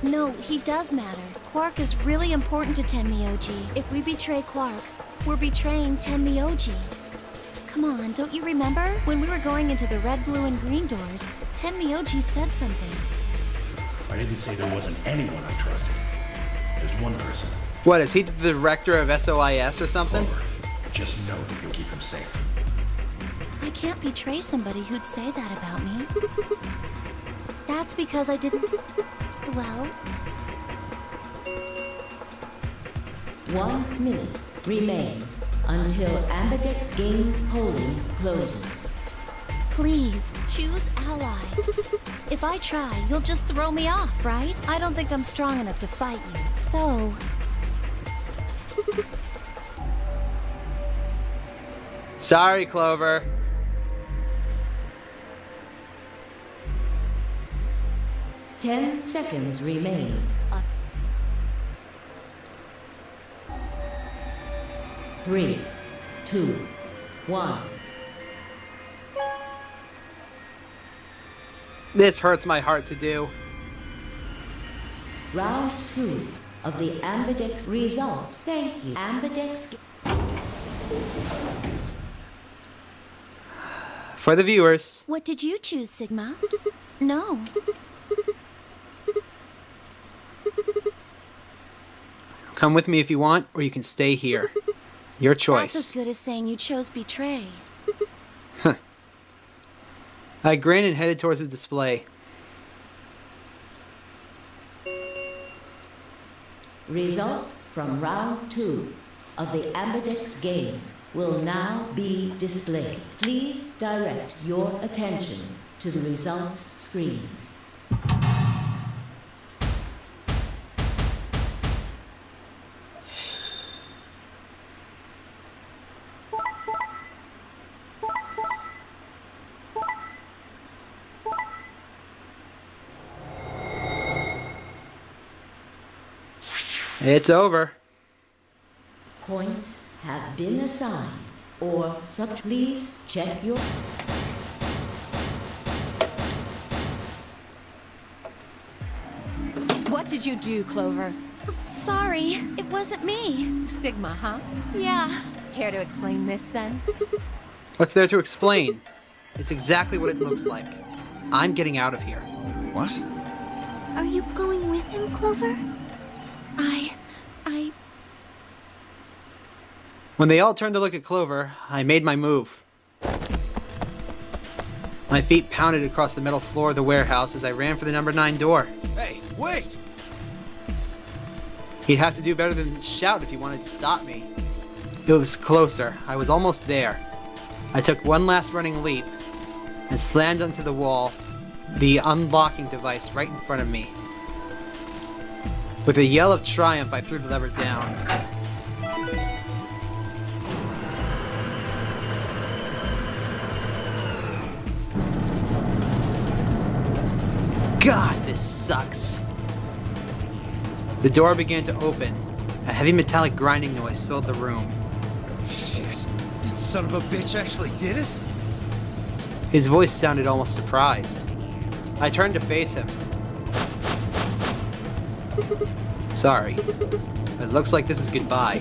No, he does matter. Quark is really important to Tenmyoji. If we betray Quark, we're betraying Tenmyoji. Come on, don't you remember? When we were going into the red, blue, and green doors, Tenmyoji said something. I didn't say there wasn't anyone I trusted. There's one person. What, is he the director of SOIS or something? Clover. Just know that you'll keep him safe. I can't betray somebody who'd say that about me. That's because I didn't... Well... 1 minute remains until Ambidex game polling closes. Please, choose ally. If I try, you'll just throw me off, right? I don't think I'm strong enough to fight you, so... Sorry, Clover. Ten seconds remain. 3, 2, 1. This hurts my heart to do. Round 2 of the Ambidex results. Thank you. Ambidex. For the viewers. What did you choose, Sigma? No. Come with me if you want, or you can stay here. Your choice. That's as good as saying you chose betray. Huh. I grinned and headed towards the display. Results from round 2 of the Ambidex game will now be displayed. Please direct your attention to the results screen. It's over. Points have been assigned, or such. Please check your... What did you do, Clover? Sorry, it wasn't me. Sigma, huh? Yeah. Care to explain this, then? What's there to explain? It's exactly what it looks like. I'm getting out of here. What? Are you going with him, Clover? When they all turned to look at Clover, I made my move. My feet pounded across the metal floor of the warehouse as I ran for the number 9 door. Hey, wait! He'd have to do better than shout if he wanted to stop me. It was closer. I was almost there. I took one last running leap and slammed onto the wall, the unlocking device right in front of me. With a yell of triumph, I threw the lever down. God, this sucks. The door began to open, A heavy metallic grinding noise filled the room. Shit. That son of a bitch actually did it? His voice sounded almost surprised. I turned to face him. Sorry, but it looks like this is goodbye.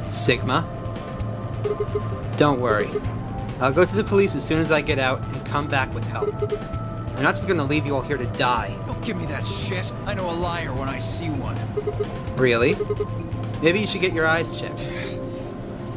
Sigma? Don't worry. I'll go to the police as soon as I get out and come back with help. I'm not just gonna leave you all here to die. Don't give me that shit. I know a liar when I see one. Really? Maybe you should get your eyes checked.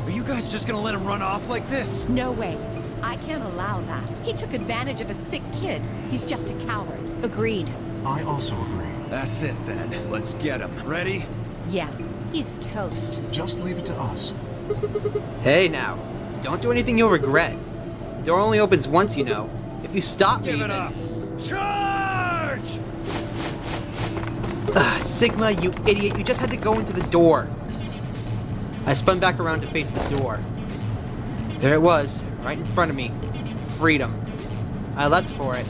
Are you guys just gonna let him run off like this? No way. I can't allow that. He took advantage of a sick kid. He's just a coward. Agreed. I also agree. That's it then. Let's get him. Ready? Yeah. He's toast. Just leave it to us. Hey now, don't do anything you'll regret. The door only opens once, you know. If you stop me, Give it up! Charge! Sigma, you idiot, you just had to go into the door. I spun back around to face the door. There it was, right in front of me. Freedom. I leapt for it.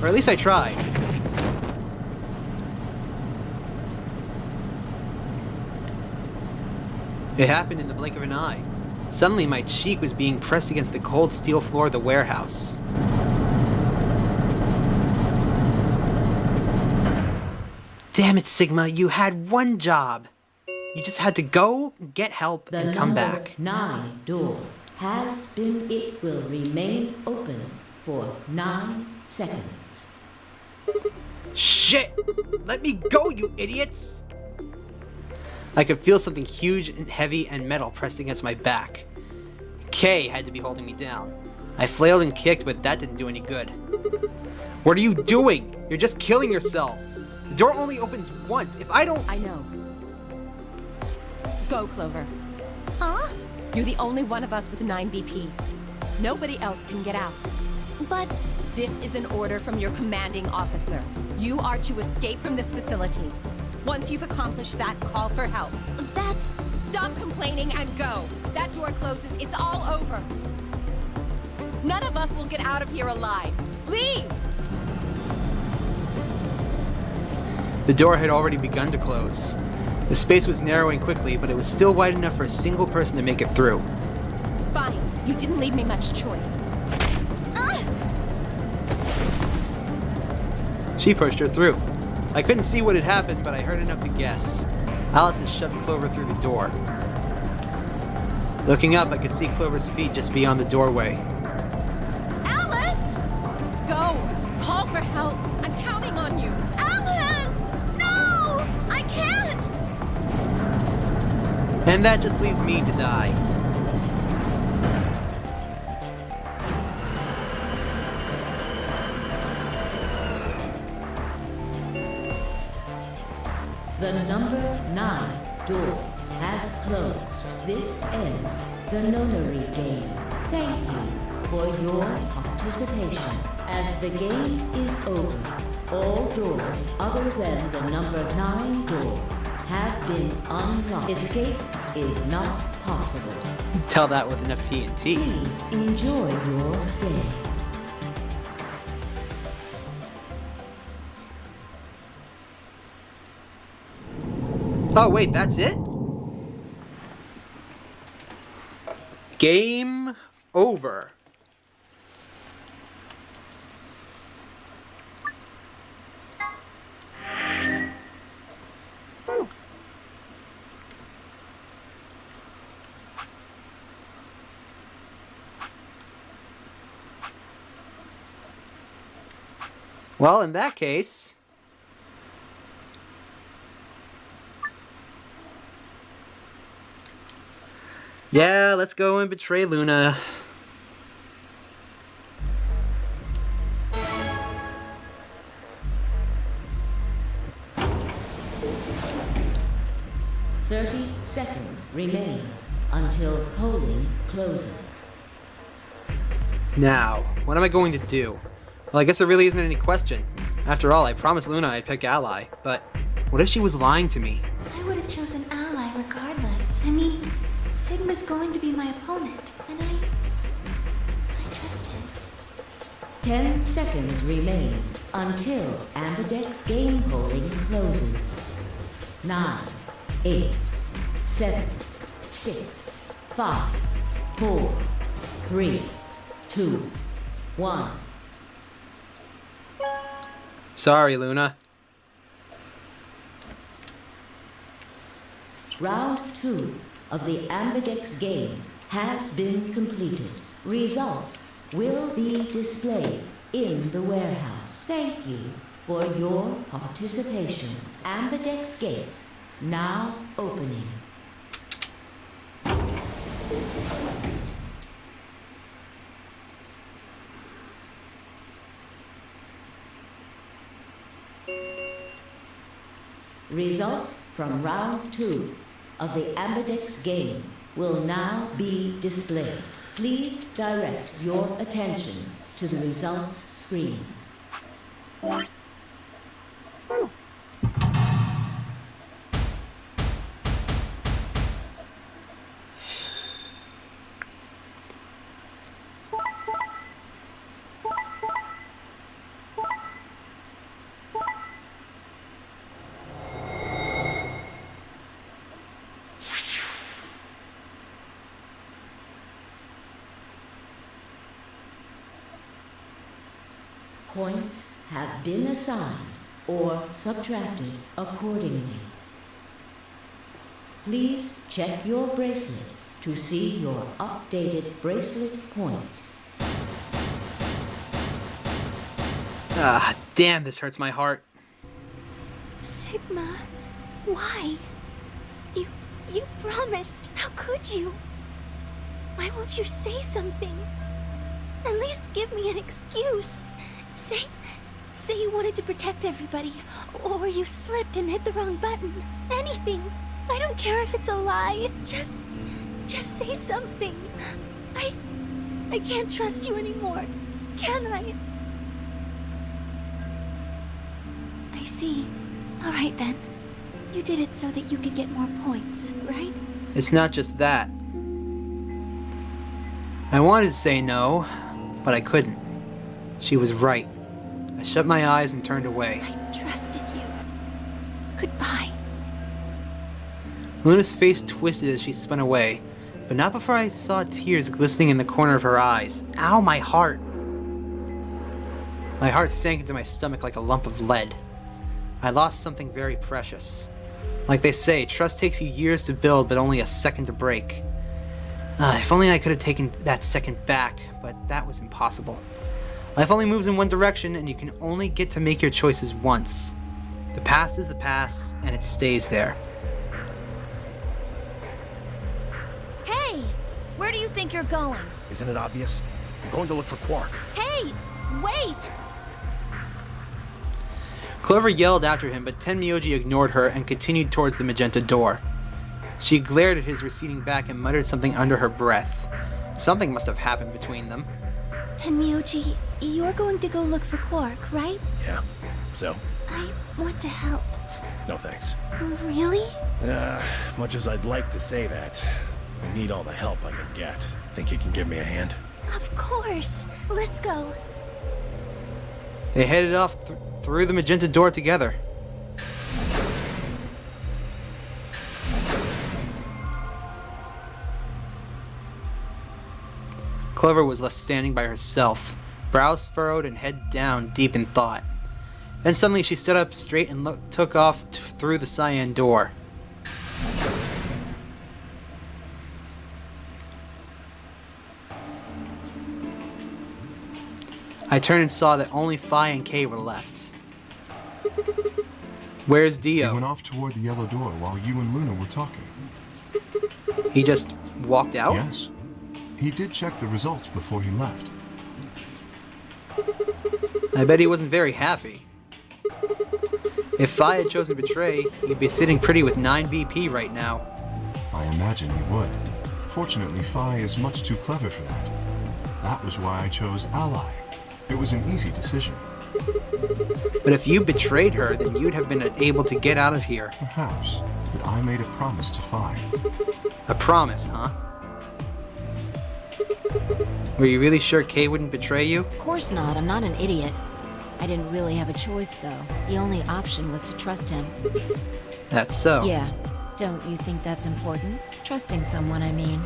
Or at least I tried. It happened in the blink of an eye. Suddenly my cheek was being pressed against the cold steel floor of the warehouse. Damn it, Sigma, you had one job. You just had to go, get help, and come back. The number 9 door has been, it will remain open for 9 seconds. Shit! Let me go, you idiots! I could feel something huge and heavy and metal pressed against my back. Kay had to be holding me down. I flailed and kicked, but that didn't do any good. What are you doing? You're just killing yourselves. The door only opens once. If I don't... I know. Go, Clover. Huh? You're the only one of us with 9 BP. Nobody else can get out. But this is an order from your commanding officer. You are to escape from this facility. Once you've accomplished that, call for help. that's... Stop complaining and go. That door closes. It's all over. None of us will get out of here alive. Leave! The door had already begun to close. The space was narrowing quickly, but it was still wide enough for a single person to make it through. Fine. You didn't leave me much choice. She pushed her through. I couldn't see what had happened, but I heard enough to guess. Alice had shoved Clover through the door. Looking up, I could see Clover's feet just beyond the doorway. Alice! Go! Call for help! I'm counting on you! Alice! No! I can't! And that just leaves me to die. The number 9 door has closed. This ends the Nonary game. Thank you for your participation. As the game is over, all doors other than the number 9 door have been unlocked. Escape is not possible. Tell that with enough TNT. Please enjoy your stay. Oh wait, that's it? Game over. Well, in that case... yeah, let's go and betray Luna. Seconds remain until polling closes. Now, what am I going to do? Well, I guess there really isn't any question. After all, I promised Luna I'd pick Ally, but what if she was lying to me? I would have chosen Ally regardless. I mean, Sigma's going to be my opponent, and I trust him. 10 seconds remain until Ambidex's game polling closes. 9, 8, 7, 6, 5, 4, 3, 2, 1. Sorry, Luna. Round 2 of the Ambidex game has been completed. Results will be displayed in the warehouse. Thank you for your participation. Ambidex gates now opening. Results from round 2 of the Ambidex game will now be displayed. Please direct your attention to the results screen. Points have been assigned or subtracted accordingly. Please check your bracelet to see your updated bracelet points. Ah, damn, this hurts my heart. Sigma, why? You promised. How could you? Why won't you say something? At least give me an excuse. Say you wanted to protect everybody, or you slipped and hit the wrong button. Anything. I don't care if it's a lie. Just say something. I can't trust you anymore. Can I? I see. All right then. You did it so that you could get more points, right? It's not just that. I wanted to say no, but I couldn't. She was right. I shut my eyes and turned away. I trusted you. Goodbye. Luna's face twisted as she spun away, but not before I saw tears glistening in the corner of her eyes. Ow, my heart! My heart sank into my stomach like a lump of lead. I lost something very precious. Like they say, trust takes you years to build, but only a second to break. If only I could have taken that second back, but that was impossible. Life only moves in one direction, and you can only get to make your choices once. The past is the past, and it stays there. Hey! Where do you think you're going? Isn't it obvious? I'm going to look for Quark. Hey! Wait! Clover yelled after him, but Tenmyoji ignored her and continued towards the magenta door. She glared at his receding back and muttered something under her breath. Something must have happened between them. Tenmyoji, you're going to go look for Quark, right? Yeah. So? I want to help. No thanks. Really? Much as I'd like to say that, I need all the help I can get. Think you can give me a hand? Of course. Let's go. They headed off through the magenta door together. Clover was left standing by herself, brows furrowed and head down, deep in thought. Then suddenly she stood up straight and took off through the cyan door. I turned and saw that only Phi and Kay were left. Where's Dio? He went off toward the yellow door while you and Luna were talking. He just walked out? Yes. He did check the results before he left. I bet he wasn't very happy. If Phi had chosen to betray, he'd be sitting pretty with 9 BP right now. I imagine he would. Fortunately, Phi is much too clever for that. That was why I chose Ally. It was an easy decision. But if you betrayed her, then you'd have been able to get out of here. Perhaps, but I made a promise to Phi. A promise, huh? Were you really sure Kay wouldn't betray you? Of course not. I'm not an idiot. I didn't really have a choice, though. The only option was to trust him. That's so. Yeah. Don't you think that's important? Trusting someone, I mean.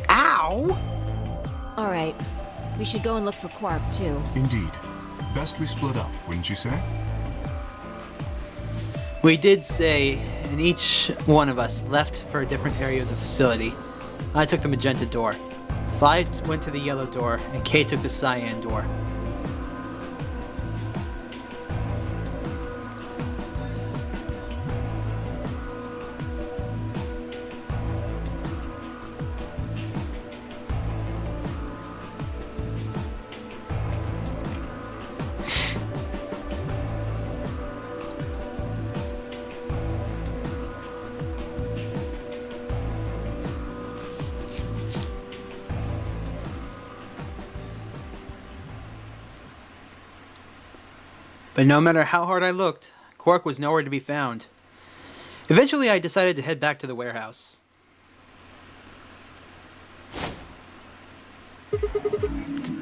Ow! Alright. We should go and look for Quark, too. Indeed. Best we split up, wouldn't you say? We did say, and each one of us left for a different area of the facility. I took the magenta door. Vi went to the yellow door, and Kay took the cyan door. But no matter how hard I looked, Quark was nowhere to be found. Eventually, I decided to head back to the warehouse.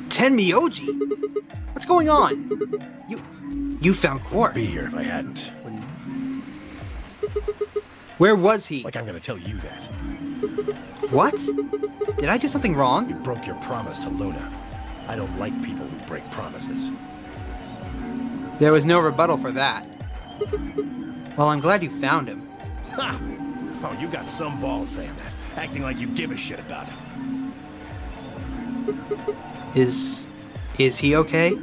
Tenmyoji? What's going on? You found Quark. I'd be here if I hadn't. Where was he? Like I'm gonna tell you that. What? Did I do something wrong? You broke your promise to Luna. I don't like people who break promises. There was no rebuttal for that. Well, I'm glad you found him. Ha! Oh, you got some balls saying that, acting like you give a shit about him. Is he okay?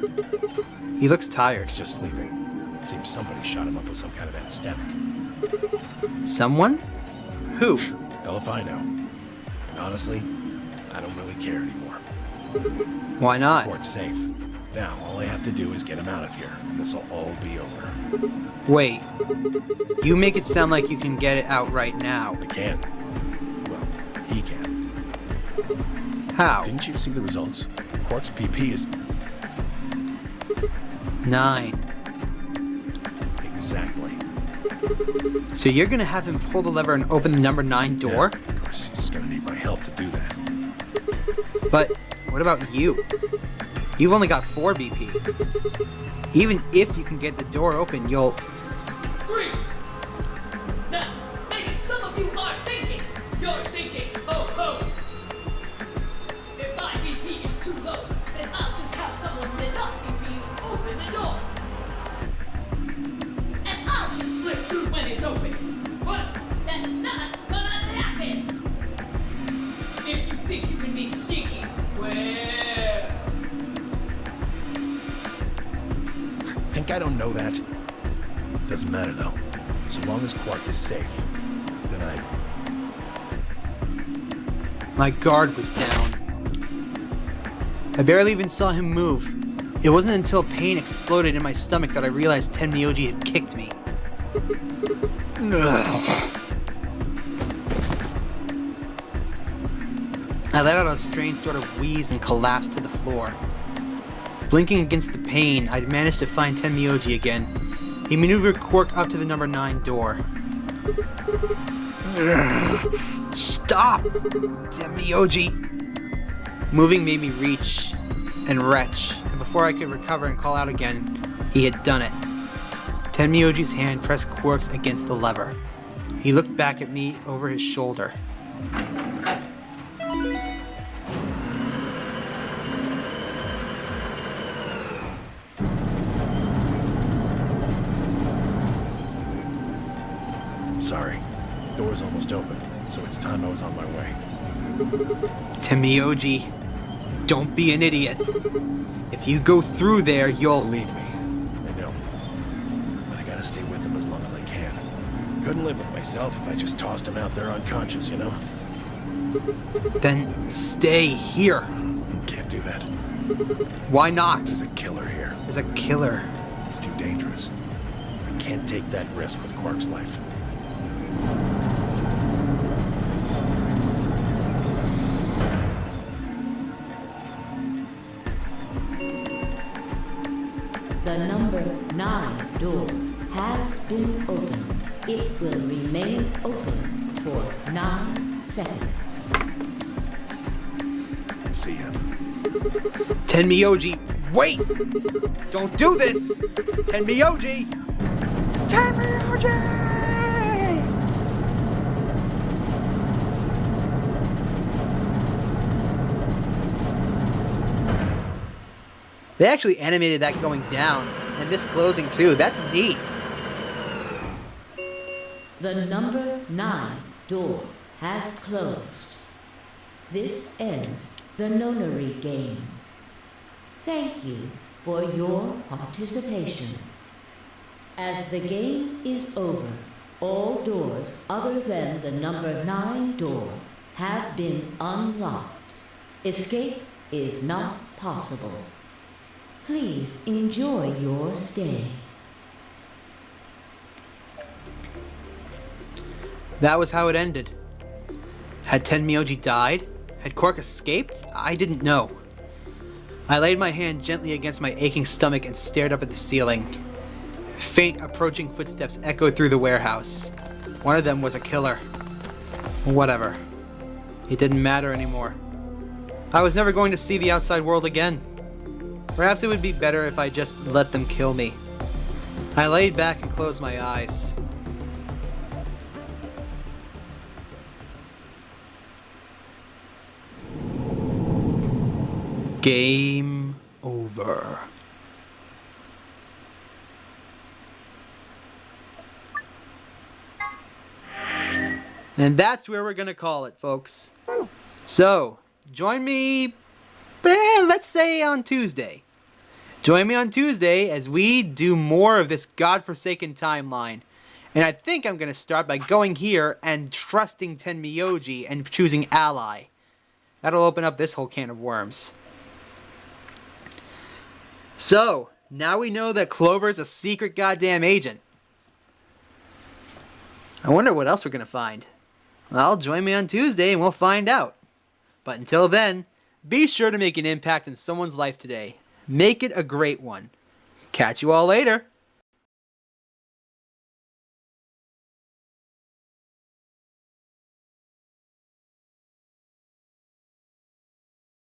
He looks tired. He's just sleeping. Seems somebody shot him up with some kind of anesthetic. Someone? Who? Hell if I know. And honestly, I don't really care anymore. Why not? Quark's safe. Now, all I have to do is get him out of here, and this'll all be over. Wait. You make it sound like you can get it out right now. I can. Well, he can. How? Didn't you see the results? Quark's PP is 9. Exactly. So you're gonna have him pull the lever and open the number 9 door? Yeah, of course, he's gonna need my help to do that. But what about you? You've only got 4 BP. Even if you can get the door open, you'll... 3! Now, maybe some of you are thinking. You're thinking, oh ho! If my BP is too low, then I'll just have someone with enough BP open the door. And I'll just slip through when it's open. But that's not gonna happen. If you think you can be sneaky, well... Think I don't know that? Doesn't matter though. So long as Quark is safe, then My guard was down. I barely even saw him move. It wasn't until pain exploded in my stomach that I realized Tenmyoji had kicked me. I let out a strange sort of wheeze and collapsed to the floor. Blinking against the pain, I'd managed to find Tenmyoji again. He maneuvered Quark up to the number 9 door. Stop! Tenmyoji! Moving made me reach and retch, and before I could recover and call out again, he had done it. Tenmyoji's hand pressed Quark's against the lever. He looked back at me over his shoulder. sorry. Door's almost open, so it's time I was on my way. Tenmyoji, don't be an idiot. If you go through there, you'll... Believe me, I know. But I gotta stay with him as long as I can. Couldn't live with myself if I just tossed him out there unconscious, you know? Then stay here. Can't do that. Why not? There's a killer here. There's a killer. It's too dangerous. I can't take that risk with Quark's life. The number 9 door has been opened. It will remain open for 9 seconds. See ya. Tenmyoji, wait! Don't do this! Tenmyoji! Tenmyoji! They actually animated that going down, and this closing too. That's neat. The number 9 door has closed. This ends the Nonary game. Thank you for your participation. As the game is over, all doors other than the number 9 door have been unlocked. Escape is not possible. Please enjoy your stay. That was how it ended. Had Tenmyoji died? Had Quark escaped? I didn't know. I laid my hand gently against my aching stomach and stared up at the ceiling. Faint approaching footsteps echoed through the warehouse. One of them was a killer. Whatever. It didn't matter anymore. I was never going to see the outside world again. Perhaps it would be better if I just let them kill me. I laid back and closed my eyes. Game over. And that's where we're gonna call it, folks. So, join me, let's say on Tuesday. Join me on Tuesday as we do more of this godforsaken timeline. And I think I'm gonna start by going here and trusting Tenmyoji and choosing Ally. That'll open up this whole can of worms. So, now we know that Clover's a secret goddamn agent. I wonder what else we're gonna find. Well, join me on Tuesday and we'll find out. But until then, be sure to make an impact in someone's life today. Make it a great one. Catch you all later.